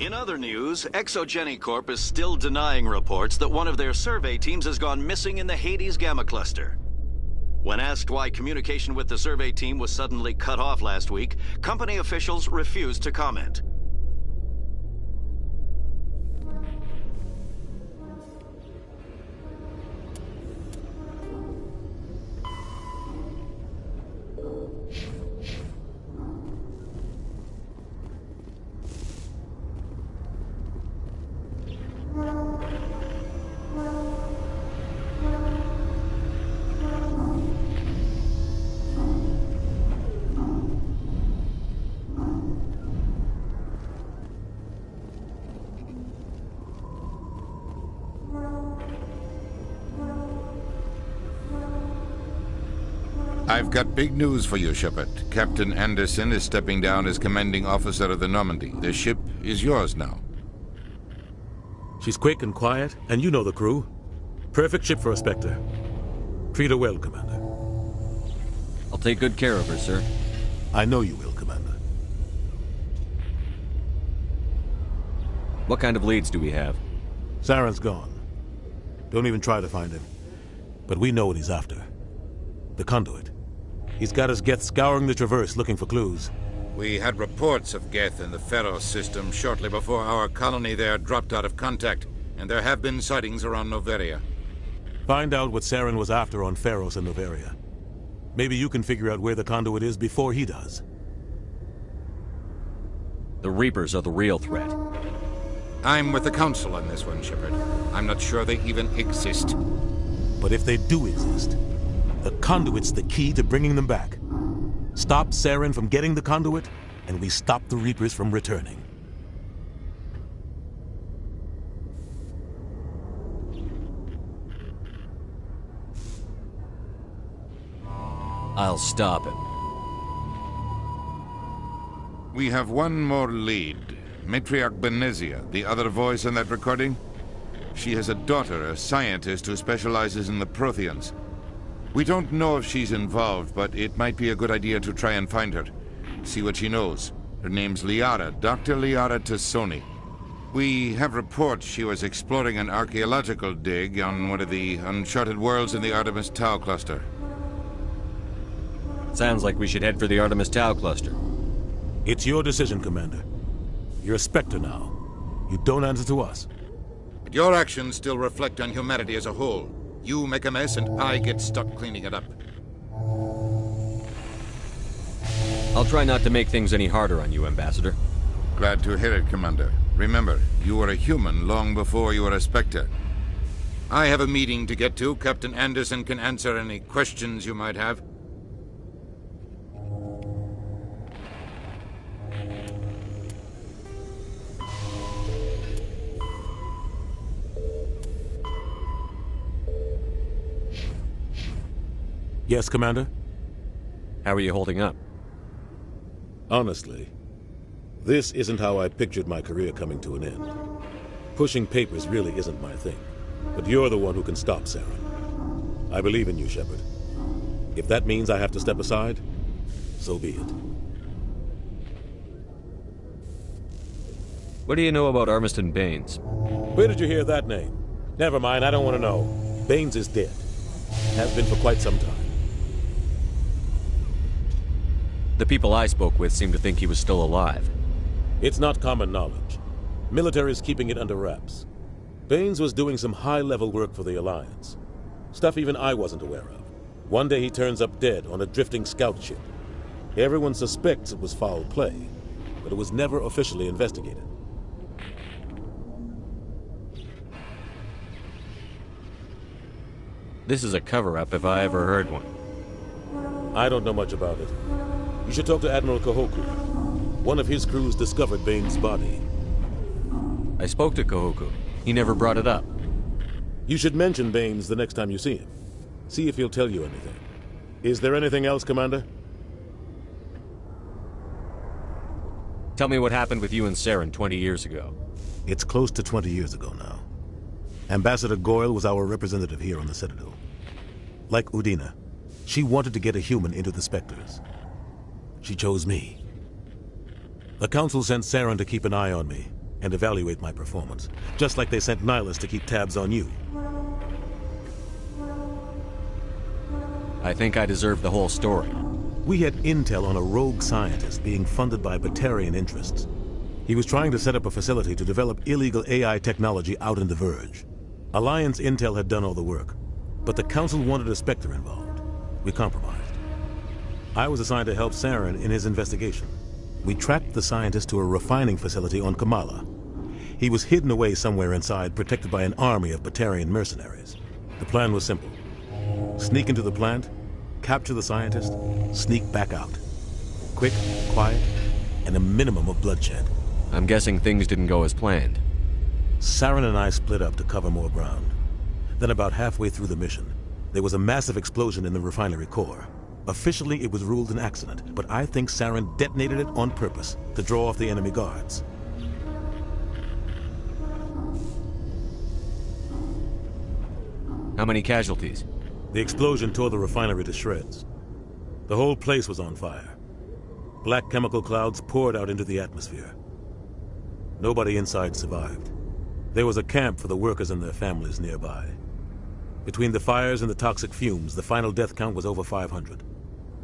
In other news, Exogeny Corp is still denying reports that one of their survey teams has gone missing in the Hades Gamma Cluster. When asked why communication with the survey team was suddenly cut off last week, company officials refused to comment. I've got big news for you, Shepard. Captain Anderson is stepping down as commanding officer of the Normandy. The ship is yours now. She's quick and quiet, and you know the crew. Perfect ship for a Spectre. Treat her well, Commander. I'll take good care of her, sir. I know you will, Commander. What kind of leads do we have? Saren's gone. Don't even try to find him. But we know what he's after. The conduit. He's got his Geth scouring the Traverse looking for clues. We had reports of Geth in the Pharos system shortly before our colony there dropped out of contact, and there have been sightings around Noveria. Find out what Saren was after on Pharos and Noveria. Maybe you can figure out where the conduit is before he does. The Reapers are the real threat. I'm with the Council on this one, Shepard. I'm not sure they even exist. But if they do exist, the conduit's the key to bringing them back. Stop Saren from getting the conduit, and we stop the Reapers from returning. I'll stop him. We have one more lead. Matriarch Benezia, the other voice in that recording. She has a daughter, a scientist who specializes in the Protheans. We don't know if she's involved, but it might be a good idea to try and find her. See what she knows. Her name's Liara, Dr. Liara Tassoni. We have reports she was exploring an archaeological dig on one of the uncharted worlds in the Artemis Tau cluster. Sounds like we should head for the Artemis Tau cluster. It's your decision, Commander. You're a Spectre now. You don't answer to us. But your actions still reflect on humanity as a whole. You make a mess and I get stuck cleaning it up. I'll try not to make things any harder on you, Ambassador. Glad to hear it, Commander. Remember, you were a human long before you were a Spectre. I have a meeting to get to. Captain Anderson can answer any questions you might have. Yes, Commander? How are you holding up? Honestly, this isn't how I pictured my career coming to an end. Pushing papers really isn't my thing. But you're the one who can stop Saren. I believe in you, Shepard. If that means I have to step aside, so be it. What do you know about Armiston Baines? Where did you hear that name? Never mind, I don't want to know. Baines is dead. Has been for quite some time. The people I spoke with seemed to think he was still alive. It's not common knowledge. Military is keeping it under wraps. Baines was doing some high-level work for the Alliance. Stuff even I wasn't aware of. One day he turns up dead on a drifting scout ship. Everyone suspects it was foul play, but it was never officially investigated. This is a cover-up if I ever heard one. I don't know much about it. You should talk to Admiral Kahoku. One of his crews discovered Baines' body. I spoke to Kahoku. He never brought it up. You should mention Baines the next time you see him. See if he'll tell you anything. Is there anything else, Commander? Tell me what happened with you and Saren 20 years ago. It's close to 20 years ago now. Ambassador Goyle was our representative here on the Citadel. Like Udina, she wanted to get a human into the Spectres. She chose me. The Council sent Saren to keep an eye on me and evaluate my performance, just like they sent Nihilus to keep tabs on you. I think I deserve the whole story. We had intel on a rogue scientist being funded by Batarian interests. He was trying to set up a facility to develop illegal AI technology out in the Verge. Alliance intel had done all the work, but the Council wanted a Spectre involved. We compromised. I was assigned to help Saren in his investigation. We tracked the scientist to a refining facility on Kamala. He was hidden away somewhere inside, protected by an army of Batarian mercenaries. The plan was simple. Sneak into the plant, capture the scientist, sneak back out. Quick, quiet, and a minimum of bloodshed. I'm guessing things didn't go as planned. Saren and I split up to cover more ground. Then about halfway through the mission, there was a massive explosion in the refinery core. Officially, it was ruled an accident, but I think Saren detonated it on purpose to draw off the enemy guards. How many casualties? The explosion tore the refinery to shreds. The whole place was on fire. Black chemical clouds poured out into the atmosphere. Nobody inside survived. There was a camp for the workers and their families nearby. Between the fires and the toxic fumes, the final death count was over 500.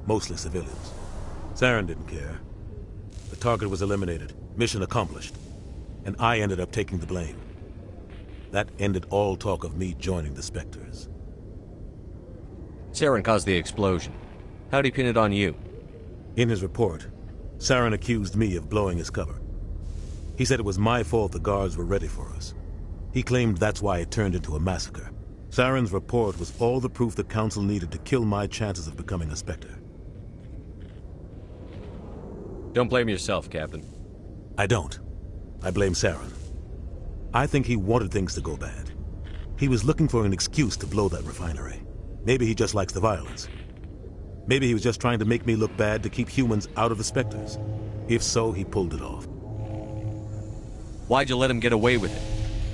Mostly civilians. Saren didn't care. The target was eliminated, mission accomplished, and I ended up taking the blame. That ended all talk of me joining the Spectres. Saren caused the explosion. How'd he pin it on you? In his report, Saren accused me of blowing his cover. He said it was my fault the guards were ready for us. He claimed that's why it turned into a massacre. Saren's report was all the proof the Council needed to kill my chances of becoming a Spectre. Don't blame yourself, Captain. I don't. I blame Saren. I think he wanted things to go bad. He was looking for an excuse to blow that refinery. Maybe he just likes the violence. Maybe he was just trying to make me look bad to keep humans out of the Spectres. If so, he pulled it off. Why'd you let him get away with it?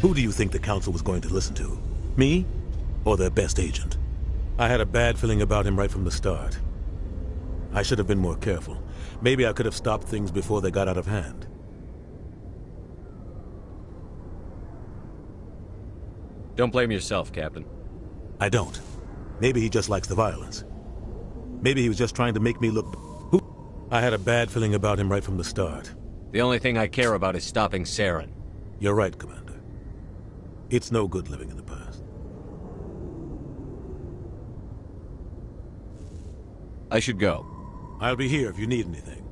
Who do you think the Council was going to listen to? Me? Or their best agent? I had a bad feeling about him right from the start. I should have been more careful. Maybe I could have stopped things before they got out of hand. Don't blame yourself, Captain. I don't. Maybe he just likes the violence. Maybe he was just trying to make me look... I had a bad feeling about him right from the start. The only thing I care about is stopping Saren. You're right, Commander. It's no good living in the past. I should go. I'll be here if you need anything.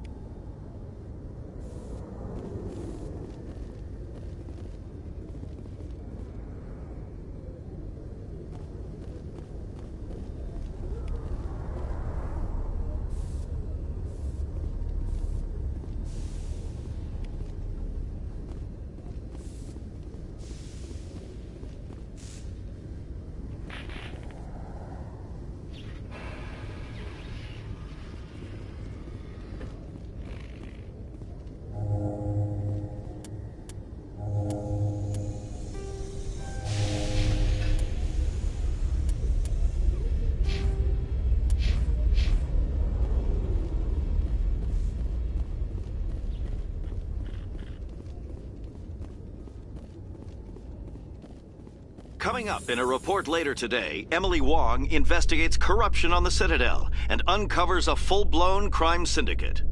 Coming up in a report later today, Emily Wong investigates corruption on the Citadel and uncovers a full-blown crime syndicate.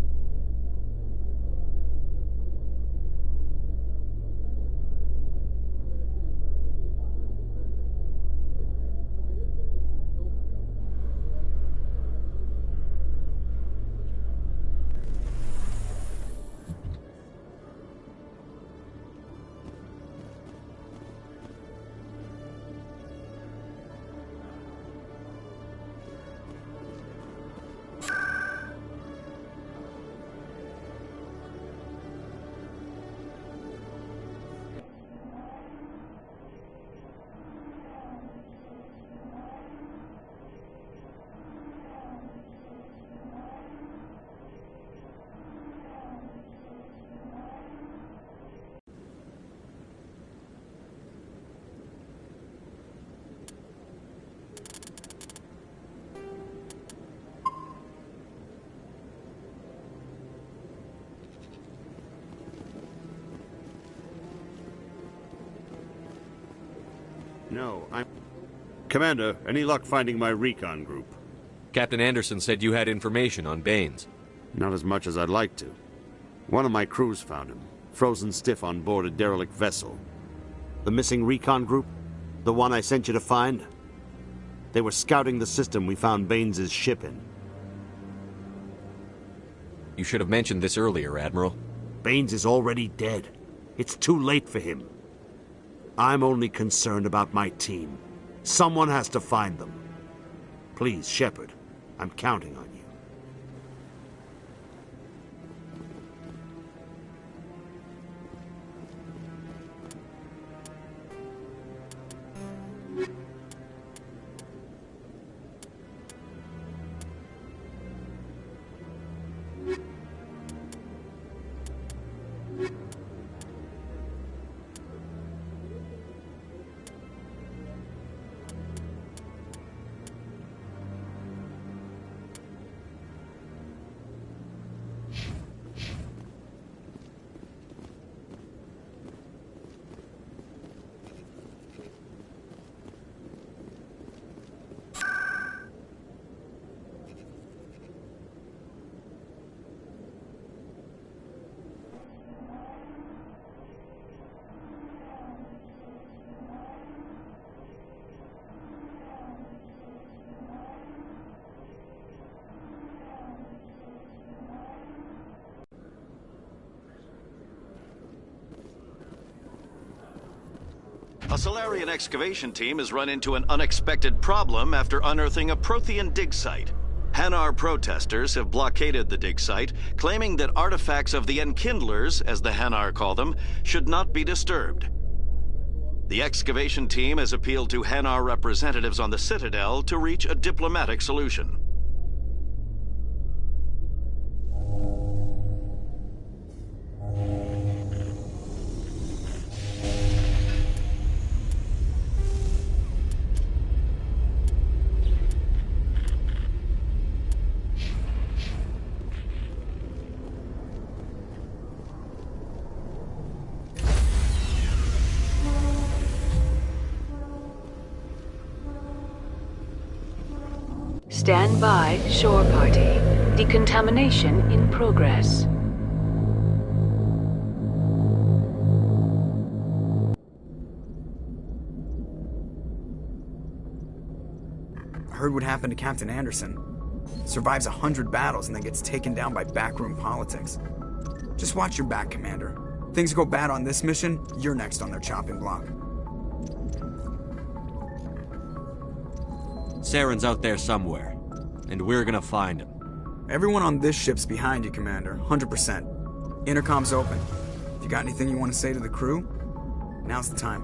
No, Commander, any luck finding my recon group? Captain Anderson said you had information on Baines. Not as much as I'd like to. One of my crews found him, frozen stiff on board a derelict vessel. The missing recon group? The one I sent you to find? They were scouting the system we found Baines' ship in. You should have mentioned this earlier, Admiral. Baines is already dead. It's too late for him. I'm only concerned about my team. Someone has to find them. Please, Shepard, I'm counting on you. A Solarian excavation team has run into an unexpected problem after unearthing a Prothean dig site. Hanar protesters have blockaded the dig site, claiming that artifacts of the Enkindlers, as the Hanar call them, should not be disturbed. The excavation team has appealed to Hanar representatives on the Citadel to reach a diplomatic solution. Stand by, shore party. Decontamination in progress. I heard what happened to Captain Anderson. Survives 100 battles and then gets taken down by backroom politics. Just watch your back, Commander. Things go bad on this mission, you're next on their chopping block. Saren's out there somewhere, and we're gonna find him. Everyone on this ship's behind you, Commander, 100%. Intercom's open. If you got anything you want to say to the crew, now's the time.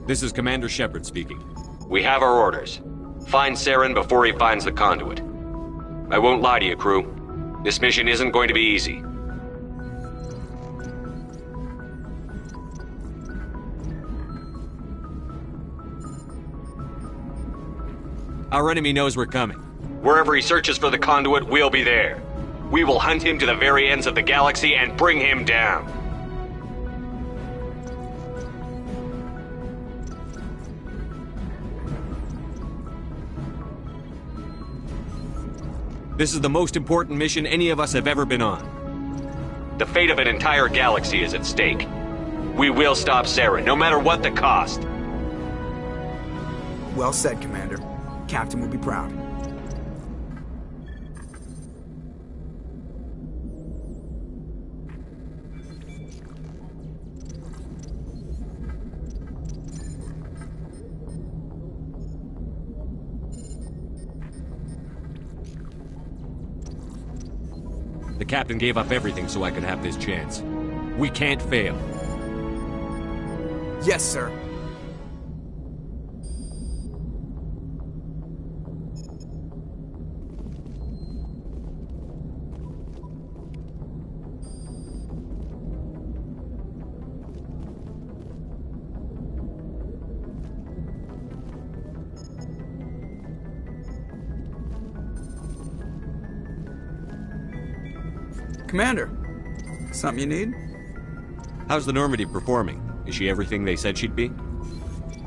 This is Commander Shepard speaking. We have our orders. Find Saren before he finds the conduit. I won't lie to you, crew. This mission isn't going to be easy. Our enemy knows we're coming. Wherever he searches for the conduit, we'll be there. We will hunt him to the very ends of the galaxy and bring him down. This is the most important mission any of us have ever been on. The fate of an entire galaxy is at stake. We will stop Saren, no matter what the cost. Well said, Commander. Captain will be proud. The captain gave up everything so I could have this chance. We can't fail. Yes, sir. Commander, something you need? How's the Normandy performing? Is she everything they said she'd be?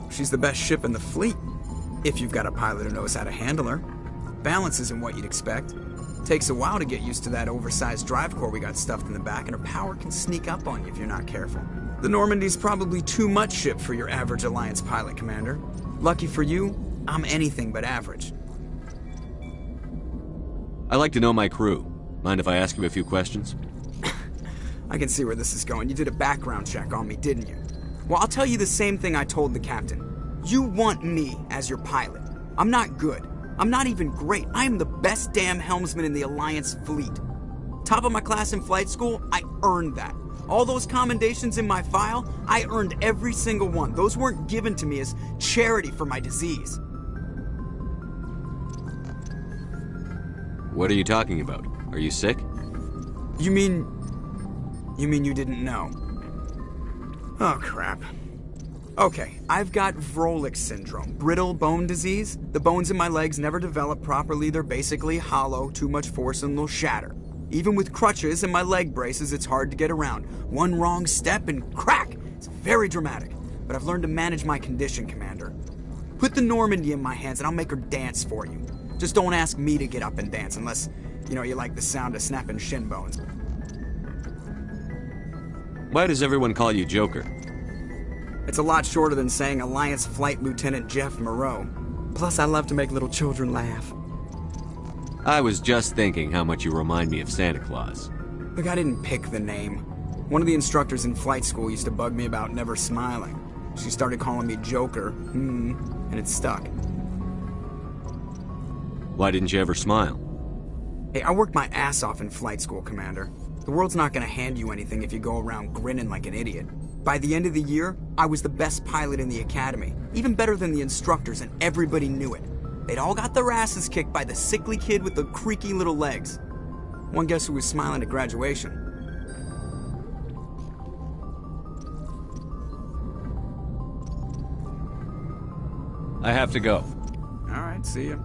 She's the best ship in the fleet, if you've got a pilot who knows how to handle her. Balance isn't what you'd expect. Takes a while to get used to that oversized drive core we got stuffed in the back, and her power can sneak up on you if you're not careful. The Normandy's probably too much ship for your average Alliance pilot, Commander. Lucky for you, I'm anything but average. I like to know my crew. Mind if I ask you a few questions? I can see where this is going. You did a background check on me, didn't you? Well, I'll tell you the same thing I told the captain. You want me as your pilot. I'm not good. I'm not even great. I am the best damn helmsman in the Alliance fleet. Top of my class in flight school, I earned that. All those commendations in my file, I earned every single one. Those weren't given to me as charity for my disease. What are you talking about? Are you sick? You mean you didn't know? Oh, crap. Okay, I've got Vrolik syndrome, brittle bone disease. The bones in my legs never develop properly. They're basically hollow, too much force and they'll shatter. Even with crutches and my leg braces, it's hard to get around. One wrong step and crack! It's very dramatic. But I've learned to manage my condition, Commander. Put the Normandy in my hands and I'll make her dance for you. Just don't ask me to get up and dance unless, you like the sound of snapping shin bones. Why does everyone call you Joker? It's a lot shorter than saying Alliance Flight Lieutenant Jeff Moreau. Plus, I love to make little children laugh. I was just thinking how much you remind me of Santa Claus. Look, I didn't pick the name. One of the instructors in flight school used to bug me about never smiling. She started calling me Joker, and it stuck. Why didn't you ever smile? Hey, I worked my ass off in flight school, Commander. The world's not gonna hand you anything if you go around grinning like an idiot. By the end of the year, I was the best pilot in the academy, even better than the instructors, and everybody knew it. They'd all got their asses kicked by the sickly kid with the creaky little legs. One guess who was smiling at graduation? I have to go. All right, see ya.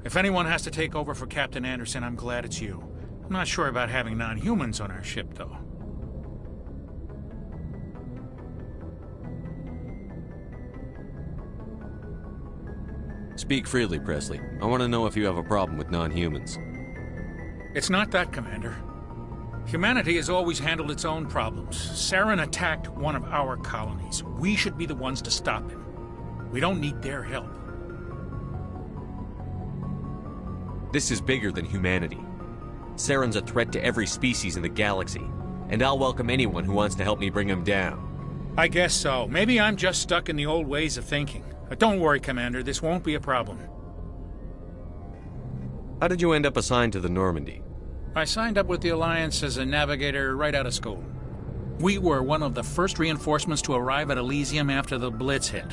If anyone has to take over for Captain Anderson, I'm glad it's you. I'm not sure about having non-humans on our ship, though. Speak freely, Presley. I want to know if you have a problem with non-humans. It's not that, Commander. Humanity has always handled its own problems. Saren attacked one of our colonies. We should be the ones to stop him. We don't need their help. This is bigger than humanity. Saren's a threat to every species in the galaxy, and I'll welcome anyone who wants to help me bring him down. I guess so. Maybe I'm just stuck in the old ways of thinking. But don't worry, Commander, this won't be a problem. How did you end up assigned to the Normandy? I signed up with the Alliance as a navigator right out of school. We were one of the first reinforcements to arrive at Elysium after the Blitz hit.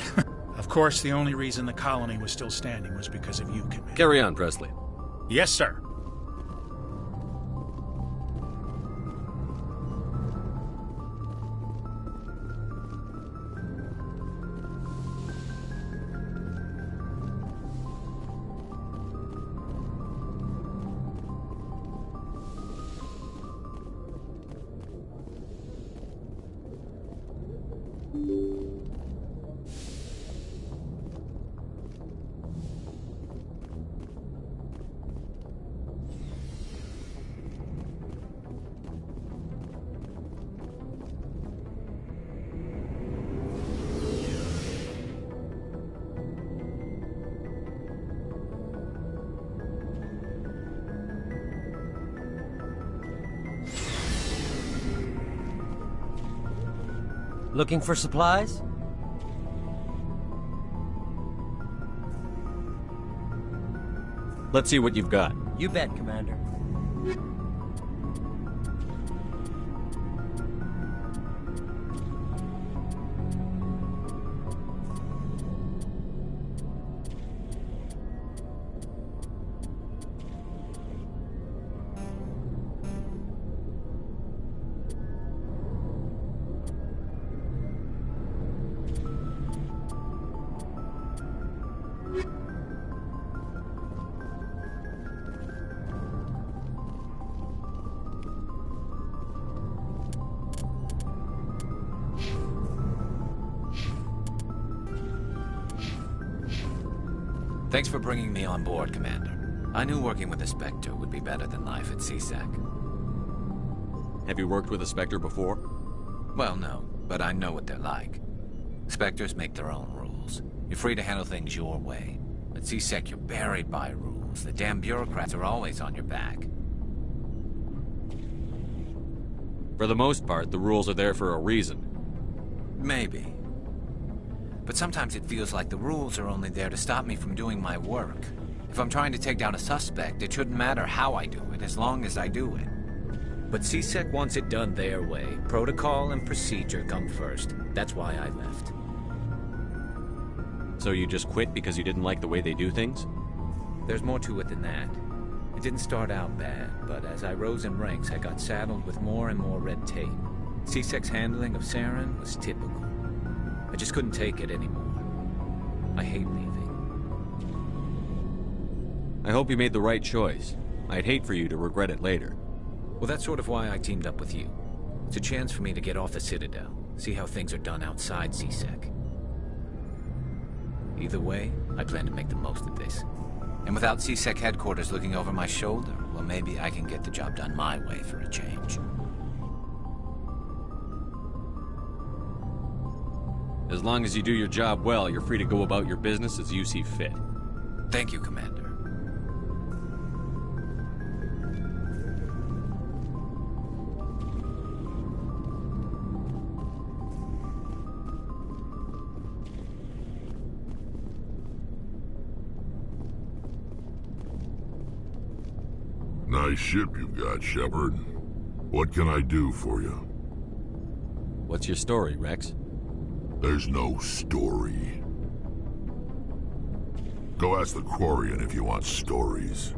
Of course, the only reason the colony was still standing was because of you, Commander. Carry on, Presley. Yes, sir. Looking for supplies? Let's see what you've got. You bet, Commander. Thanks for bringing me on board, Commander. I knew working with a Spectre would be better than life at CSEC. Have you worked with a Spectre before? Well, no, but I know what they're like. Spectres make their own rules. You're free to handle things your way. At CSEC, you're buried by rules. The damn bureaucrats are always on your back. For the most part, the rules are there for a reason. Maybe. But sometimes it feels like the rules are only there to stop me from doing my work. If I'm trying to take down a suspect, it shouldn't matter how I do it, as long as I do it. But CSEC wants it done their way. Protocol and procedure come first. That's why I left. So you just quit because you didn't like the way they do things? There's more to it than that. It didn't start out bad, but as I rose in ranks, I got saddled with more and more red tape. CSEC's handling of Saren was typical. I just couldn't take it anymore. I hate leaving. I hope you made the right choice. I'd hate for you to regret it later. Well, that's sort of why I teamed up with you. It's a chance for me to get off the Citadel, see how things are done outside CSEC. Either way, I plan to make the most of this. And without CSEC headquarters looking over my shoulder, well, maybe I can get the job done my way for a change. As long as you do your job well, you're free to go about your business as you see fit. Thank you, Commander. Nice ship you've got, Shepard. What can I do for you? What's your story, Rex? There's no story. Go ask the Quarian if you want stories.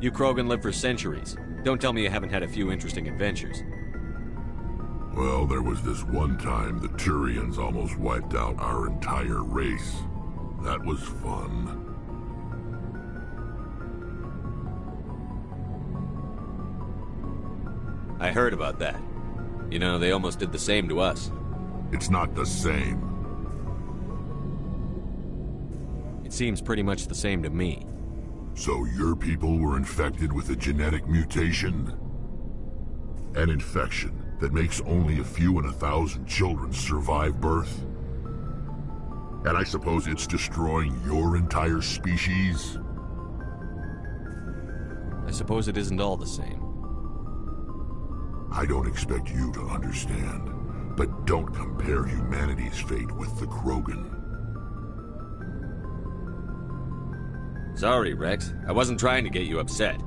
You Krogan live for centuries. Don't tell me you haven't had a few interesting adventures. Well, there was this one time the Turians almost wiped out our entire race. That was fun. I heard about that. You know, they almost did the same to us. It's not the same. It seems pretty much the same to me. So your people were infected with a genetic mutation? An infection that makes only a few in 1,000 children survive birth? And I suppose it's destroying your entire species? I suppose it isn't all the same. I don't expect you to understand, but don't compare humanity's fate with the Krogan. Sorry, Rex. I wasn't trying to get you upset.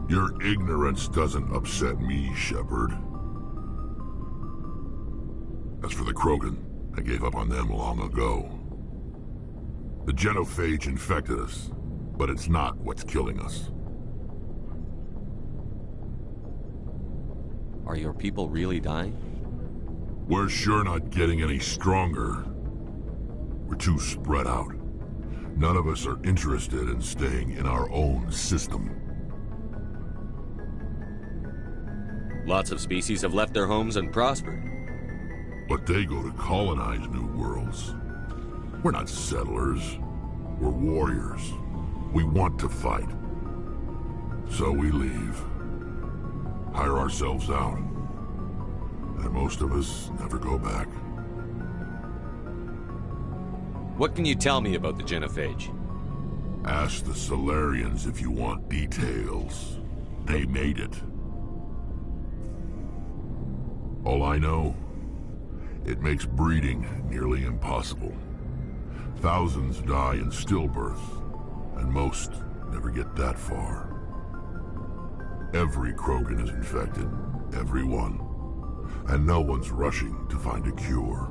Your ignorance doesn't upset me, Shepard. As for the Krogan, I gave up on them long ago. The genophage infected us, but it's not what's killing us. Are your people really dying? We're sure not getting any stronger. We're too spread out. None of us are interested in staying in our own system. Lots of species have left their homes and prospered. But they go to colonize new worlds. We're not settlers. We're warriors. We want to fight. So we leave. Hire ourselves out. And most of us never go back. What can you tell me about the genophage? Ask the Solarians if you want details. They made it. All I know, it makes breeding nearly impossible. Thousands die in stillbirth, and most never get that far. Every Krogan is infected, every one. And no one's rushing to find a cure.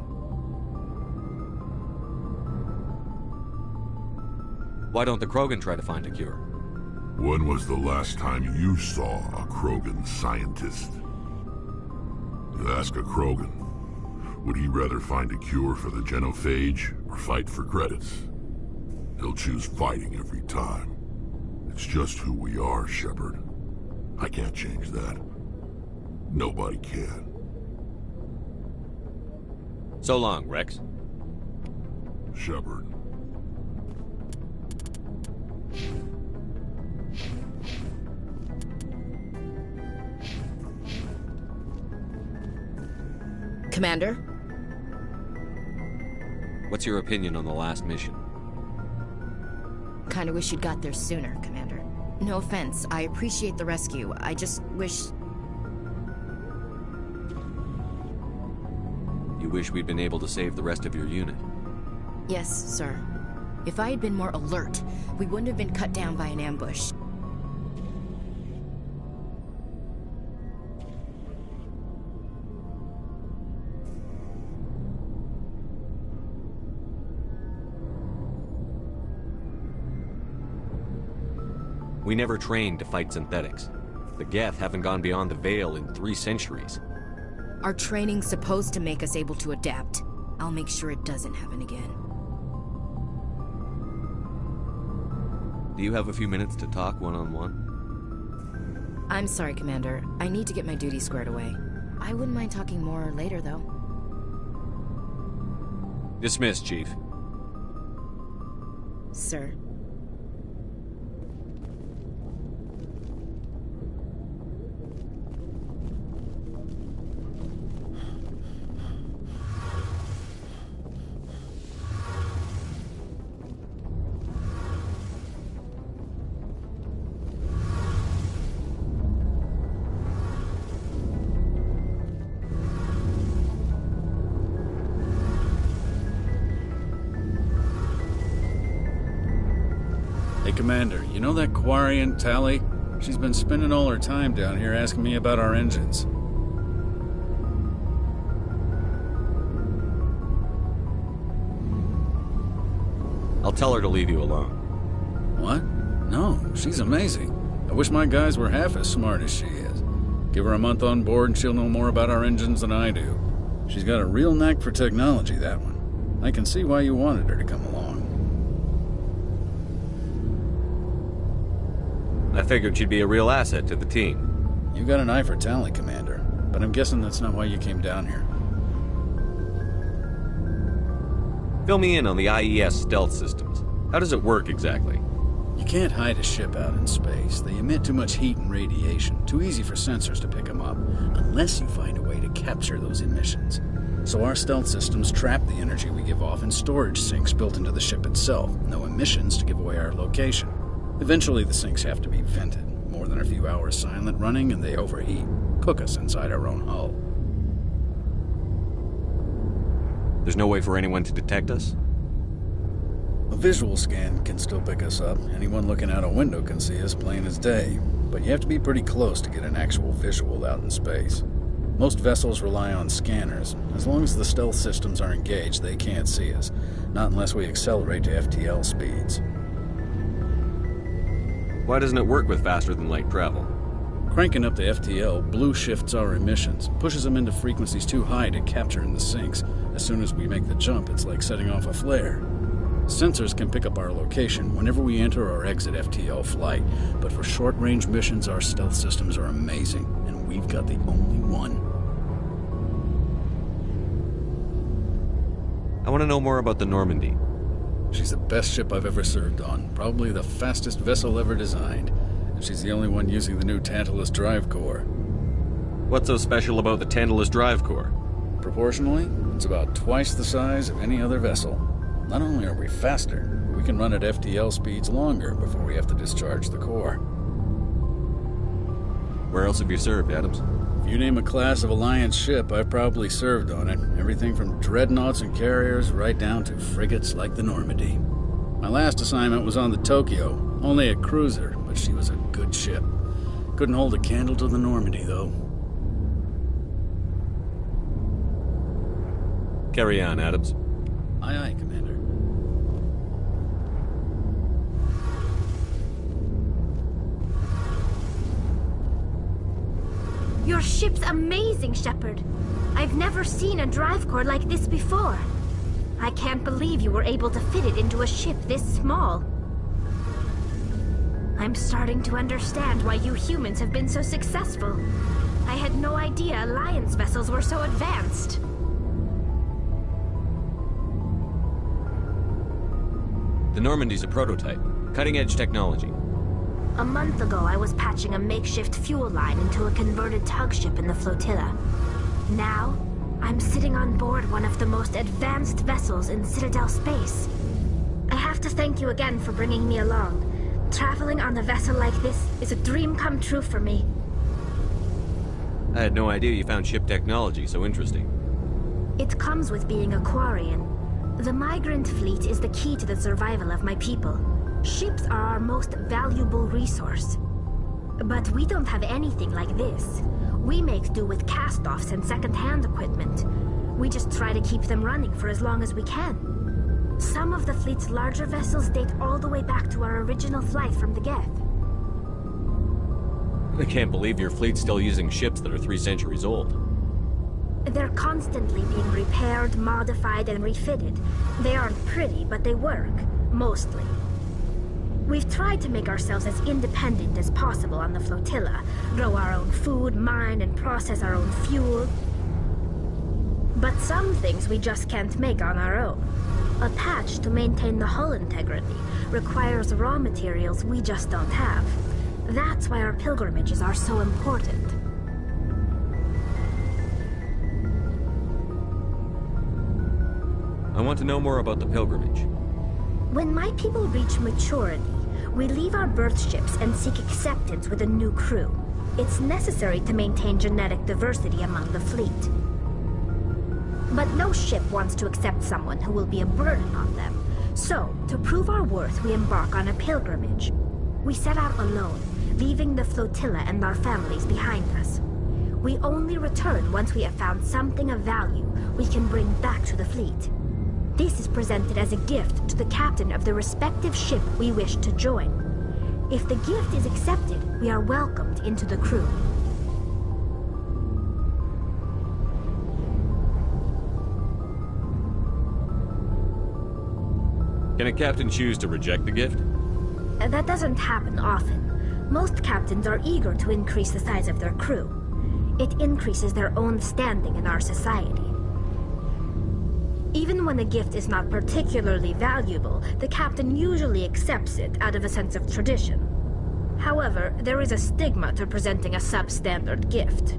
Why don't the Krogan try to find a cure? When was the last time you saw a Krogan scientist? You ask a Krogan, would he rather find a cure for the genophage or fight for credits? He'll choose fighting every time. It's just who we are, Shepard. I can't change that. Nobody can. So long, Rex. Shepard. Commander? What's your opinion on the last mission? Kinda wish you'd got there sooner, Commander. No offense, I appreciate the rescue. I just wish... You wish we'd been able to save the rest of your unit? Yes, sir. If I had been more alert, we wouldn't have been cut down by an ambush. We never trained to fight synthetics. The Geth haven't gone beyond the Veil in 3 centuries. Our training's supposed to make us able to adapt. I'll make sure it doesn't happen again. Do you have a few minutes to talk one-on-one? I'm sorry, Commander. I need to get my duty squared away. I wouldn't mind talking more later, though. Dismissed, Chief. Sir. Commander, you know that Quarian, Tally? She's been spending all her time down here asking me about our engines. I'll tell her to leave you alone. What? No, she's amazing. I wish my guys were half as smart as she is. Give her a month on board and she'll know more about our engines than I do. She's got a real knack for technology, that one. I can see why you wanted her to come along. I figured she'd be a real asset to the team. You got an eye for talent, Commander, but I'm guessing that's not why you came down here. Fill me in on the IES stealth systems. How does it work exactly? You can't hide a ship out in space. They emit too much heat and radiation. Too easy for sensors to pick them up, unless you find a way to capture those emissions. So our stealth systems trap the energy we give off in storage sinks built into the ship itself. No emissions to give away our location. Eventually, the sinks have to be vented. More than a few hours silent running, and they overheat. Cook us inside our own hull. There's no way for anyone to detect us? A visual scan can still pick us up. Anyone looking out a window can see us plain as day. But you have to be pretty close to get an actual visual out in space. Most vessels rely on scanners. As long as the stealth systems are engaged, they can't see us. Not unless we accelerate to FTL speeds. Why doesn't it work with faster-than-light travel? Cranking up the FTL blue shifts our emissions, pushes them into frequencies too high to capture in the sinks. As soon as we make the jump, it's like setting off a flare. Sensors can pick up our location whenever we enter or exit FTL flight, but for short-range missions, our stealth systems are amazing, and we've got the only one. I want to know more about the Normandy. She's the best ship I've ever served on, probably the fastest vessel ever designed. And she's the only one using the new Tantalus drive core. What's so special about the Tantalus drive core? Proportionally, it's about twice the size of any other vessel. Not only are we faster, we can run at FTL speeds longer before we have to discharge the core. Where else have you served, Adams? If you name a class of Alliance ship, I've probably served on it. Everything from dreadnoughts and carriers right down to frigates like the Normandy. My last assignment was on the Tokyo, only a cruiser, but she was a good ship. Couldn't hold a candle to the Normandy, though. Carry on, Adams. Aye, aye, Commander. Your ship's amazing, Shepard. I've never seen a drive core like this before. I can't believe you were able to fit it into a ship this small. I'm starting to understand why you humans have been so successful. I had no idea Alliance vessels were so advanced. The Normandy's a prototype. Cutting-edge technology. A month ago, I was patching a makeshift fuel line into a converted tug ship in the flotilla. Now, I'm sitting on board one of the most advanced vessels in Citadel space. I have to thank you again for bringing me along. Traveling on a vessel like this is a dream come true for me. I had no idea you found ship technology so interesting. It comes with being a Quarian. The migrant fleet is the key to the survival of my people. Ships are our most valuable resource. But we don't have anything like this. We make do with cast-offs and second-hand equipment. We just try to keep them running for as long as we can. Some of the fleet's larger vessels date all the way back to our original flight from the Geth. I can't believe your fleet's still using ships that are 3 centuries old. They're constantly being repaired, modified, and refitted. They aren't pretty, but they work. Mostly. We've tried to make ourselves as independent as possible on the flotilla, grow our own food, mine, and process our own fuel. But some things we just can't make on our own. A patch to maintain the hull integrity requires raw materials we just don't have. That's why our pilgrimages are so important. I want to know more about the pilgrimage. When my people reach maturity, we leave our birth ships and seek acceptance with a new crew. It's necessary to maintain genetic diversity among the fleet. But no ship wants to accept someone who will be a burden on them. So, to prove our worth, we embark on a pilgrimage. We set out alone, leaving the flotilla and our families behind us. We only return once we have found something of value we can bring back to the fleet. This is presented as a gift to the captain of the respective ship we wish to join. If the gift is accepted, we are welcomed into the crew. Can a captain choose to reject the gift? That doesn't happen often. Most captains are eager to increase the size of their crew. It increases their own standing in our society. Even when a gift is not particularly valuable, the captain usually accepts it out of a sense of tradition. However, there is a stigma to presenting a substandard gift.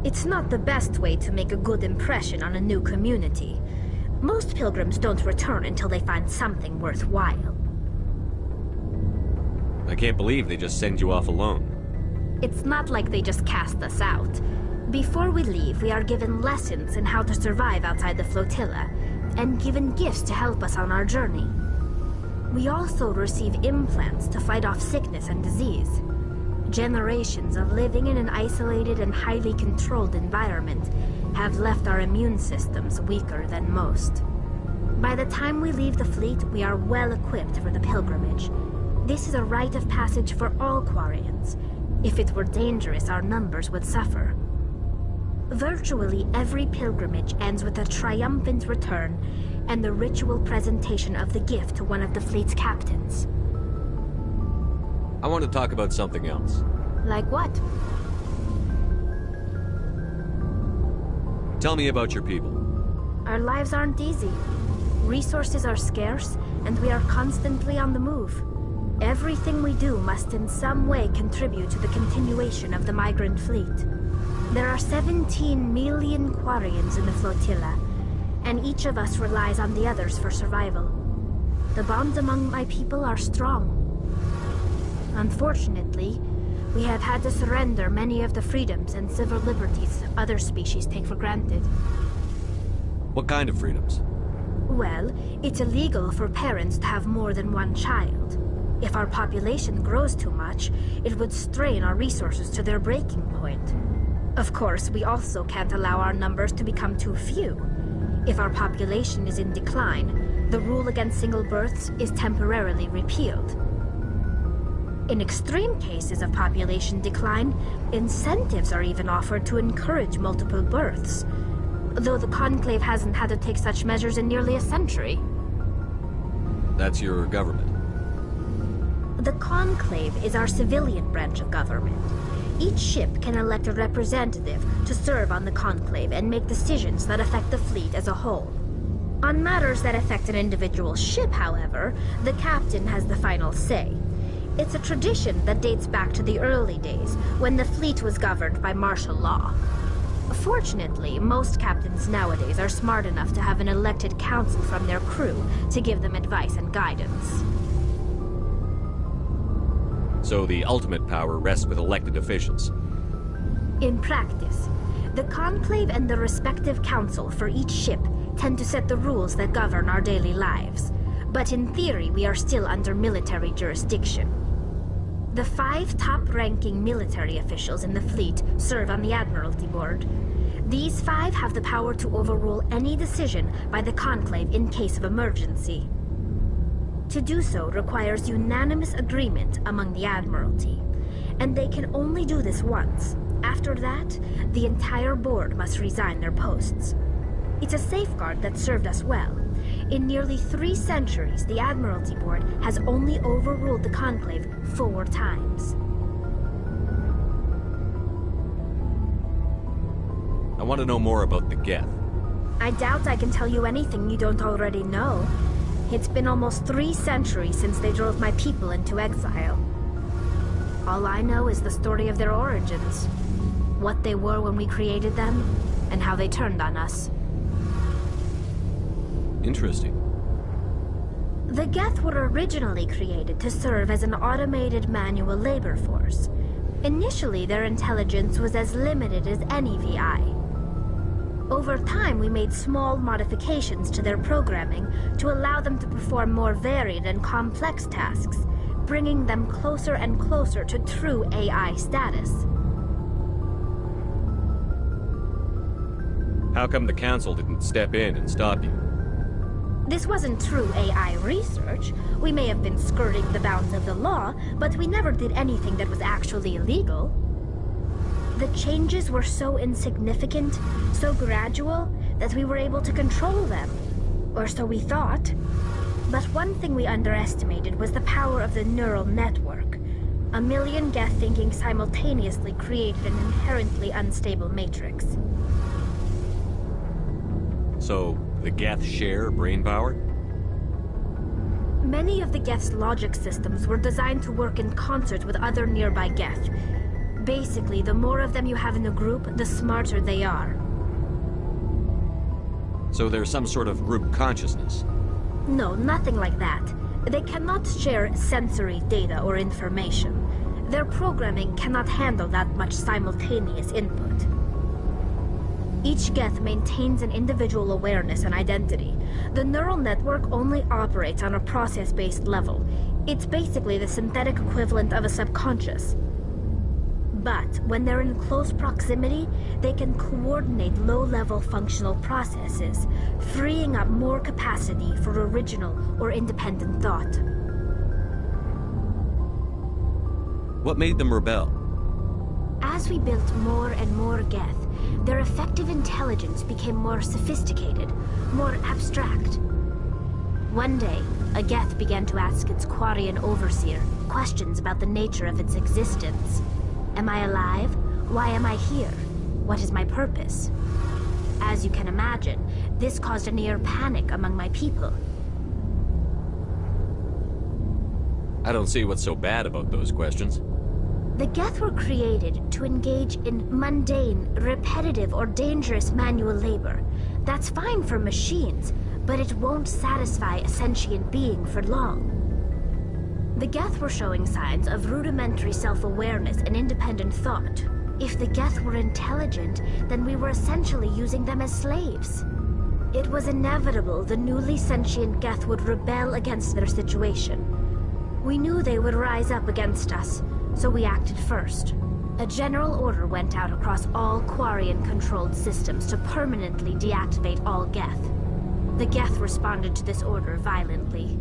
It's not the best way to make a good impression on a new community. Most pilgrims don't return until they find something worthwhile. I can't believe they just send you off alone. It's not like they just cast us out. Before we leave, we are given lessons in how to survive outside the flotilla, and given gifts to help us on our journey. We also receive implants to fight off sickness and disease. Generations of living in an isolated and highly controlled environment have left our immune systems weaker than most. By the time we leave the fleet, we are well equipped for the pilgrimage. This is a rite of passage for all Quarians. If it were dangerous, our numbers would suffer. Virtually every pilgrimage ends with a triumphant return and the ritual presentation of the gift to one of the fleet's captains. I want to talk about something else. Like what? Tell me about your people. Our lives aren't easy. Resources are scarce, and we are constantly on the move. Everything we do must in some way contribute to the continuation of the migrant fleet. There are 17 million Quarians in the flotilla, and each of us relies on the others for survival. The bonds among my people are strong. Unfortunately, we have had to surrender many of the freedoms and civil liberties other species take for granted. What kind of freedoms? Well, it's illegal for parents to have more than one child. If our population grows too much, it would strain our resources to their breaking point. Of course, we also can't allow our numbers to become too few. If our population is in decline, the rule against single births is temporarily repealed. In extreme cases of population decline, incentives are even offered to encourage multiple births, though the Conclave hasn't had to take such measures in nearly a century. That's your government. The Conclave is our civilian branch of government. Each ship can elect a representative to serve on the Conclave and make decisions that affect the fleet as a whole. On matters that affect an individual ship, however, the captain has the final say. It's a tradition that dates back to the early days, when the fleet was governed by martial law. Fortunately, most captains nowadays are smart enough to have an elected council from their crew to give them advice and guidance. So the ultimate power rests with elected officials. In practice, the Conclave and the respective council for each ship tend to set the rules that govern our daily lives. But in theory, we are still under military jurisdiction. The 5 top-ranking military officials in the fleet serve on the Admiralty Board. These 5 have the power to overrule any decision by the Conclave in case of emergency. To do so requires unanimous agreement among the Admiralty, and they can only do this once. After that, the entire board must resign their posts. It's a safeguard that served us well. In nearly 3 centuries, the Admiralty Board has only overruled the Conclave 4 times. I want to know more about the Geth. I doubt I can tell you anything you don't already know. It's been almost 3 centuries since they drove my people into exile. All I know is the story of their origins, what they were when we created them, and how they turned on us. Interesting. The Geth were originally created to serve as an automated manual labor force. Initially, their intelligence was as limited as any VI. Over time, we made small modifications to their programming to allow them to perform more varied and complex tasks, bringing them closer and closer to true AI status. How come the Council didn't step in and stop you? This wasn't true AI research. We may have been skirting the bounds of the law, but we never did anything that was actually illegal. The changes were so insignificant, so gradual, that we were able to control them. Or so we thought. But one thing we underestimated was the power of the neural network. A million Geth thinking simultaneously created an inherently unstable matrix. So, the Geth share brain power? Many of the Geth's logic systems were designed to work in concert with other nearby Geth. Basically, the more of them you have in a group, the smarter they are. So there's some sort of group consciousness? No, nothing like that. They cannot share sensory data or information. Their programming cannot handle that much simultaneous input. Each Geth maintains an individual awareness and identity. The neural network only operates on a process-based level. It's basically the synthetic equivalent of a subconscious. But when they're in close proximity, they can coordinate low-level functional processes, freeing up more capacity for original or independent thought. What made them rebel? As we built more and more Geth, their effective intelligence became more sophisticated, more abstract. One day, a Geth began to ask its Quarian overseer questions about the nature of its existence. Am I alive? Why am I here? What is my purpose? As you can imagine, this caused a near panic among my people. I don't see what's so bad about those questions. The Geth were created to engage in mundane, repetitive, or dangerous manual labor. That's fine for machines, but it won't satisfy a sentient being for long. The Geth were showing signs of rudimentary self-awareness and independent thought. If the Geth were intelligent, then we were essentially using them as slaves. It was inevitable the newly sentient Geth would rebel against their situation. We knew they would rise up against us, so we acted first. A general order went out across all Quarian-controlled systems to permanently deactivate all Geth. The Geth responded to this order violently.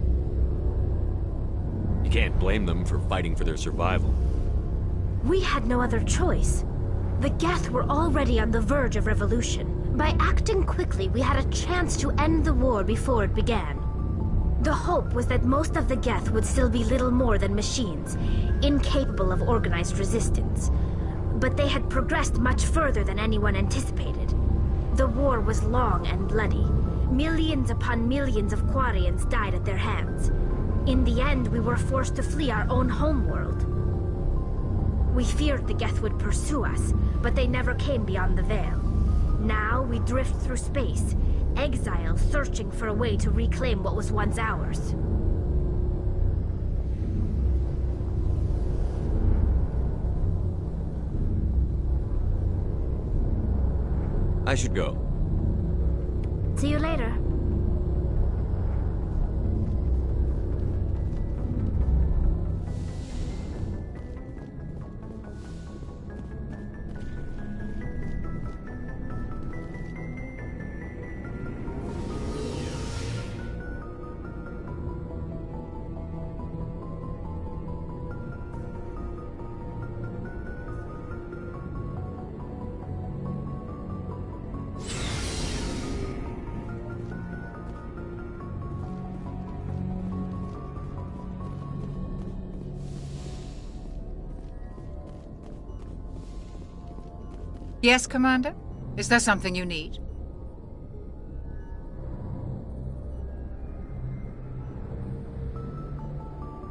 You can't blame them for fighting for their survival. We had no other choice. The Geth were already on the verge of revolution. By acting quickly, we had a chance to end the war before it began. The hope was that most of the Geth would still be little more than machines, incapable of organized resistance. But they had progressed much further than anyone anticipated. The war was long and bloody. Millions upon millions of Quarians died at their hands. In the end, we were forced to flee our own homeworld. We feared the Geth would pursue us, but they never came beyond the Veil. Now we drift through space, exile, searching for a way to reclaim what was once ours. I should go. See you later. Yes, Commander? Is there something you need?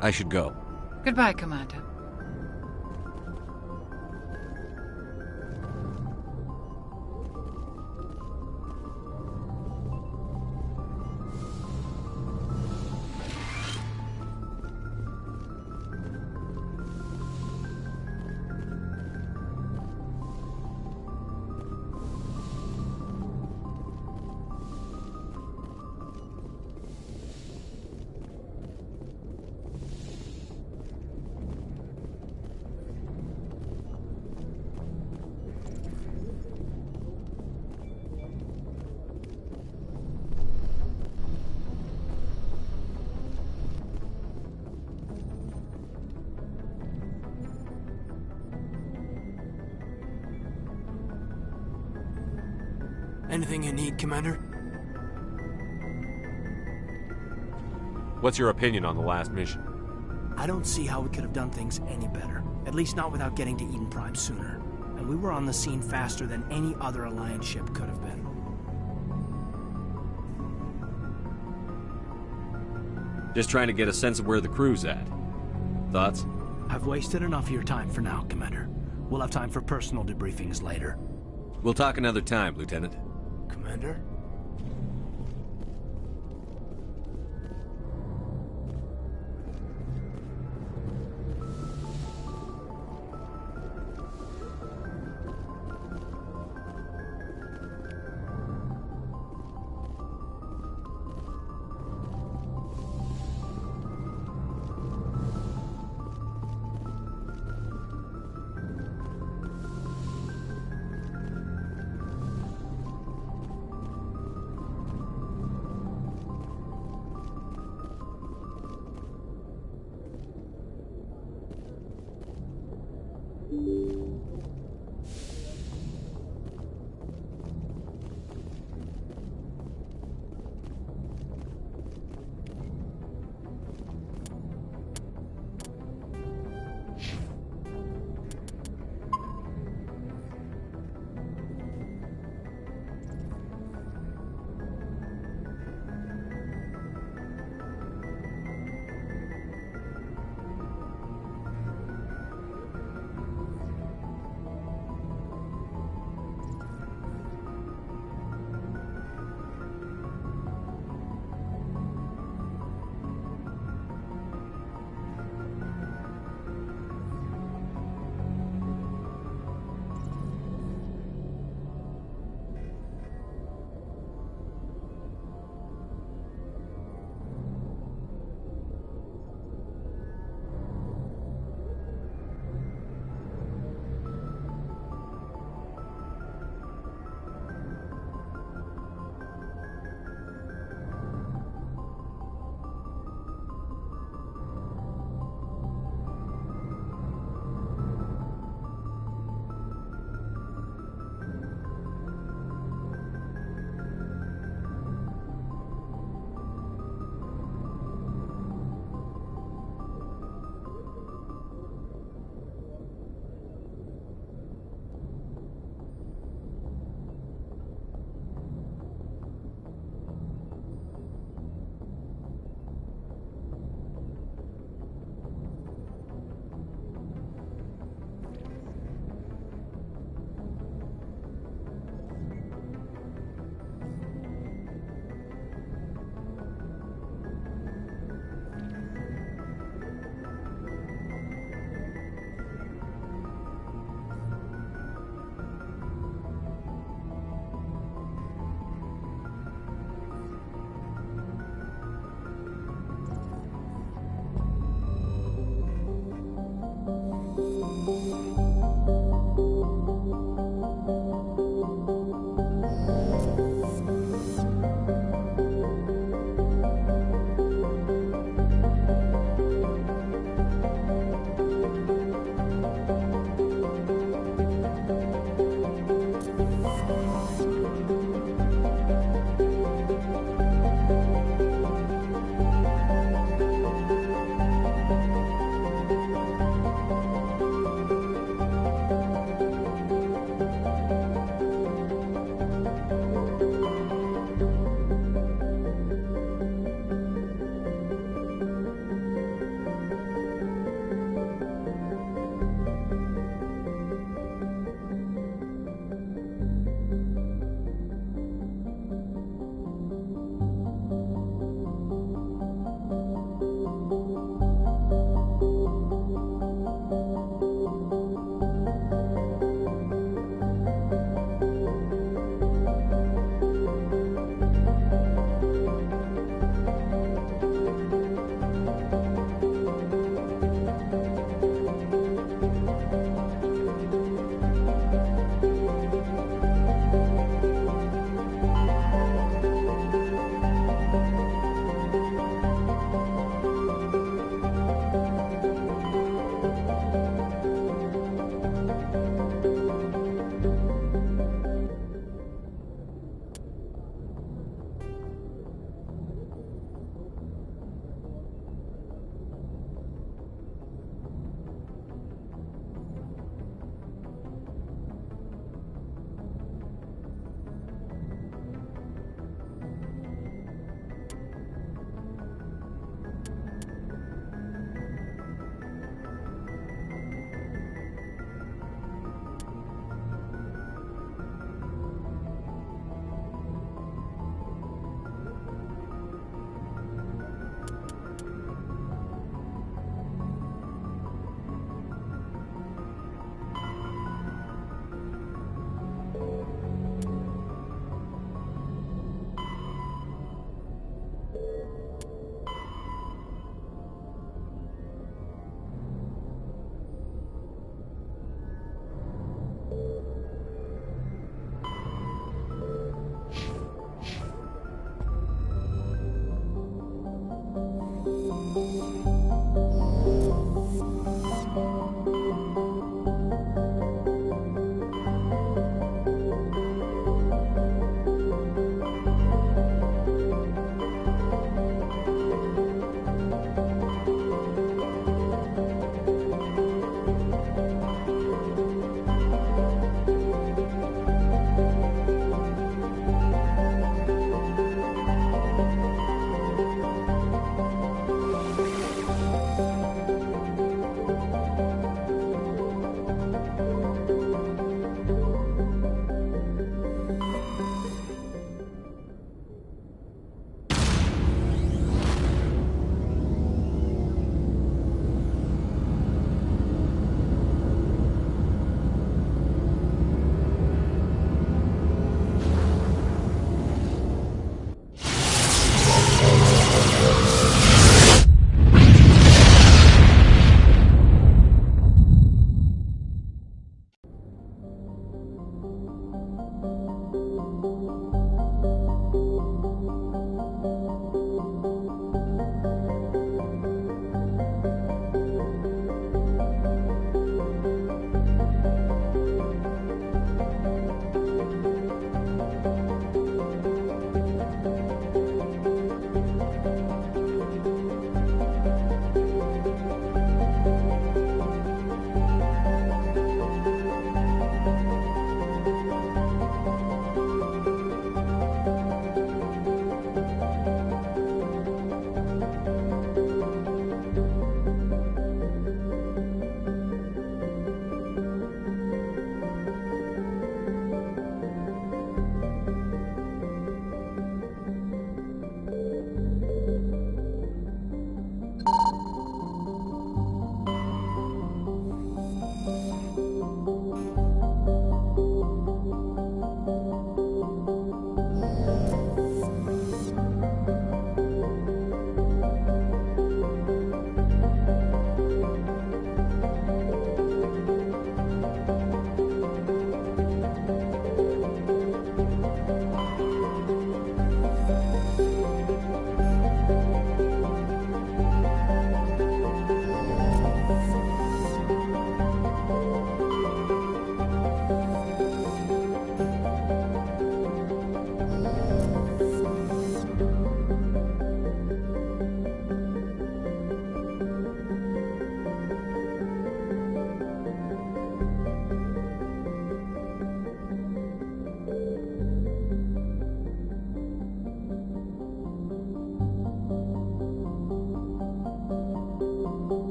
I should go. Goodbye, Commander. Anything you need, Commander? What's your opinion on the last mission? I don't see how we could have done things any better. At least not without getting to Eden Prime sooner. And we were on the scene faster than any other Alliance ship could have been. Just trying to get a sense of where the crew's at. Thoughts? I've wasted enough of your time for now, Commander. We'll have time for personal debriefings later. We'll talk another time, Lieutenant. Commander?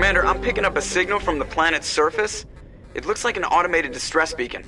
Commander, I'm picking up a signal from the planet's surface. It looks like an automated distress beacon.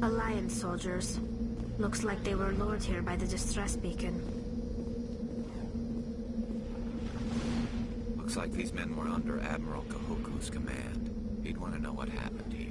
Alliance soldiers. Looks like they were lured here by the distress beacon. Looks like these men were under Admiral Kahoku's command. He'd want to know what happened here.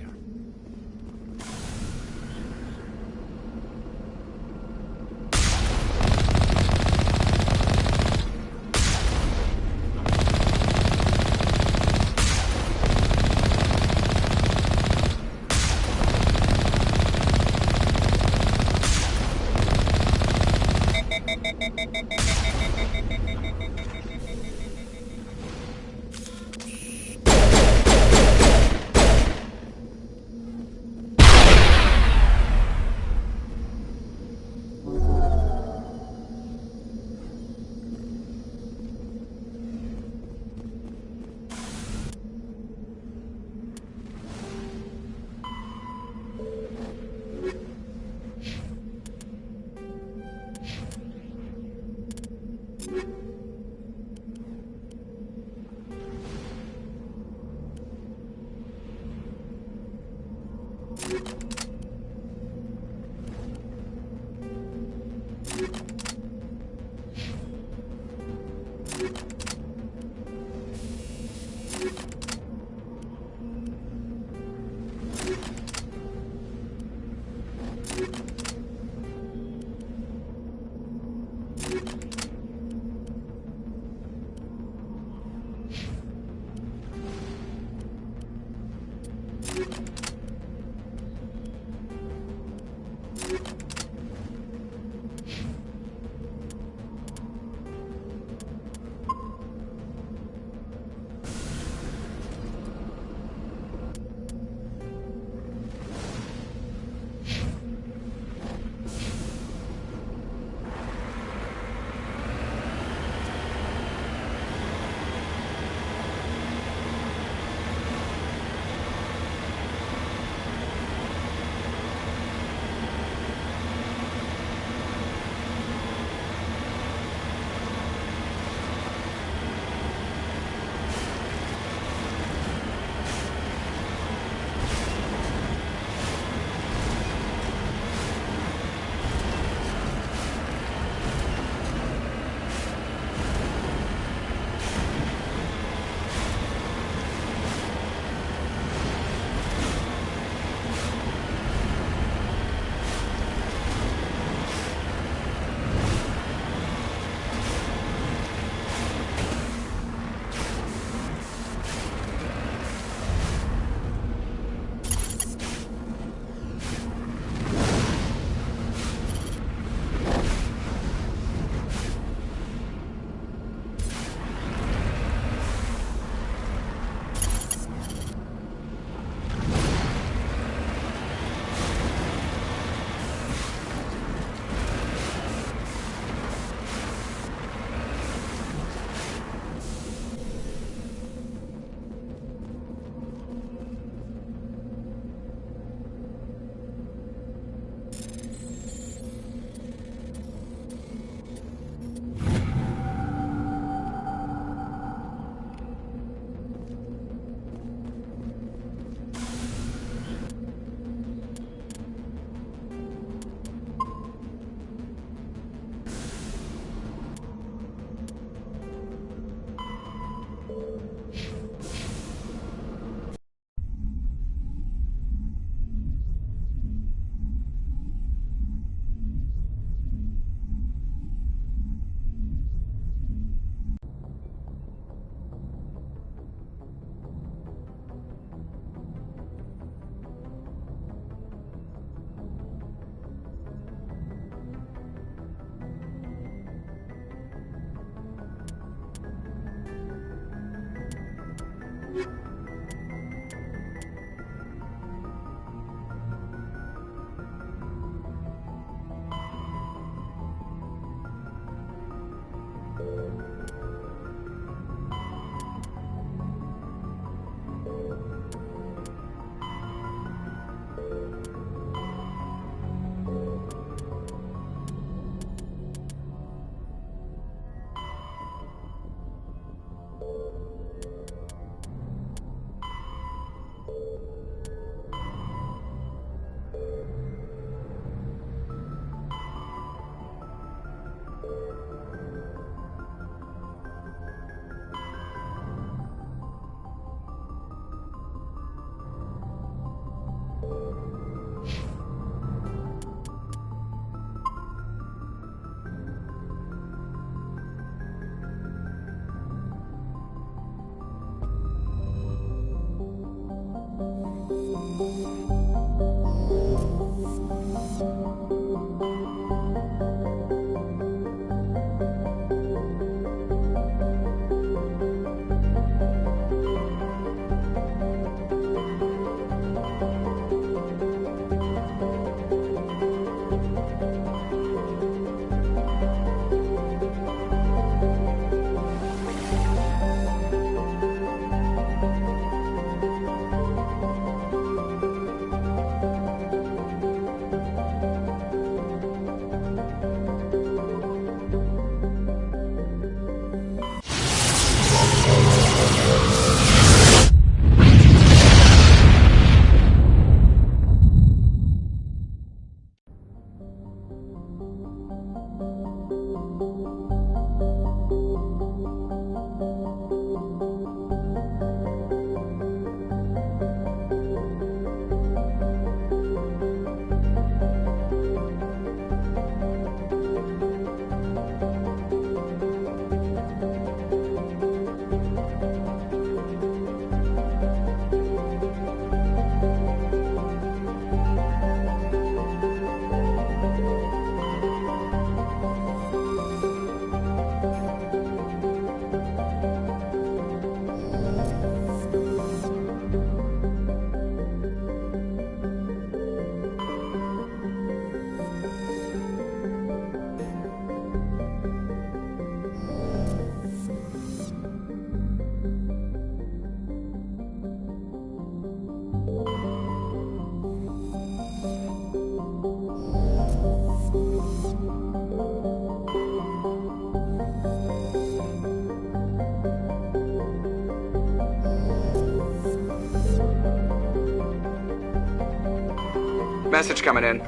Message coming in.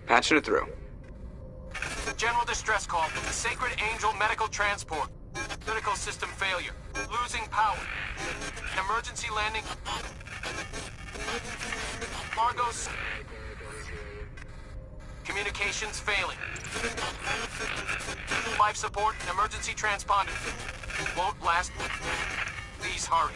Patching it through. General distress call from the Sacred Angel Medical Transport. Critical system failure. Losing power. Emergency landing. Argos. Communications failing. Life support and emergency transponder. Won't last. Please hurry.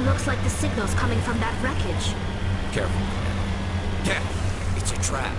Looks like the signal's coming from that wreckage. Careful. Yeah, it's a trap.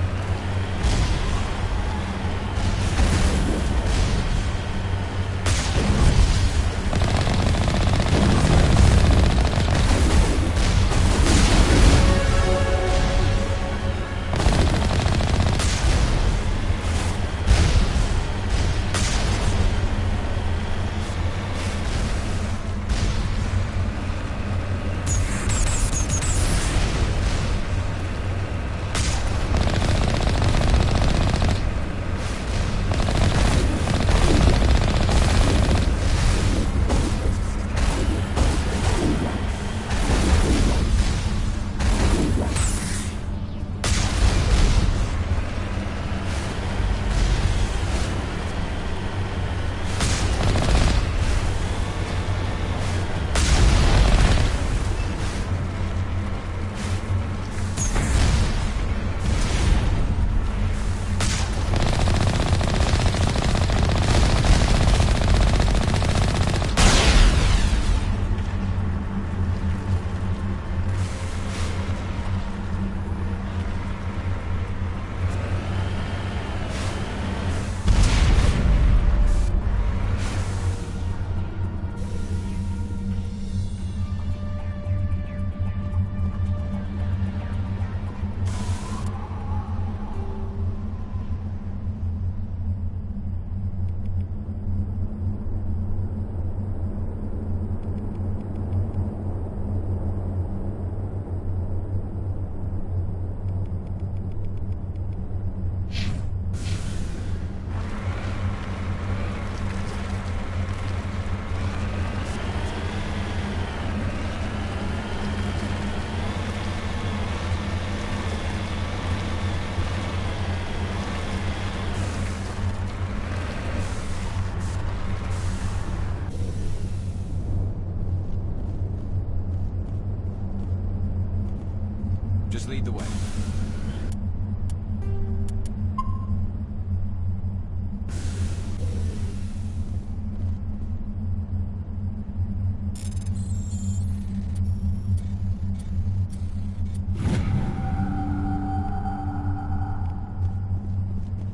lead the way.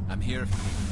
I'm here if you need me.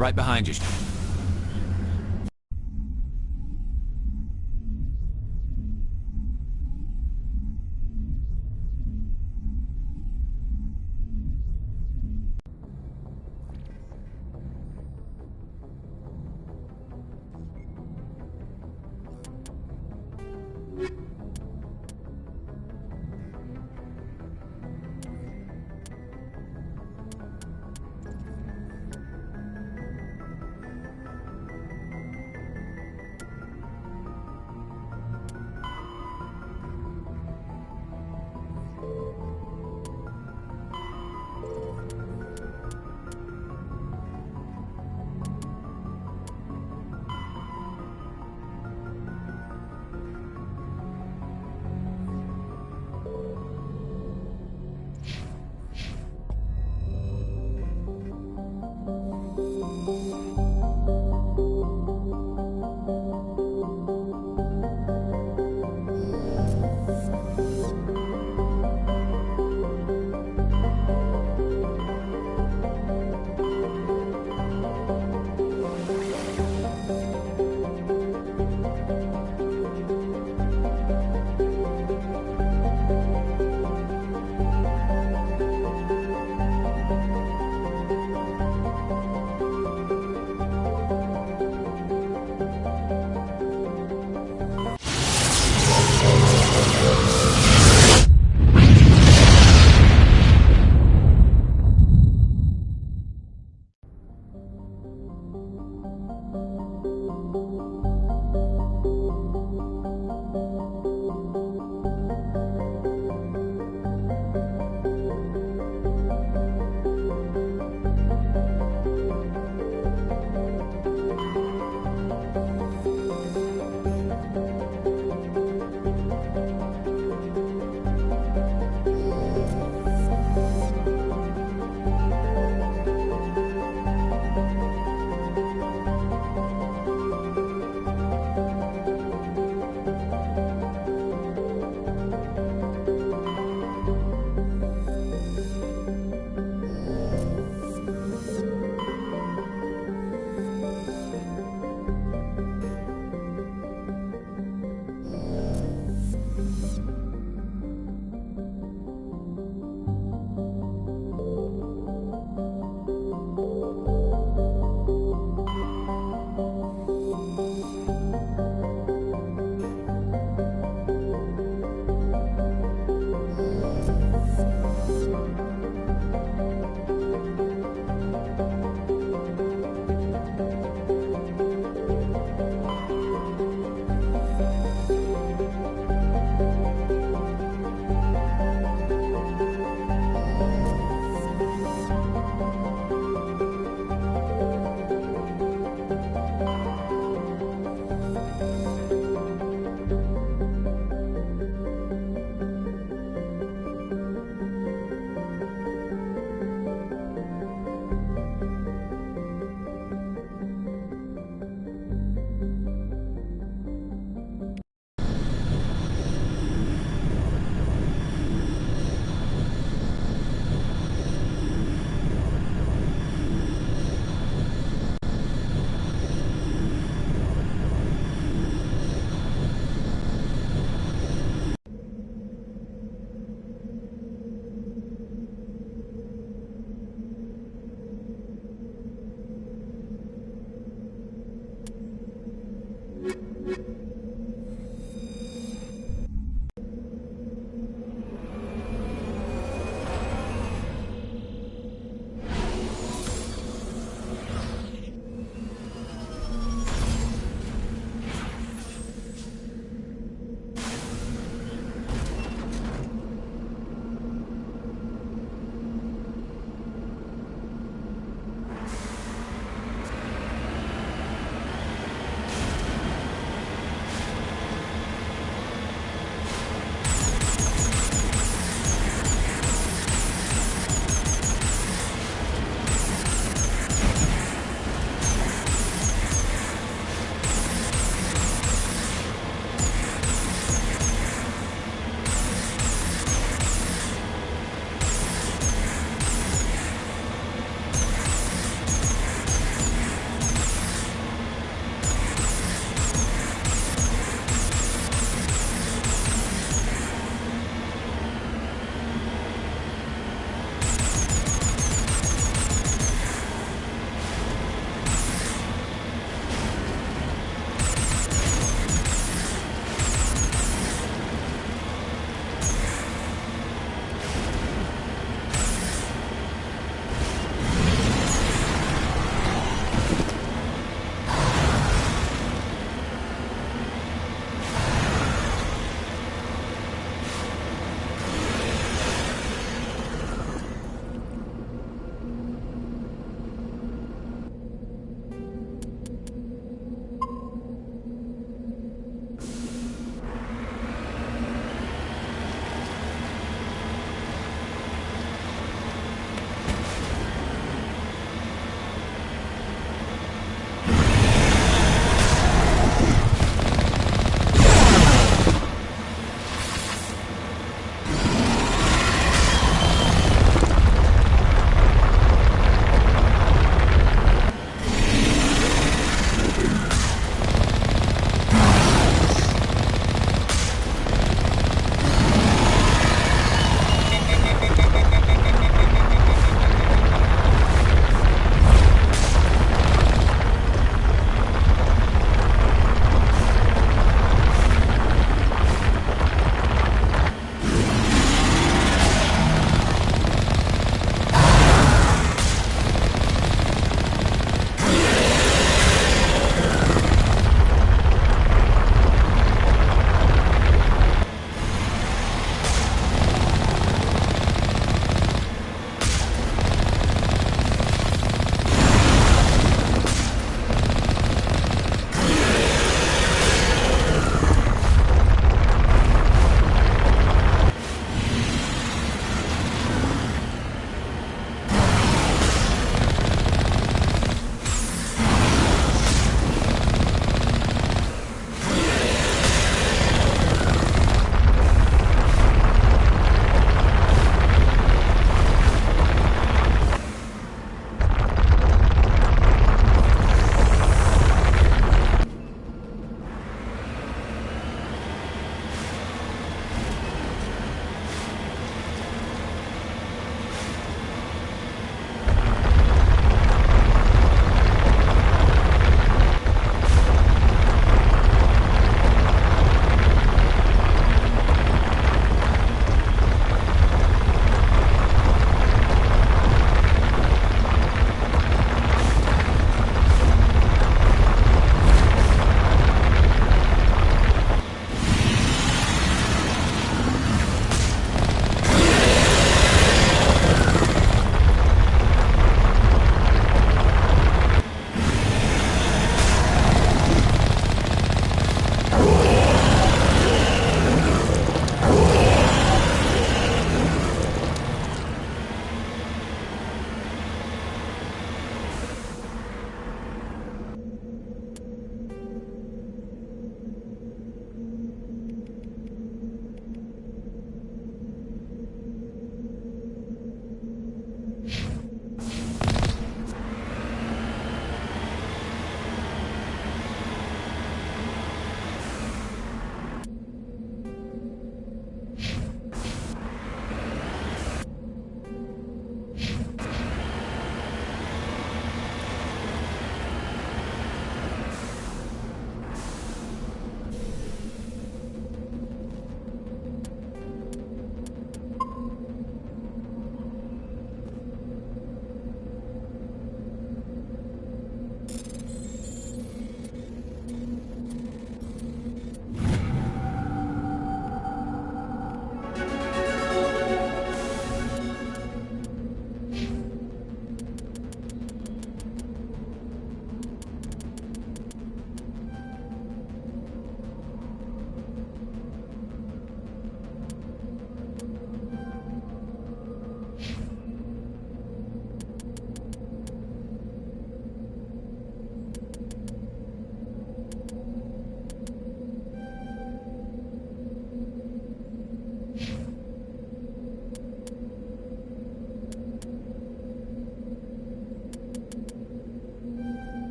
Right behind you.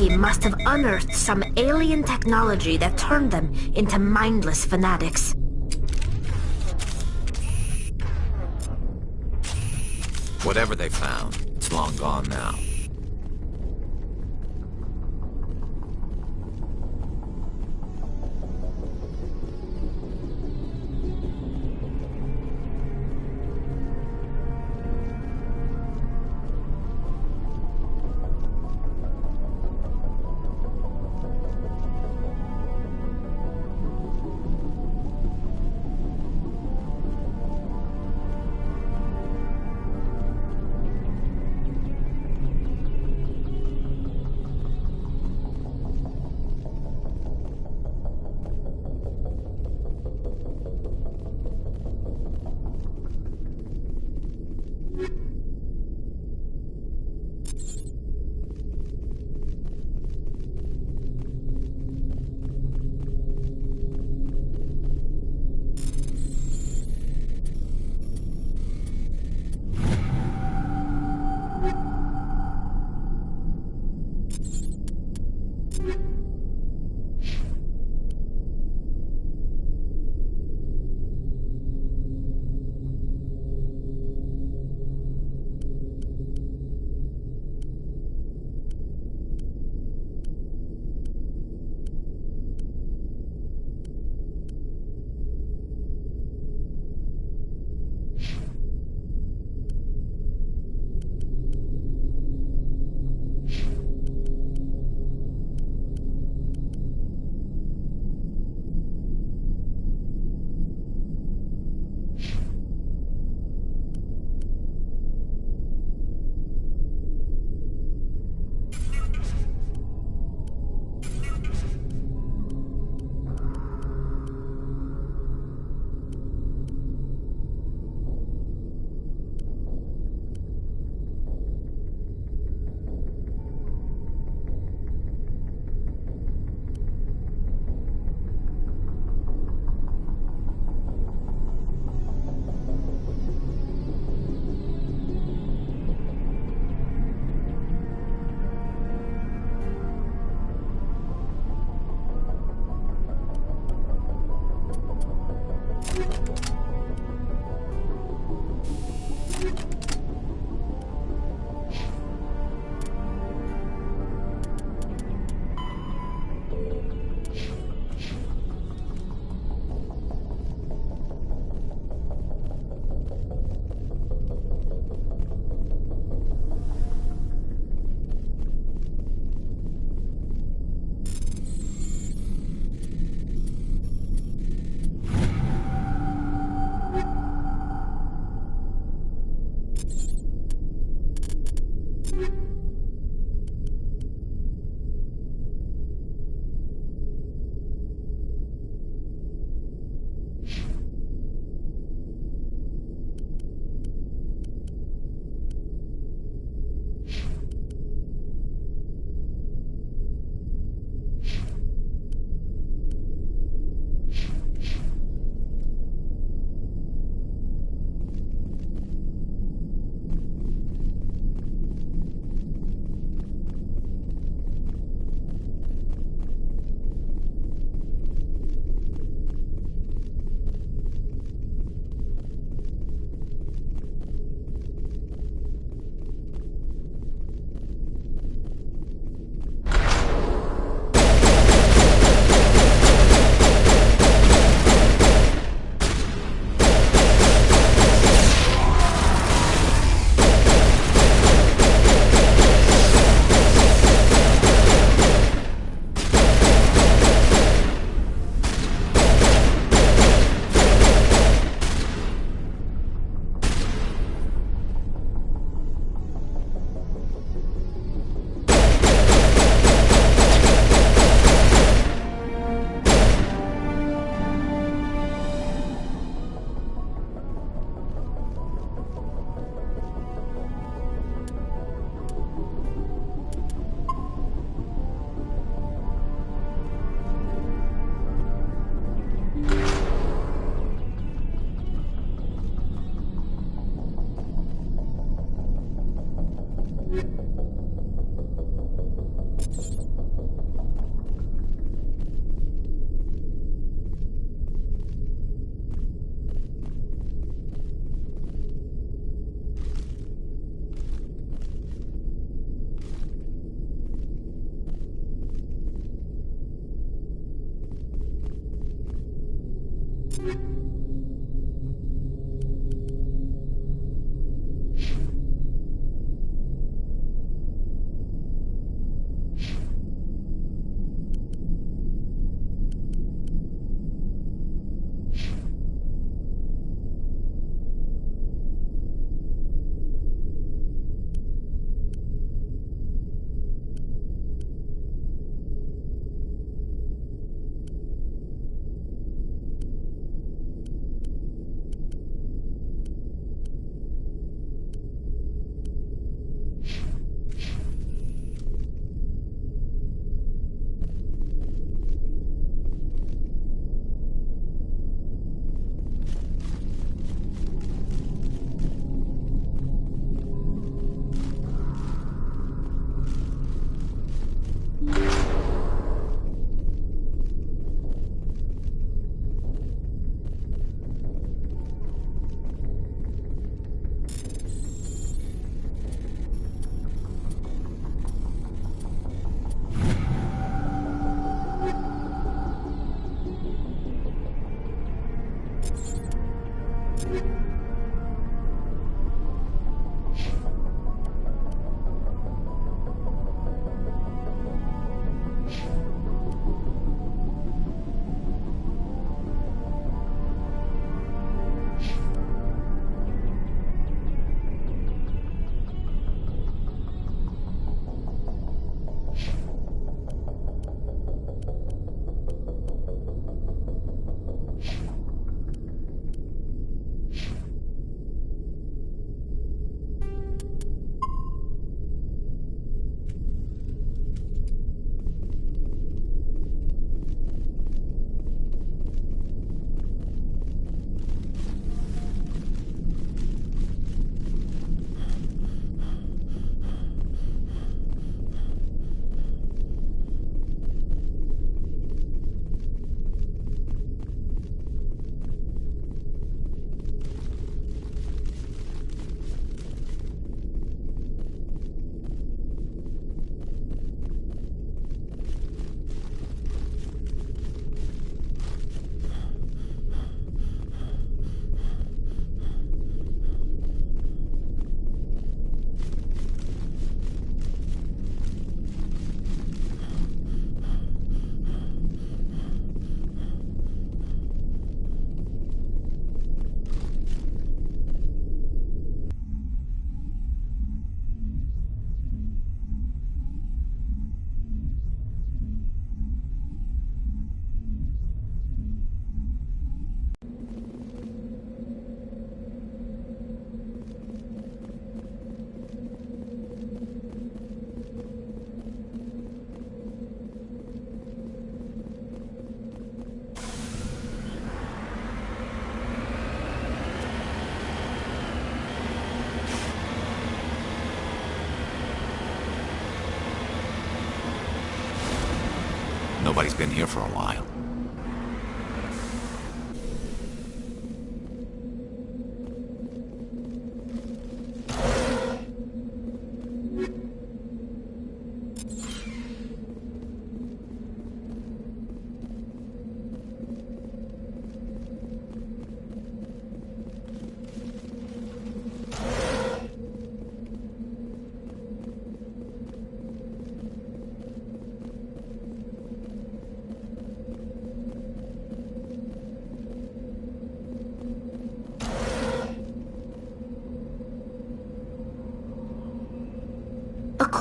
team must have unearthed some alien technology that turned them into mindless fanatics. Whatever they found, it's long gone now. Nobody's been here for a while.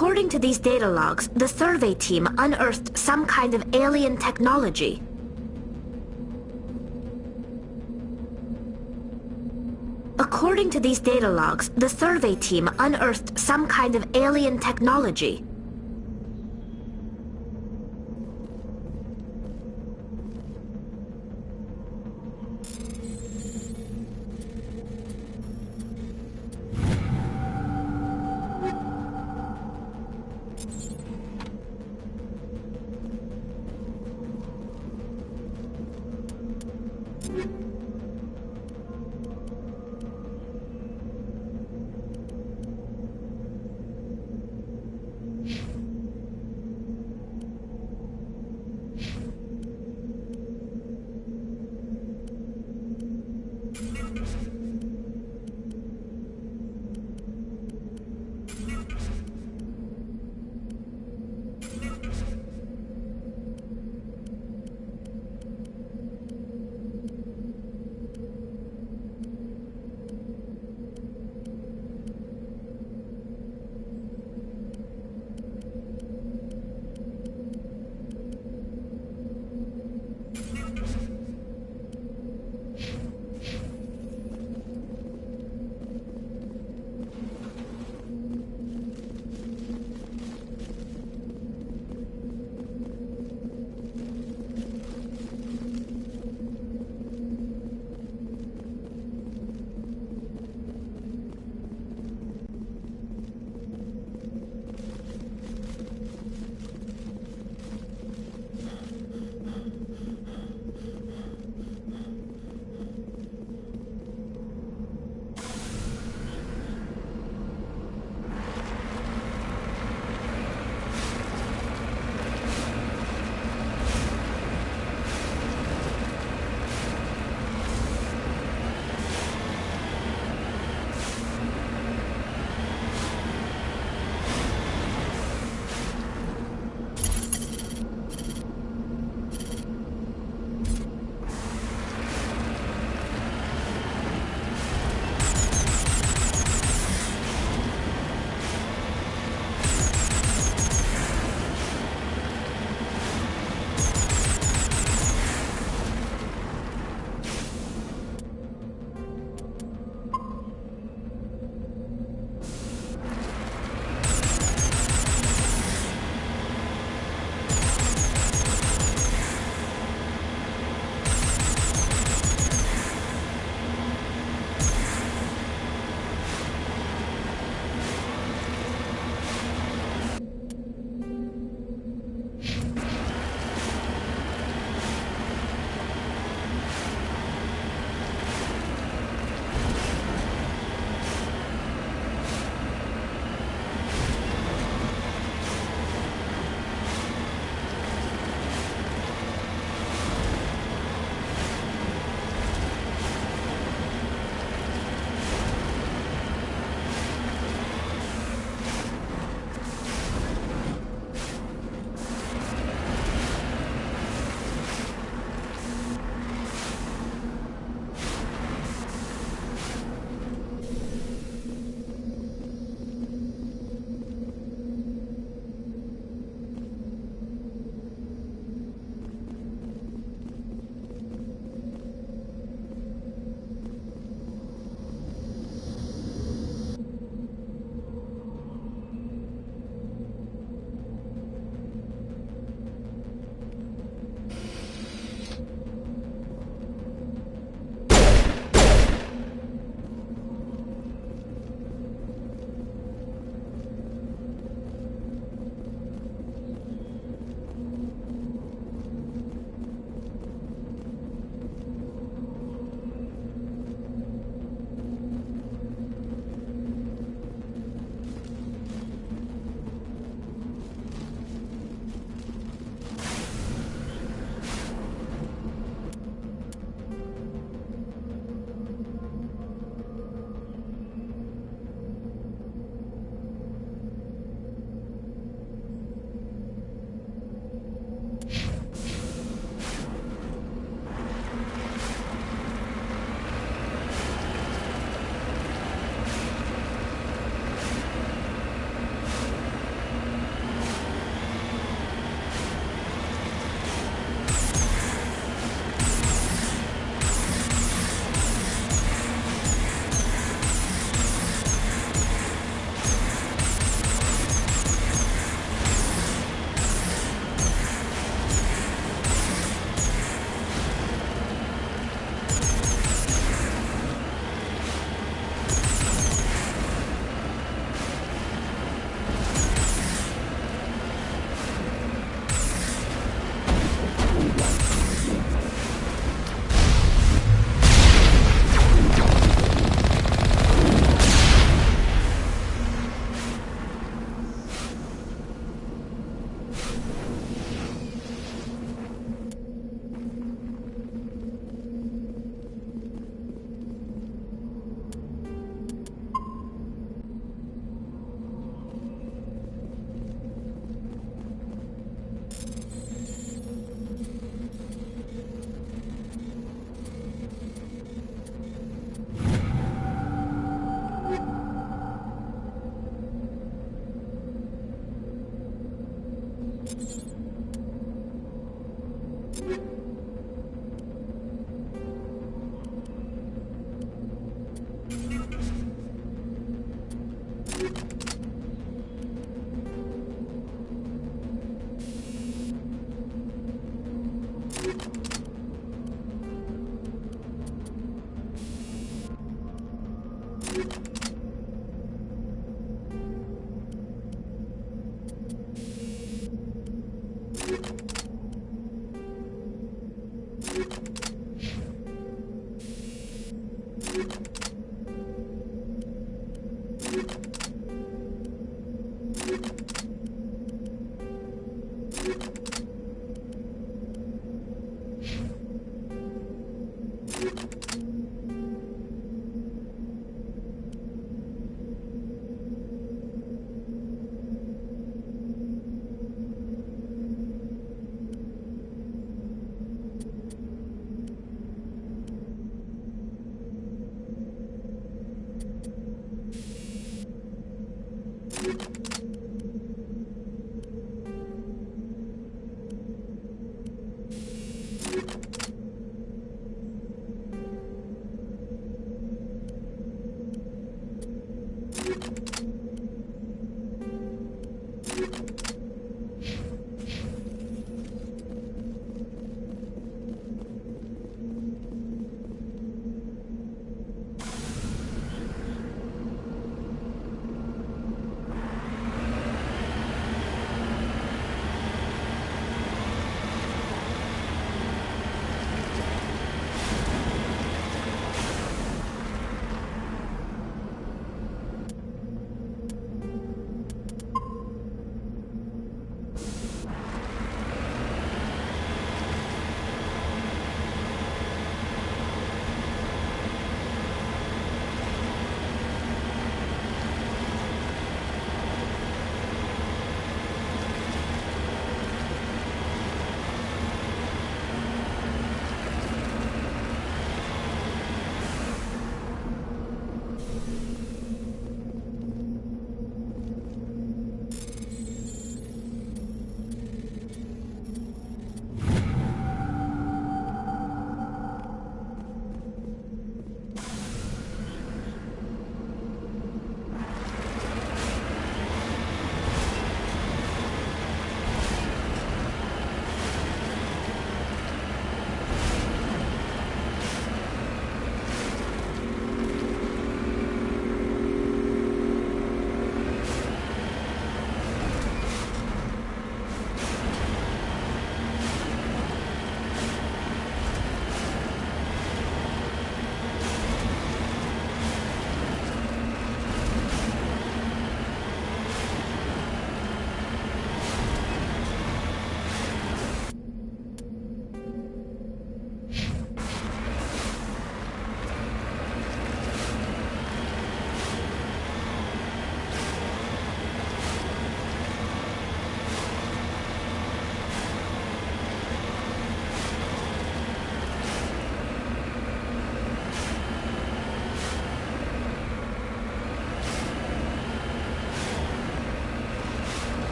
According to these data logs, the survey team unearthed some kind of alien technology. According to these data logs, the survey team unearthed some kind of alien technology.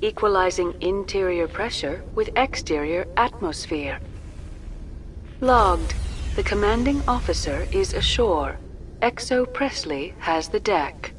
Equalizing interior pressure with exterior atmosphere. Logged. The commanding officer is ashore. Exo Presley has the deck.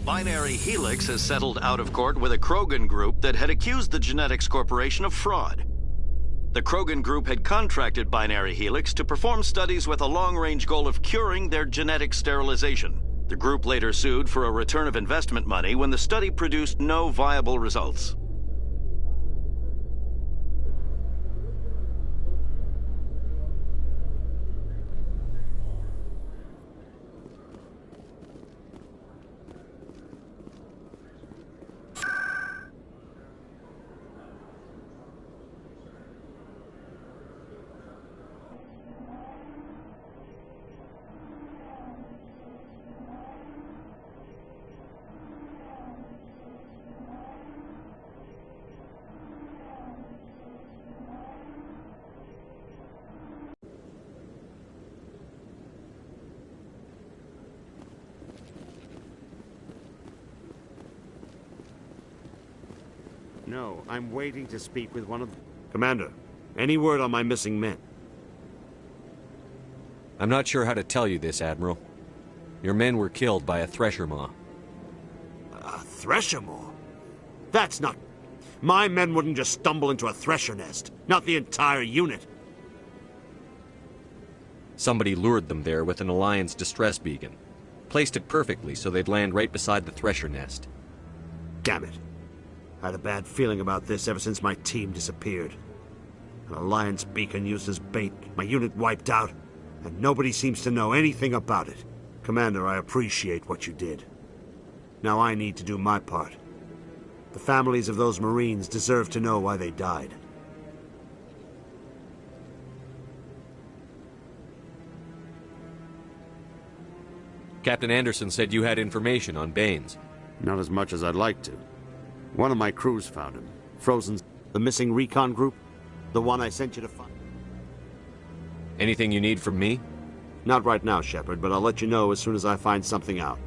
Binary Helix has settled out of court with a Krogan group that had accused the Genetics Corporation of fraud. The Krogan group had contracted Binary Helix to perform studies with a long-range goal of curing their genetic sterilization. The group later sued for a return of investment money when the study produced no viable results. No, I'm waiting to speak with one of them. Commander, any word on my missing men? I'm not sure how to tell you this, Admiral. Your men were killed by a thresher maw. A thresher maw? That's not... My men wouldn't just stumble into a thresher nest. Not the entire unit. Somebody lured them there with an Alliance distress beacon. Placed it perfectly so they'd land right beside the thresher nest. Damn it. I had a bad feeling about this ever since my team disappeared. An Alliance beacon used as bait, my unit wiped out, and nobody seems to know anything about it. Commander, I appreciate what you did. Now I need to do my part. The families of those Marines deserve to know why they died. Captain Anderson said you had information on Baines. Not as much as I'd like to. One of my crews found him. Frozen. The missing recon group? The one I sent you to find. Anything you need from me? Not right now, Shepard, but I'll let you know as soon as I find something out.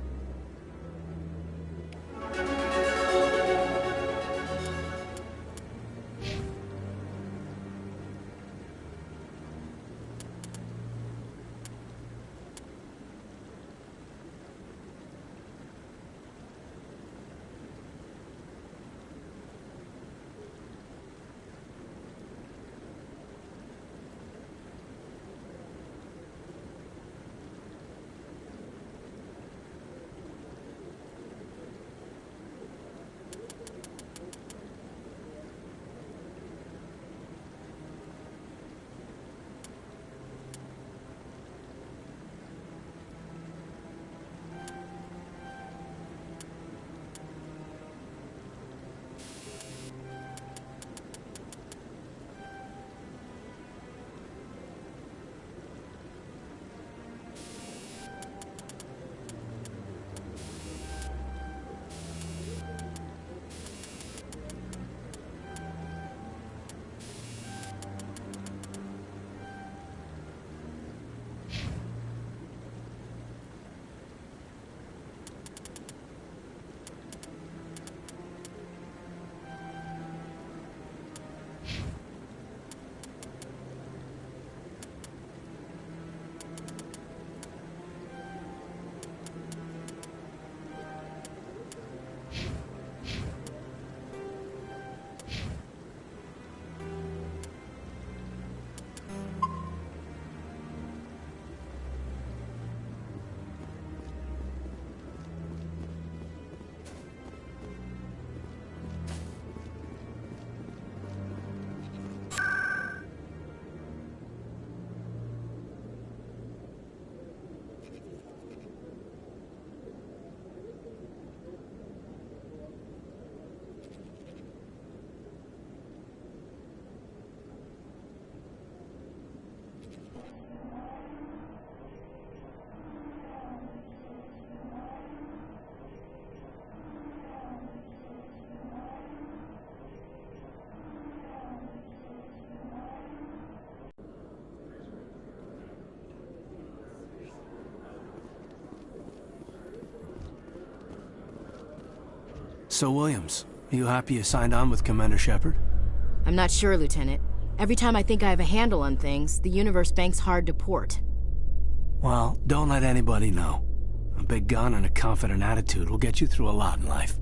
So, Williams, are you happy you signed on with Commander Shepard? I'm not sure, Lieutenant. Every time I think I have a handle on things, the universe banks hard to port. Well, don't let anybody know. A big gun and a confident attitude will get you through a lot in life.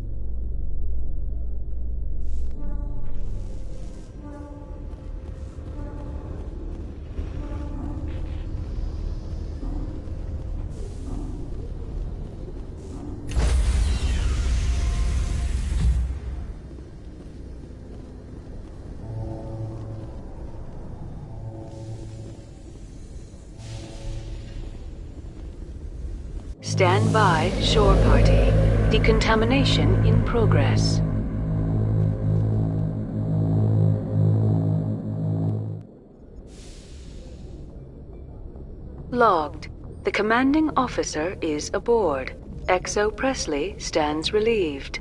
Stand by, shore party. Decontamination in progress. Logged. The commanding officer is aboard. XO Presley stands relieved.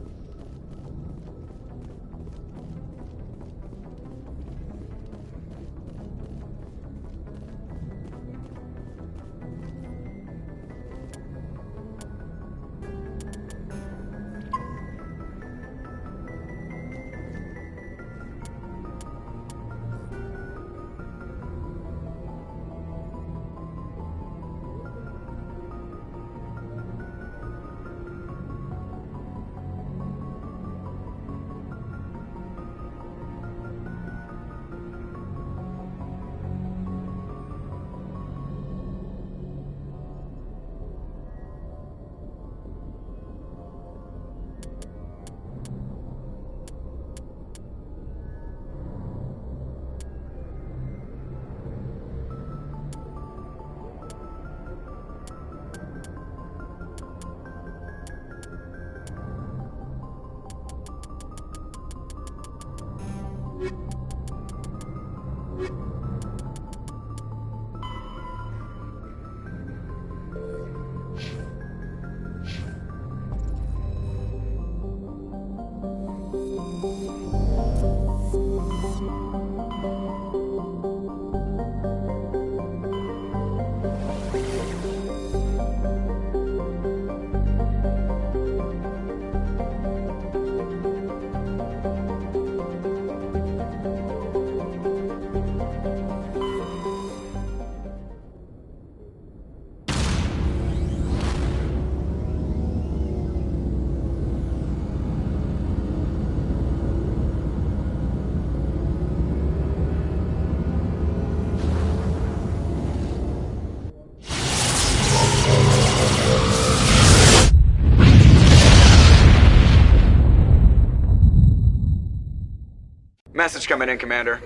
Message coming in, Commander.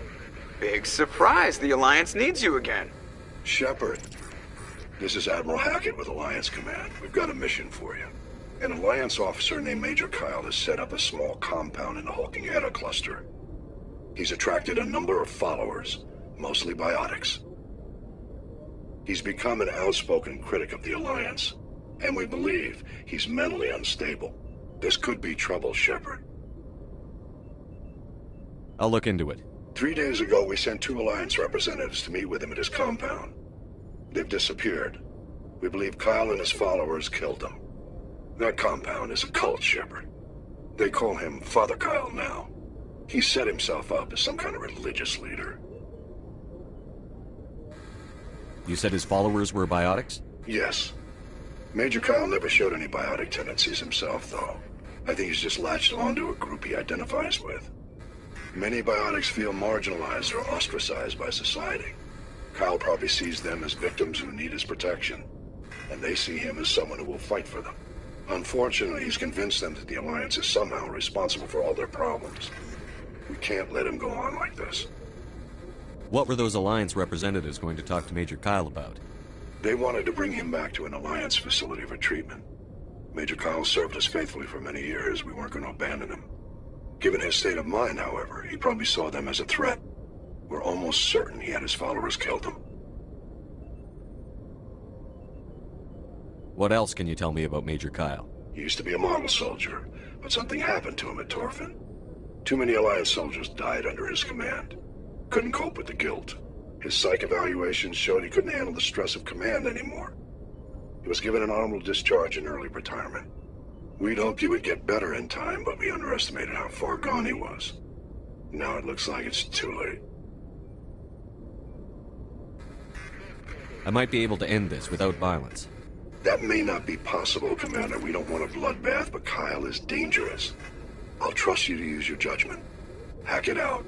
Big surprise, the Alliance needs you again. Shepard, this is Admiral Hackett with Alliance Command. We've got a mission for you. An Alliance officer named Major Kyle has set up a small compound in the Hulking Eta cluster. He's attracted a number of followers, mostly biotics. He's become an outspoken critic of the Alliance, and we believe he's mentally unstable. This could be trouble, Shepard. I'll look into it. 3 days ago, we sent 2 Alliance representatives to meet with him at his compound. They've disappeared. We believe Kyle and his followers killed them. That compound is a cult, Shepard. They call him Father Kyle now. He set himself up as some kind of religious leader. You said his followers were biotics? Yes. Major Kyle never showed any biotic tendencies himself, though. I think he's just latched onto a group he identifies with. Many biotics feel marginalized or ostracized by society. Kyle probably sees them as victims who need his protection, and they see him as someone who will fight for them. Unfortunately, he's convinced them that the Alliance is somehow responsible for all their problems. We can't let him go on like this. What were those Alliance representatives going to talk to Major Kyle about? They wanted to bring him back to an Alliance facility for treatment. Major Kyle served us faithfully for many years. We weren't going to abandon him. Given his state of mind, however, he probably saw them as a threat. We're almost certain he had his followers killed him. What else can you tell me about Major Kyle? He used to be a model soldier, but something happened to him at Torfin. Too many Alliance soldiers died under his command. Couldn't cope with the guilt. His psych evaluations showed he couldn't handle the stress of command anymore. He was given an honorable discharge in early retirement. We'd hoped he would get better in time, but we underestimated how far gone he was. Now it looks like it's too late. I might be able to end this without violence. That may not be possible, Commander. We don't want a bloodbath, but Kyle is dangerous. I'll trust you to use your judgment. Hack it out.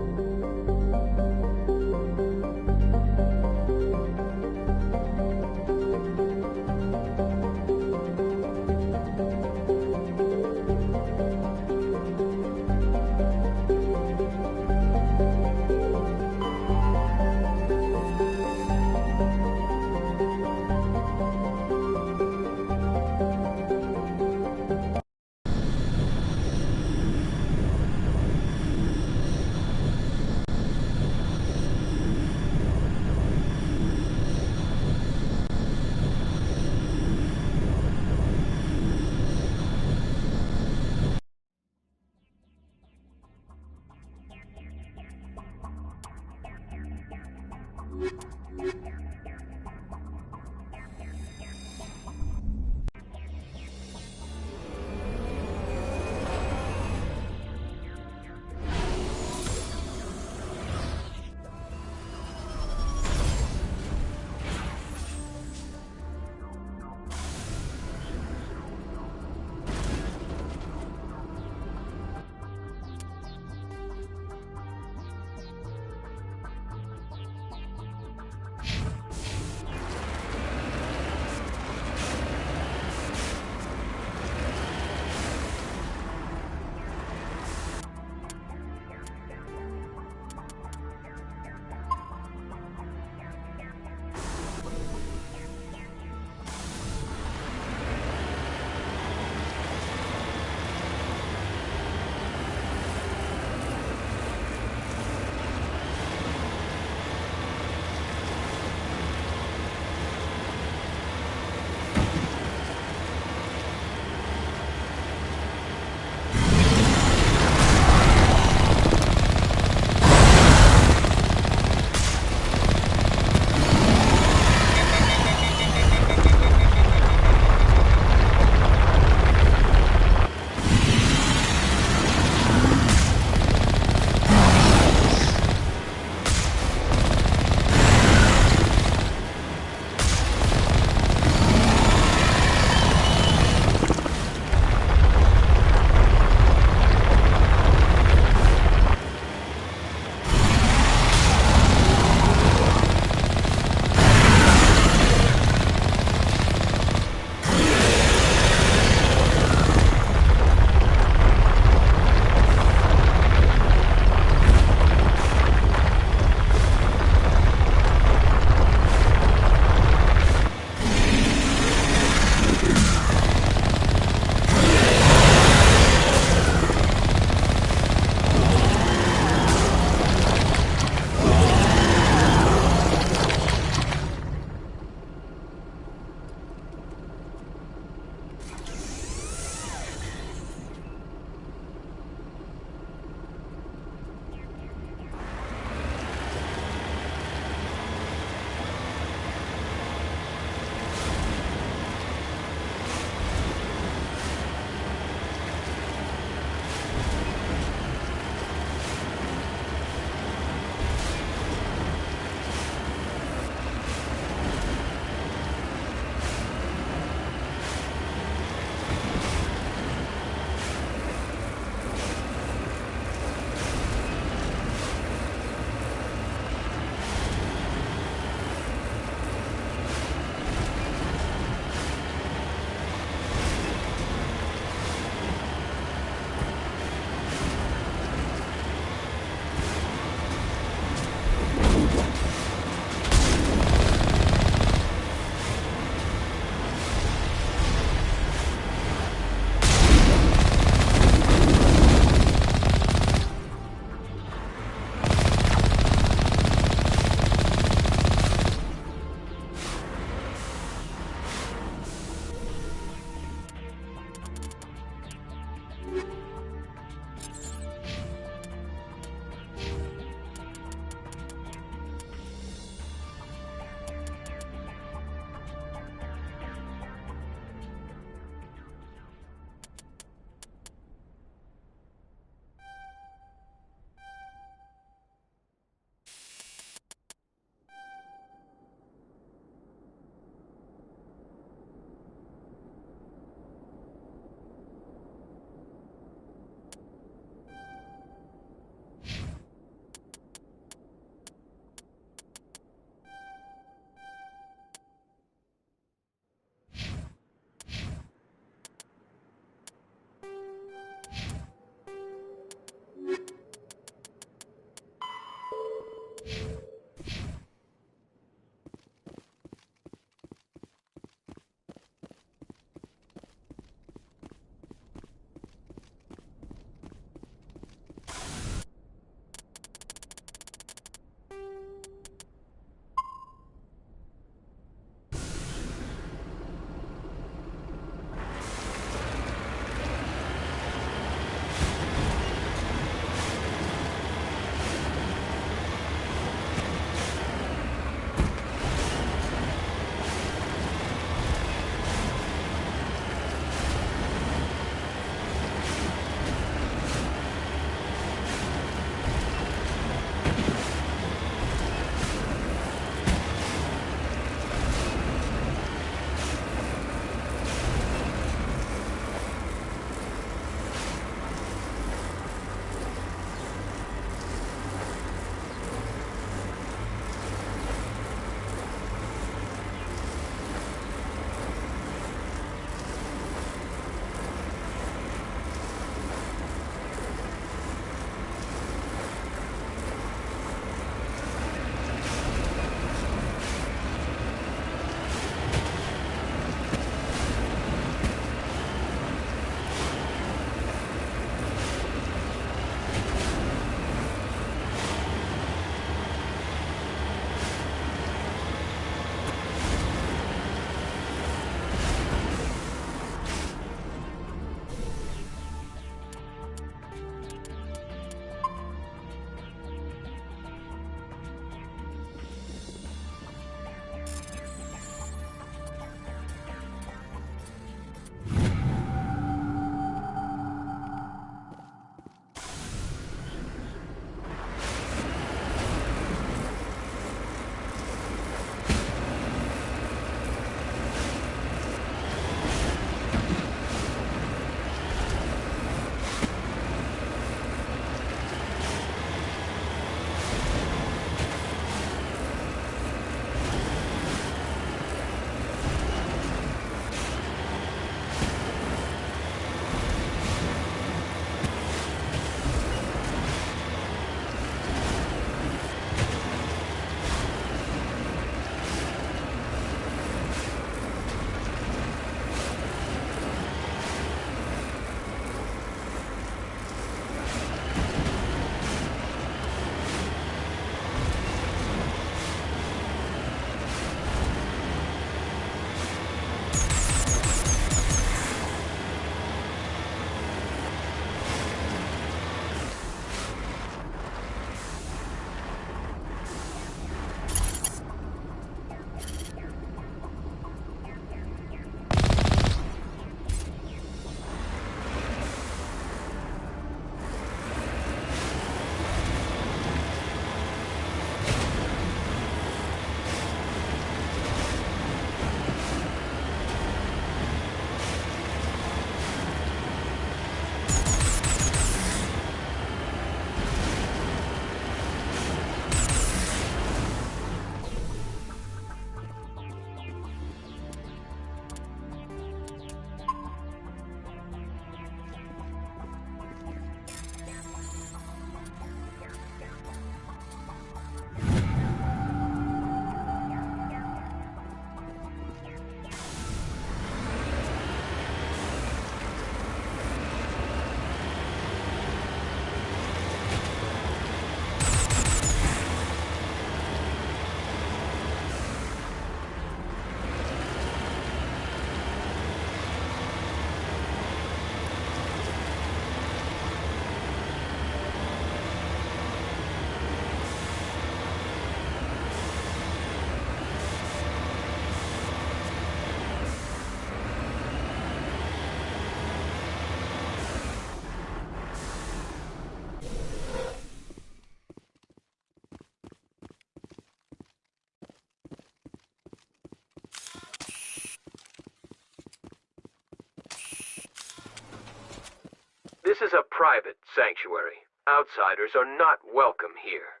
This is a private sanctuary. Outsiders are not welcome here.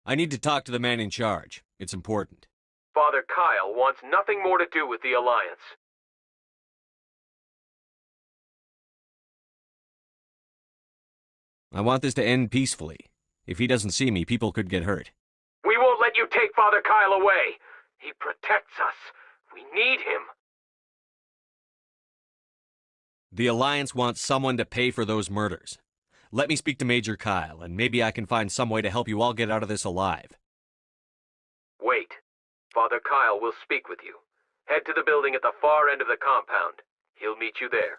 I need to talk to the man in charge. It's important. Father Kyle wants nothing more to do with the Alliance. I want this to end peacefully. If he doesn't see me, people could get hurt. We won't let you take Father Kyle away. He protects us. We need him. The Alliance wants someone to pay for those murders. Let me speak to Major Kyle, and maybe I can find some way to help you all get out of this alive. Wait. Father Kyle will speak with you. Head to the building at the far end of the compound. He'll meet you there.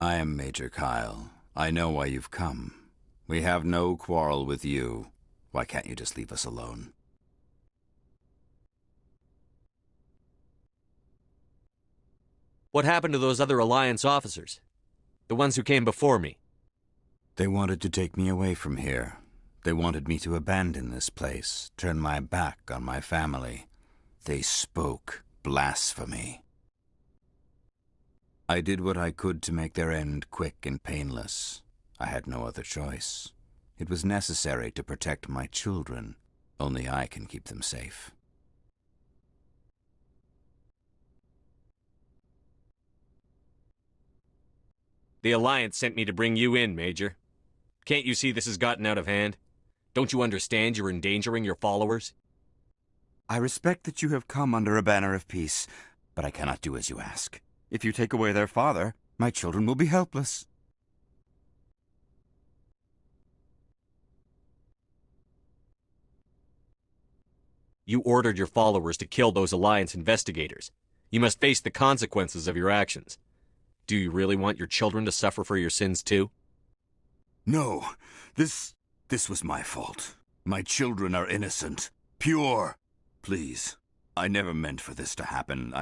I am Major Kyle. I know why you've come. We have no quarrel with you. Why can't you just leave us alone? What happened to those other Alliance officers? The ones who came before me? They wanted to take me away from here. They wanted me to abandon this place, turn my back on my family. They spoke blasphemy. I did what I could to make their end quick and painless. I had no other choice. It was necessary to protect my children. Only I can keep them safe. The Alliance sent me to bring you in, Major. Can't you see this has gotten out of hand? Don't you understand you're endangering your followers? I respect that you have come under a banner of peace, but I cannot do as you ask. If you take away their father, my children will be helpless. You ordered your followers to kill those Alliance investigators. You must face the consequences of your actions. Do you really want your children to suffer for your sins too? No, this was my fault. My children are innocent, pure. Please, I never meant for this to happen.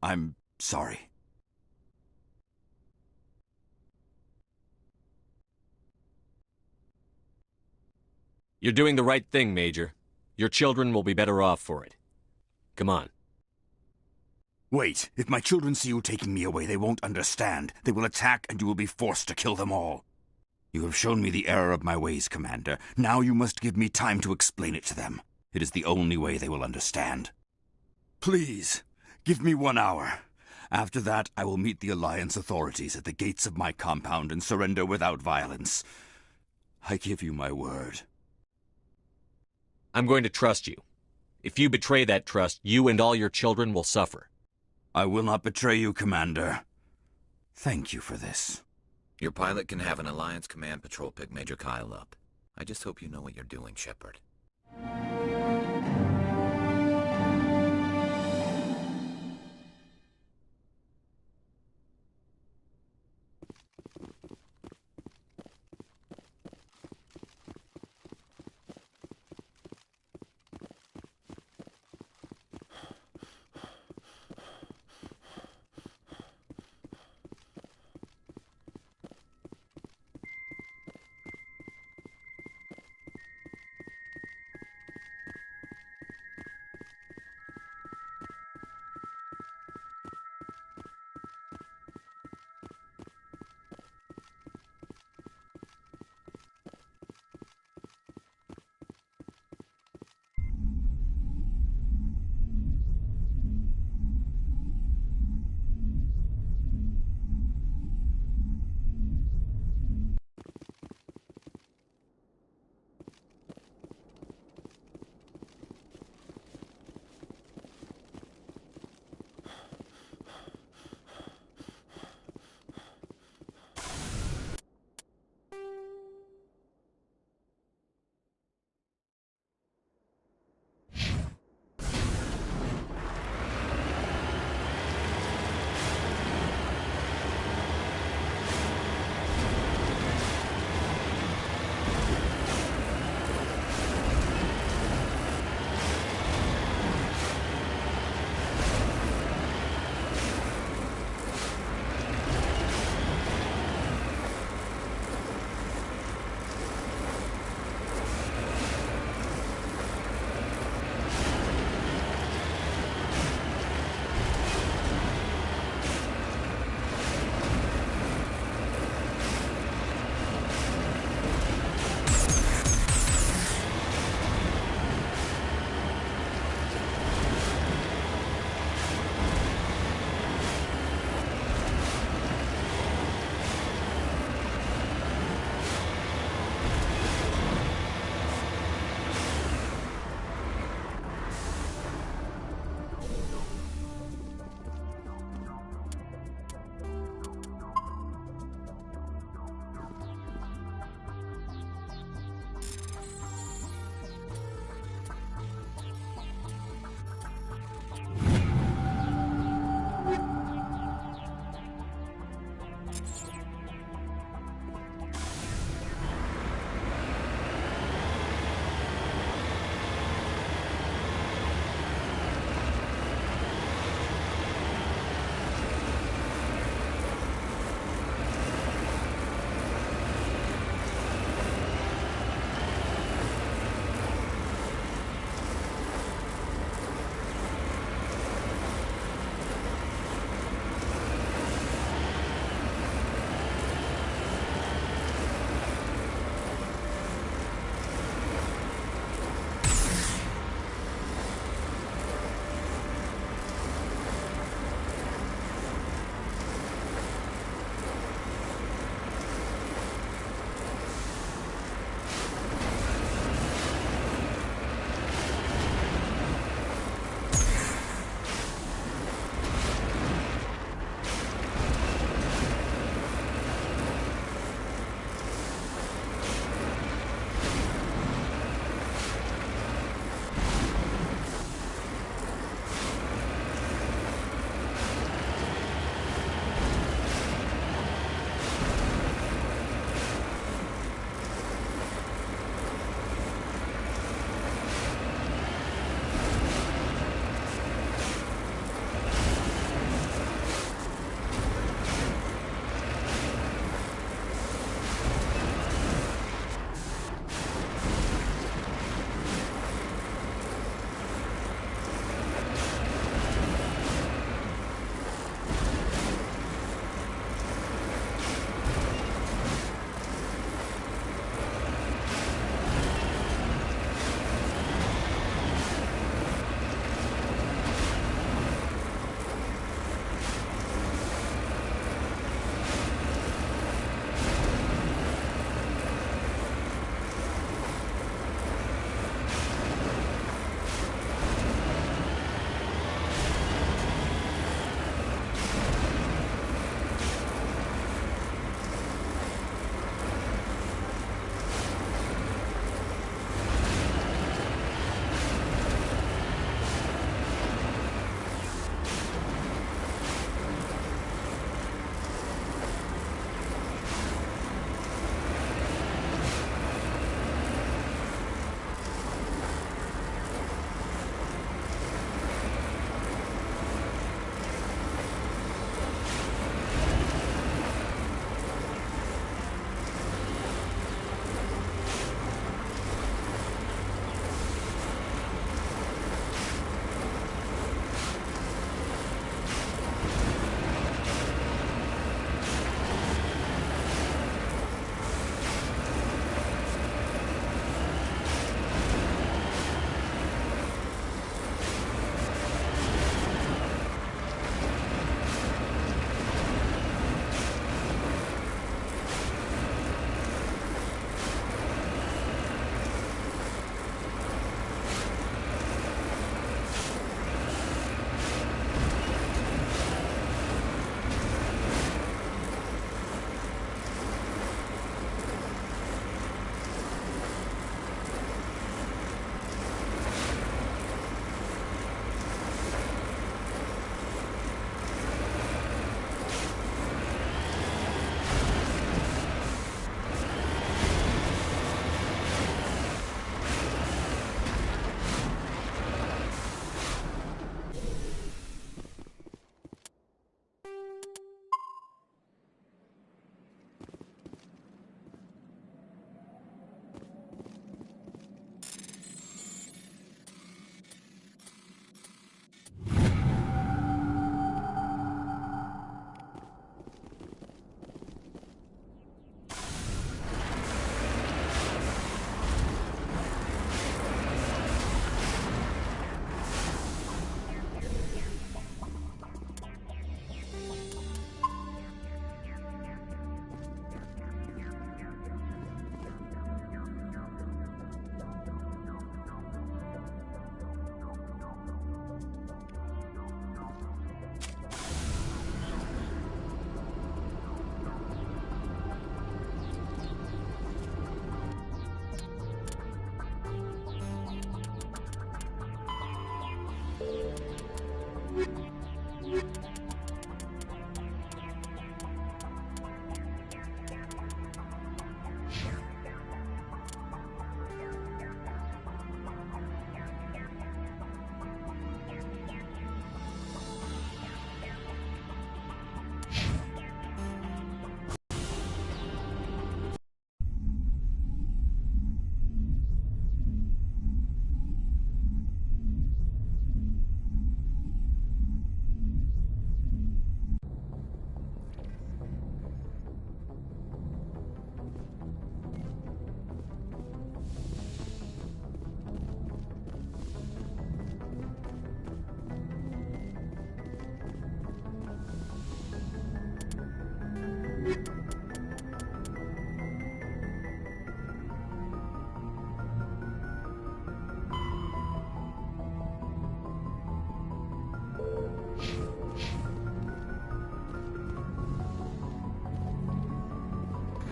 I'm sorry. You're doing the right thing, Major. Your children will be better off for it. Come on. Wait, if my children see you taking me away, they won't understand. They will attack and you will be forced to kill them all. You have shown me the error of my ways, Commander. Now you must give me time to explain it to them. It is the only way they will understand. Please, give me 1 hour. After that, I will meet the Alliance authorities at the gates of my compound and surrender without violence. I give you my word. I'm going to trust you. If you betray that trust, you and all your children will suffer. I will not betray you, Commander. Thank you for this. Your pilot can have an Alliance Command Patrol pick Major Kyle up. I just hope you know what you're doing, Shepard.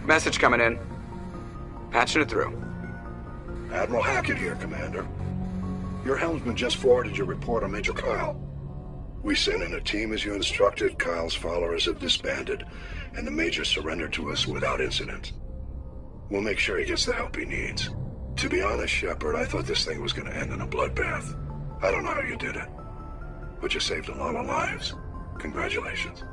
Message coming in. Patching it through. Admiral Hackett here, Commander. Your helmsman just forwarded your report on Major Kyle. We sent in a team as you instructed. Kyle's followers have disbanded, and the Major surrendered to us without incident. We'll make sure he gets the help he needs. To be honest, Shepard, I thought this thing was going to end in a bloodbath. I don't know how you did it, but you saved a lot of lives. Congratulations.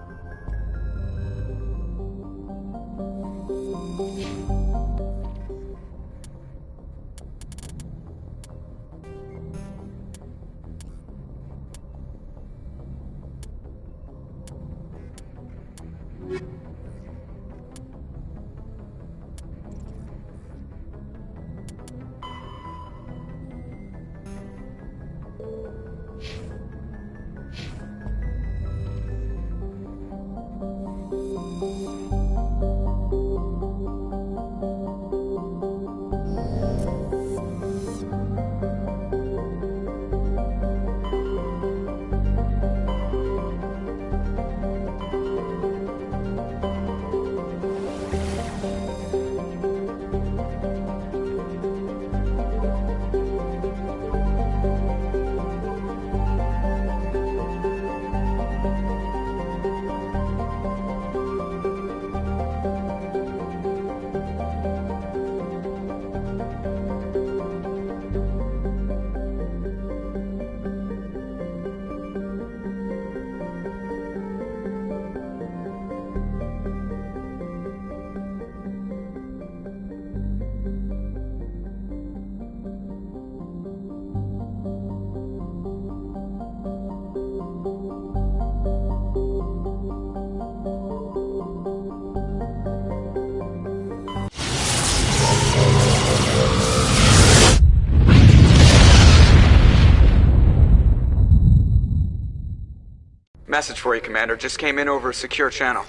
Message for you, Commander. Just came in over a secure channel.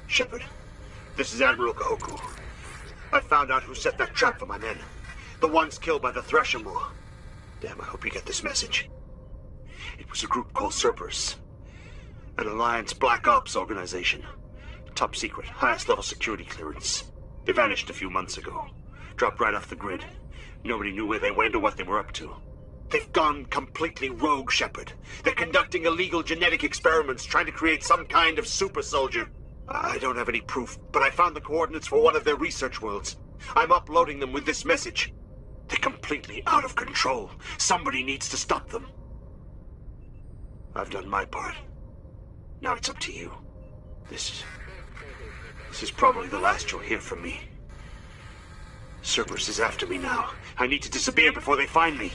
Shepard, this is Admiral Kahoku. I found out who set that trap for my men. The ones killed by the Thresher Moor. Damn, I hope you get this message. It was a group called Cerberus. An Alliance Black Ops organization. Top secret, highest level security clearance. They vanished a few months ago. Dropped right off the grid. Nobody knew where they went or what they were up to. They've gone completely rogue, Shepard. They're conducting illegal genetic experiments, trying to create some kind of super soldier. I don't have any proof, but I found the coordinates for one of their research worlds. I'm uploading them with this message. They're completely out of control. Somebody needs to stop them. I've done my part. Now it's up to you. This is probably the last you'll hear from me. Cerberus is after me now. I need to disappear before they find me.